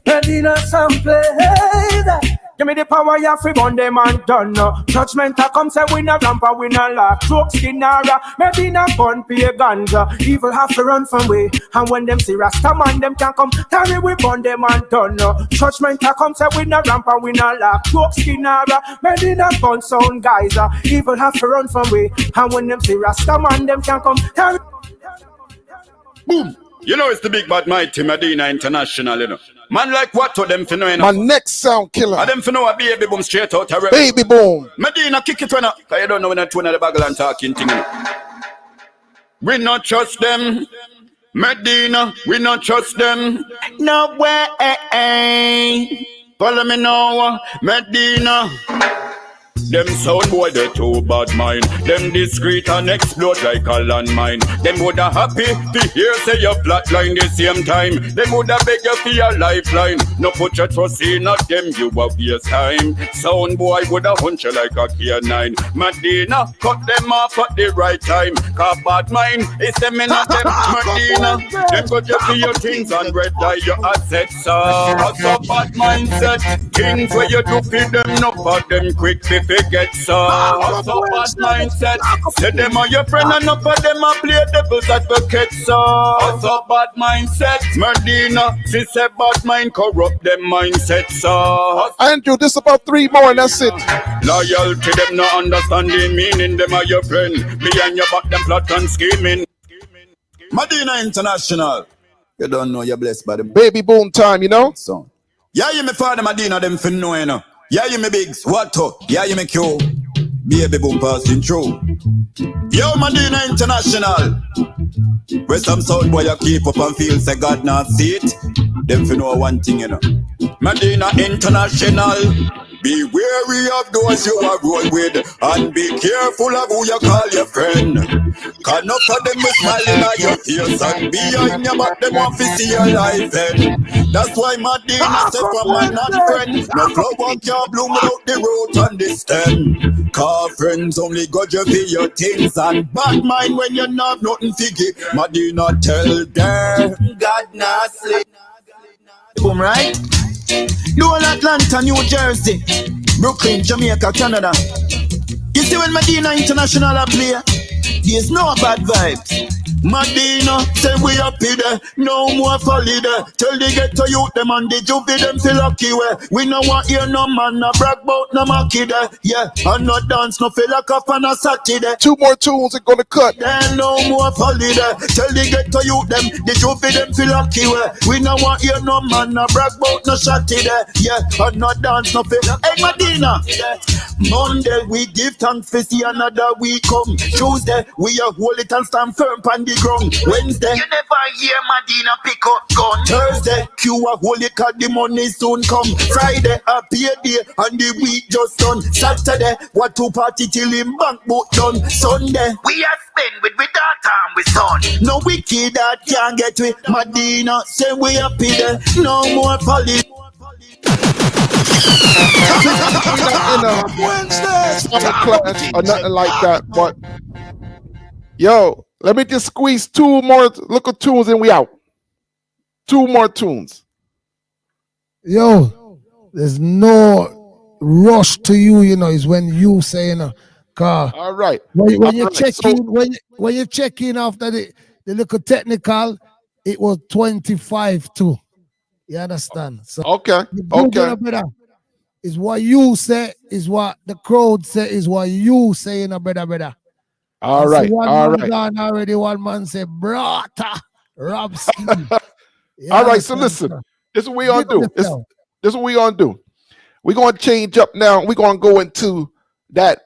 Medina sound play that. Give me the power, you free burn them and done. Judgment a come, say we no ramp, we no laugh. Choke skin nara, Medina gun pay ganja. Evil have to run from way, and when them see Rasta man, them can come. Carry we burn them and done. Judgment a come, say we no ramp, we no laugh. Choke skin nara, Medina gun sound guys. Evil have to run from way, and when them see Rasta man, them can come. Carry. Boom. You know it's the big bad mighty Medina International, you know. Man like what to them for knowing. My next sound killer. And them for know a baby boom straight out of Baby boom. Medina kick it when cause you don't know when I turn the bagel and talking thing. We not trust them. Medina, we not trust them. No way. Follow me now, Medina. Them sound boy, they too bad mind. Them discreet and explode like a landmine. Them woulda happy to hear say your flatline the same time. Them woulda beg you for your lifeline. No put your trust in at them, you a waste time. Sound boy woulda hunch you like a K9. Medina, cut them off at the right time. Cause bad mind is them in a them. Medina, them go just for your things and red dye your assets. So bad mindset, things where you do for them, no for them quick to forget. So bad mindset, say them are your friend and not for them a play devil's advocate. So bad mindset, Medina, she say bad mind corrupt them mindset. So Andrew, this about 3 more and that's it. Loyalty, them no understanding meaning, them are your friend. Behind your back, them plot and scheming. Medina International, you don't know you're blessed by them. Baby boom time, you know? So, yeah, you me father Medina, them fin know, you know. Yeah, you me bigs, what up? Yeah, you me Q. Baby boom passing through. Yo, Medina International. Where some sound boy you keep up and feel say God not see it. Them fin know one thing, you know. Medina International. Be wary of those you are going with, and be careful of who you call your friend. Cause enough of them is smiling at your face, and behind your back them want to see your life end. That's why Medina said from my not friend, no flower can bloom without the root and the stem. Cause friends only got you for your things, and bad mind when you not nothing figgy. Medina tell them God not sleep. Boom, right? Dual Atlanta, New Jersey, Brooklyn, Jamaica, Canada. You see when Medina International a play, there's no bad vibes. Medina, say we happy there, no more folly there. Tell the ghetto youth them and the juvie them feel lucky where. We no want hear no man, no brag bout no monkey there. Yeah, and no dance, no feel like up on a Saturday. 2 more tunes are gonna cut. Then no more folly there. Tell the ghetto youth them, the juvie them feel lucky where. We no want hear no man, no brag bout no shotty there. Yeah, and no dance, no feel. Hey Medina, Monday we give thanks for see another week come. Tuesday we a hold it and stand firm on the ground. Wednesday you never hear Medina pick up gun. Thursday Q a hold it cause the money soon come. Friday a pay day and the week just done. Saturday what to party till him bank book done. Sunday we are spend with daughter and with son. No wicked that can't get with Medina. Say we happy there, no more folly. Wednesdays or nothing like that, but yo, let me just squeeze 2 more local tunes and we out. 2 more tunes. Yo, there's no rush to you, you know, is when you say, you know, car. All right. When you check in, when you check in after the little technical, it was 25-2. You understand? So okay, brother, is what you say, is what the crowd say, is what you say, brother. All right, one all man right. gone already, one man say, brata, Rob Ski. All right, so listen, this is what we gonna do. This is what we gonna do. We're gonna change up now. We're gonna go into that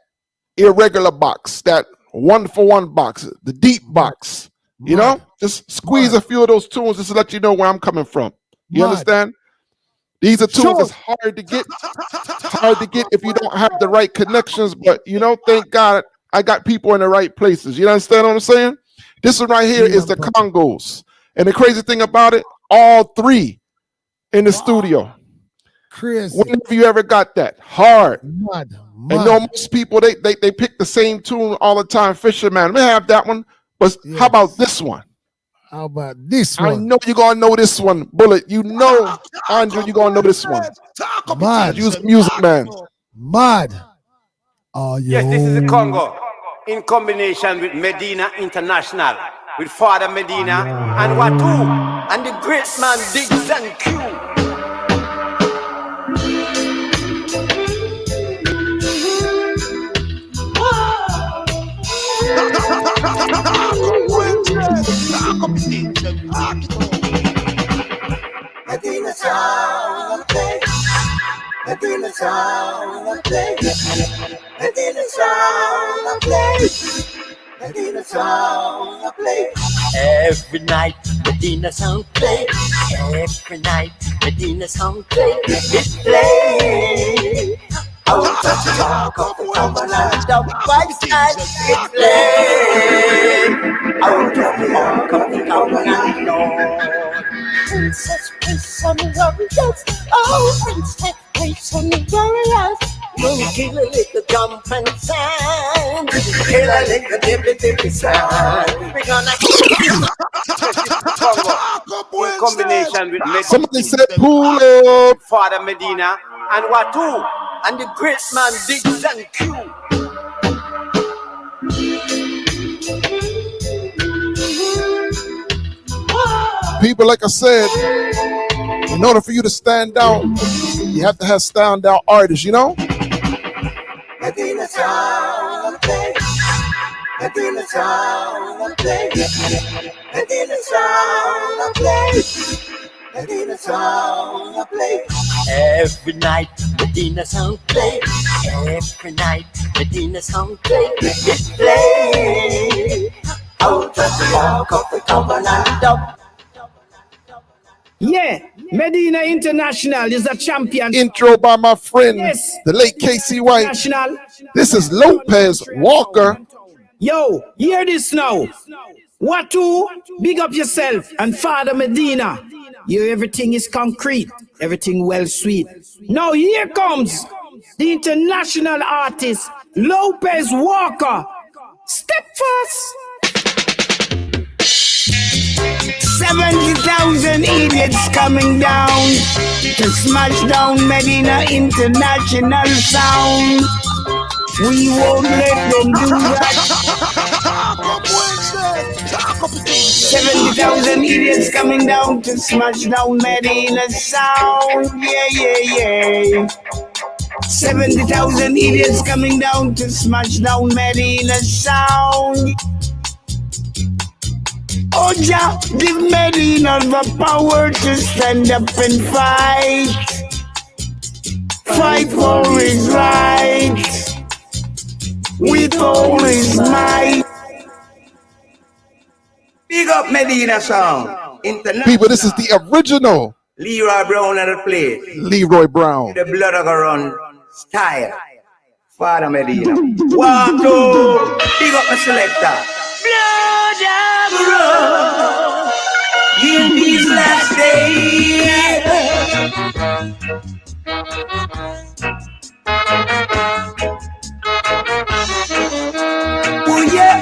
irregular box, that 1-for-1 box, the deep box. You know, just squeeze a few of those tunes just to let you know where I'm coming from. You understand? These are tunes that's hard to get if you don't have the right connections. But you know, thank God I got people in the right places. You understand what I'm saying? This one right here is the Congos. And the crazy thing about it, all three in the studio. Crazy. When have you ever got that? Hard. Mad. And know most people, they pick the same tune all the time. Fisherman, we have that one. But how about this one? How about this one? I know you're going to know this one. Bullet, you know, Andrew, you're going to know this one. Mad. Music man. Mad. Yes, this is the Congo in combination with Medina International, with Father Medina and Watu and the great man Diggs and Q. Medina sound play. Medina sound play. Medina sound play. Medina sound play. Every night Medina sound play. Every night Medina sound play. It play. Out of the dark of the common and the white side. It play. Out of the dark of the common and Lord. Princess, Prince, and Warriors. Oh, Princess, Prince, and Warriors. We'll kill a little jump and sand. Kill a little dippy sand. We're gonna in combination with Medina. Somebody said pull up. Father Medina and Watu and the great man Diggs and Q. People, like I said, in order for you to stand out, you have to have stand out artists, you know? Medina sound play. Medina sound play. Medina sound play. Medina sound play. Every night Medina sound play. Every night Medina sound play. It play. Out of the dark of the common and dub. Yeah, Medina International is a champion. Intro by my friend, Yes. the late Casey White. National. This is Lopez Walker. Yo, hear this now. Watu, big up yourself, and Father Medina. Here everything is concrete, everything well sweet. Now here comes the international artist, Lopez Walker. Step fast. 70,000 idiots coming down to smash down Medina International sound. We won't let them do that. 70,000 idiots coming down to smash down Medina sound. Yeah. 70,000 idiots coming down to smash down Medina sound. Oh, Jah, give Medina the power to stand up and fight. Fight for his rights with all his might. Big up Medina sound. International. People, this is the original Leroy Brown at the plate. Leroy Brown. The blood of a run style. Father Medina. 1, 2. Big up the selector. Blood of run in these last days. Oh yeah,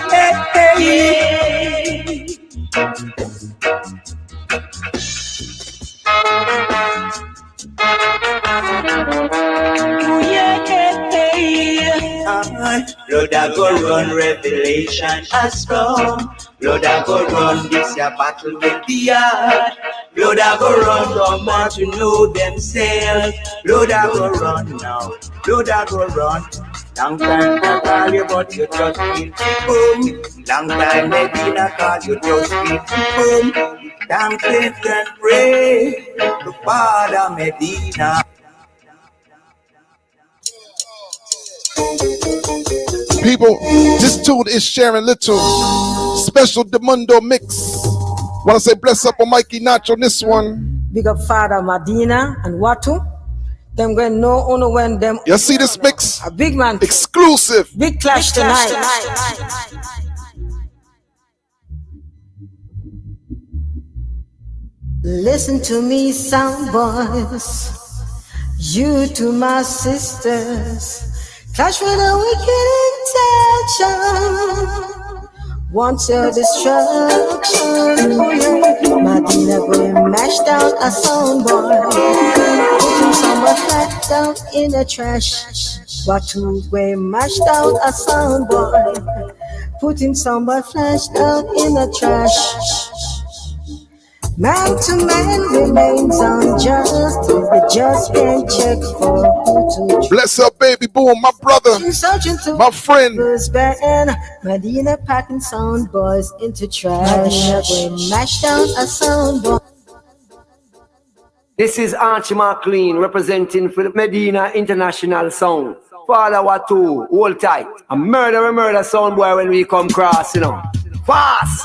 Blood a go run, revelation has come. Blood a go run, this ya battle with the heart. Blood a go run, don't want to know themselves. Blood a go run now, blood a go run. Long time I call you, but you just keep boom. Long time Medina call you, just keep boom. Thank you and pray to Father Medina. People, this tune is Sharon Little. Special Demundo mix. Wanna say bless up on Mikey Nacho on this one. Big up Father Medina and Watu. Them going no only when them. You see this mix? A big man. Exclusive. Big clash tonight. Listen to me, sound boys. You to my sisters. Clash with a wicked intention. Want your destruction. Oh yeah. Medina going mash down a sound boy. Putting someone flat down in the trash. Watu going mash down a sound boy. Putting someone flash down in the trash. Man to man remains unjust. The just can't check for who to. Bless up, baby boom, my brother, my friend. Medina packing sound boys into trash. We mash down a sound boy. This is Archie McLean representing for the Medina International Sound. Father Watu, hold tight. A murder sound boy when we come cross, you know. Fast!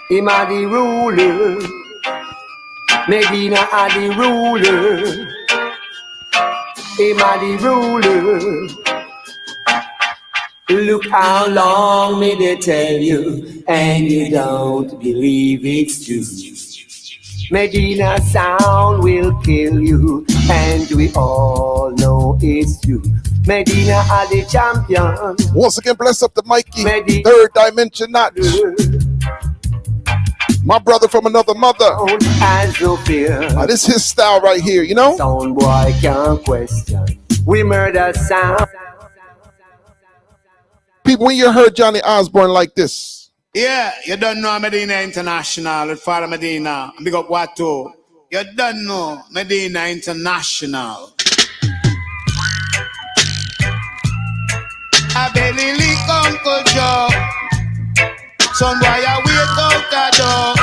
Him a the ruler, Medina a the ruler. Him a the ruler. Look how long me they tell you, and you don't believe it's true. Medina sound will kill you, and we all know it's true. Medina are the champion. Once again, bless up to Mikey, third dimension notch. My brother from another mother. No fear. This is his style right here, you know? Sound boy can't question. We murder sound. People, when you heard Johnny Osborne like this. Yeah, you don't know Medina International with Father Medina. Big up Watu. You don't know Medina International. A belly lick Uncle Joe. Son boy, I wait out the door.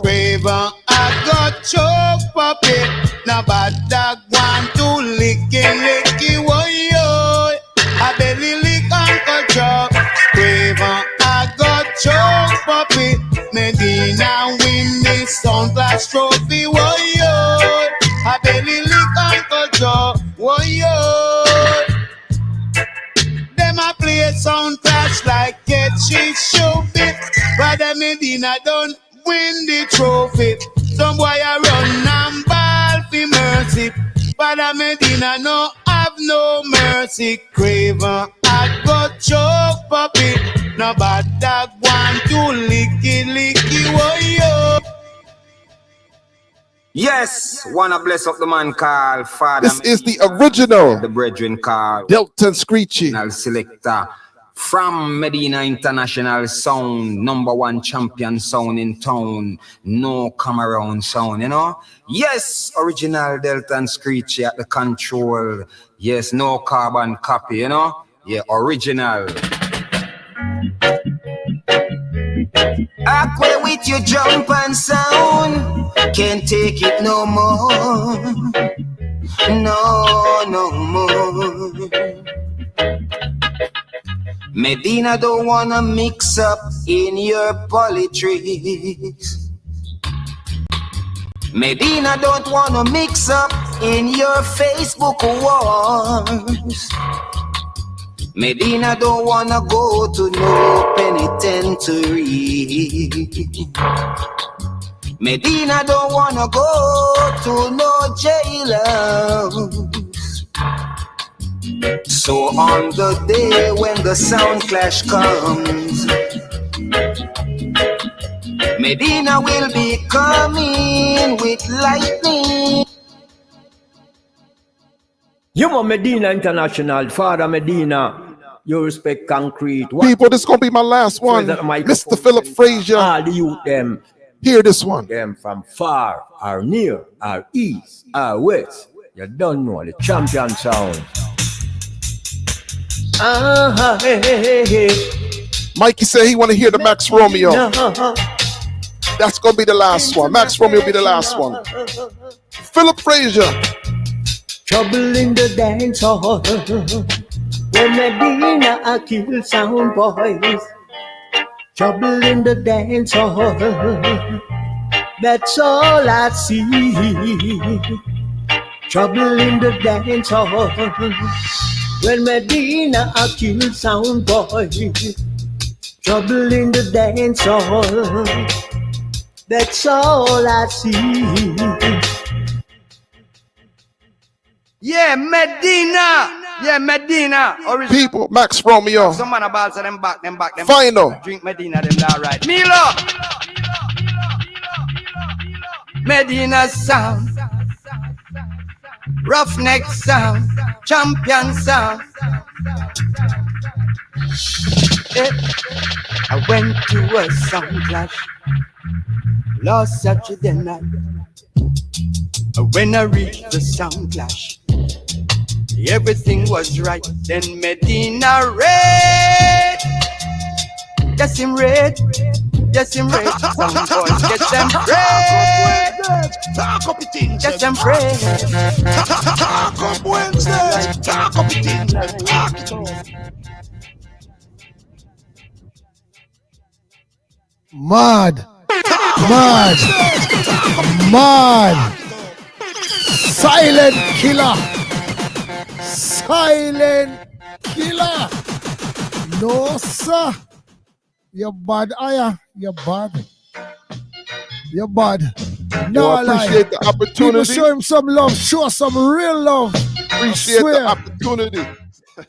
Raven, I got choke puppet. Now bad dog want to licky, woyo. I belly lick Uncle Joe. Raven, I got choke puppet. Medina win this Sound Clash trophy, woyo. I belly lick Uncle Joe, woyo. Them a play Sound Clash like get shit show it. Brother Medina don't win the trophy. Some boy a run and ball for mercy. Brother Medina no have no mercy. Craven I got choke puppy. No bad dog want to licky, woyo. Yes, wanna bless up the man called Father. This is the original. The brethren called Delton Screechy. Selector from Medina International Sound, #1 champion sound in town. No come around sound, you know. Yes, original Delton Screechy at the control. Yes, no carbon copy, you know. Yeah, original. Aqua with your jump and sound. Can't take it no more. No more. Medina don't wanna mix up in your politics. Medina don't wanna mix up in your Facebook wars. Medina don't wanna go to no penitentiary. Medina don't wanna go to no jail. So on the day when the Sound Clash comes, Medina will be coming with lightning. You want Medina International, Father Medina. You respect concrete. People, this is gonna be my last one. Mr. Philip Frazier. All the youth them. Hear this one. Them from far or near or east or west. You don't know the champion sound. Mikey said he want to hear the Max Romeo. That's gonna be the last one. Max Romeo will be the last one. Philip Frazier. Trouble in the dance hall. When Medina I kill sound boys. Trouble in the dance hall. That's all I see. Trouble in the dance hall. When Medina I kill sound boys. Trouble in the dance hall. That's all I see. Yeah, Medina. Yeah, Medina. People, Max Romeo. Some man about them back. Final. Drink Medina, them all right. Milo. Medina sound. Roughneck sound. Champion sound. Yeah. I went to a sound clash last Saturday night. When I reached the sound clash, everything was right. Then Medina red. Yes, him red. Yes, him red. Some boys get them red. Talk up it in. Get them red. Talk up Wednesday. Talk up it in. Talk it off. Mad. Silent killer. No, sir. You're bad, Aya. You're bad. No, I appreciate the opportunity. People show him some love. Show some real love. Appreciate the opportunity.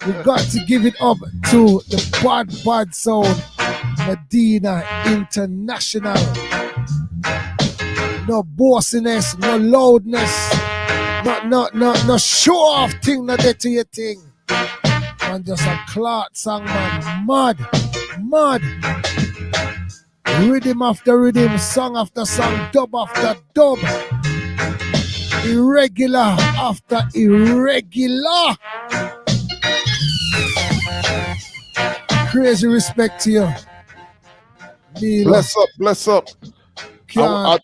We got to give it up to the bad sound. Medina International. No bossiness, no loudness, no show off thing, no dirty your thing. Man, just a clot song, man. Mad. Rhythm after rhythm, song after song, dub after dub. Irregular after irregular. Crazy respect to you. Bless up. I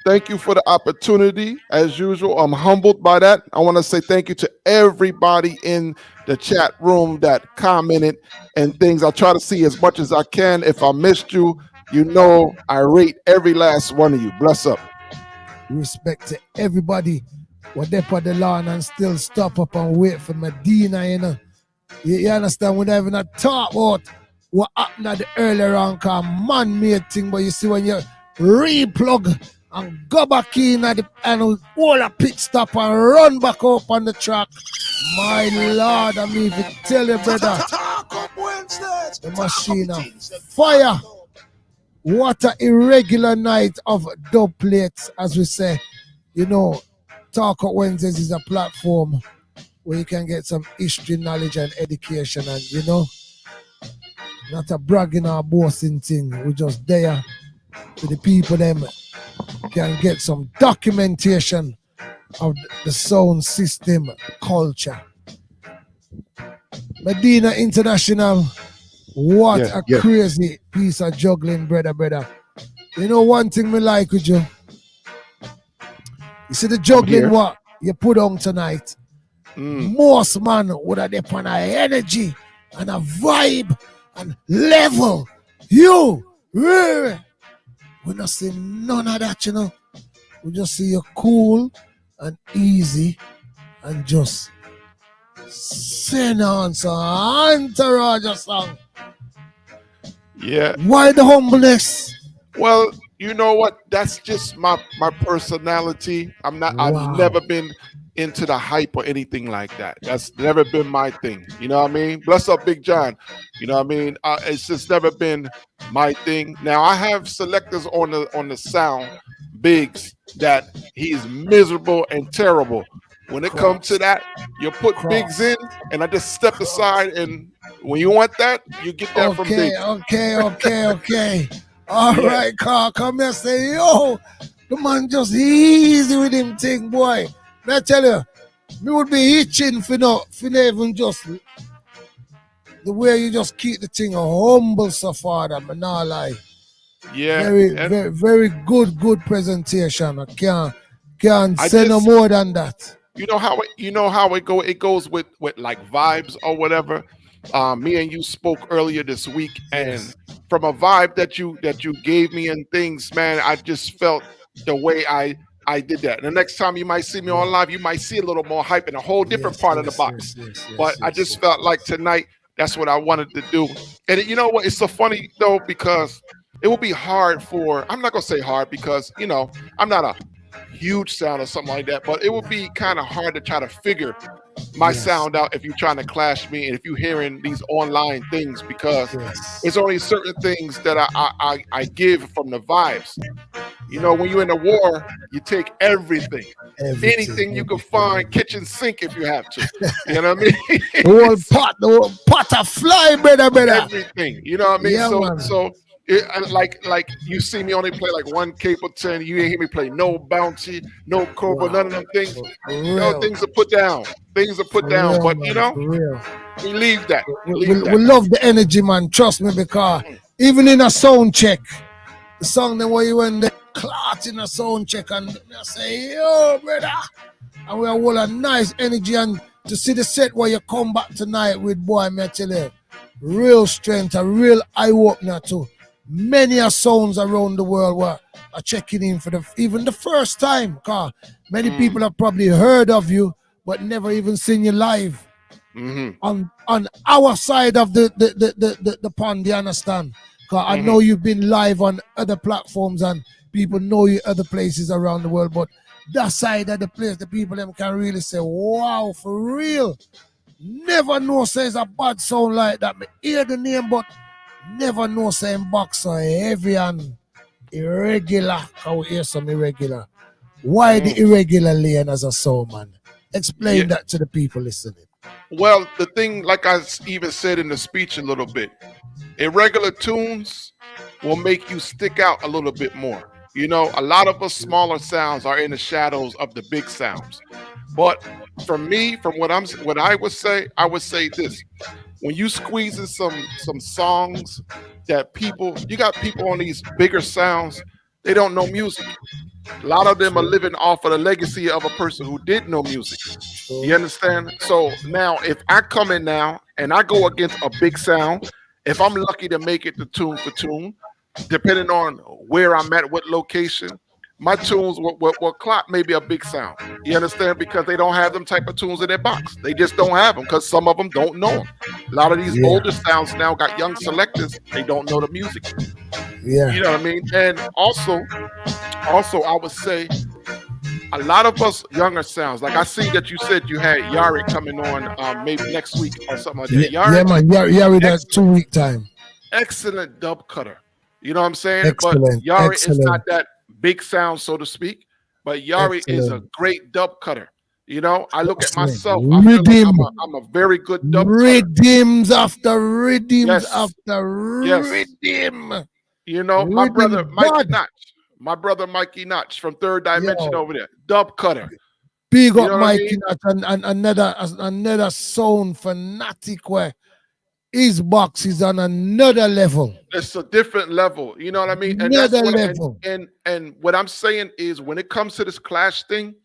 thank you for the opportunity. As usual, I'm humbled by that. I want to say thank you to everybody in the chat room that commented and things. I'll try to see as much as I can. If I missed you, you know I rate every last one of you. Bless up. Respect to everybody. What they put the lawn and still stop up and wait for Medina, you know. You understand? We're not even talk about what happened at the earlier on, cause man-made thing, but you see when you replug and go back in at the and all a pit stop and run back up on the track. My Lord, I mean, if you tell you, brother, the machine fire. What an irregular night of dub plates, as we say. You know, Talk Up Wednesdays is a platform where you can get some history, knowledge, and education, and you know, not a bragging or boasting thing. We're just there to the people them can get some documentation of the sound system culture. Medina International, what a crazy piece of juggling, brother. You know one thing me like with you? You see the juggling what you put on tonight? Most man would have dip on a energy and a vibe and level. You, we not see none of that, you know. We just see you cool and easy and just sing on some entourage song. Yeah. Why the humbleness? Well, you know what? That's just my personality. I've never been into the hype or anything like that. That's never been my thing. You know what I mean? Bless up Big John. You know what I mean? It's just never been my thing. Now I have selectors on the sound, Biggs, that he's miserable and terrible. When it comes to that, you put Biggs in, and I just step aside, and when you want that, you get that from Biggs. Okay. All right, Carl, come here, say, yo, the man just easy with him thing, boy. I tell you, me would be itching for even just the way you just keep the thing humble so far, that man, not lie. Yeah. Very good presentation. I can't say no more than that. You know how it go. It goes with like vibes or whatever. Me and you spoke earlier this week, and from a vibe that you gave me and things, man, I just felt the way I did that. And the next time you might see me on live, you might see a little more hype in a whole different part of the box. But I just felt like tonight, that's what I wanted to do. And you know what? It's so funny though, because it will be hard I'm not gonna say hard, because I'm not a huge sound or something like that, but it would be kind of hard to try to figure my sound out if you're trying to clash me and if you're hearing these online things, because it's only certain things that I give from the vibes. When you're in a war, you take everything. Anything you can find, kitchen sink if you have to. You know what I mean? the whole pot of fly, brother. Everything. You know what I mean? Yeah, so like you see me only play like one Capleton. You ain't hear me play no Bounty, no Cobra, none of them things. Things are put down. But we leave that. We love the energy, man. Trust me, because even in a sound check, the song that where you went there, clot in a sound check, and I say, yo, brother, and we are all a nice energy, and to see the set where you come back tonight with, boy, me tell you, real strength, a real eye opener too. Many sounds around the world were are checking in for even the first time, because many people have probably heard of you but never even seen you live on our side of the pond. You understand? Because I know you've been live on other platforms and people know you other places around the world, but that side of the place, the people them can really say, wow, for real. Never know says a bad sound like that. Me hear the name, but never know saying boxer heavy and irregular. How we hear some irregular. Why the irregular lane as a soul, man? Explain that to the people listening. Well, the thing, like I even said in the speech a little bit, irregular tunes will make you stick out a little bit more. A lot of us smaller sounds are in the shadows of the big sounds. But for me, from what I would say this: when you squeeze in some songs that you got people on these bigger sounds, they don't know music. A lot of them are living off of the legacy of a person who did know music. You understand? So now, if I come in now and I go against a big sound, if I'm lucky to make it to tune for tune, depending on where I'm at, what location, my tunes will clock maybe a big sound. You understand? Because they don't have them type of tunes in their box. They just don't have them, because some of them don't know them. A lot of these older sounds now got young selectors. They don't know the music. Yeah. You know what I mean? And also I would say a lot of us younger sounds, like I see that you said you had Yari coming on maybe next week or something like that. Yeah, man. Yari does 2 week time. Excellent dub cutter. You know what I'm saying? Excellent. But Yari is not that big sound, so to speak, but Yari is a great dub cutter. I look at myself. I feel like I'm a very good dub cutter. Rhythms after rhythms after rhythm. My brother Mikey Notch from Third Dimension over there, dub cutter. Big up Mikey Notch, and another sound fanatic where his box is on another level. It's a different level. You know what I mean? And another level. And what I'm saying is, when it comes to this clash thing,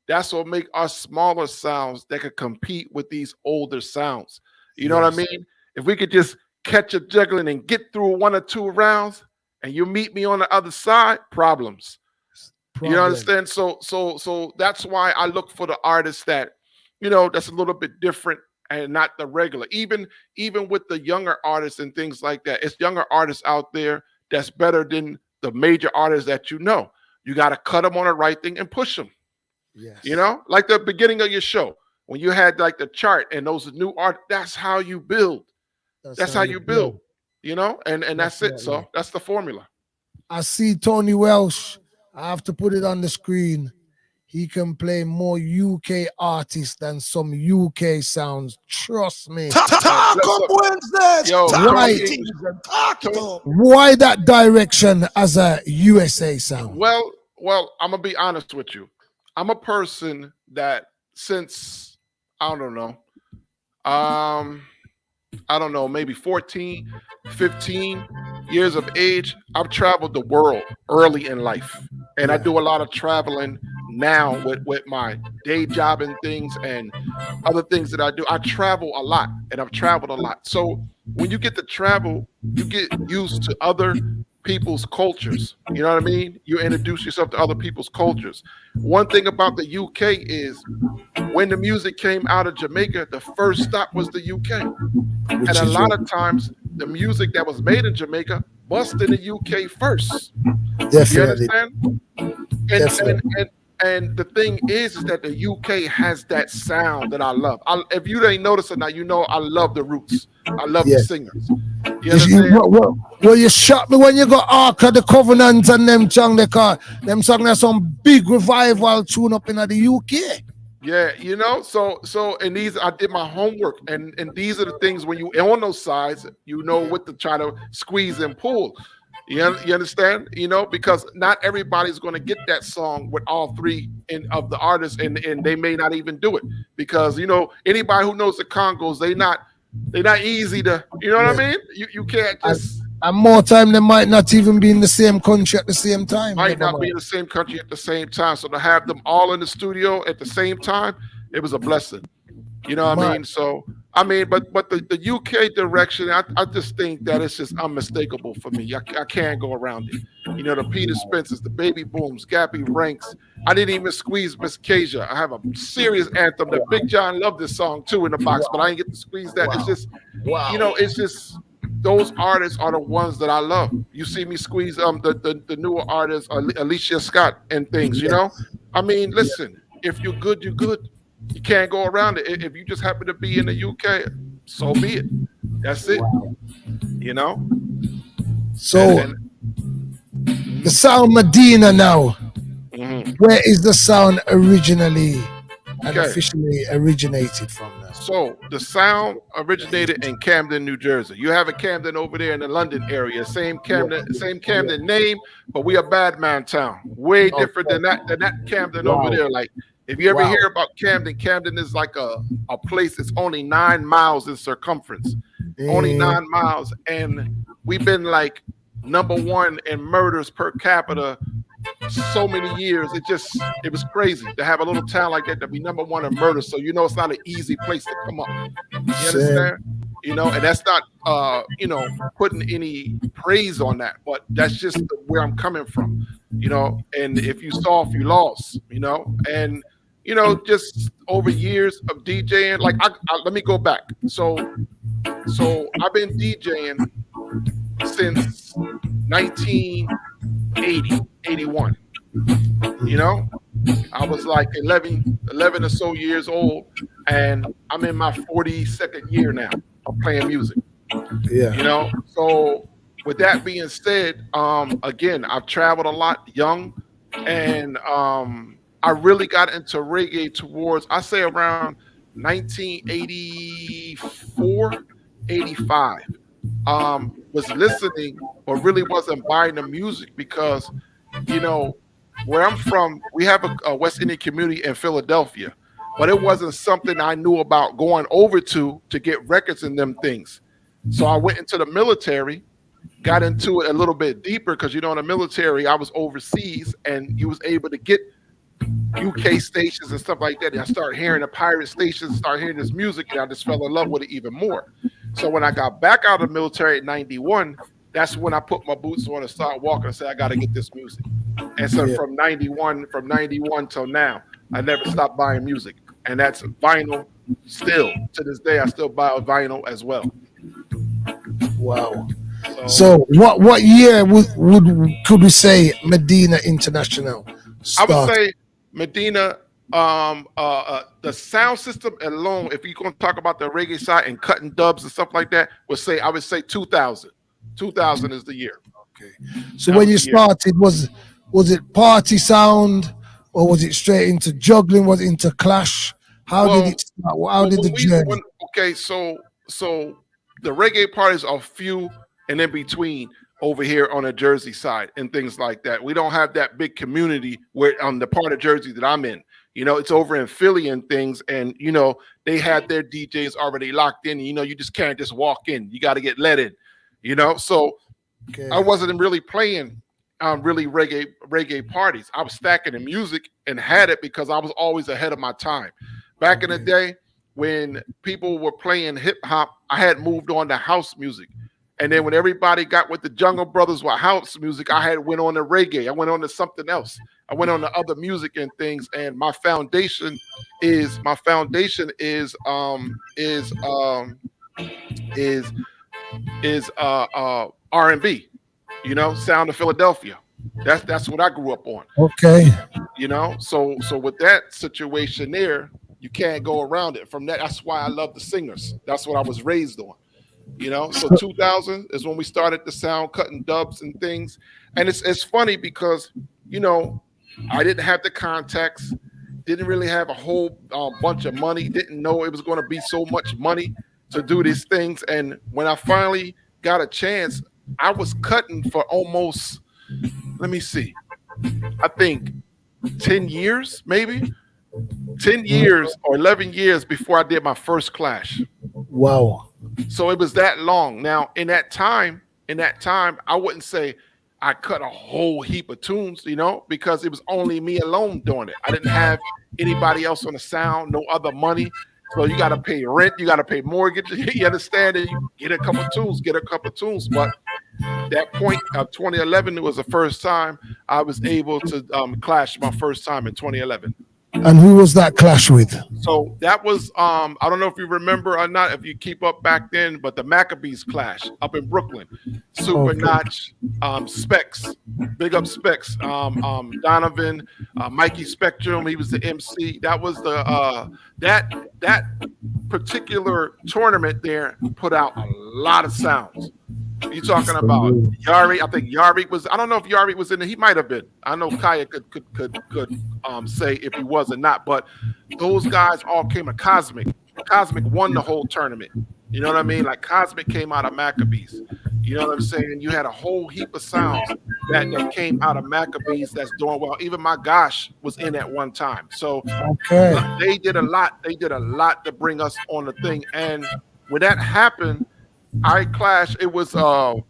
that's what make us smaller sounds that could compete with these older sounds. You know what I mean? If we could just catch a juggling and get through 1 or 2 rounds, and you meet me on the other side, problems. You understand? So that's why I look for the artists that, that's a little bit different and not the regular. Even with the younger artists and things like that, it's younger artists out there that's better than the major artists that you know. You got to cut them on the right thing and push them. Yes. Like the beginning of your show, when you had like the chart and those new art, that's how you build. That's how you build. And that's it. So that's the formula. I see Tony Welsh. I have to put it on the screen. he can play more UK artists than some UK sounds. Trust me. Talk up Wednesdays. Yo, Why that direction as a USA sound? Well, I'm gonna be honest with you. I'm a person that since I don't know, maybe 14, 15 years of age, I've traveled the world early in life. And I do a lot of traveling now with my day job and things and other things that I do. I travel a lot and I've traveled a lot. So when you get to travel, you get used to other people's cultures. You know what I mean? You introduce yourself to other people's cultures. One thing about the UK is when the music came out of Jamaica, the first stop was the UK. And a lot of times the music that was made in Jamaica bust in the UK first. Definitely. You understand? And the thing is that the UK has that sound that I love. If you ain't noticing now, you know I love the roots. I love the singers. You understand? Well, you shot me when you got Ark of the Covenant and them song they call them song there's some big revival tune up in the UK. Yeah, you know, so and these I did my homework and these are the things when you on those sides, you know what to try to squeeze and pull. You understand? You know, because not everybody's going to get that song with all three of the artists, and they may not even do it because you know anybody who knows the Congos, they're not easy to. You know what I mean? You can't just. And more time they might not even be in the same country at the same time. Might not be in the same country at the same time. So to have them all in the studio at the same time, it was a blessing. You know what I mean? So I mean, but the UK direction, I just think that it's just unmistakable for me. I can't go around it. You know, the Peter Spencers, the Baby Booms, Gappy Ranks. I didn't even squeeze Miss Kasia. I have a serious anthem that Big John loved this song too in the box, but I didn't get to squeeze that. It's just, you know, it's just those artists are the ones that I love. You see me squeeze the newer artists, Alicia Scott and things. You know, I mean, listen, if you're good, you're good. You can't go around it. If you just happen to be in the UK, so be it. That's it. You know? So the sound Medina now. Where is the sound originally and officially originated from now? So the sound originated in Camden, New Jersey. You have a Camden over there in the London area. Same Camden name, but we a bad man town. Way different than that Camden over there. Like if you ever hear about Camden, Camden is like a place that's only 9 miles in circumference. Only 9 miles. And we've been like #1 in murders per capita so many years. It was crazy to have a little town like that to be #1 in murder. So you know it's not an easy place to come up. You understand? You know, and that's not you know, putting any praise on that, but that's just where I'm coming from. You know, and if you soft, you lost. You know, and you know, just over years of DJing, like let me go back. So I've been DJing since 1980, 81. You know, I was like 11 or so years old, and I'm in my 42nd year now of playing music. Yeah. You know, so with that being said, again, I've traveled a lot young, and I really got into reggae towards, I say around 1984, 85. Was listening, but really wasn't buying the music because, you know, where I'm from, we have a West Indian community in Philadelphia, but it wasn't something I knew about going over to get records and them things. So I went into the military, got into it a little bit deeper because, you know, in the military, I was overseas and you was able to get UK stations and stuff like that. And I started hearing the pirate stations, started hearing this music, and I just fell in love with it even more. So when I got back out of the military at 91, that's when I put my boots on and started walking and said, I got to get this music. And so from 91 till now, I never stopped buying music. And that's vinyl still. To this day, I still buy vinyl as well. Wow. So what year could we say Medina International started? I would say Medina, the sound system alone, if you're going to talk about the reggae side and cutting dubs and stuff like that, I would say 2000. 2000 is the year. Okay. So when you started, was it party sound? or was it straight into juggling? Was it into clash? How did it start? How did the journey? Okay, so the reggae parties are few and in between over here on the Jersey side and things like that. We don't have that big community where on the part of Jersey that I'm in. You know, it's over in Philly and things, and you know they had their DJs already locked in. And, you know, you just can't just walk in. You got to get let in. You know, so I wasn't really playing really reggae parties. I was stacking the music and had it because I was always ahead of my time. Back in the day when people were playing hip hop, I had moved on to house music. And then when everybody got with the Jungle Brothers with house music, I had went on to reggae. I went on to something else. I went on to other music and things. And my foundation is R&B. You know, Sound of Philadelphia. That's what I grew up on. Okay. You know, so with that situation there, you can't go around it. From that, that's why I love the singers. That's what I was raised on. You know, so 2000 is when we started the sound cutting dubs and things. And it's funny because, you know, I didn't have the contacts, didn't really have a whole bunch of money, didn't know it was going to be so much money to do these things. And when I finally got a chance, I was cutting for almost, let me see, I think 10 years, maybe 10 years or 11 years before I did my first clash. Wow. So it was that long. Now, in that time, I wouldn't say I cut a whole heap of tunes, you know, because it was only me alone doing it. I didn't have anybody else on the sound, no other money. So you got to pay rent, you got to pay mortgage. You understand that you get a couple tunes. But that point of 2011, it was the first time I was able to clash my first time in 2011. And who was that clash with? So that was, I don't know if you remember or not, if you keep up back then, but the Maccabees clash up in Brooklyn. Super Notch, Specs, big up Specs, Donovan, Mikey Spectrum, he was the MC. That was the, that particular tournament there put out a lot of sounds. You talking about Yari? I think Yari was. I don't know if Yari was in it. He might have been. I know Kaya could say if he was or not. But those guys all came to Cosmic. Cosmic won the whole tournament. You know what I mean? Like Cosmic came out of Maccabees. You know what I'm saying? You had a whole heap of sounds that came out of Maccabees that's doing well. Even my gosh was in at one time. So they did a lot. They did a lot to bring us on the thing. And when that happened, I clashed. It was a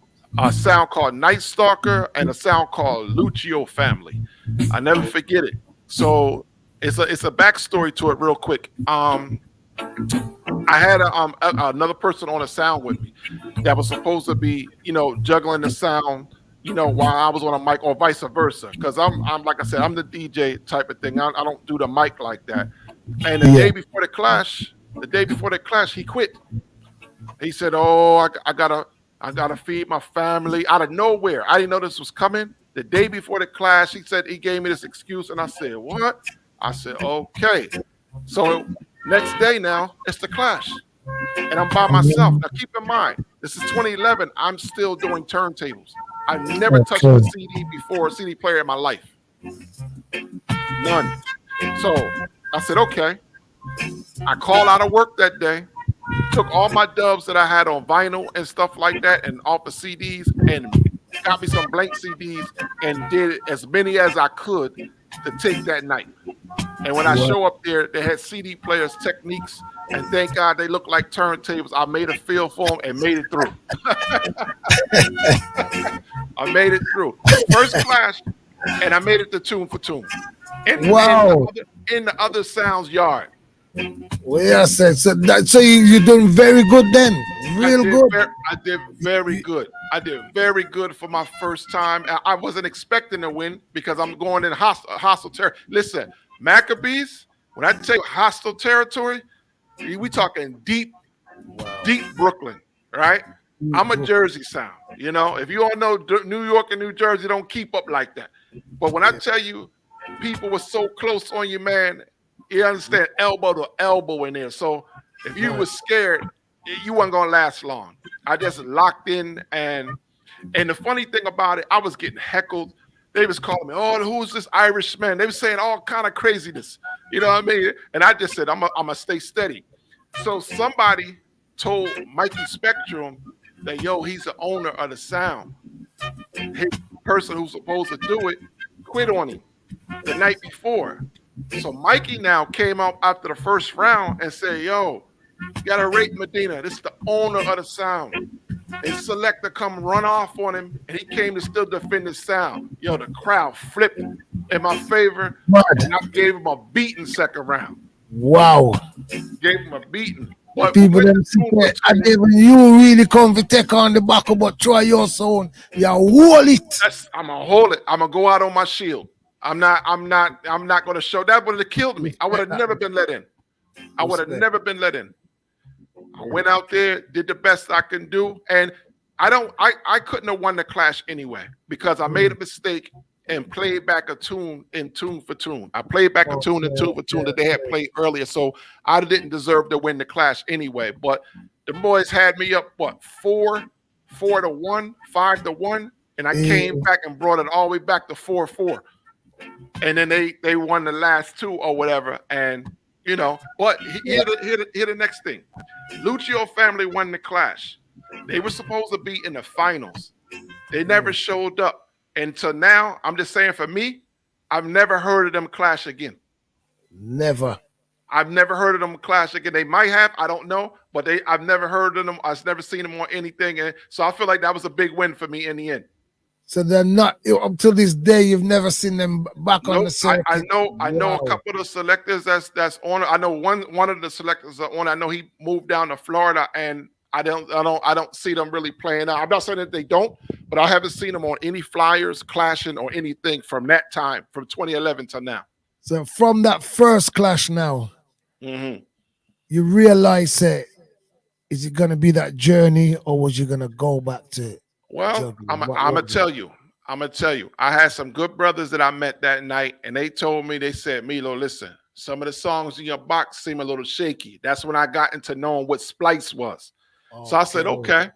sound called Night Stalker and a sound called Lucio Family. I never forget it. So it's a backstory to it real quick. I had another person on a sound with me that was supposed to be, you know, juggling the sound, you know, while I was on a mic or vice versa. Because I'm like I said, I'm the DJ type of thing. I don't do the mic like that. And the day before the clash, he quit. He said, "Oh, I gotta feed my family." Out of nowhere, I didn't know this was coming. The day before the clash, he said he gave me this excuse, and I said, "What?" I said, "Okay." So next day, now it's the clash, and I'm by myself. Now keep in mind, this is 2011. I'm still doing turntables. I've never touched a CD before, a CD player in my life, none. So I said, "Okay." I called out of work that day. Took all my dubs that I had on vinyl and stuff like that and off the CDs and got me some blank CDs and did as many as I could to take that night. And when I show up there, they had CD players, techniques, and thank God they look like turntables. I made a feel for them and made it through. I made it through. First clash, and I made it to tune for tune. In the other sound's yard. Well, yeah, so you're doing very good then. Real good. I did very good. I did very good for my first time. I wasn't expecting to win because I'm going in hostile territory. Listen, Maccabees, when I take hostile territory, we talking deep Brooklyn, right? I'm a Jersey sound. You know, if you all know New York and New Jersey don't keep up like that. But when I tell you people were so close on you, man, you understand, elbow to elbow in there. So if you were scared, you weren't gonna last long. I just locked in, and the funny thing about it, I was getting heckled They was calling me, oh, who's this Irishman? They was saying all kind of craziness. You know what I mean? And I just said, I'm gonna stay steady. So somebody told Mikey Spectrum that, yo, he's the owner of the sound. His person who's supposed to do it quit on him the night before. So Mikey now came out after the first round and said, yo, you gotta rate Medina. This is the owner of the sound. His selector come run off on him, and he came to still defend his sound. Yo, the crowd flipped in my favor, and I gave him a beating second round. Wow. Gave him a beating. But people them sit there, and then when you really come to take on the back, but try your sound, you hold it. I'm gonna hold it. I'm gonna go out on my shield. I'm not gonna show. That would have killed me. I would have never been let in. I would have never been let in. I went out there, did the best I can do, and I couldn't have won the clash anyway because I made a mistake and played back a tune in tune for tune. I played back a tune in tune for tune that they had played earlier, so I didn't deserve to win the clash anyway. But the boys had me up, what, 4-1, 5-1, and I came back and brought it all the way back to 4-4. And then they won the last two or whatever, and you know. But here the next thing, Lucio family won the clash. They were supposed to be in the finals. They never showed up. Until now, I'm just saying for me, I've never heard of them clash again. Never. I've never heard of them clash again. They might have, I don't know, but I've never heard of them. I've never seen them on anything. And so I feel like that was a big win for me in the end. So they're not, up to this day, you've never seen them back on the circuit. I know a couple of the selectors that's on. I know one of the selectors are on. I know he moved down to Florida, and I don't see them really playing out. I'm not saying that they don't, but I haven't seen them on any flyers, clashing, or anything from that time, from 2011 to now. So from that first clash now, you realize is it gonna be that journey, or was you gonna go back to it? Well, I'm gonna tell you. I had some good brothers that I met that night, and they told me, they said, Milo, listen, some of the songs in your box seem a little shaky. That's when I got into knowing what splice was. So I said, okay.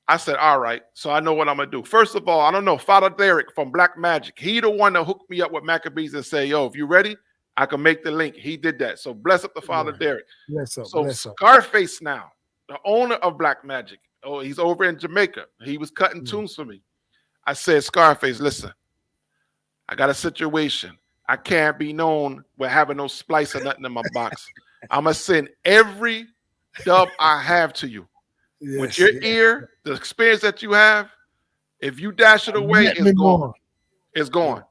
I said, all right. So I know what I'm gonna do. First of all, I don't know, Father Derek from Black Magic. He the one that hooked me up with Maccabees and said, yo, if you ready, I can make the link. He did that. So bless up the Father Derek. Yes, sir. So Scarface now, the owner of Black Magic. Oh, he's over in Jamaica. He was cutting tunes for me. I said, Scarface, listen, I got a situation. I can't be known with having no splice or nothing in my box. I'm going to send every dub I have to you. With your ear, the experience that you have, if you dash it away, it's gone. It's gone.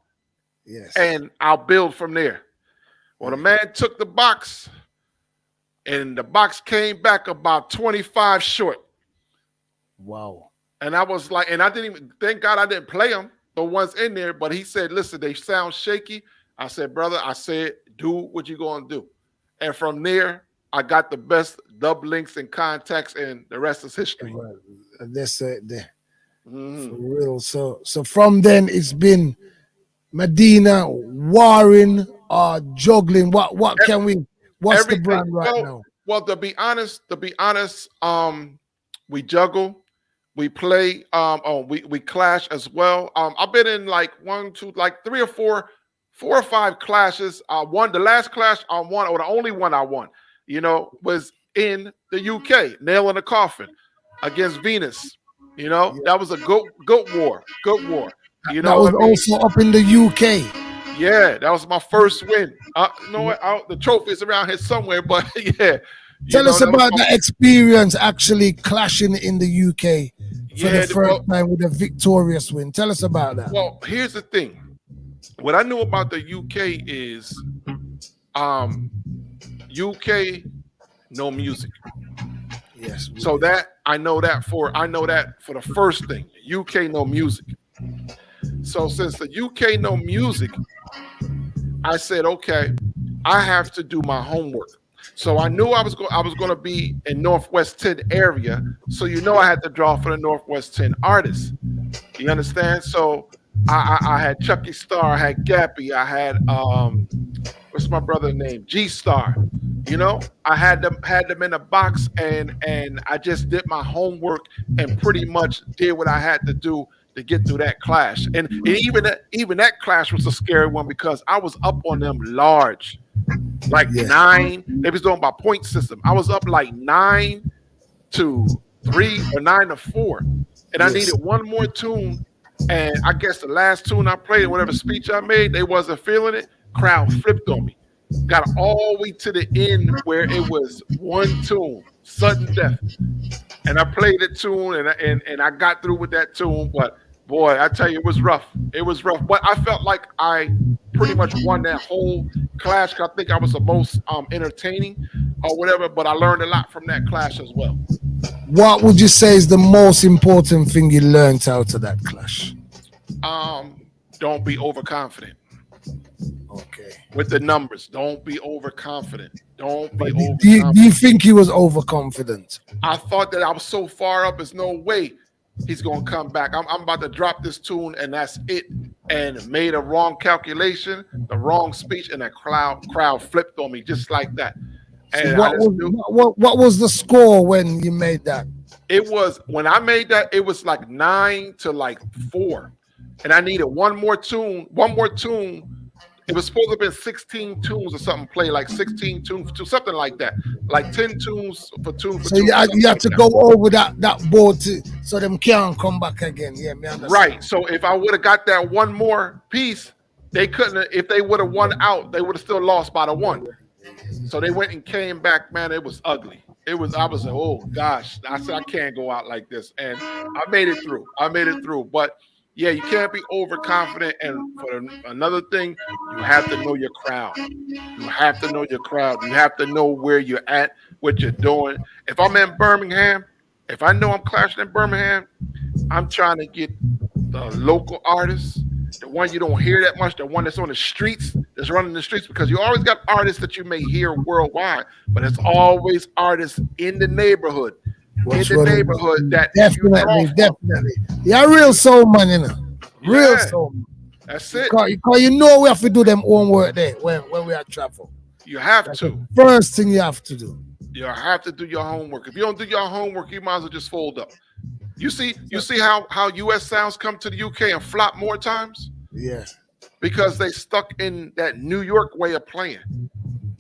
Yes. And I'll build from there. Well, the man took the box, and the box came back about 25 short. Wow. And I was like, and I didn't even, thank God I didn't play them, the ones in there, but he said, listen, they sound shaky. I said, brother, do what you're going to do. And from there, I got the best dub links and contacts, and the rest is history. That's it there. For real. So from then it's been Medina, warring, juggling. What's the brand right now? Well, to be honest, we juggle. We play, we clash as well. I've been in like 3 or 4 or 5 clashes. I won the last clash I won, or the only one I won, was in the UK, Nail in the Coffin against Venus. That was a good war. That was also up in the UK. Yeah, that was my first win. The trophy is around here somewhere, but yeah. Tell us about the experience actually clashing in the UK for the first time with a victorious win. Tell us about that. Well, here's the thing. What I knew about the UK is UK, no music. Yes. So that I know that for the first thing. UK, no music. So since the UK, no music, I said, okay, I have to do my homework. So I knew I was going to be in Northwest 10 area. So I had to draw for the Northwest 10 artists. You understand? So I had Chucky Star, I had Gappy, I had what's my brother's name? G Star. I had them in a box, and I just did my homework and pretty much did what I had to do to get through that clash. And even that clash was a scary one because I was up on them large, like 9. They was doing by point system. I was up like 9-3 or 9-4, and I needed one more tune. And I guess the last tune I played, whatever speech I made, they wasn't feeling it. Crowd flipped on me. Got all the way to the end where it was one tune, sudden death. And I played the tune and I got through with that tune. But boy, I tell you, it was rough. It was rough. But I felt like I pretty much won that whole clash. I think I was the most entertaining or whatever, but I learned a lot from that clash as well. What would you say is the most important thing you learned out of that clash? Don't be overconfident. Okay. With the numbers, don't be overconfident. Don't be overconfident. Do you think he was overconfident? I thought that I was so far up, there's no way he's going to come back. I'm about to drop this tune, and that's it. And made a wrong calculation, the wrong speech, and the crowd flipped on me just like that. And so what was the score when you made that? It was, when I made that, it was like 9-4. And I needed one more tune. It was supposed to have been 16 tunes or something, play like 16 tunes, something like that. Like 10 tunes for tune. So you have to go over that board so them can't come back again. Yeah, me understand. Right. So if I would have got that one more piece, they couldn't. If they would have won out, they would have still lost by the 1. So they went and came back. Man, it was ugly. I was like, oh gosh. I said I can't go out like this, and I made it through. But yeah, you can't be overconfident. And for another thing, you have to know your crowd. You have to know your crowd. You have to know where you're at, what you're doing. If I'm in Birmingham, if I know I'm clashing in Birmingham, I'm trying to get the local artists, the one you don't hear that much, the one that's on the streets, that's running the streets, because you always got artists that you may hear worldwide, but it's always artists in the neighborhood. That definitely. Yeah, real soul man, you know. Real soul man. That's it. Because you know we have to do them homework there when we are travel. You have to. First thing you have to do. You have to do your homework. If you don't do your homework, you might as well just fold up. You see how US sounds come to the UK and flop more times? Yeah. Because they stuck in that New York way of playing.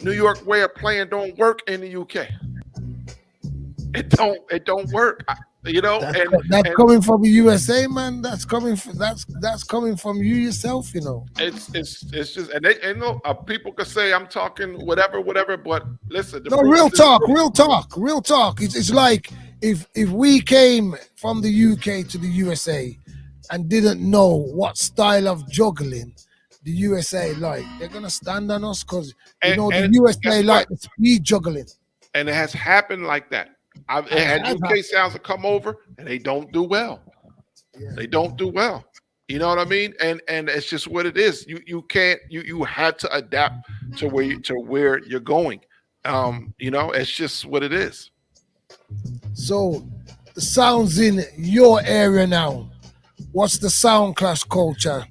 New York way of playing don't work in the UK. It don't work. That's coming from the USA, man. That's coming from you yourself, you know. It's just, and people could say I'm talking whatever, but listen. Real talk. It's like if we came from the UK to the USA and didn't know what style of juggling the USA like, they're gonna stand on us because the USA like the speed juggling. And it has happened like that. It had UK sounds that come over and they don't do well. Yeah. They don't do well. You know what I mean? And it's just what it is. You can't. You have to adapt to where you're going. It's just what it is. So the sounds in your area now. What's the sound clash culture?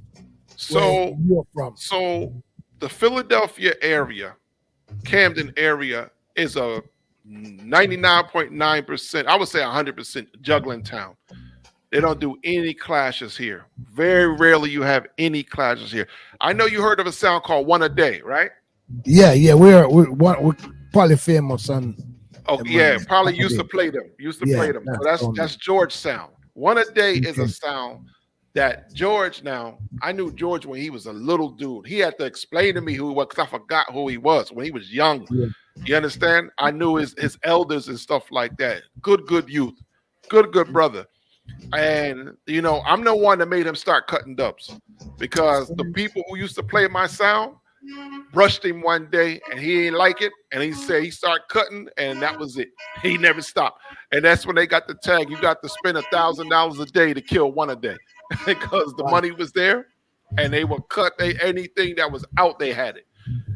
So you're from? So the Philadelphia area, Camden area is a 99.9%, I would say 100% juggling town. They don't do any clashes here. Very rarely you have any clashes here. I know you heard of a sound called One a Day, right? Yeah. We're probably famous on. Oh yeah, probably used to play them. So that's George sound. One a Day is a sound that George. Now I knew George when he was a little dude. He had to explain to me who he was because I forgot who he was when he was young. Yeah. You understand? I knew his elders and stuff like that. Good youth. Good brother. And, I'm the one that made him start cutting dubs because the people who used to play my sound brushed him one day and he didn't like it. And he said he started cutting and that was it. He never stopped. And that's when they got the tag. You got to spend $1,000 a day to kill one a day because the money was there and they would cut anything that was out. They had it.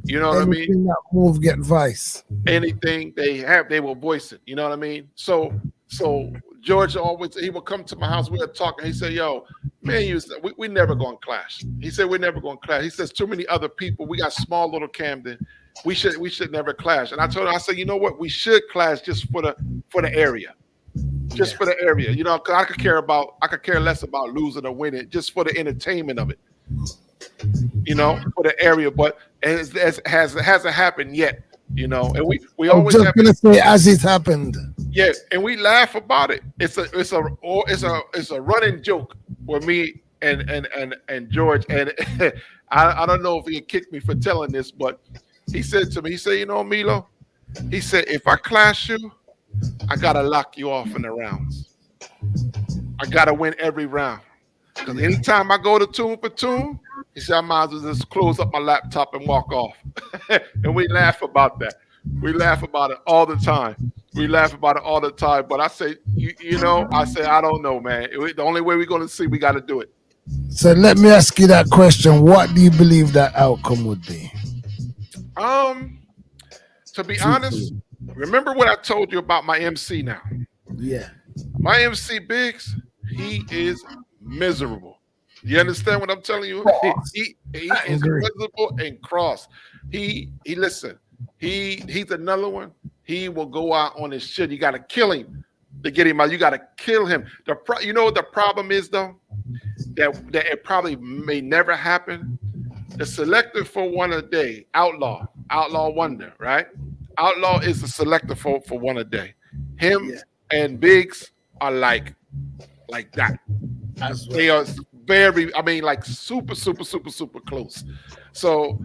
You know what I mean? That move get vice. Anything they have, they will voice it. You know what I mean? So George he would come to my house. We would talk, and he said, "Yo, man, we never going to clash." He said, "We're never going to clash." He says, "Too many other people. We got small little Camden. We should never clash." And I told him, I said, "You know what? We should clash just for the area. just for the area. You know, 'cause I could care less about losing or winning, just for the entertainment of it. You know, for the area, but it hasn't happened yet. You know, and we I'm always just have gonna say as it happened. yeah, and we laugh about it. It's a running joke with me and George. And I don't know if he kicked me for telling this, but he said to me, he said, you know, Milo, he said, if I clash you, I gotta lock you off in the rounds. I gotta win every round. Because anytime I go to tune for tune, he said, I might as well just close up my laptop and walk off. And we laugh about that. We laugh about it all the time. But I say, you know, I say, I don't know, man. The only way we're going to see, we got to do it. So let me ask you that question. What do you believe that outcome would be? To be honest, remember what I told you about my MC now. Yeah. My MC Biggs, he is miserable. You understand what I'm telling you? He is miserable and cross. He's another one. He will go out on his shit. You got to kill him to get him out. You got to kill him. You know what the problem is though? That it probably may never happen. The selector for one a day, Outlaw Wonder, right? Outlaw is the selector for one a day. Him and Biggs are like that. They are very, I mean, like super close. So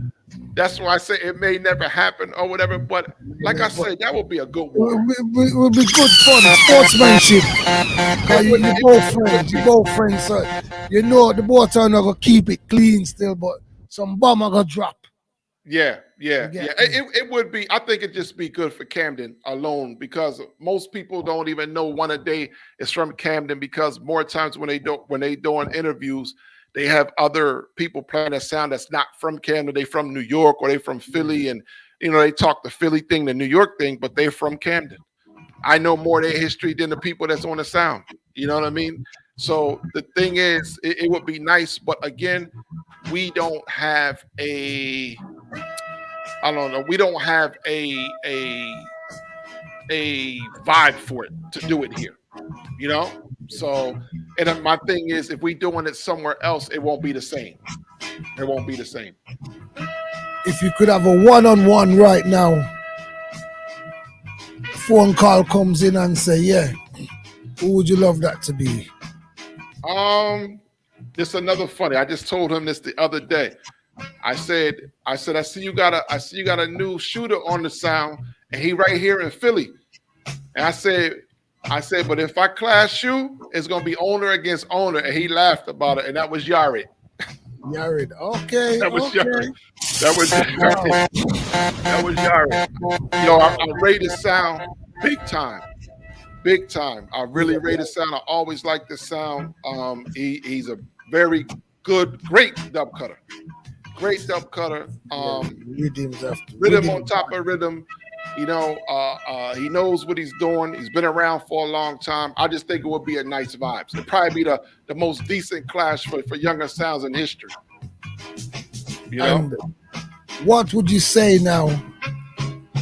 that's why I say it may never happen or whatever. But like I said, that would be a good one. It would be good fun, sportsmanship. You both friends, so you know the both are not gonna keep it clean still, but some bomb are gonna drop. Yeah. It would be. I think it'd just be good for Camden alone because most people don't even know One a Day is from Camden because more times when they doing interviews, they have other people playing a sound that's not from Camden. They from New York or they from Philly, and you know they talk the Philly thing, the New York thing, but they're from Camden. I know more of their history than the people that's on the sound. You know what I mean? So the thing is, it would be nice, but again, we don't have a vibe for it to do it here, you know? So, and my thing is, if we doing it somewhere else, it won't be the same. It won't be the same. If you could have a one-on-one right now, phone call comes in and say, yeah, who would you love that to be? This another funny. I just told him this the other day. I said, I see you got a new shooter on the sound, and he right here in Philly. And I said, but if I clash you, it's gonna be owner against owner. And he laughed about it, and that was Yared. Yared, okay. That was Yared. That was Yared. Yo, I rate his sound big time. I really rate his sound. I always like the sound. He's a very good, great dub cutter. Great dub cutter. Rhythm on top of rhythm. You know, he knows what he's doing. He's been around for a long time. I just think it would be a nice vibe. It'd probably be the most decent clash for younger sounds in history. You know? And what would you say now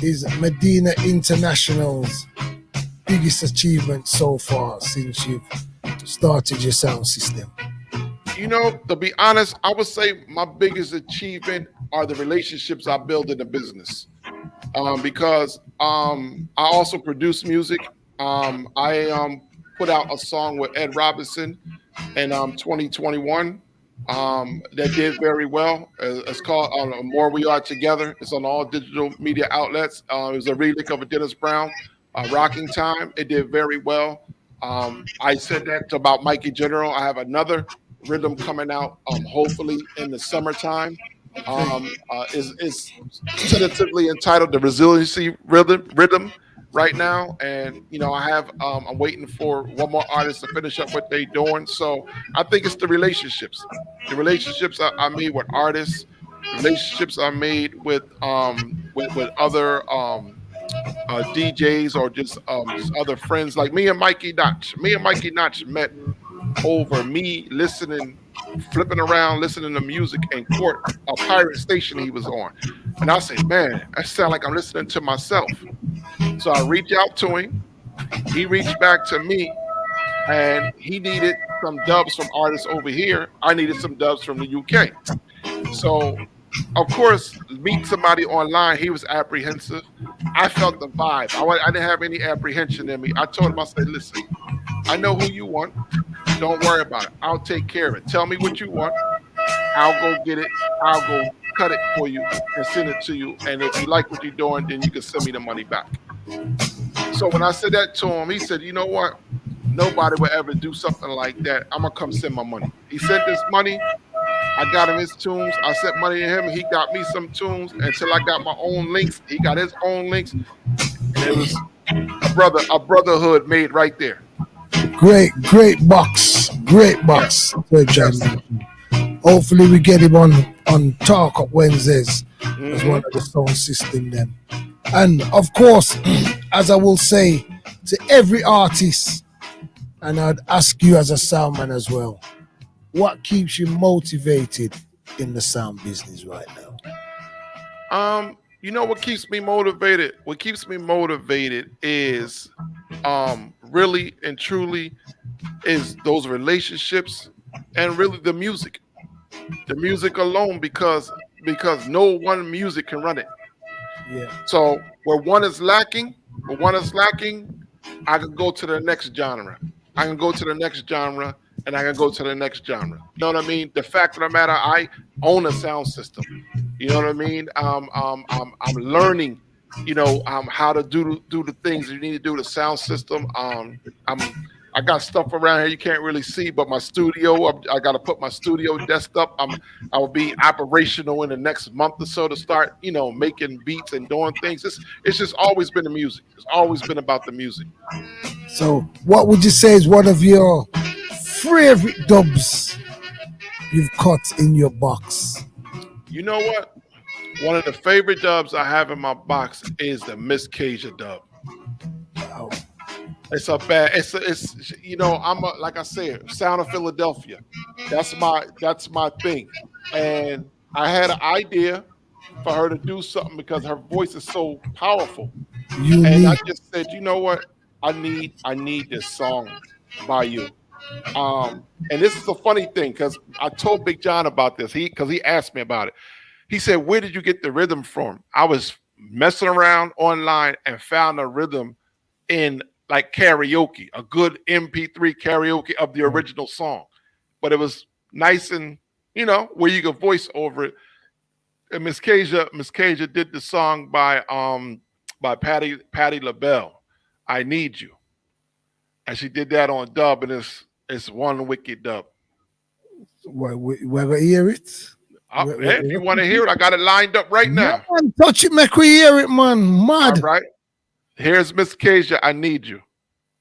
is Medina International's biggest achievement so far since you've started your sound system? You know, to be honest, I would say my biggest achievement are the relationships I build in the business. Because I also produce music. I put out a song with Ed Robinson in 2021 that did very well. It's called More We Are Together. It's on all digital media outlets. It was a relic of a Dennis Brown, Rocking Time. It did very well. I said that about Mikey General. I have another rhythm coming out hopefully in the summertime. Is tentatively entitled the Resiliency Rhythm right now, and you know I'm waiting for one more artist to finish up what they're doing. So I think it's the relationships I made with artists, relationships I made with other DJs or just other friends like me and Mikey Notch. Me and Mikey Notch met over me flipping around, listening to music in court, a pirate station he was on. And I said, man, that sounds like I'm listening to myself. So I reach out to him He reached back to me and he needed some dubs from artists over here. I needed some dubs from the UK. So, of course, meeting somebody online, he was apprehensive. I felt the vibe. I didn't have any apprehension in me. I told him, I said, listen, I know who you want. Don't worry about it. I'll take care of it. Tell me what you want. I'll go get it. I'll go cut it for you and send it to you. And if you like what you're doing, then you can send me the money back. So when I said that to him, he said, you know what? Nobody would ever do something like that. I'm going to come send my money. He sent this money. I got him his tunes. I sent money to him. He got me some tunes until I got my own links. He got his own links. And it was a brotherhood made right there. Great box. Great box. Hopefully we get him on Talk Up Wednesdays as one of the sound system then. And of course, as I will say to every artist, and I'd ask you as a soundman as well, what keeps you motivated in the sound business right now? You know what keeps me motivated? What keeps me motivated is really and truly is those relationships and really the music. The music alone, because no one music can run it. Yeah. So where one is lacking, I can go to the next genre. I can go to the next genre and I can go to the next genre. You know what I mean? The fact of the matter, I own a sound system. You know what I mean? I'm learning, how to do the things you need to do. The sound system. I got stuff around here you can't really see, but my studio, I got to put my studio desk up. I will be operational in the next month or so to start, making beats and doing things. It's just always been the music. It's always been about the music. So what would you say is one of your favorite dubs you've cut in your box? You know what? One of the favorite dubs I have in my box is the Miss Kasia dub. Wow. It's like I said, Sound of Philadelphia. That's my thing. And I had an idea for her to do something because her voice is so powerful. I just said, you know what? I need this song by you. And this is a funny thing because I told Big John about this. He asked me about it. He said, where did you get the rhythm from? I was messing around online and found a rhythm in like karaoke, a good MP3 karaoke of the original song. But it was nice and, where you could voice over it. And Miss Kasia did the song by Patti LaBelle, I Need You. And she did that on dub, and it's one wicked dub. We're going to hear it? If you want to hear it, I got it lined up right now. Man, touch it, make we hear it, man. Mad. All right. Here's Miss Kasia, I Need You.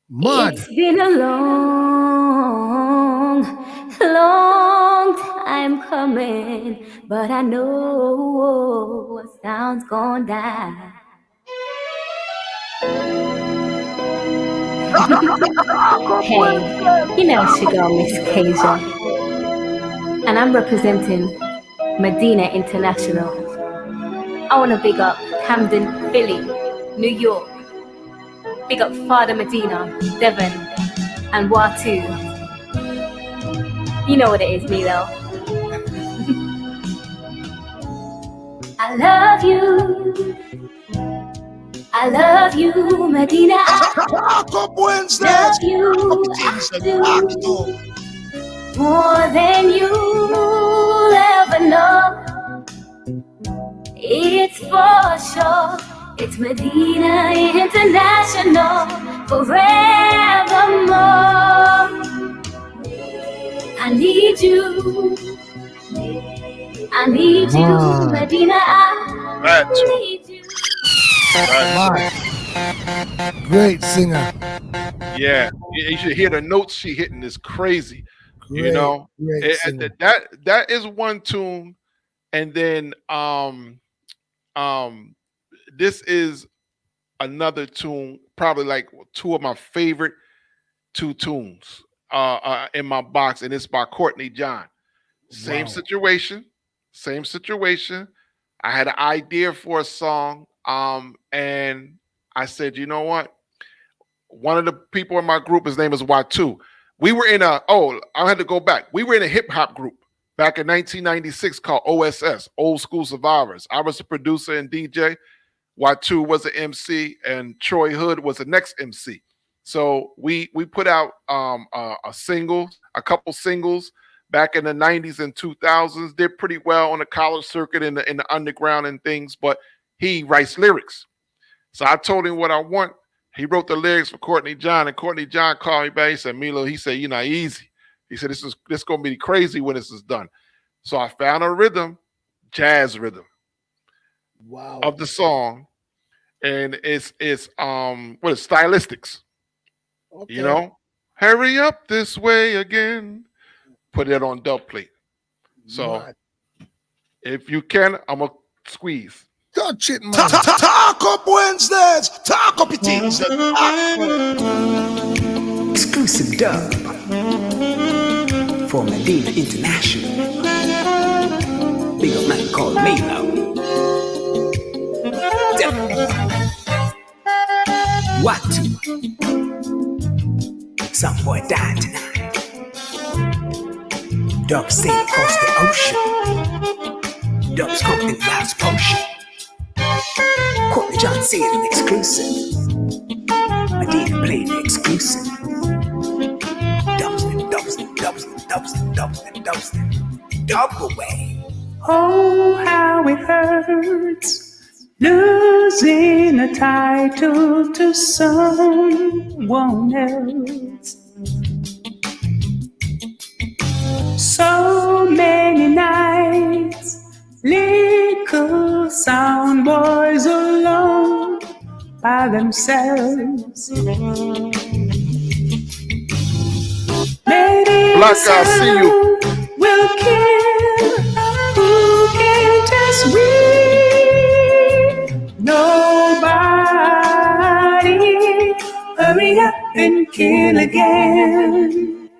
Mad. It's been a long time coming, but I know a sound's gonna die. Hey, you know it's your girl, Miss Kasia, and I'm representing Medina International. I want to big up Camden, Philly, New York. Big up Father Medina, Devon, and Watu. You know what it is, Milo. I love you. I love you, Medina. I love you. I do. More than you'll ever know. It's for sure. It's Medina International forevermore. I need you. I need you, Medina. I need you. Great singer. Yeah, you should hear the notes she hitting is crazy. Great that is one tune, and then this is another tune, probably like two of my favorite two tunes in my box, and it's by Courtney John. Same situation. I had an idea for a song, and I said, you know what? one of the people in my group, his name is Y2. We were in I had to go back. We were in a hip hop group back in 1996 called OSS, Old School Survivors. I was the producer and DJ. Y2 was the MC, and Troy Hood was the next MC. So we put out a couple singles back in the 90s and 2000s. Did pretty well on the college circuit in the underground and things, but he writes lyrics. So I told him what I want. He wrote the lyrics for Courtney John, and Courtney John called me back. He said, Milo, he said, you're not easy. He said, this gonna be crazy when this is done. So I found a rhythm, jazz rhythm. Wow. Of the song, and it's stylistics. Okay. You know, hurry up this way again. Put it on dub plate. So if you can, I'm gonna squeeze. Touch it, man. Talk up Wednesdays. Talk up your things. Exclusive dub for Medina International. Big up man called Milo. What? Some boy died tonight. Dub sailed across the ocean. Dub's cooked in God's potion. Courtney John said an exclusive. Medina played the exclusive. Dubstep. Dub away. Oh, how it hurts losing a title to someone else. So many nights, little sound boys alone by themselves. Maybe Black, I see you. Will kill who can't just win. Nobody, hurry up and kill again.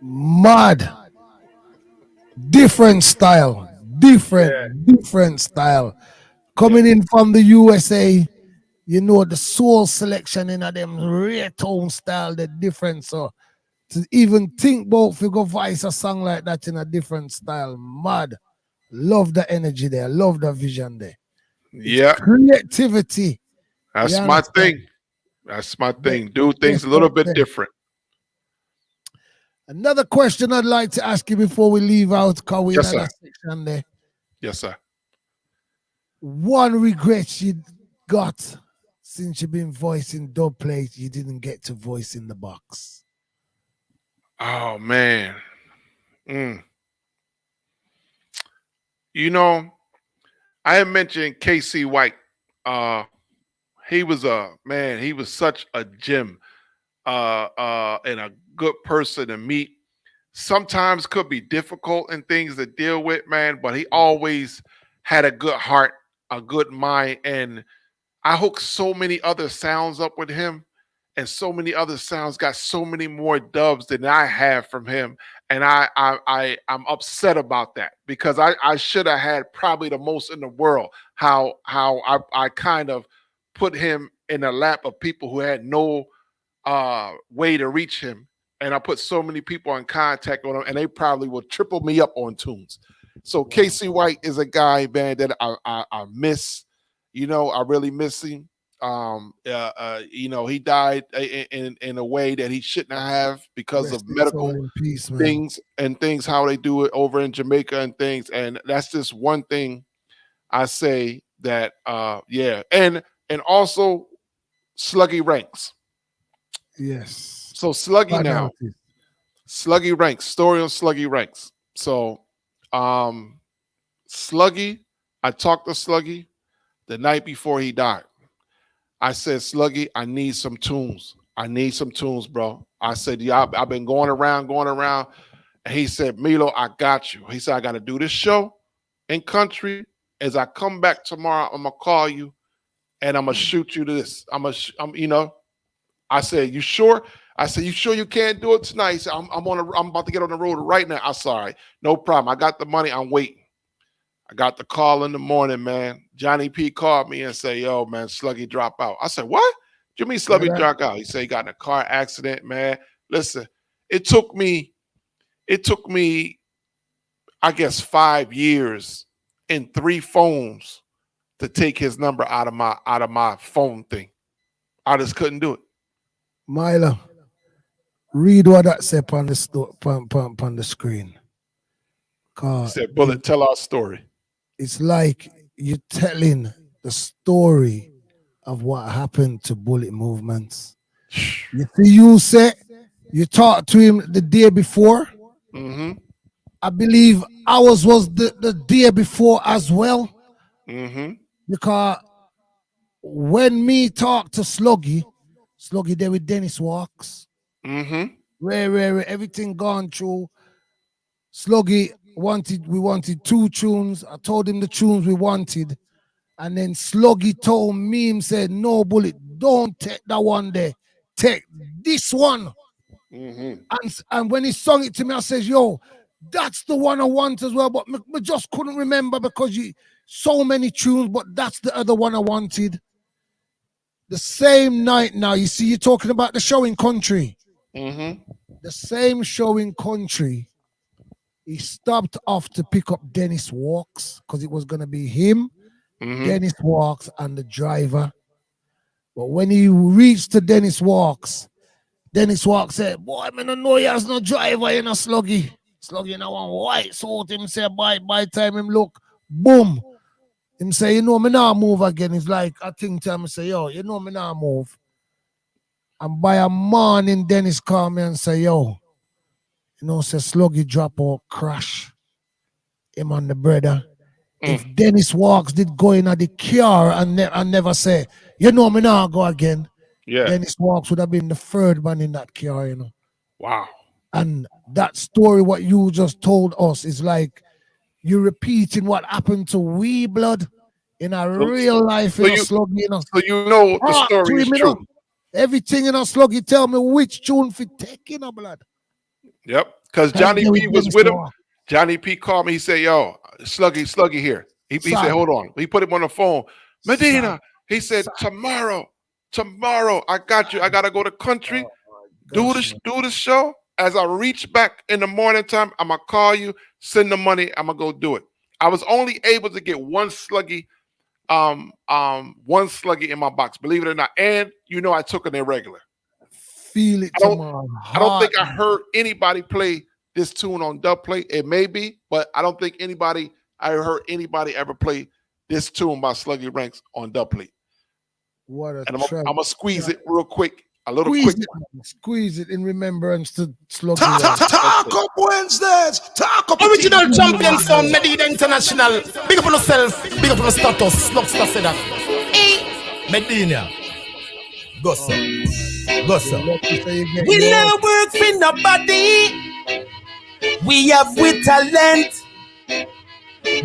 Mad. Different style. Different style. Coming in from the USA, you know the soul selection in them rare tone style, the different. So to even think about if you go voice a song like that in a different style, mad. Love the energy there, love the vision there. Yeah. Creativity. That's my thing. That's my thing. Do things a little bit different. Another question I'd like to ask you before we leave out, because we Yes, in sir. that section there. Yes, sir. One regret you got since you've been voicing dub plate, you didn't get to voice in the box. Oh man. You know, I had mentioned KC White. He was such a gem and a good person to meet. Sometimes could be difficult and things to deal with, man, but he always had a good heart, a good mind, and I hooked so many other sounds up with him, and so many other sounds got so many more dubs than I have from him, and I'm upset about that because I should have had probably the most in the world. How I kind of put him in the lap of people who had no way to reach him, and I put so many people in contact with him, and they probably will triple me up on tunes. So KC White is a guy, man, that I miss. You know, I really miss him. You know, he died in a way that he shouldn't have because of medical things and things, how they do it over in Jamaica and things. And that's just one thing I say that, yeah. And also Sluggy Ranks. Yes. So Sluggy now. Sluggy Ranks. Story on Sluggy Ranks. So Sluggy, I talked to Sluggy the night before he died. I said, Sluggy, I need some tunes. I need some tunes, bro. I said, yeah, I've been going around. And he said, Milo, I got you. He said, I got to do this show in country. As I come back tomorrow, I'm going to call you and I'm going to shoot you this. You know, I said, you sure? I said, you sure you can't do it tonight? He said, I'm about to get on the road right now. I'm sorry. No problem. I got the money. I'm waiting. I got the call in the morning, man. Johnny P called me and said, yo, man, Sluggy drop out. I said, what? Jimmy Slubby drunk out. He said he got in a car accident, man. Listen, it took me, I guess, 5 years and 3 phones to take his number out of my phone thing. I just couldn't do it. Milo, read what that said on the screen. He said, Bullet, tell our story. It's like you're telling the story of what happened to Bullet Movements. You see, you said you talked to him the day before. Mm-hmm. I believe ours was the day before as well. Mm-hmm. Because when me talked to Sluggy there with Dennis Walks. Mm-hmm. Where everything gone through. Sluggy we wanted 2 tunes. I told him the tunes we wanted. And then Sluggy told me, him said, no, Bullet, don't take that one there. Take this one. Mm-hmm. And when he sung it to me, I said, yo, that's the one I want as well. But I just couldn't remember because so many tunes, but that's the other one I wanted. The same night now, you see, you're talking about the show in Country. Mm-hmm. The same show in Country, he stopped off to pick up Dennis Walks because it was going to be him, Dennis Walks, and the driver. But when he reached to Dennis Walks said, boy, I don't know he has no driver, you know, Sluggy. Sluggy now one white suit. Him say, by time him look, boom. Him say, you know, me now move again. It's like, I think to him, say, yo, you know me now move. And by a morning, Dennis call me and say, yo, you know, say Sluggy drop out, crash. Him and the brother. If Dennis Walks did go in at the car and never say, you know me now go again. Yeah. Dennis Walks would have been the third man in that car, you know. Wow. And that story, what you just told us, is like you repeating what happened to We Blood in a real life, so in a Sluggy, you know. So you know the story is true. Everything in a Sluggy, tell me which tune for taking a blood. Yep. Because Johnny P was with him. Johnny P called me. He said, yo, Sluggy here. He said, hold on. He put him on the phone. Medina. He said, tomorrow, I got you. I got to go to Country, do the show. As I reach back in the morning time, I'm going to call you, send the money. I'm going to go do it. I was only able to get one Sluggy in my box, believe it or not. And, you know, I took an irregular. Feel it tomorrow. I don't think I heard anybody play this tune on dub plate. It may be, but I don't think I heard anybody ever play this tune by Sluggy Ranks on dub plate. What a and I'm going to squeeze it real quick. Squeeze it in remembrance to Sluggy. Talk up Wednesdays. Talk up. Original champion from Medina International. Big up on yourself. Big up on the status. Slugster said that. Hey, Medina. Go sir. We now work for nobody. We have with talent.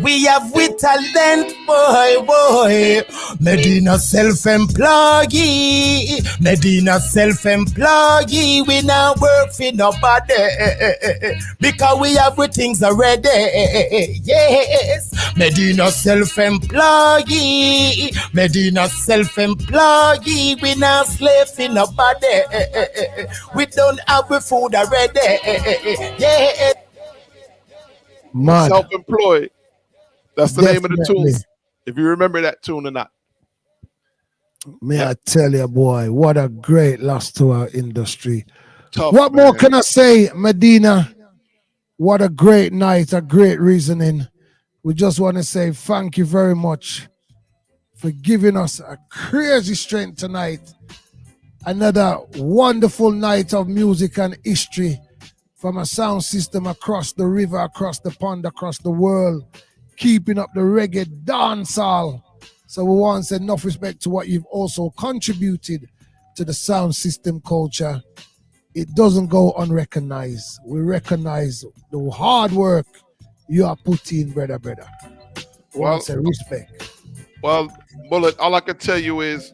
We have with talent, boy. Medina self-employee. We now work for nobody. Because we have with things already. Yes. Medina self-employee. We now slave for nobody. We don't have with food already. Yeah. Self-employed. That's the name of the tune. If you remember that tune or not. May I tell you, boy, what a great loss to our industry. Tough, what more can I say, Medina? What a great night, a great reasoning. We just want to say thank you very much for giving us a crazy strength tonight. Another wonderful night of music and history from a sound system across the river, across the pond, across the world, keeping up the reggae dancehall. So we want to say enough respect to what you've also contributed to the sound system culture. It doesn't go unrecognized. We recognize the hard work you are putting in, brother. We want to say respect. Well, Bullet, all I can tell you is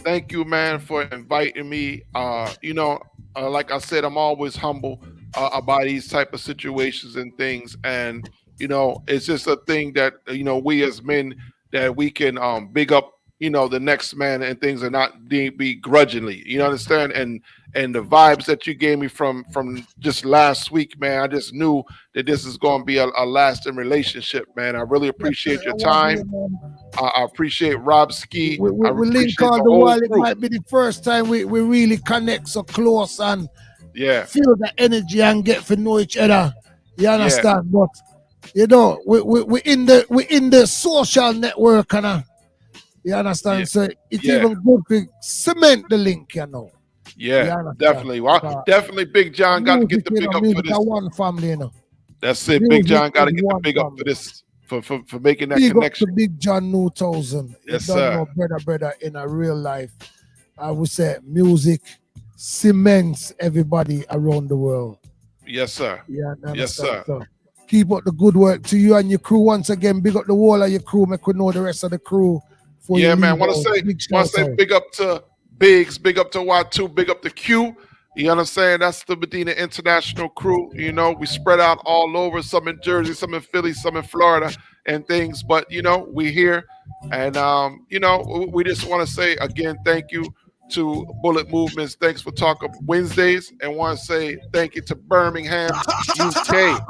thank you, man, for inviting me. Like I said, I'm always humble about these type of situations and things. And, it's just a thing that, we as men, that we can big up the next man and things are not be grudgingly. You understand? And the vibes that you gave me from just last week, man, I just knew that this is going to be a lasting relationship, man. I really appreciate your time. I appreciate Rob Ski. We link all the while. It might be the first time we really connect so close and feel the energy and get to know each other. You understand? But we in the social network, and you understand. So it's even good to cement the link, Yeah, definitely. Well, definitely, Big John got to get the big up for this. One family, That's it. Big John got to get the big up for this. For making that big connection. Up to Big John Newton. Yes, sir. Brother in a real life. I would say music cements everybody around the world. Yes, sir. Yeah, yes, sir. So keep up the good work to you and your crew once again. Big up the wall of your crew. Make we know the rest of the crew. Yeah, man. Want to say big up to Biggs, big up to Y2, big up to Q. You know what I'm saying? That's the Medina International crew. We spread out all over, some in Jersey, some in Philly, some in Florida and things. But, we here. And, we just want to say, again, thank you to Bullet Movements. Thanks for talking Wednesdays. And want to say thank you to Birmingham, UK.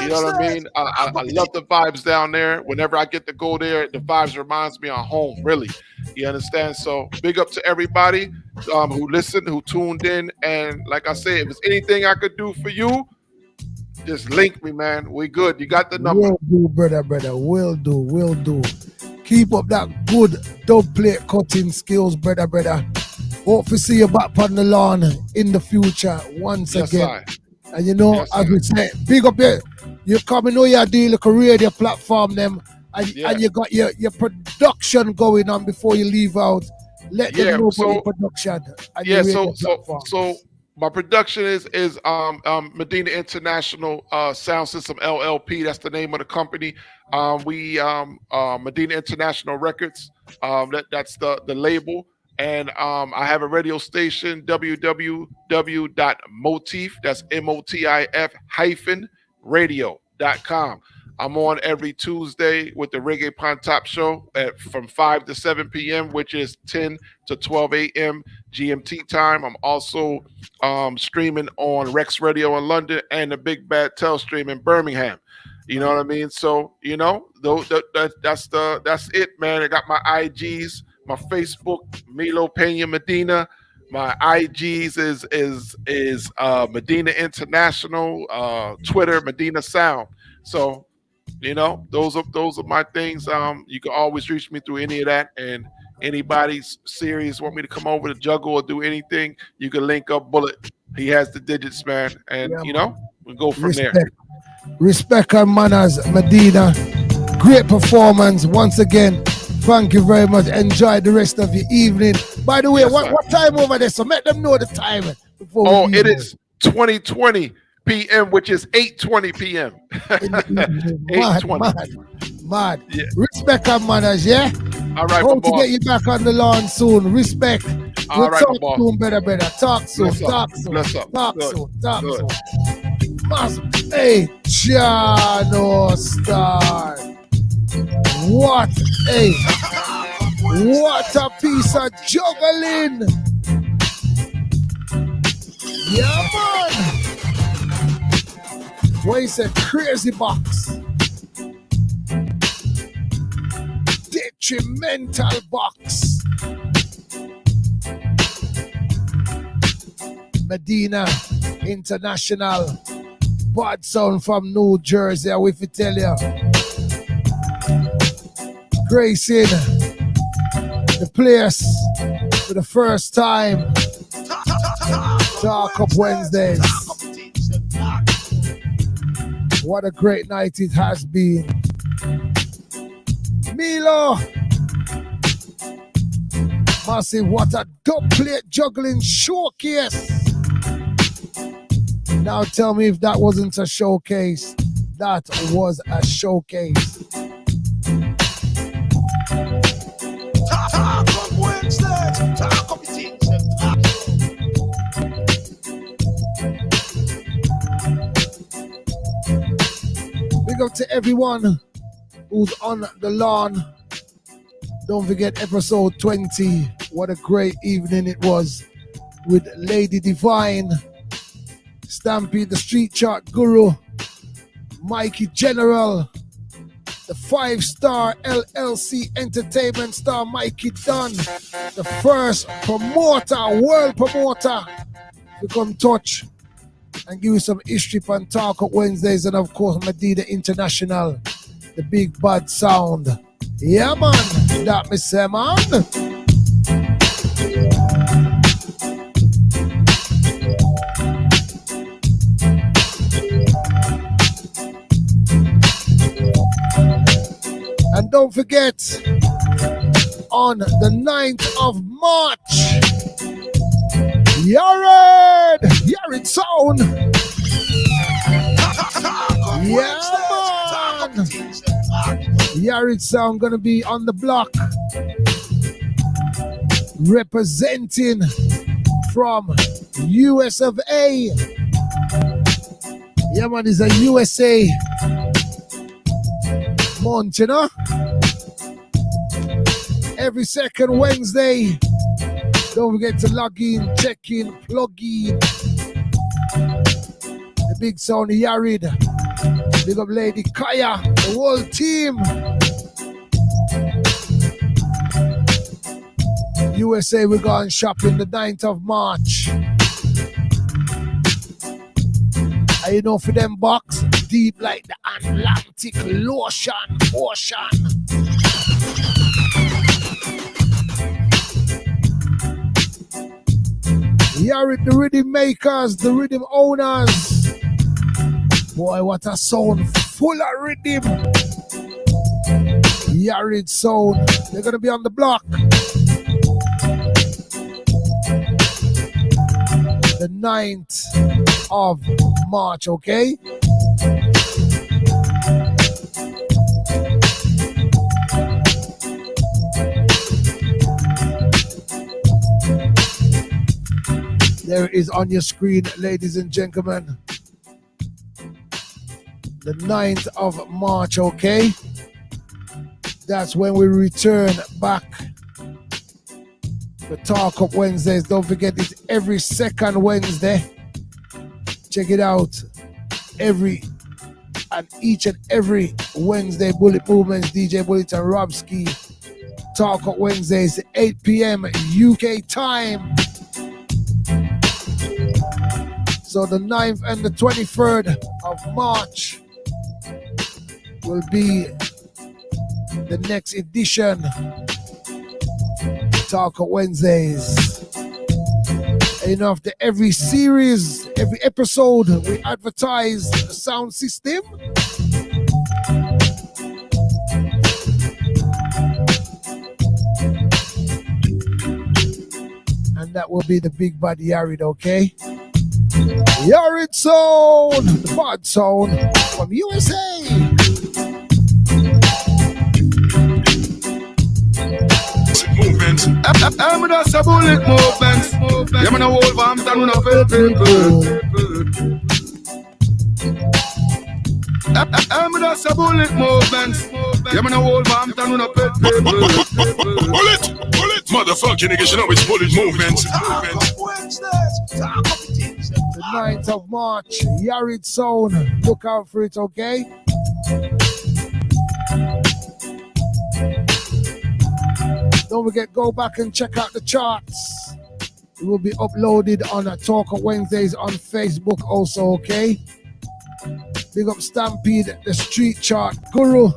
You know what I mean? I love the vibes down there. Whenever I get to go there, the vibes reminds me of home, really. You understand? So big up to everybody who listened, who tuned in. And like I said, if there's anything I could do for you, just link me, man. We good. You got the number. Will do, brother. Will do. Keep up that good dub plate cutting skills, brother. Hope to see you back on the lawn in the future once again. And as we say, big up you coming on your deal like a radio platform them. And you got your production going on before you leave out. Let them know about your production. So my production is Medina International Sound System LLP. That's the name of the company. We Medina International Records. That's the label. And I have a radio station, www.motif. That's MOTIF-radio.com. I'm on every Tuesday with the Reggae Pon Top Show from 5 to 7 p.m., which is 10 to 12 a.m. GMT time. I'm also streaming on Rex Radio in London and the Big Bad Telestream in Birmingham. You know what I mean? So, that's it, man. I got my IGs, my Facebook, Milo Pena Medina. My IGs is Medina International, Twitter, Medina Sound. So, those are my things. You can always reach me through any of that. And anybody's serious want me to come over to juggle or do anything, you can link up Bullet. He has the digits, man. And we go from there. Respect and manners, Medina. Great performance once again. Thank you very much. Enjoy the rest of your evening. By the way, what time over there? So let them know the time. It is 20:20 p.m., which is 8:20 p.m. 8:20. Mad. Yeah. Respect and manners, yeah? All right, hope to get you back on the lawn soon. Respect. All right, talk soon, better. Talk soon. Talk soon. Talk soon. Hey, Chano Star. What a piece of juggling. Yeah, man. What is a crazy box? Detrimental box. Medina International. Bad sound from New Jersey, I will tell you. Gracing the place for the first time. Talk Up Wednesdays. What a great night it has been. Milo. Massive, what a dub plate juggling showcase. Now tell me if that wasn't a showcase. That was a showcase. Talk Up Wednesdays. Talk Up Big up to everyone who's on the lawn Don't forget episode 20. What a great evening it was with Lady Dee Vyne, Stampede, the street chart guru, Mikey General, the 5-Star LLC entertainment star Mikey Dunn, the first promoter, world promoter to come touch and give you some history on Talk Up Wednesdays, and of course Medina International, the big bad sound. Yeah man, that me say man. And don't forget, on the 9th of March, Yared Sound. Yeah, man. Yared Sound gonna be on the block, representing from US of A. Yeah, man, it's a USA month, you know? Every second Wednesday. Don't forget to log in, check in, plug in. The big sound Yared. Big up Lady Kaya, the whole team. USA, we're going shopping the 9th of March. And you know, for them box, deep like the Atlantic ocean. Yared, the rhythm makers, the rhythm owners. Boy, what a sound, full of rhythm. Yared Sound, they're gonna be on the block. The 9th of March, okay? There it is on your screen, ladies and gentlemen. The 9th of March, okay? That's when we return back to Talk Up Wednesdays. Don't forget, it's every second Wednesday. Check it out. Each and every Wednesday, Bullet Movements, DJ Bullet and Robski. Talk Up Wednesdays, 8 p.m. UK time. So the 9th and the 23rd of March will be the next edition Talk Up Wednesdays. And you know, after every series, every episode, we advertise the sound system. And that will be the big bad Yared, okay? Yared Sound, the bad sound from USA. Movements. I'm just a bullet movements. Yeah, man, a whole bomb down on a people. I'm just a bullet movements. Yeah, man, a whole bomb down on a people. Bullet, motherfucking niggas, you know it's bullet movements. The 9th of March, Yared Sound. Look out for it, okay? Don't forget, go back and check out the charts. It will be uploaded on Talk Up Wednesdays on Facebook also, okay? Big up Stampede, the street chart guru.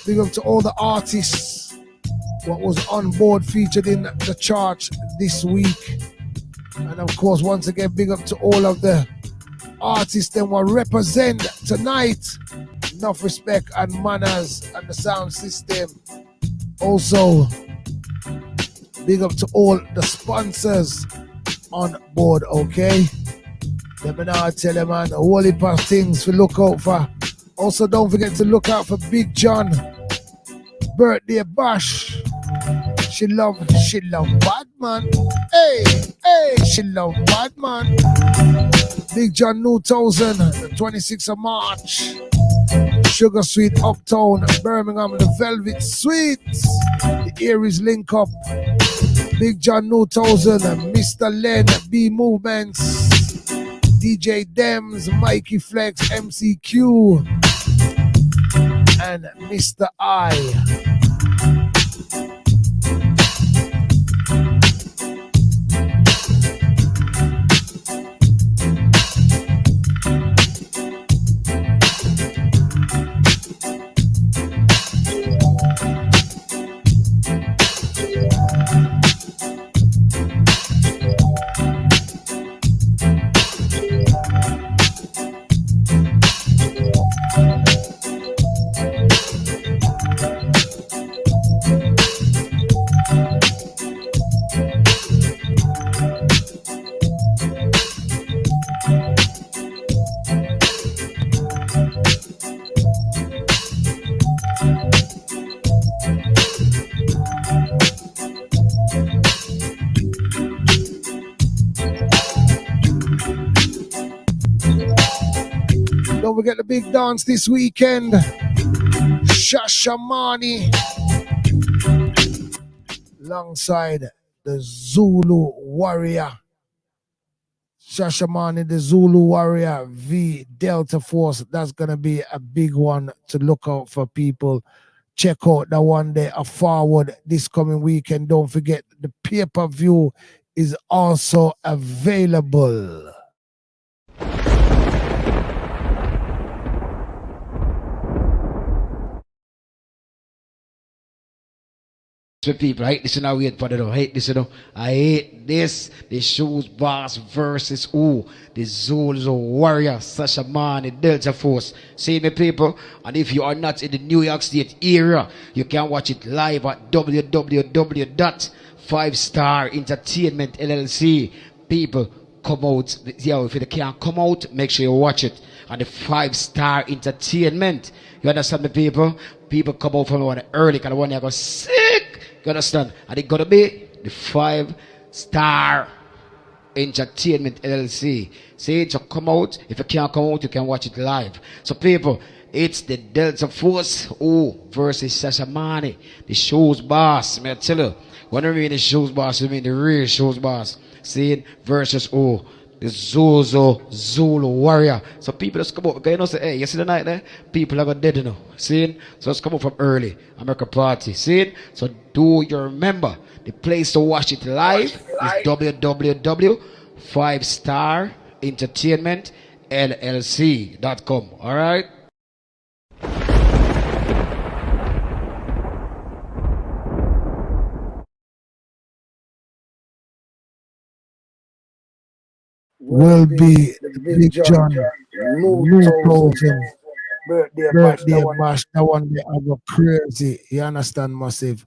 Big up to all the artists what was on board featured in the chart this week. And of course, once again, big up to all of the artists that will represent tonight. Enough respect and manners and the sound system. Also, big up to all the sponsors on board, okay? Let me now tell you, man, a whole heap of things to look out for. Also, don't forget to look out for Big John birthday bash. She love bad man. Hey, she love bad man. Big John New 1000, the 26th of March. Sugar Sweet Uptown, Birmingham, the Velvet Sweets, the Aries Link Up, Big John New 1000, Mr. Len, B Movements, DJ Dems, Mikey Flex, MCQ, and Mr. I. Don't forget the big dance this weekend. Shashamani alongside the Zulu Warrior. Shashamani, the Zulu Warrior v Delta Force. That's gonna be a big one to look out for people. Check out that one day a forward this coming weekend. Don't forget the pay-per-view is also available. So people, I hate this and I wait for it. I hate this, you know. I hate this. The Shoes Boss versus the Zulu Warrior, Shashamani, Delta Force. See me, people. And if you are not in the New York State area, you can watch it live at www.5Star Entertainment LLC. People, come out. Yeah, if you can't come out, make sure you watch it. And the 5Star Entertainment. You understand me, people? People come out from one early because one day go sick. You understand? And it's gonna be the 5Star Entertainment LLC. See it, so come out. If you can't come out, you can watch it live. So people, it's the Delta Force versus Shashamani, the Shoes Boss. May I tell you, when I mean the Shoes Boss, I mean the real Shoes Boss. See it versus the Zulu Warrior. So people just come out. Okay, you know, say, hey, you see the night there? People are dead, you know. See it? So just come out from early. America party. See it? So do you remember the place to watch it live is www.5starentertainmentllc.com. All right? Will be the Big John New 1000 birthday bash. That one they have a crazy. You understand, massive.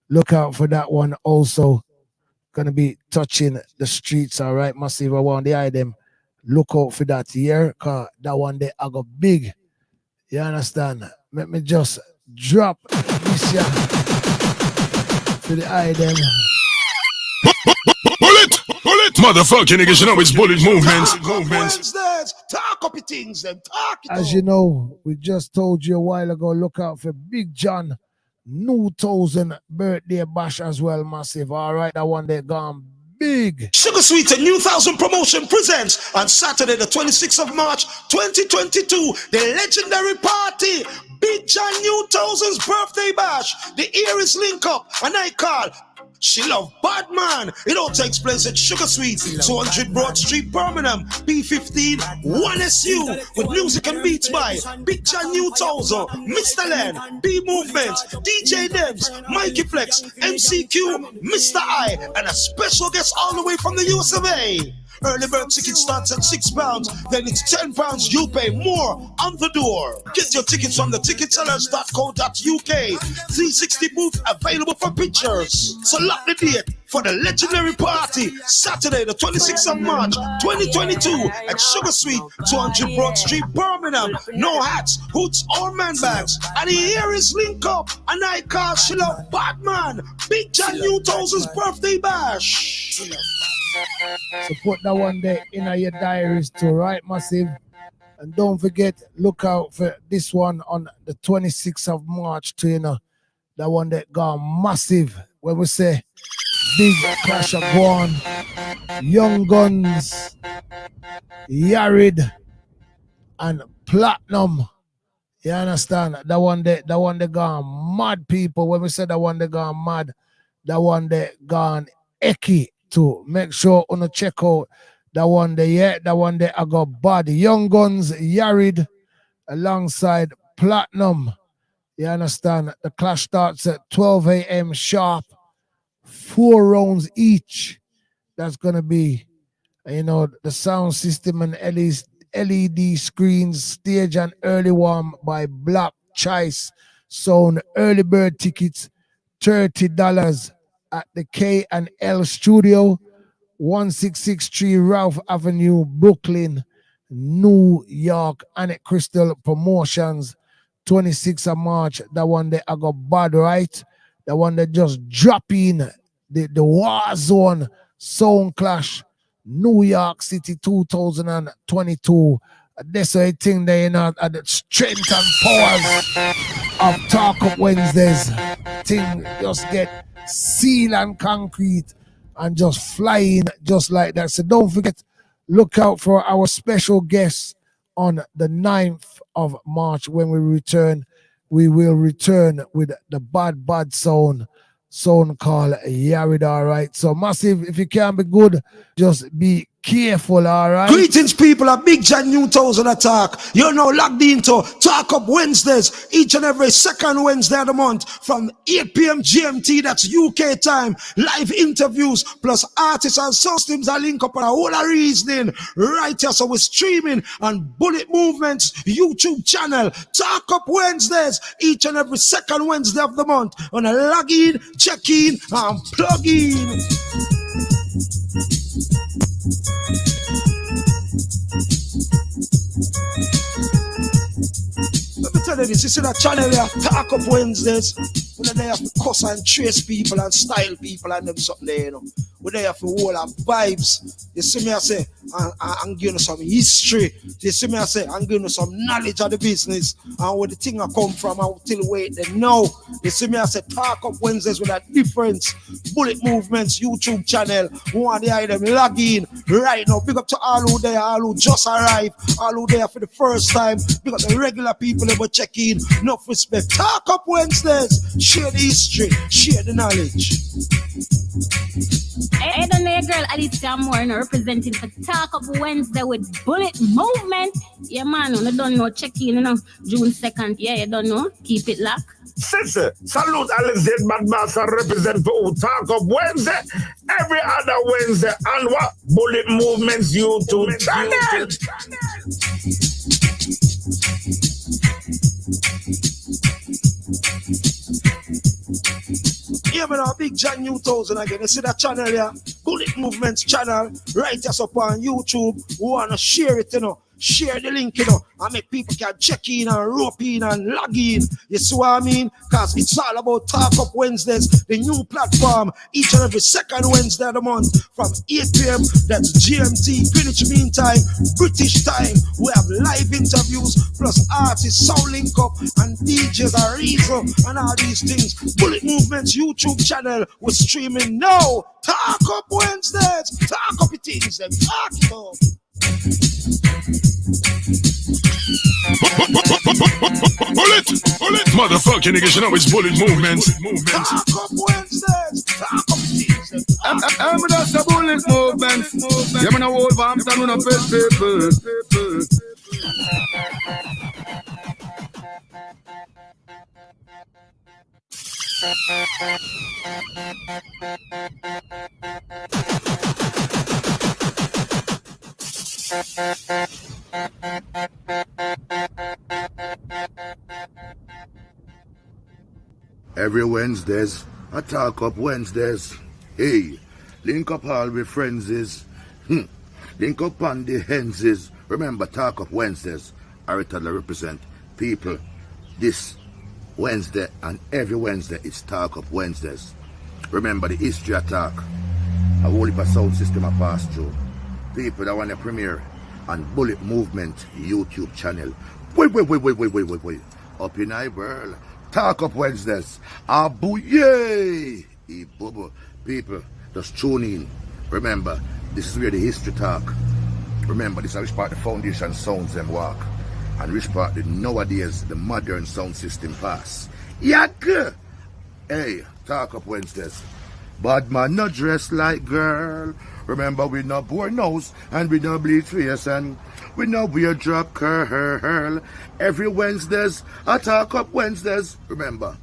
Look out for that one also. Gonna be touching the streets, all right, massive. I want the item. Look out for that here, cause that one they have a big. You understand? Let me just drop this here for the item. Bullet! Motherfucking niggas, you know it's bullet movements. Talk up your things, then talk it. As you know, we just told you a while ago, look out for Big John New 1000 birthday bash as well, massive. All right, that one they gone big. Sugar Sweet and New 1000 promotion presents on Saturday the 26th of March 2022 the legendary party Big John New 1000's birthday bash. The Aries Link Up and I call She Love Bad Man. It all takes place at Sugar Sweet, 200 Broad Street, Birmingham, P15 1SU, with music and beats by Big John New 1000, Mr. Len, B Movement, DJ Dems, Mikey Flex, MCQ, Mr. I, and a special guest all the way from the US of A. Early bird ticket starts at £6, then it's £10 you pay more on the door. Get your tickets from the ticketsellers.co.uk. 360 booth available for pictures. So lock the date for the legendary party Saturday the 26th of March 2022 at Sugar Sweet, 200 Broad Street, Birmingham. No hats, hoods or man bags. And here is Link Up and I call She Love Bad Man, Big John New 1000's birthday bash. So put that one there in your diaries too, right, massive? And don't forget, look out for this one on the 26th of March too, you know. That one that gone massive. When we say big clash of one, Young Guns, Yarid, and Platinum. You understand? That one that gone mad, people. When we say that one that gone mad, that one that gone ecky too. Make sure on check out that one there, yeah, that one there I got bad. Young Guns, Yarid, alongside Platinum. You understand? The clash starts at 12 a.m. sharp. 4 rounds each. That's gonna be, you know, the sound system and LED screens, stage and early warm by Black Choice Sound. Early bird tickets, $30 at the K&L Studio, 1663 Ralph Avenue, Brooklyn, New York. Annette Crystal Promotions, 26th of March. That one that I got bad, right? That one that just drop in the War Zone Sound Clash, New York City 2022. That's a thing there, you know, at the strength and powers of Talk Up Wednesdays. Thing just get seal and concrete and just flying just like that. So don't forget, look out for our special guests on the 9th of March when we return. We will return with the bad sound called Yarid, all right? So massive, if you can't be good, just be careful, all right? Greetings, people. A Big John New 1000 attack. You're now locked into Talk Up Wednesdays, each and every second Wednesday of the month from 8 p.m. GMT, that's UK time. Live interviews plus artists and systems that link up on a whole of reasoning right here. So we're streaming on Bullet Movements YouTube channel. Talk Up Wednesdays, each and every second Wednesday of the month. On a log in, check in, and plug in. Let me tell you this, you see that channel here, Talk Up Wednesdays, when they have to cuss and trace people and style people and them something there, you know. When they have to hold our vibes. You see me, I say, I'm giving you some history. You see me, I say, I'm giving you some knowledge of the business and where the thing I come from, I will tell you where they know. You see me, I say, Talk Up Wednesdays with a difference. Bullet Movements YouTube channel. Want to hear them log in right now. Big up to all who there, all who just arrived, all who there for the first time. Big up the regular people that will check in. Enough respect. Talk Up Wednesdays. Share the history, share the knowledge. I don't know, girl, Alicia Moore, representing for Talk Up Wednesday with Bullet Movement. Yeah, man, you don't know, check in, you know, June 2nd. Yeah, you don't know, keep it locked. Sister, salute Alex Badmaster represent for Talk Up Wednesday every other Wednesday and what? Bullet Movements YouTube channel. Yeah, man, Big John New 1000 again. You see that channel here? Bullet Movements channel. Right us up on YouTube. We want to share it, you know. Share the link, you know, and make people can check in and rope in and log in. You see what I mean? Because it's all about Talk Up Wednesdays, the new platform, each and every second Wednesday of the month from 8 p.m. That's GMT, Greenwich Mean Time, British time. We have live interviews plus artists, sound link up, and DJs are reason and all these things. Bullet Movements YouTube channel, we're streaming now. Talk Up Wednesdays, talk up it things, and talk it up. Bullet! Motherfucking niggas, you know it's Bullet Movements. Talk Up Wednesdays, talk up things. I'm just a Bullet Movements. Yeah, man, I hold on, I'm on a people. Every Wednesdays, I Talk Up Wednesdays. Hey, link up all with friends is. Link up on the hens is. Remember, Talk Up Wednesdays. INT'L represent people. This Wednesday and every Wednesday it's Talk Up Wednesdays. Remember the history attack. A whole heap of sound system I pass through. People that want to premiere and Bullet Movement YouTube channel. Wait. Up in I world. Talk Up Wednesdays. Abouye. People, just tune in. Remember, this is where the history talk. Remember, this is which part the foundation sounds them walk. And which part the nowadays the modern sound system pass. Yak! Hey, Talk Up Wednesdays. Bad man not dressed like girl. Remember, we no bore nose and we no bleed face and we no wear drop curl. Every Wednesdays, I Talk Up Wednesdays. Remember,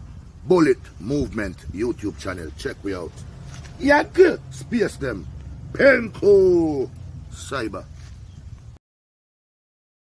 Bullet Movement YouTube channel. Check we out. Yak! Space them. Penko. Cyber.